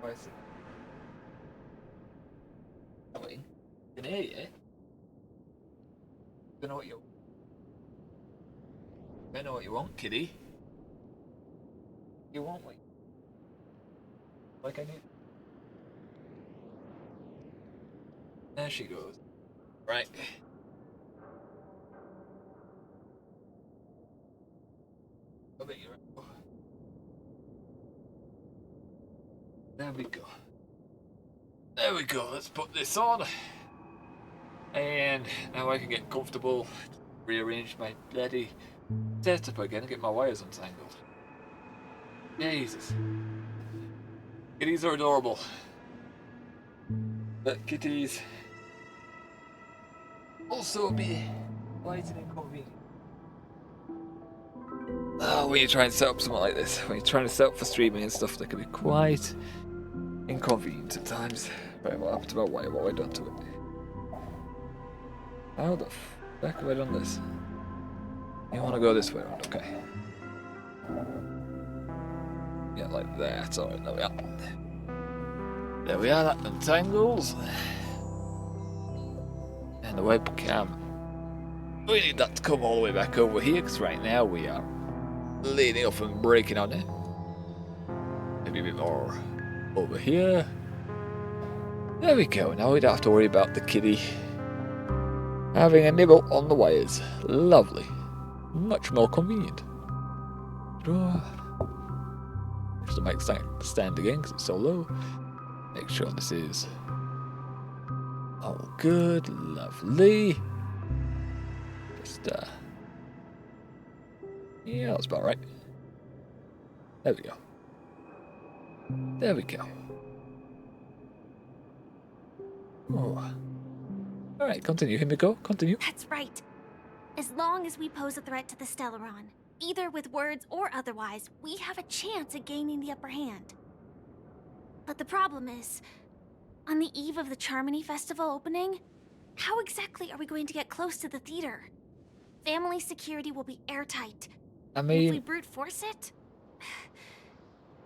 Why is it? Oh, wait. In here, yeah? Don't know what you... I know what you want, kiddie. You want what? Like I need... There she goes. Right. I bet you're right. There we go. There we go. Let's put this on. And now I can get comfortable. Rearrange my bloody setup again and get my wires untangled. Jesus. Kitties are adorable. But kitties also be quite an inconvenience. Oh, when you try and set up something like this, when you're trying to set up for streaming and stuff, that can be quite inconvenient at times. Right, what happened to my wire? What have I done to it? How the fuck have I done this? You want to go this way around, okay. Yeah, like that. Alright, there we are. There we are, that untangles. And the webcam. We need that to come all the way back over here, because right now we are leaning off and breaking on it. Maybe a bit more over here. There we go. Now we don't have to worry about the kitty having a nibble on the wires. Lovely. Much more convenient. Draw. Just the mic stand again because it's so low. Make sure this is all good. Lovely. Just, yeah, that's about right. There we go. There we go. Oh. Alright, continue, Himiko. Continue. That's right. As long as we pose a threat to the Stellaron, either with words or otherwise, we have a chance at gaining the upper hand. But the problem is, on the eve of the Charmony Festival opening, how exactly are we going to get close to the theater? Family security will be airtight. I And mean... if we brute force it?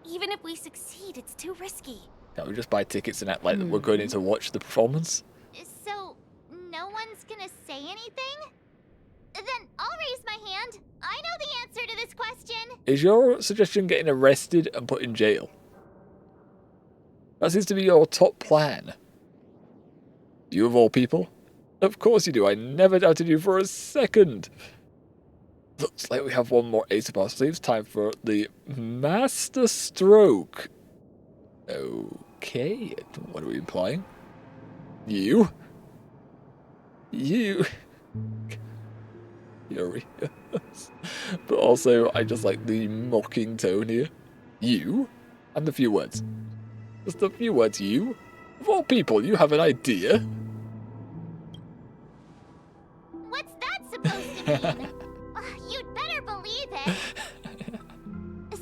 Even if we succeed, it's too risky. Can't we just buy tickets and act like that we're going in to watch the performance? So, no one's gonna say anything? Then I'll raise my hand. I know the answer to this question. Is your suggestion getting arrested and put in jail? That seems to be your top plan. You of all people? Of course you do. I never doubted you for a second. Looks like we have one more ace up our sleeves. Time for the master stroke. Okay. What are we implying? You? You? Furious. But also, I just like the mocking tone here. You? And the few words. Just a few words, you? Of all people, you have an idea? What's that supposed to mean? You'd better believe it.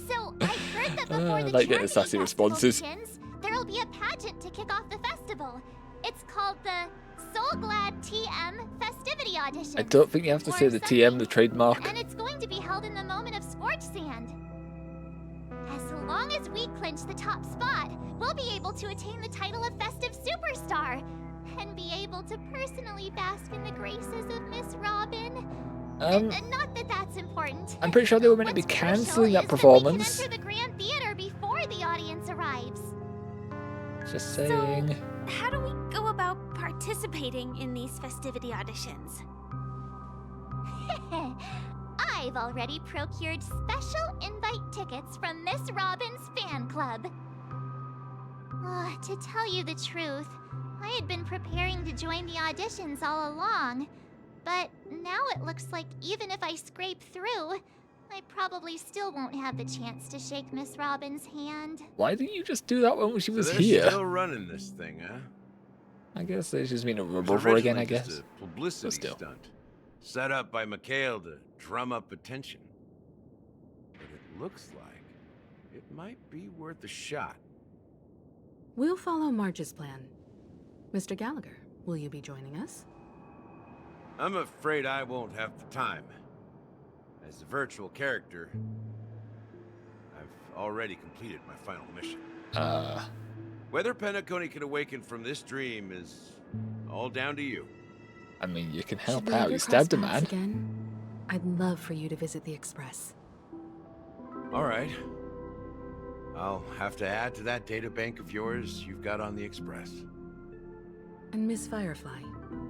So, I heard that before the like getting sassy responses. begins, there'll be a pageant to kick off the festival. It's called the Soul Glad TM Festivity Audition. I don't think you have to say the TM, the trademark. And it's going to be held in the moment of scorch sand. As long as we clinch the top spot, we'll be able to attain the title of Festive Superstar and be able to personally bask in the graces of Miss Robin. Not that that's important. I'm pretty sure they were meant to be cancelling that performance. We can enter the Grand Theater before the audience arrives. Just saying. So, how do we go about participating in these festivity auditions? I've already procured special invite tickets from Miss Robin's fan club. To tell you the truth, I had been preparing to join the auditions all along. But now it looks like even if I scrape through, I probably still won't have the chance to shake Miss Robin's hand. Why didn't you just do that when she was they're here? Still running this thing, huh? I guess they just mean a revolver again, I guess. Just a publicity stunt. Set up by Mikhail to drum up attention. But it looks like it might be worth a shot. We'll follow Marge's plan. Mr. Gallagher, will you be joining us? I'm afraid I won't have the time. As a virtual character, I've already completed my final mission. Whether Penacony can awaken from this dream is all down to you. I mean, you can Should help we out. ever You cross stabbed a paths man. again? I'd love for you to visit the Express. All right. I'll have to add to that data bank of yours you've got on the Express. And Miss Firefly,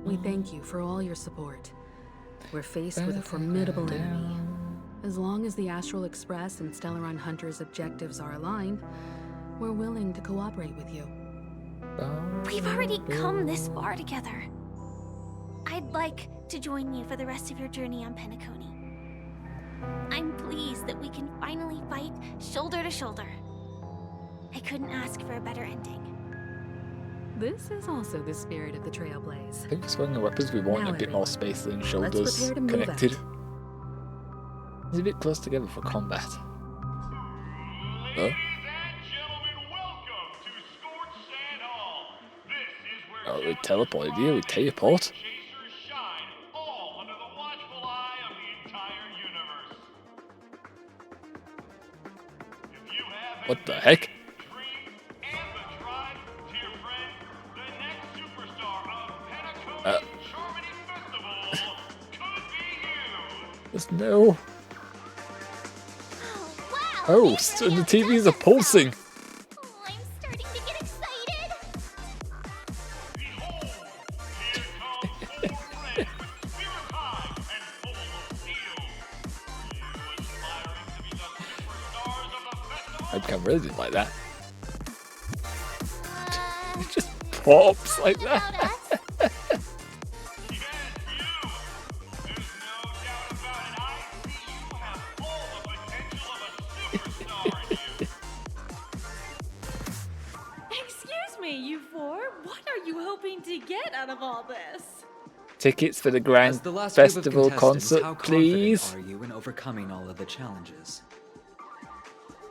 we thank you for all your support. We're faced with a formidable enemy. As long as the Astral Express and Stellaron Hunter's objectives are aligned, we're willing to cooperate with you. We've already come this far together. I'd like to join you for the rest of your journey on Penacony. I'm pleased that we can finally fight shoulder to shoulder. I couldn't ask for a better ending. This is also the spirit of the Trailblaze. I think for swinging weapons, we want Now, a bit more everyone, space than let's shoulders prepare to move connected. out. It's a bit close together for combat. Oh. Oh, we teleported here. We teleport. What the heck? There's no. Oh, and the TVs are pulsing. I'm starting to get excited. I really didn't like that. It just pops like that. Excuse me, you four. What are you hoping to get out of all this? Tickets for the Grand As the last group of Festival contestants, concert, how please. confident are you in overcoming all of the challenges?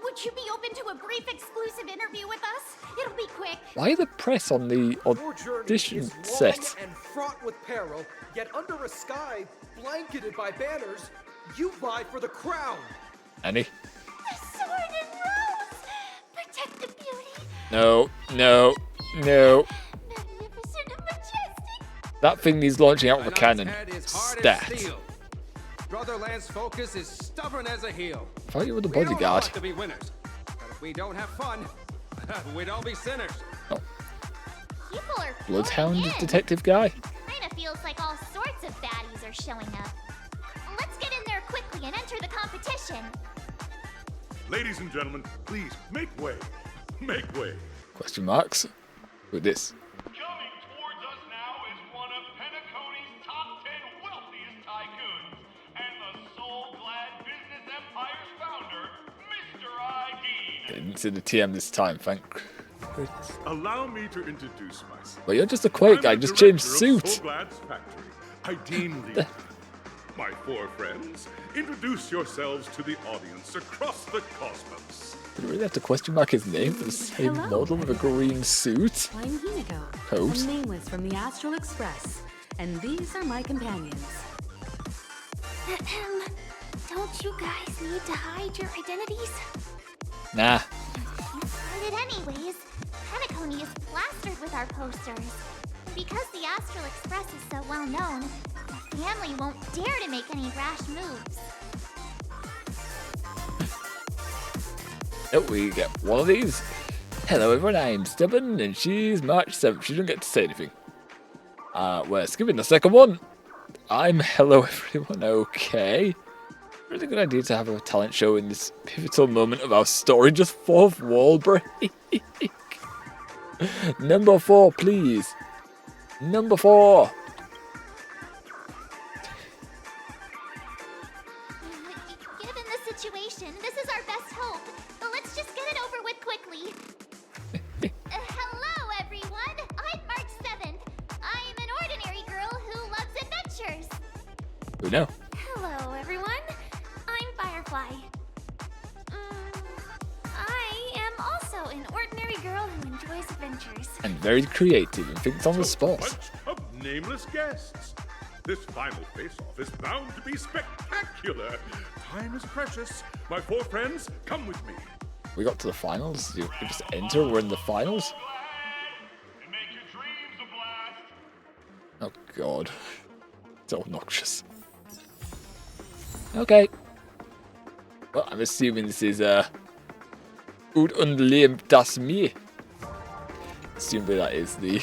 Would you be open to a brief exclusive interview with us? It'll be quick. Why the press on the audition set? And fraught with peril, yet under a sky blanketed by banners, you vie for the crown. Annie? The sword and rose! Protect the beauty, No, no, no. magnificent and majestic. That thing needs launching out of a cannon. Head is hard Stat. as steel. Brother Lance Focus is stubborn as a heel. I thought you were the We don't bodyguard. want to be winners, but if we don't have fun, we'd all be sinners. People are Bloodhound pouring in. detective guy? Kinda feels like all sorts of baddies are showing up. Let's get in there quickly and enter the competition. Ladies and gentlemen, please make way. Make way. Question marks. With this. Coming towards us now is one of Penacony's top 10 wealthiest tycoons and the soul-glad business empire's founder, Mr. ID. Didn't see the TM this time, thank goodness. Allow me to introduce myself. Well, you're just a Quake guy, I'm the just changed director of suit. Soulglad's factory, Idean Lee. My four friends, introduce yourselves to the audience across the cosmos. Did you really have to question mark his name for the same Hello. model with a green suit? I'm Himiko, Coat. a nameless from the Astral Express, and these are my companions. Don't you guys need to hide your identities? Nah. You started anyways. Penacony is plastered with our posters. Because the Astral Express is so well known, the family won't dare to make any rash moves. Oh, we get one of these. Hello everyone, I'm Stubborn and she's March 7th. She didn't get to say anything. We're skipping the second one. I'm Hello everyone, okay. Really good idea to have a talent show in this pivotal moment of our story. Just fourth wall break. Number 4, please. Number 4. Given the situation, this is our best hope. But let's just get it over with quickly. Hello, everyone. I'm March 7th. I'm an ordinary girl who loves adventures. Who know? Hello, everyone. I'm Firefly. I am also an ordinary girl who enjoys adventures. And very creative and thinks on the spot. Bunch of nameless guests. This final face-off is bound to be spectacular. Time is precious. My four friends, come with me. We got to the finals. You just enter. We're in the finals. Oh god, it's obnoxious. Okay. Well, I'm assuming this is Ut und lebt das Meer. Assumably that is the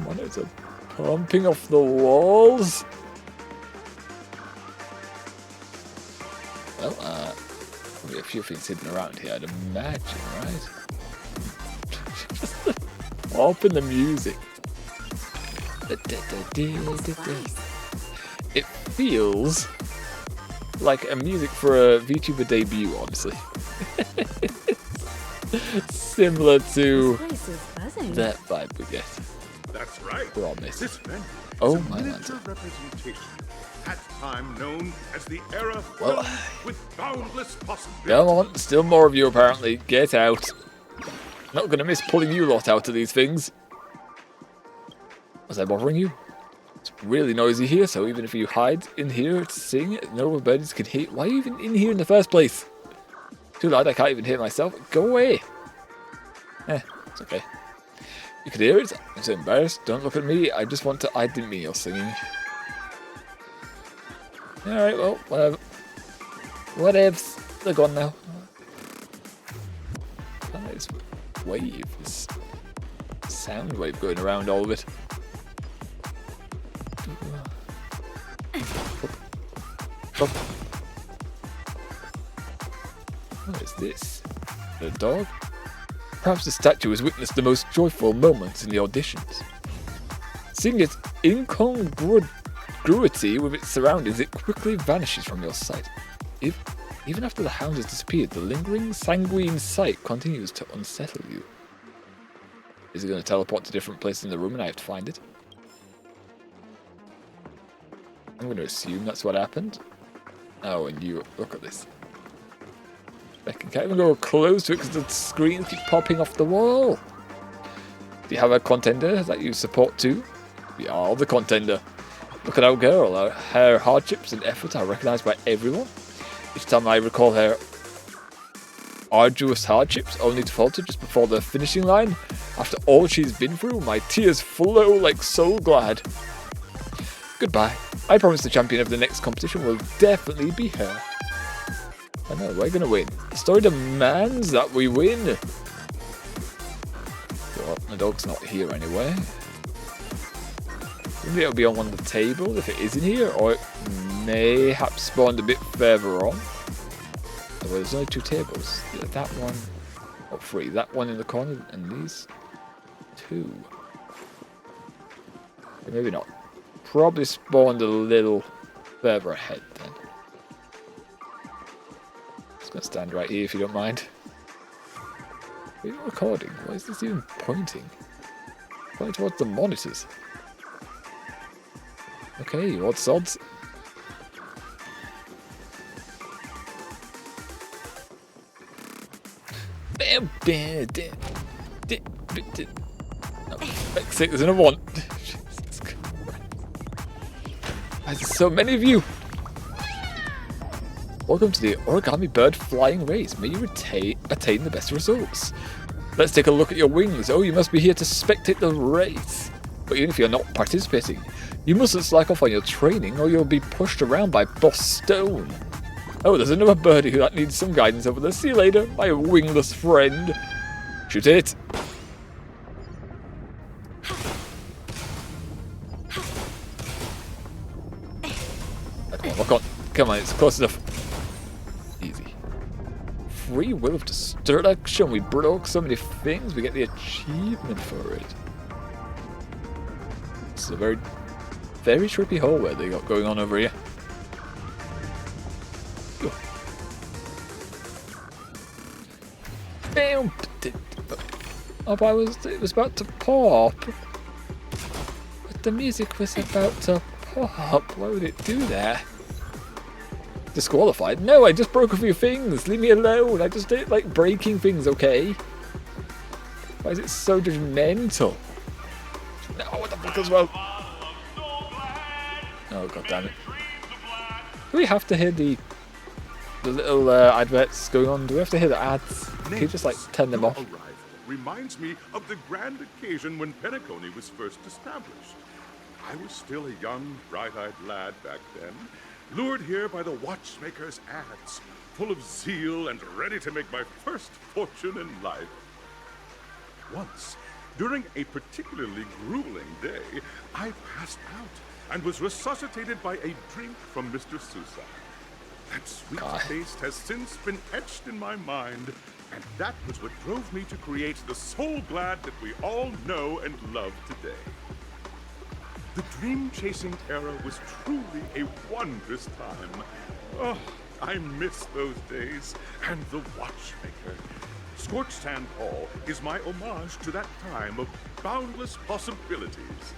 monitor pumping off the walls. Well, probably a few things hidden around here, I'd imagine, right? Just the pop in the music. It feels like a music for a VTuber debut, honestly. Similar to that vibe we get. That's right. Promise. This venue Oh is a my miniature lantern. representation at time known as the era Well, filled with boundless possibilities. come on, still more of you apparently. Get out. Not gonna miss pulling you lot out of these things. Was I bothering you? It's really noisy here, so even if you hide in here to sing, no birdies can hear. Why are you even in here in the first place? Too loud, I can't even hear myself. Go away. It's okay. You can hear it. I'm so embarrassed. Don't look at me. I just want to. I didn't mean you're singing. Alright, well, whatever. Whatevs. They're gone now. This wave, this sound wave going around all of it. What is this? The dog? Perhaps the statue has witnessed the most joyful moments in the auditions. Seeing its incongruity with its surroundings, it quickly vanishes from your sight. Even after the hound has disappeared, the lingering, sanguine sight continues to unsettle you. Is it going to teleport to different places in the room and I have to find it? I'm going to assume that's what happened. Oh, and you look at this. I can't even go close to it because the screens keep popping off the wall. Do you have a contender that you support too? We are the contender. Look at our girl. Her hardships and effort are recognized by everyone. Each time I recall her arduous hardships, only to falter just before the finishing line. After all she's been through, my tears flow like so glad. Goodbye. I promise the champion of the next competition will definitely be her. I know, we're gonna win. The story demands that we win. Well, the dog's not here anyway. Maybe it'll be on one of the tables if it is in here, or it mayhaps spawned a bit further on. Oh, well, there's only two tables. That one, or three. That one in the corner, and these two. Maybe not. Probably spawned a little further ahead then. Just gonna stand right here if you don't mind. Are you recording? Why is this even pointing? Pointing towards the monitors. Okay, what's odds? Bam, bam, bam, no, like 6 and a 1. Why is there so many of you? Welcome to the origami bird flying race. May you attain the best results. Let's take a look at your wings. Oh, you must be here to spectate the race. But even if you're not participating, you mustn't slack off on your training or you'll be pushed around by Boss Stone. Oh, there's another birdie that needs some guidance over there. See you later, my wingless friend. Shoot it. Come on. Come on, it's close enough. Easy. Free will of destruction. We broke so many things. We get the achievement for it. It's a very, very trippy hallway they got going on over here. Go. Bam! Oh, it was about to pop. But the music was about to pop. Why would it do that? Disqualified? No, I just broke a few things. Leave me alone. I just don't like breaking things, okay? Why is it so judgmental? No, what the fuck as well? Oh, god damn it. Do we have to hear the little adverts going on? Do we have to hear the ads? Can you just, like, turn them off? Your arrival reminds me of the grand occasion when Penacony was first established. I was still a young, bright-eyed lad back then, lured here by the watchmaker's ads, full of zeal and ready to make my first fortune in life. Once, during a particularly grueling day, I passed out and was resuscitated by a drink from Mr. Sousa. That sweet taste has since been etched in my mind, and that was what drove me to create the Soul Glad that we all know and love today. The dream-chasing era was truly a wondrous time. Oh, I miss those days, and the watchmaker. Scorched Sand Hall is my homage to that time of boundless possibilities.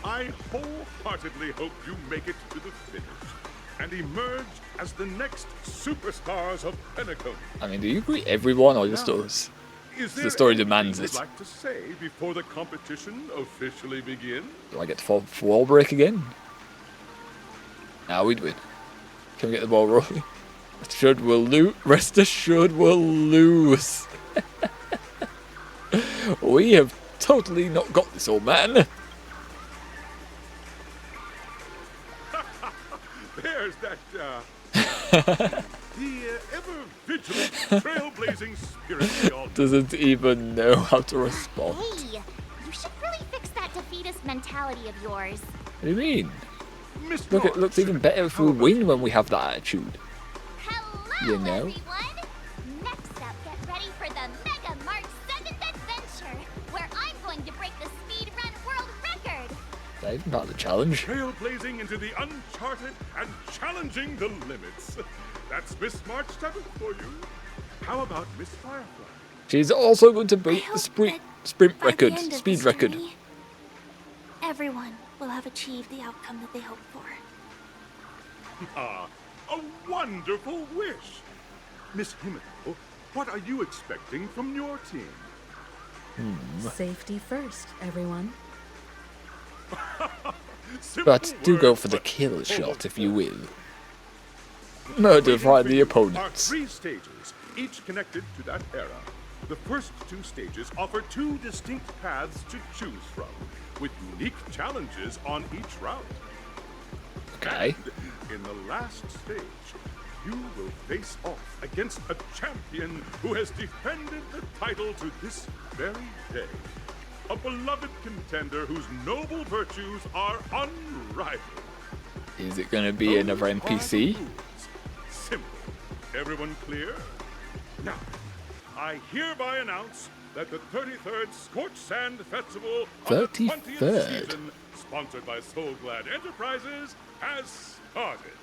I wholeheartedly hope you make it to the finish and emerge as the next superstars of Penacony. I mean, do you greet everyone or just us? The story demands it. Would like to say before the competition officially begins? Do I get to fall for wall break again? Nah, we'd win. Can we get the ball rolling? Rest assured we'll lose. We have totally not got this, old man. There's that, the ever-vigilant, trailblazing spirit we all know. Doesn't even know how to respond. Hey, you should really fix that defeatist mentality of yours. What do you mean? Look, it looks even better if we win when we have that attitude. Hello, you know? everyone. Next up, get ready for the Mega March 7th adventure, where I'm going to break the speed run world record. Is that even part of the challenge? Trailblazing into the uncharted and challenging the limits. That's Miss March 7th for you. How about Miss Firefly? She's also going to beat the sprint record, end of speed this record. journey, everyone will have achieved the outcome that they hoped for. Ah, a wonderful wish. Miss Himiko, what are you expecting from your team? Safety first, everyone. But do go for the kill shot if you will. Murder the Are opponents. 3 stages, each connected to that era. The first 2 stages offer 2 distinct paths to choose from, with unique challenges on each route. Okay. And in the last stage, you will face off against a champion who has defended the title to this very day. A beloved contender whose noble virtues are unrivaled. Is it going to be another NPC? Simple. Everyone clear? Now, I hereby announce that the 33rd Scorched Sand Festival of the 20th 33rd? season, sponsored by Soul Glad Enterprises, has started.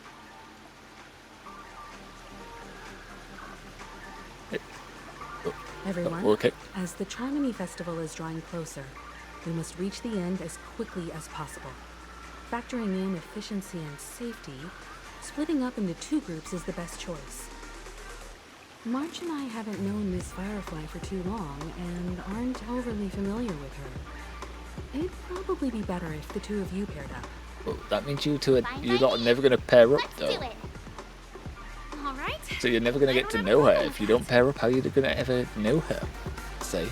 Everyone, Okay. as the Charmony Festival is drawing closer, we must reach the end as quickly as possible. Factoring in efficiency and safety, splitting up into 2 groups is the best choice. March and I haven't known Miss Firefly for too long and aren't overly familiar with her. It'd probably be better if the 2 of you paired up. Well, that means you two you're not never going to pair up though. Do it. All right. So you're never going to get to know her. If you don't pair up, how are you going to ever know her? Say.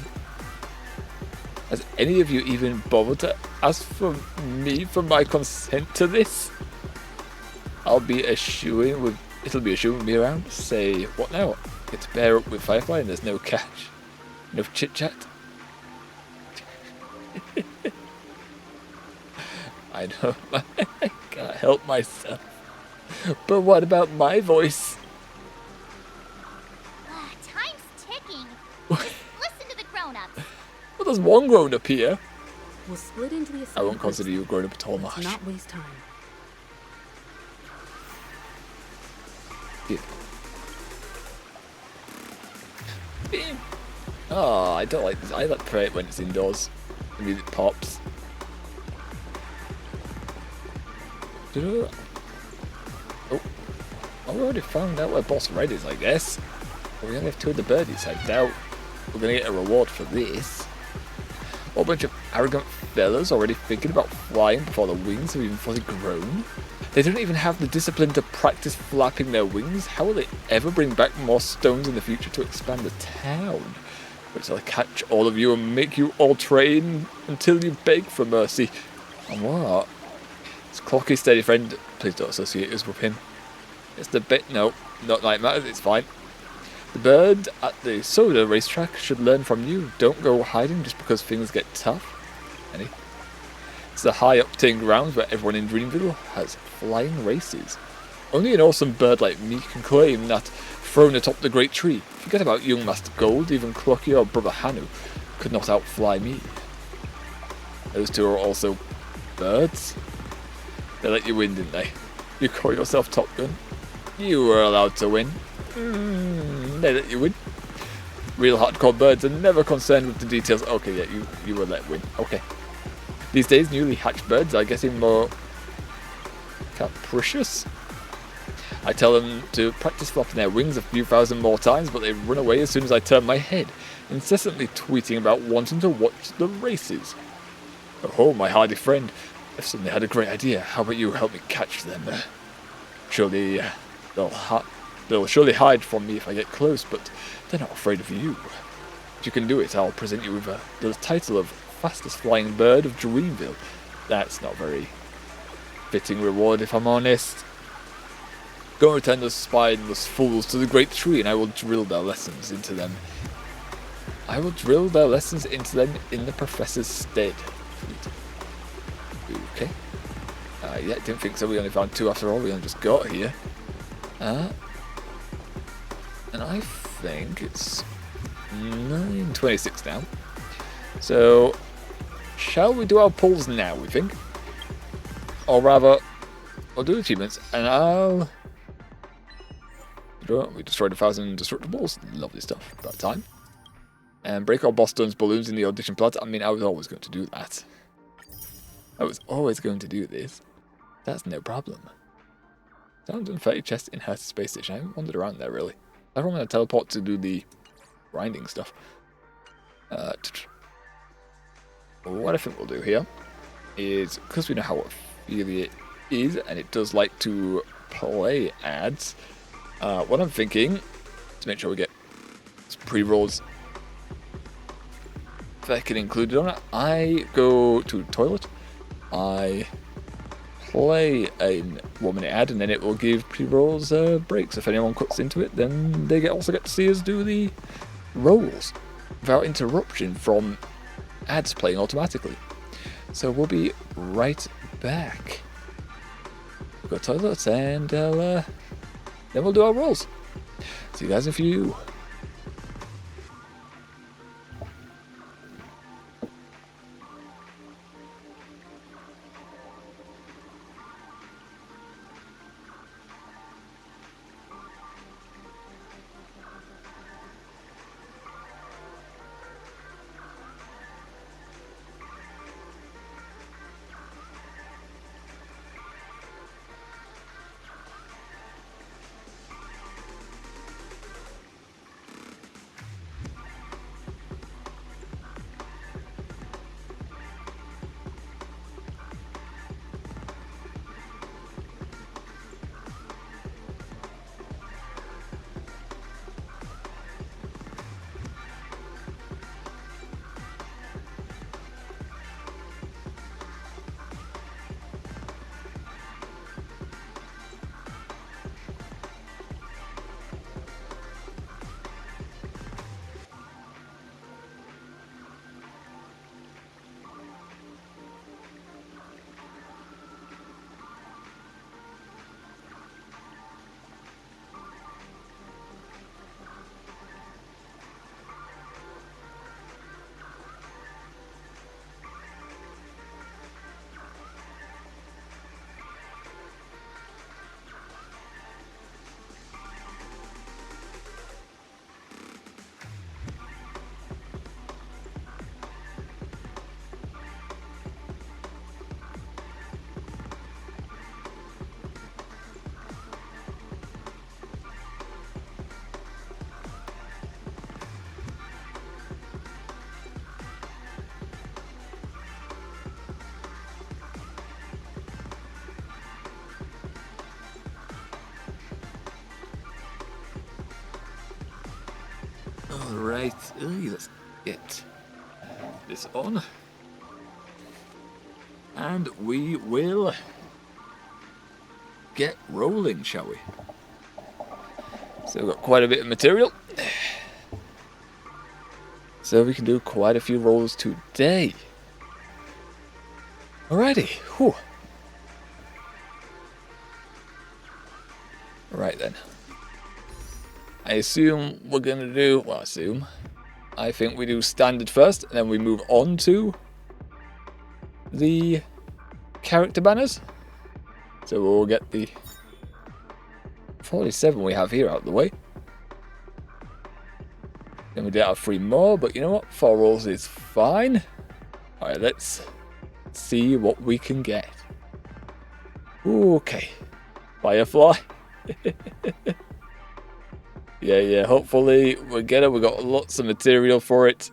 Has any of you even bothered to ask for me for my consent to this? I'll be eschewing with it'll be eschewing me around. Say, what now? Get to pair up with Firefly and there's no cash. No chit chat. I know I can't help myself. But what about my voice? Time's ticking. Just listen to the grown-ups. Well, there's one grown up here. We'll split into the I won't consider you a grown up at all, Let's Marsh. not waste time. Yeah. Oh, I don't like this. I like to play it when it's indoors. The music pops. Oh, we already found out where Boss Red is, I guess. But we only have 2 of the birdies. I doubt we're going to get a reward for this. A whole bunch of arrogant fellas already thinking about flying before the wings have even fully grown? They don't even have the discipline to practice flapping their wings. How will they ever bring back more stones in the future to expand the town? Wait till I catch all of you and make you all train until you beg for mercy. And what? It's Clocky, steady friend. Please don't associate us with him. It's the bit. No, not like matters. It's fine. The bird at the soda racetrack should learn from you. Don't go hiding just because things get tough. Any? It's the high octane grounds where everyone in Dreamville has flying races. Only an awesome bird like me can claim that thrown atop the great tree. Forget about young Master Gold, even Clocky or Brother Hanu could not outfly me. Those two are also birds. They let you win, didn't they? You call yourself Top Gun? You were allowed to win. They let you win. Real hardcore birds are never concerned with the details. Okay, yeah, you were let win. Okay. These days, newly hatched birds are getting more capricious. I tell them to practice flapping their wings a few thousand more times, but they run away as soon as I turn my head, incessantly tweeting about wanting to watch the races. Oh, my hardy friend, I've suddenly had a great idea. How about you help me catch them? Surely they'll surely hide from me if I get close, but they're not afraid of you. If you can do it, I'll present you with the title of fastest flying bird of Dreamville. That's not very fitting reward, if I'm honest. Go and return those spineless fools to the great tree, and I will drill their lessons into them. I will drill their lessons into them in the professor's stead. Okay. Yeah, didn't think so. We only found 2 after all. We only just got here. And I think it's 9:26 now. So, shall we do our pulls now, we think? Or rather, I'll do achievements, and we destroyed 1,000 destructibles. Lovely stuff. About time. And break all boss stones balloons in the audition plot. I mean, I was always going to do that. I was always going to do this. That's no problem. 730 chests in her space station. I haven't wandered around there, really. I'm going to teleport to do the grinding stuff. What I think we'll do here is, because we know how Ophelia is, and it does like to play ads, what I'm thinking, to make sure we get some pre-rolls fucking included on it, I go to the toilet, I play a 1-minute ad, and then it will give pre-rolls breaks. If anyone cuts into it, then they also get to see us do the rolls without interruption from ads playing automatically. So we'll be right back. We'll go to toilets, and then we'll do our rolls. See you guys in a few. Right, let's get this on. And we will get rolling, shall we? So we've got quite a bit of material. So we can do quite a few rolls today. Alrighty. Whew. Right then. I assume we're going to do... Well, I think we do standard first, and then we move on to the character banners. So we'll get the 47 we have here out of the way. Then we did have 3 more, but you know what? 4 rolls is fine. Alright, let's see what we can get. Okay. Firefly. Yeah, hopefully we'll get it. We've got lots of material for it.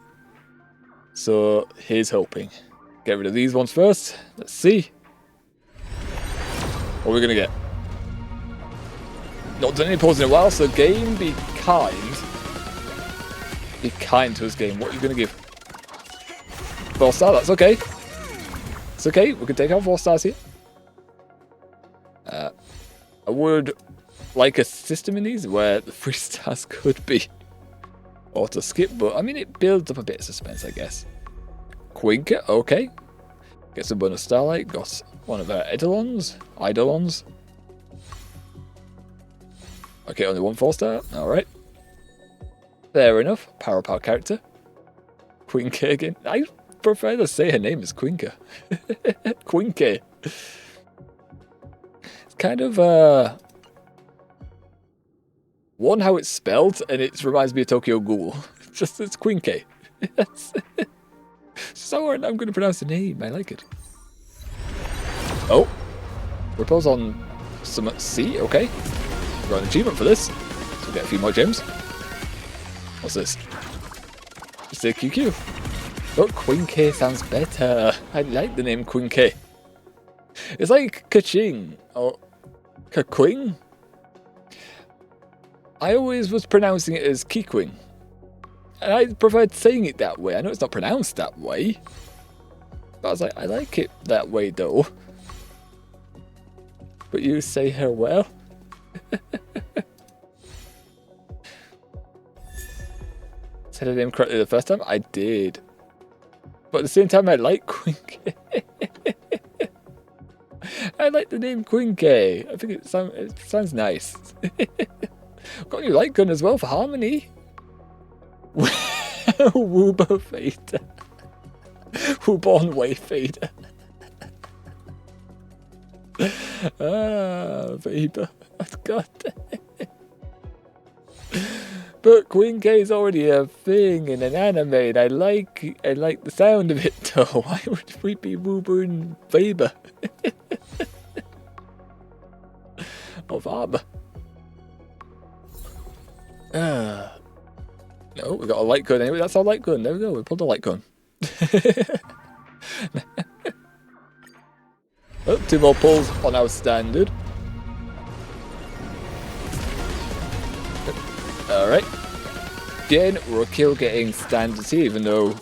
So here's hoping. Get rid of these ones first. Let's see what we're gonna get. Not done any pulls in a while, so game, be kind. Be kind to us, game. What are you gonna give? 4-star, that's okay. It's okay, we can take out 4 stars here. I would like a system in these where the 3 stars could be auto skip, but I mean it builds up a bit of suspense, I guess. Quinker, okay. Get some bonus starlight, got one of our Eidolons. Okay, only 1 4-star, alright. Fair enough, power character. Quinker again. I prefer to say her name is Quinker. Quinker. It's kind of one, how it's spelled, and it reminds me of Tokyo Ghoul. Just it's Quinke. So I'm going to pronounce the name. I like it. Oh, repose on some C. Okay, got an achievement for this, so we'll get a few more gems. What's this? Just a QQ. But Quinke sounds better. I like the name Quinke. It's like Kaching or Kaquing. I always was pronouncing it as Kikwing. And I preferred saying it that way. I know it's not pronounced that way. But I was like, I like it that way though. But you say her well. Said her name correctly the first time? I did. But at the same time, I like Quinke. I like the name Quinke. I think it sounds nice. Got a new light gun as well for Harmony. Woober Fader. Wooborn Wayfader. Faber. God damn. But Quinke is already a thing in an anime, and I like the sound of it though. Why would we be Woober and Faber? Of Arbor. No, we got a light gun anyway. That's our light gun. There we go. We pulled a light gun. Oh, 2 more pulls on our standard. Alright. Again, we're still getting standards here, even though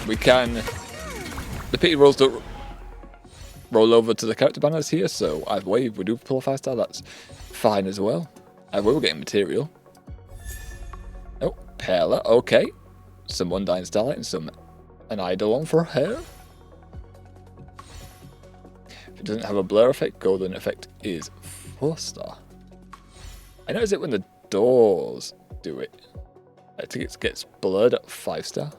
we can... The pity rolls don't roll over to the character banners here, so either way, if we do pull a 5-star, that's fine as well. Either way, we're getting material. Oh, Perla, okay. Some Undying Starlight and an Eidolon for her. If it doesn't have a blur effect, golden effect is 4-star. I notice it when the doors do it. I think it gets blurred at 5-star.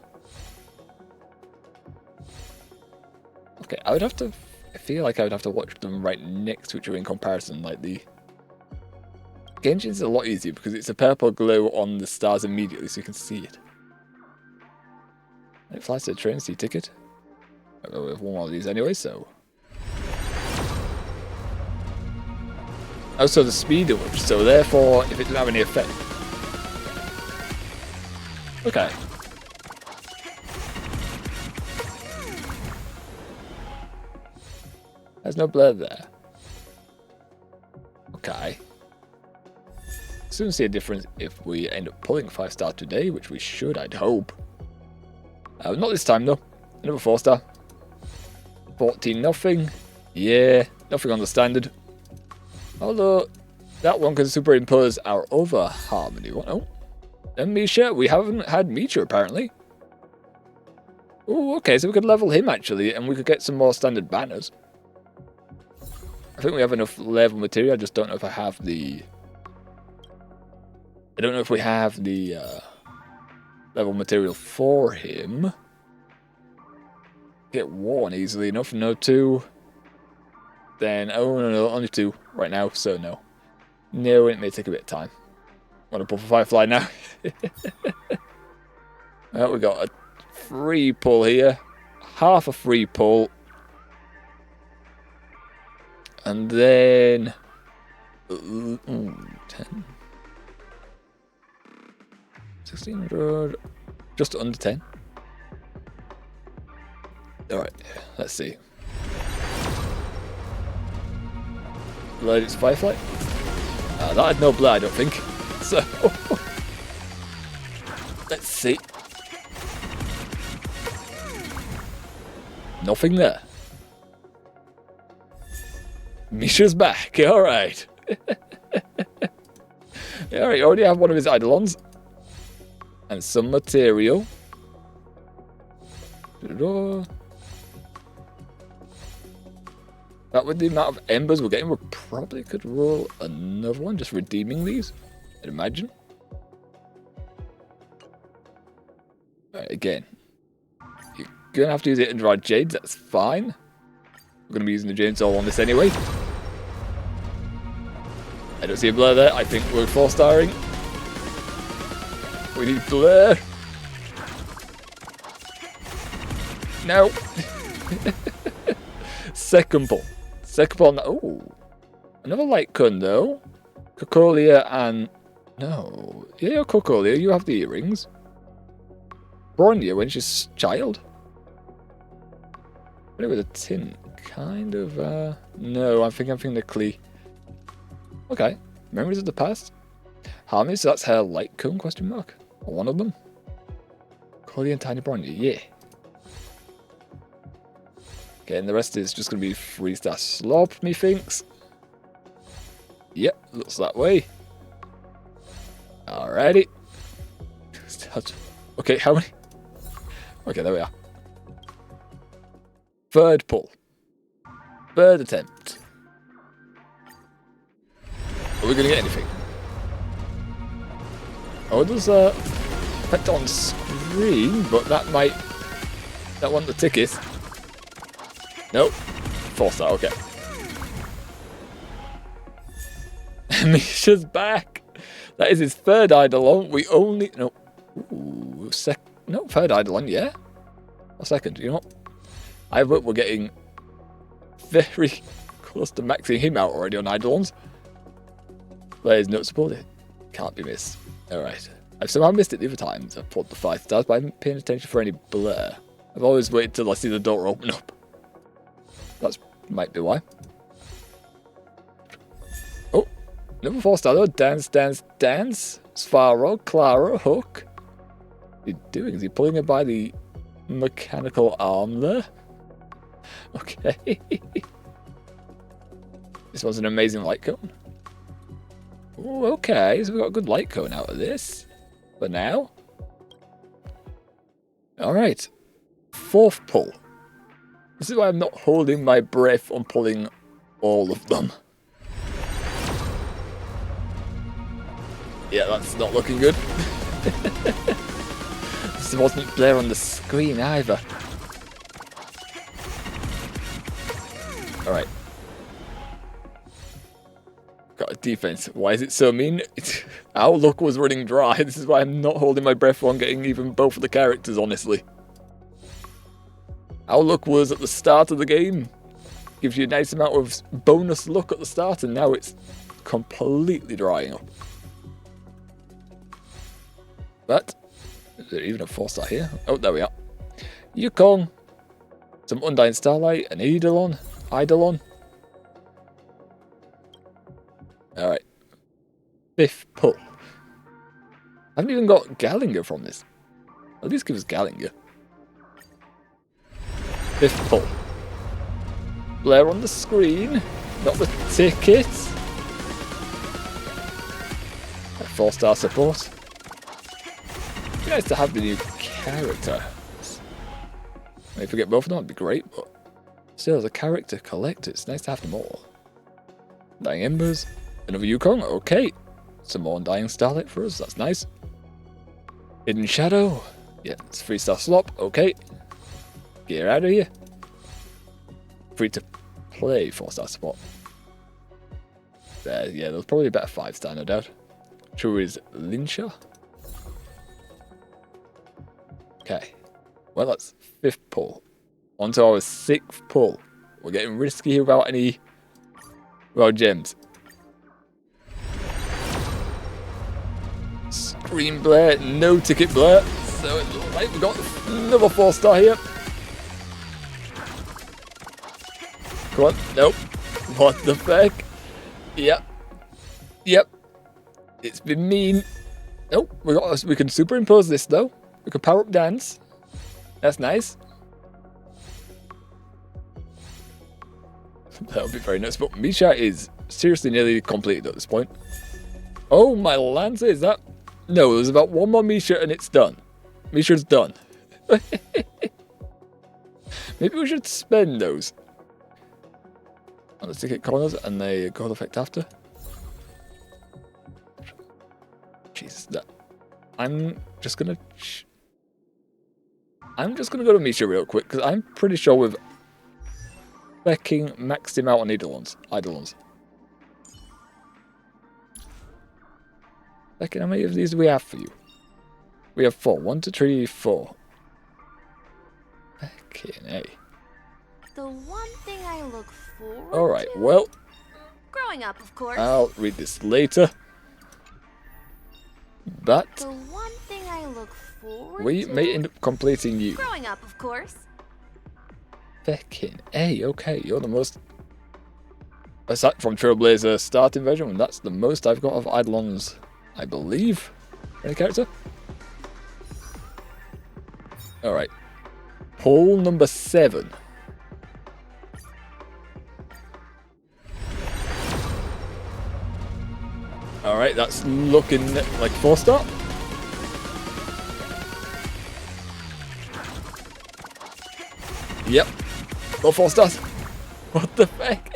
Okay, I feel like I would have to watch them right next to each other in comparison, like the... Genjin's a lot easier because it's a purple glow on the stars immediately so you can see it. It flies to the train, see ticket. We have one of these anyway, so... Oh, so the speed of which, so therefore, if it doesn't have any effect... Okay. There's no blur there. Okay. soon see a difference if we end up pulling 5-star today, which we should, I'd hope. Not this time though. Another 4-star. 14 nothing. Yeah, nothing on the standard. Although that one can superimpose our other harmony one. Oh, and Misha. We haven't had Misha apparently. Oh, okay, so we could level him actually, and we could get some more standard banners. I think we have enough level material. I just don't know if I have the. I don't know if we have the level material for him. Get 1 easily enough. No 2. Then oh no, only 2 right now. So no, it may take a bit of time. Want to pull for Firefly now? Well, we got a free pull here, half a free pull, and then 10, 1600, just under 10. All right, let's see. Blood, it's Firefly. That had no blood, I don't think. So let's see. Nothing there. Misha's back. All right. All right. Already have one of his Eidolons and some material. That with the amount of embers we're getting, we probably could roll another one, just redeeming these, I'd imagine. Right, again. You're going to have to use it in Dry Jades, that's fine. We're going to be using the Chainsaw on this anyway. I don't see a blur there, I think we're 4-starring. We need blur. No. Second pull. Second pull. Oh, another light cone though. Cocolia and no, yeah, Cocolia. You have the earrings. Bronya when she's child. But with a tin, kind of. No, I'm thinking the Klee. Okay, memories of the past. Harmony. So that's her light cone question mark. Or one of them. Cocolia and Tiny Bronya. Yeah. Okay, and the rest is just going to be 3-star slop, methinks. Yep, looks that way. Alrighty. Okay, how many? Okay, there we are. Third pull. Third attempt. Are we going to get anything? Oh, there's a effect on screen, but that might... That wasn't the ticket. Nope. 4-star, okay. Misha's back. That is his third Eidolon. We only... No. Ooh, no, third Eidolon, yeah. Or second, you know what? I hope we're getting very close to maxing him out already on Eidolons. That is noticeable. It can't be missed. Alright. I've somehow missed it the other times. I've pulled the 5 stars, but I haven't paid attention for any blur. I've always waited till I see the door open up. That might be why. Oh, number 4-star though. Dance, dance, dance. Sparrow, Clara, Hook. What's he doing? Is he pulling it by the mechanical arm there? Okay. This one's an amazing light cone. Oh, okay. So we got a good light cone out of this. For now. Alright. 4th pull. This is why I'm not holding my breath on pulling all of them. Yeah, that's not looking good. This wasn't blur on the screen either. Alright. Got a defense. Why is it so mean? Our luck was running dry. This is why I'm not holding my breath on getting even both of the characters, honestly. Our luck was at the start of the game. Gives you a nice amount of bonus luck at the start, and now it's completely drying up. But, is there even a 4-star here? Oh, there we are. Yukon. Some Undying Starlight, an Eidolon. Alright. 5th pull. I haven't even got Gallinger from this. At least give us Gallinger. 5th pull. Blair on the screen, not the tickets. 4-star support. It'd be nice to have the new character. If we get both of them, that'd be great, but still, as a character collector, it's nice to have them all. Dying Embers, another Yukon, okay. Some more Undying Starlight for us, that's nice. Hidden Shadow, yeah, it's 3-star slop, okay. Get out of here. Free to play 4-star support. Yeah, there's probably a better 5-star, no doubt. True is Lyncher. Okay. Well, that's 5th pull. On to our 6th pull. We're getting risky here without any gems. Scream Blair, no ticket Blair. So it looks like we got another 4-star here. Come on, nope. What the fuck? Yep. Yep. It's been mean. Nope, we can superimpose this though. We can power up dance. That's nice. That would be very nice. But Misha is seriously nearly completed at this point. Oh my lands, is that? No, there's about one more Misha and it's done. Misha's done. Maybe we should spend those on the ticket corners and the gold effect after. Jesus, that. I'm just gonna go to Misha real quick because I'm pretty sure we've fucking maxed him out on Eidolons. Fucking, how many of these do we have for you? We have 4. 1, 2, 3, 4. Fucking A. The one thing I look forward to. Alright, well. Growing up, of course. I'll read this later. But the one thing I look forward we to. may end up completing you. Growing up, of course. Fucking A, okay, you're the most. Aside from Trailblazer starting version, that's the most I've got of Eidolons, I believe. Any character? Alright. Pull number 7. Alright, that's looking like 4-star. Yep. Go 4 stars. What the fuck?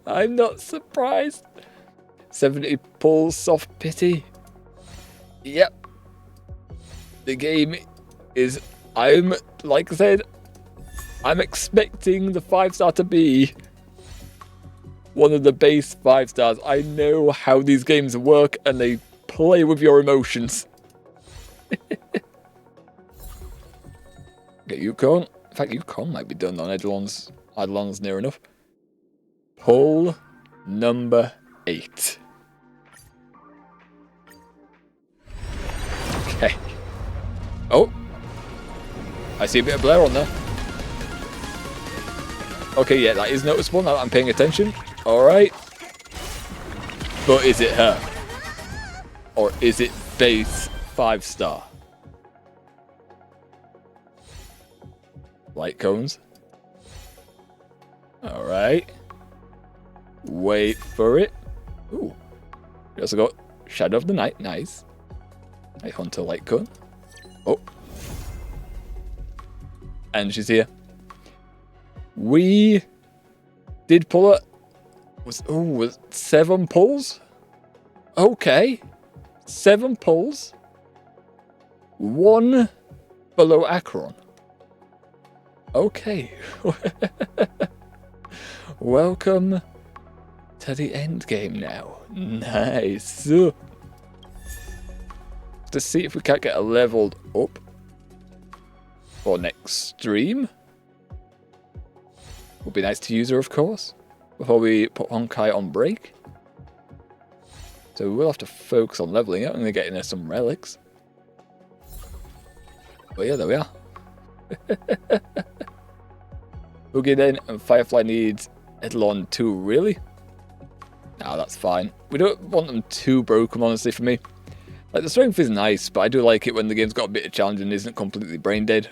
I'm not surprised. 70 pulls, soft pity. Yep. The game is, like I said, I'm expecting the 5-star to be one of the base 5 stars. I know how these games work and they play with your emotions. Get Yukon. In fact, Yukon might be done on Eidolons. Eidolons near enough. Pull number 8. Okay. Oh. I see a bit of Blair on there. Okay, yeah, that is noticeable now that I'm paying attention. Alright. But is it her? Or is it base 5-star? Light cones. Alright. Wait for it. Ooh. We also got Shadow of the Night. Nice. Night Hunter Light Cone. Oh. And she's here. We did pull it. Was 7 pulls? Okay. 7 pulls. 1 below Acheron. Okay. Welcome to the end game now. Nice. To see if we can't get a leveled up for next stream. Would be nice to use her, of course, before we put Honkai on break. So we'll have to focus on leveling up and getting her some relics. But yeah, there we are. Boogie then and Firefly needs Eidolon 2, really? Nah, that's fine. We don't want them too broken, honestly, for me. Like, the strength is nice, but I do like it when the game's got a bit of challenge and isn't completely brain dead.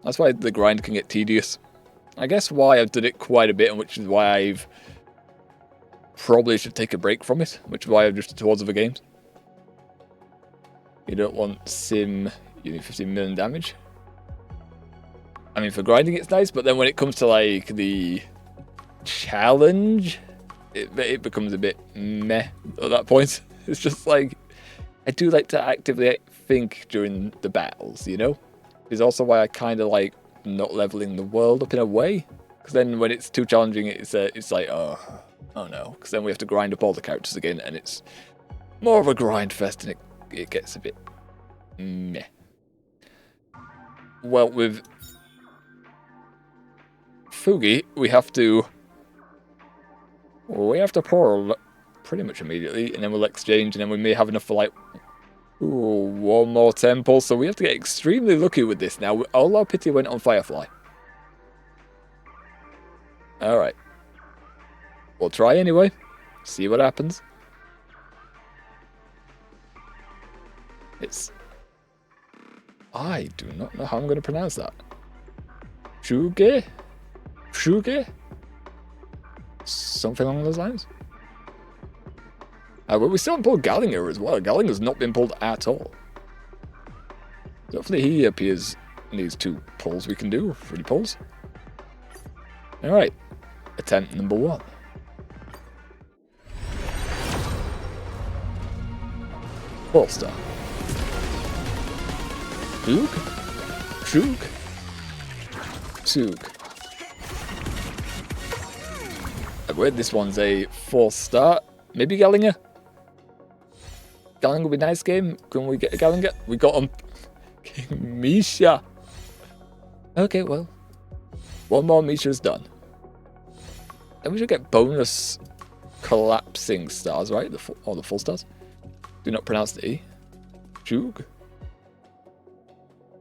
That's why the grind can get tedious. I guess why I've done it quite a bit, and which is why I've probably should take a break from it, which is why I've drifted towards other games. You don't want sim, you need 15 million damage. I mean, for grinding it's nice, but then when it comes to like the challenge, it becomes a bit meh at that point. It's just like, I do like to actively think during the battles, you know? It's also why I kind of like not leveling the world up in a way. Because then when it's too challenging, it's like, oh no. Because then we have to grind up all the characters again, and it's more of a grind fest, and it gets a bit meh. Well, with Fugi, we have to pour pretty much immediately, and then we'll exchange, and then we may have enough for like one more temple. So we have to get extremely lucky with this now. All our pity went on Firefly. Alright. We'll try anyway. See what happens. I do not know how I'm going to pronounce that. Shuge? Shuge? Something along those lines? But we still haven't pulled Gallinger as well. Gallinger's not been pulled at all. Hopefully he appears in these 2 pulls we can do. 3 pulls. Alright. Attempt number 1. All-star. Shug? Shug? Shug. Wait, this one's a 4-star. Maybe Gallinger? Gallinger would be a nice game. Can we get a Gallinger? We got him. King Misha. Okay, well. 1 more Misha's done. Then we should get bonus collapsing stars, right? The full stars. Do not pronounce the E. Shug.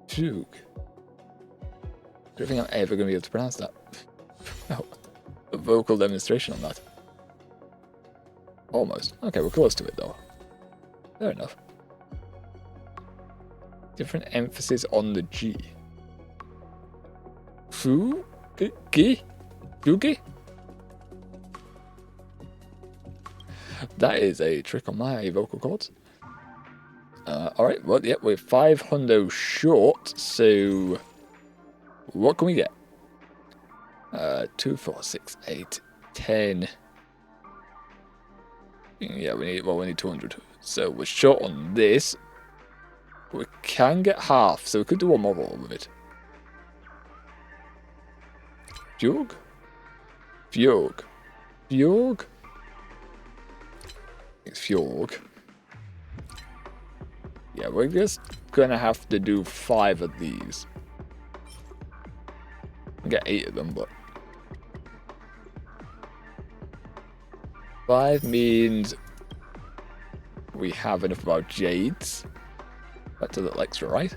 Shug. I don't think I'm ever going to be able to pronounce that. Oh, a vocal demonstration on that. Almost. Okay, we're close to it though. Fair enough. Different emphasis on the G. Fugi? Fugi? That is a trick on my vocal cords. Alright, well, yeah, we're 500 short, so what can we get? 2, 4, 6, 8, 10. Yeah, we need 200. So we're short on this. We can get half, so we could do 1 more roll with it. Fjord? Fjord. Fjord? It's Fjord. Yeah, we're just gonna have to do 5 of these. I get 8 of them, but 5 means we have enough of our jades. That's a little extra, right?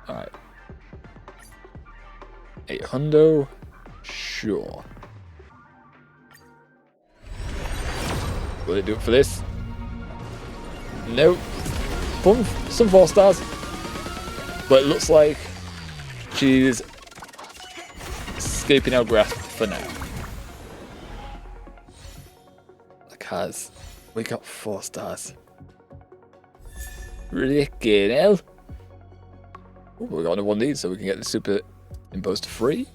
Alright. 800. Sure. Will it do it for this? Nope. Some 4 stars. But it looks like she's escaping our grasp for now. Because we got 4 stars. Ricky hell. We got another one of these so we can get the super imposed free.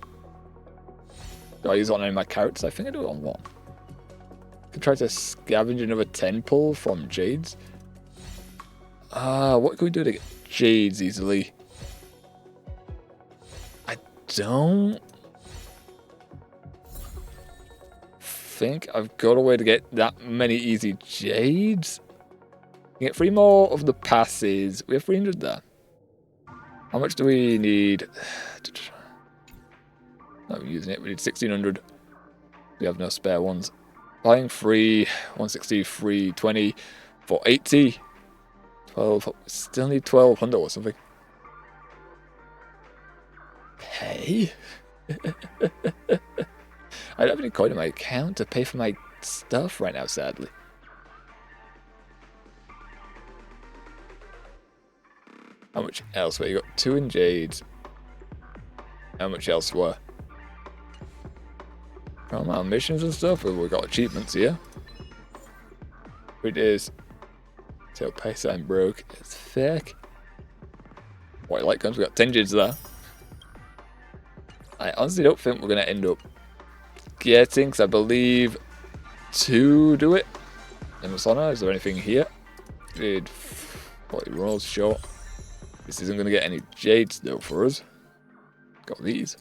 Do I use it on any of my characters? I think I do it on 1. Could try to scavenge another 10 pull from Jades. What can we do to get Jades easily? I don't think I've got a way to get that many easy Jades. We get 3 more of the passes. We have 300 there. How much do we need? Not using it. We need 1600. We have no spare ones. Buying free, 160, free, 20, 480, 12, still need 1200 or something. Okay. me. I don't have any coin in my account to pay for my stuff right now, sadly. How much else? Well, you got 2 in jades. How much else were? Our missions and stuff. Well, we got achievements here. It is. Till pace I'm broke. It's fake. White light guns. We got 10 jades there. I honestly don't think we're gonna end up getting, because I believe 2 do it. In the sauna, is there anything here? Did 40 rolls short. This isn't gonna get any jades though for us. Got these.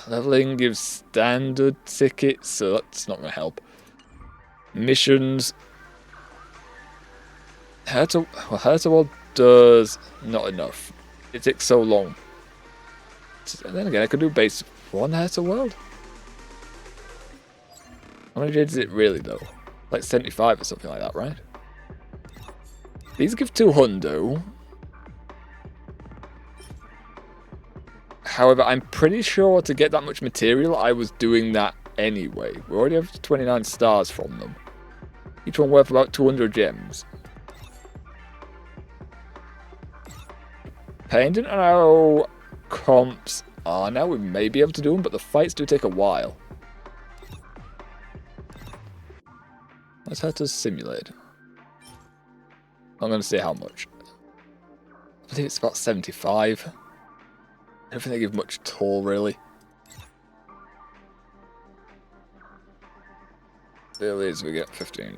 Leveling gives standard tickets, so that's not gonna help. Missions. Hertawald does not enough. It takes so long. And then again, I could do base 1 Hertawald. How many jades is it really though? Like 75 or something like that, right? These give 200. However, I'm pretty sure to get that much material, I was doing that anyway. We already have 29 stars from them. Each one worth about 200 gems. Depending on how comps are now, we may be able to do them, but the fights do take a while. Let's head to simulate. I'm going to say how much. I believe it's about 75. I don't think they give much toll, really. There is, we get 15,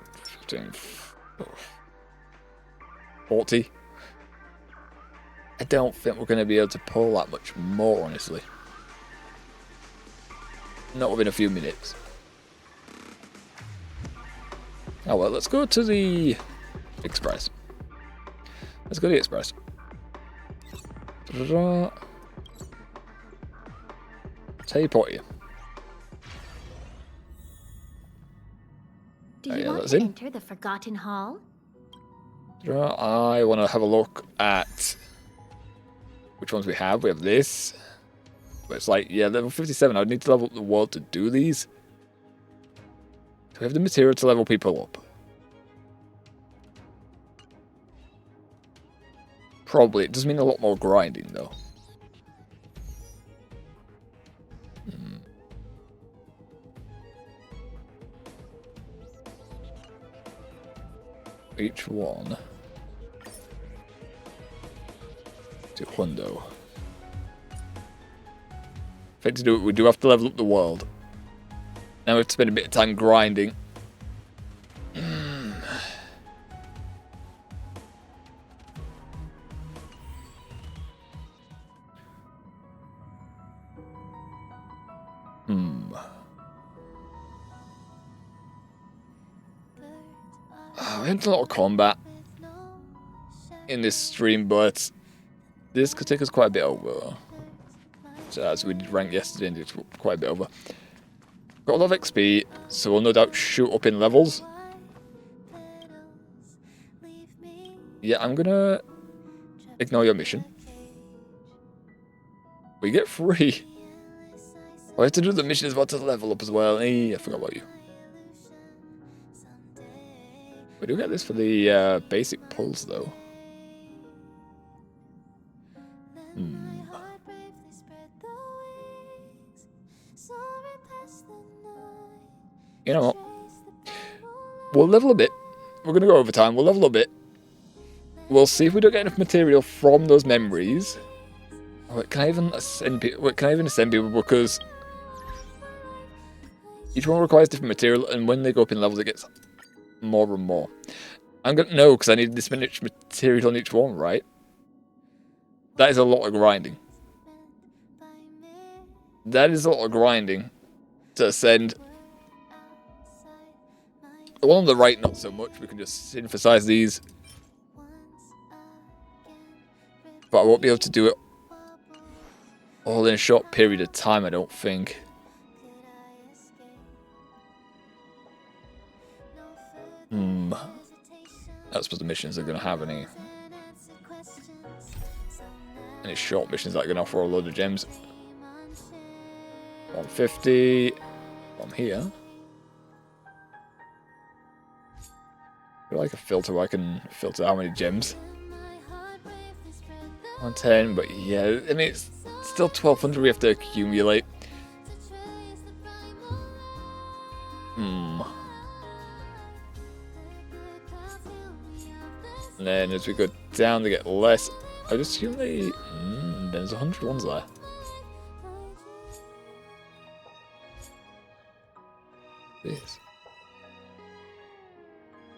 40. I don't think we're going to be able to pull that much more, honestly. Not within a few minutes. Oh well, let's go to the Express. Let's go to the Express. Teleport you. Do you want to enter the Forgotten Hall? I want to have a look at which ones we have. We have this. But it's like, yeah, level 57. I would need to level up the world to do these. Do we have the material to level people up? Probably. It does mean a lot more grinding, though. Each one. 200. I think to do it, we do have to level up the world. Now we have to spend a bit of time grinding. We had a lot of combat in this stream, but this could take us quite a bit over. So as we did rank yesterday, and it's quite a bit over. Got a lot of XP, so we'll no doubt shoot up in levels. Yeah, I'm gonna ignore your mission. We get free. I have to do the mission as well to level up as well. Hey, I forgot about you. We do get this for the basic pulls, though. You know what? We'll level a bit. We're going to go over time. We'll level a bit. We'll see if we don't get enough material from those memories. Wait, can I even ascend people? Wait, can I even ascend people? Because each one requires different material, and when they go up in levels, it gets more and more. I'm gonna know because I need this much material on each one, right? That is a lot of grinding. That is a lot of grinding to ascend. The one on the right, not so much. We can just synthesize these. But I won't be able to do it all in a short period of time, I don't think. That's suppose the missions are going to have any short missions that are going to offer a load of gems. 150 from here. I feel like a filter where I can filter how many gems. 110, but yeah, I mean, it's still 1200 we have to accumulate. And then as we go down, they get less. I just assume they. There's 100 ones there. This.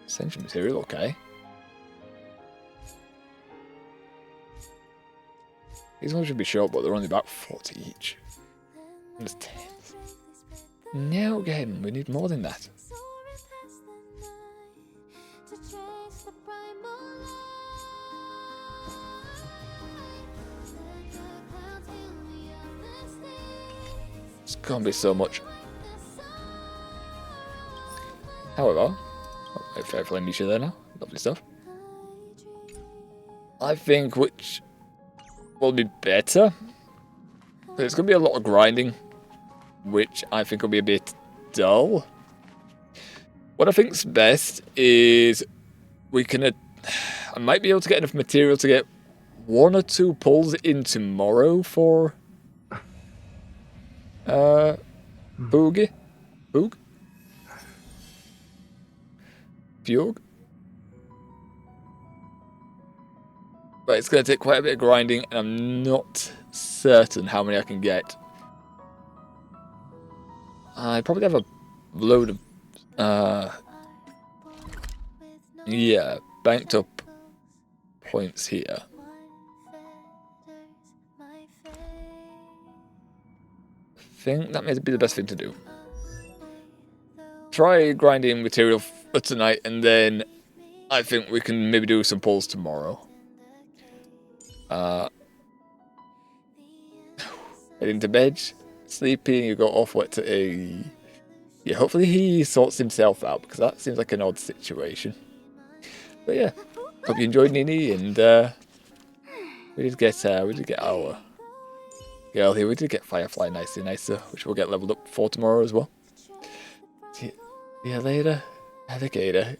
Essential material, okay. These ones should be short, but they're only about 40 each. And there's 10. Now again, we need more than that. It's gonna be so much. However, Firefly Misha there now. Lovely stuff. I think which will be better. There's going to be a lot of grinding, which I think will be a bit dull. What I think's best is we can. I might be able to get enough material to get 1 or 2 pulls in tomorrow for Boog? Fjord? But it's going to take quite a bit of grinding, and I'm not certain how many I can get. I probably have a load of, yeah, banked up points here. I think that may be the best thing to do. Try grinding material for tonight, and then I think we can maybe do some pulls tomorrow. Heading to bed, sleeping, you go off what to a... Yeah, hopefully he sorts himself out, because that seems like an odd situation. But yeah, hope you enjoyed, Nini, and we did get our girl here. We did get Firefly nicer, which we'll get leveled up for tomorrow as well. See you later, alligator.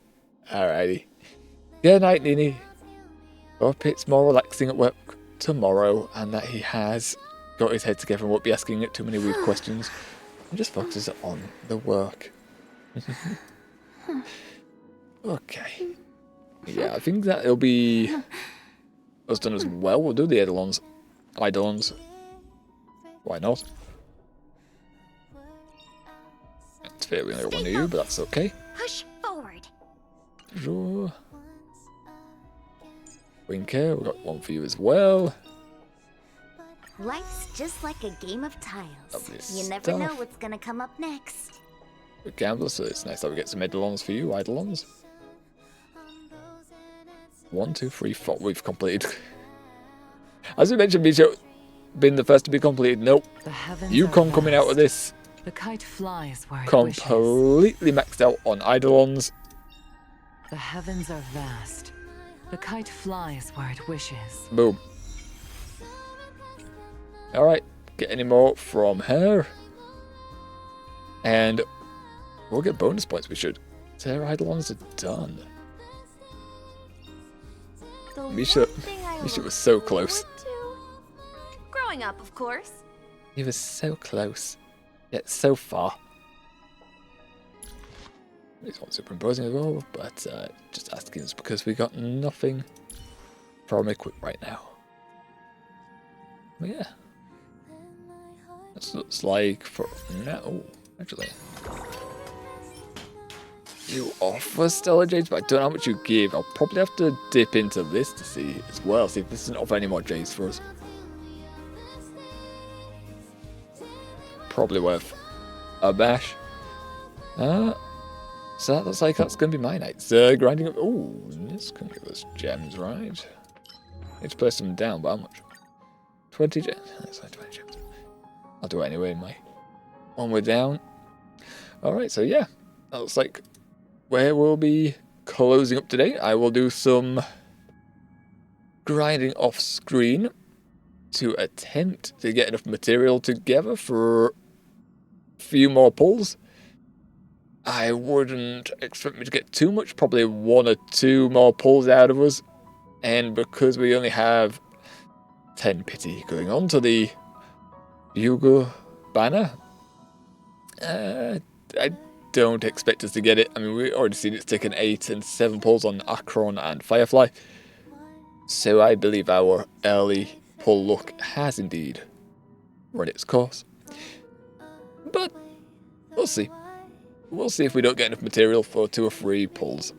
Alrighty. Good night, Nini. Hope it's more relaxing at work tomorrow, and that he has got his head together and won't be asking it too many weird questions, and just focuses on the work. Okay. Yeah, I think that it'll be us done as well. We'll do the Eidolons. Why not? It's fair we only got one of you, but that's okay. Push forward. Sure. Winker, we've got one for you as well. Life's just like a game of tiles. Lovely You never stuff. know what's gonna come up next. We're gamblers, so it's nice that we get some Eidolons for you, Eidolons. 1, 2, 3, 4. We've completed. As we mentioned, Micho been the first to be completed. Nope. Yukon coming out of this. The kite flies where it completely maxed out on Eidolons. The heavens are vast. The kite flies where it wishes. Boom. Alright, get any more from her. And we'll get bonus points, we should. So our Eidolons are done. Misha was so close. Growing up, of course. He was so close, yet so far. This one's superimposing as well, but just asking us because we got nothing from equip right now. But yeah. This looks like for now. Oh, actually. You offer Stellar Jades, but I don't know how much you give. I'll probably have to dip into this to see as well, see if this doesn't offer any more Jades for us. Probably worth a bash. So that looks like that's going to be my night. Grinding up. Oh, this can give us gems, right? Need to place them down, but how much? 20 gems. That's like 20 gems. I'll do it anyway, when we're down. Alright, so yeah. That looks like where we'll be closing up today, I will do some grinding off screen to attempt to get enough material together for a few more pulls. I wouldn't expect me to get too much, probably 1 or 2 more pulls out of us. And because we only have 10 pity going on to the Bugle banner, I don't expect us to get it. I mean, we already seen it's taken 8 and 7 pulls on Akron and Firefly. So I believe our early pull luck has indeed run its course. But we'll see. We'll see if we don't get enough material for 2 or 3 pulls.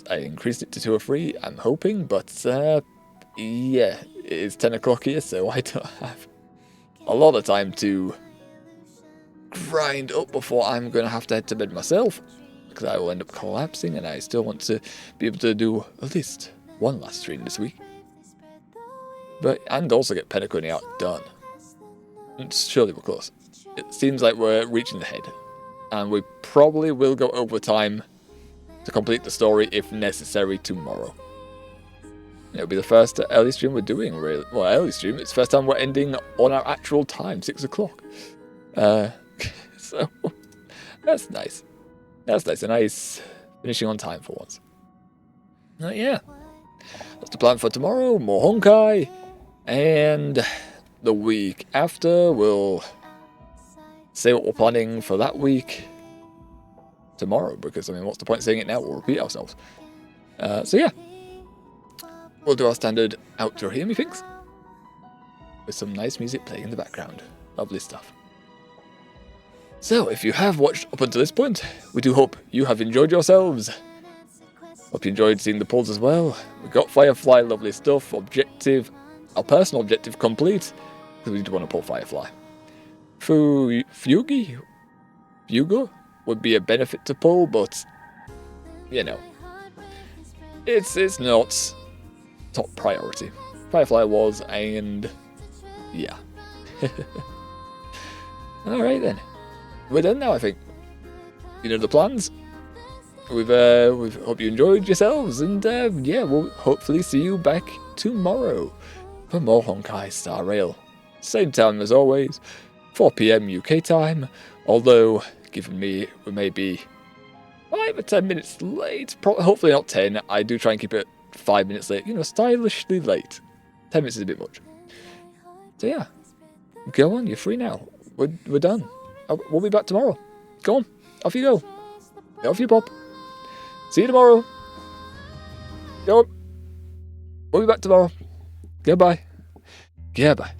I increased it to 2 or 3, I'm hoping, but yeah, it is 10 o'clock here, so I don't have a lot of time to grind up before I'm going to have to head to bed myself, because I will end up collapsing, and I still want to be able to do at least 1 last stream this week. And also get Penacony out done. And surely we're close. It seems like we're reaching the head, and we probably will go overtime to complete the story if necessary tomorrow. It'll be the first early stream we're doing, really. Well, early stream, it's the first time we're ending on our actual time, 6 o'clock. So, that's nice. That's nice. A nice finishing on time for once. Yeah. That's the plan for tomorrow. More Honkai. And the week after, we'll say what we're planning for that week tomorrow. Because, I mean, what's the point of saying it now? We'll repeat ourselves. So, yeah. We'll do our standard outro here, methinks. With some nice music playing in the background. Lovely stuff. So, if you have watched up until this point, we do hope you have enjoyed yourselves. Hope you enjoyed seeing the pulls as well. We got Firefly, lovely stuff. Objective, our personal objective complete, because we do want to pull Firefly. Fugo would be a benefit to pull, but, you know, it's not top priority. Firefly was, and yeah. Alright then. We're done now, I think. You know the plans. We've hope you enjoyed yourselves, and yeah, we'll hopefully see you back tomorrow for more Honkai Star Rail. Same time as always, 4 PM UK time. Although, given me, we may be 5 or 10 minutes late. Hopefully not 10. I do try and keep it 5 minutes late. You know, stylishly late. 10 minutes is a bit much. So yeah, go on. You're free now. We're done. We'll be back tomorrow. Go on. Off you go. Off you pop. See you tomorrow. Go on. We'll be back tomorrow. Goodbye. Goodbye.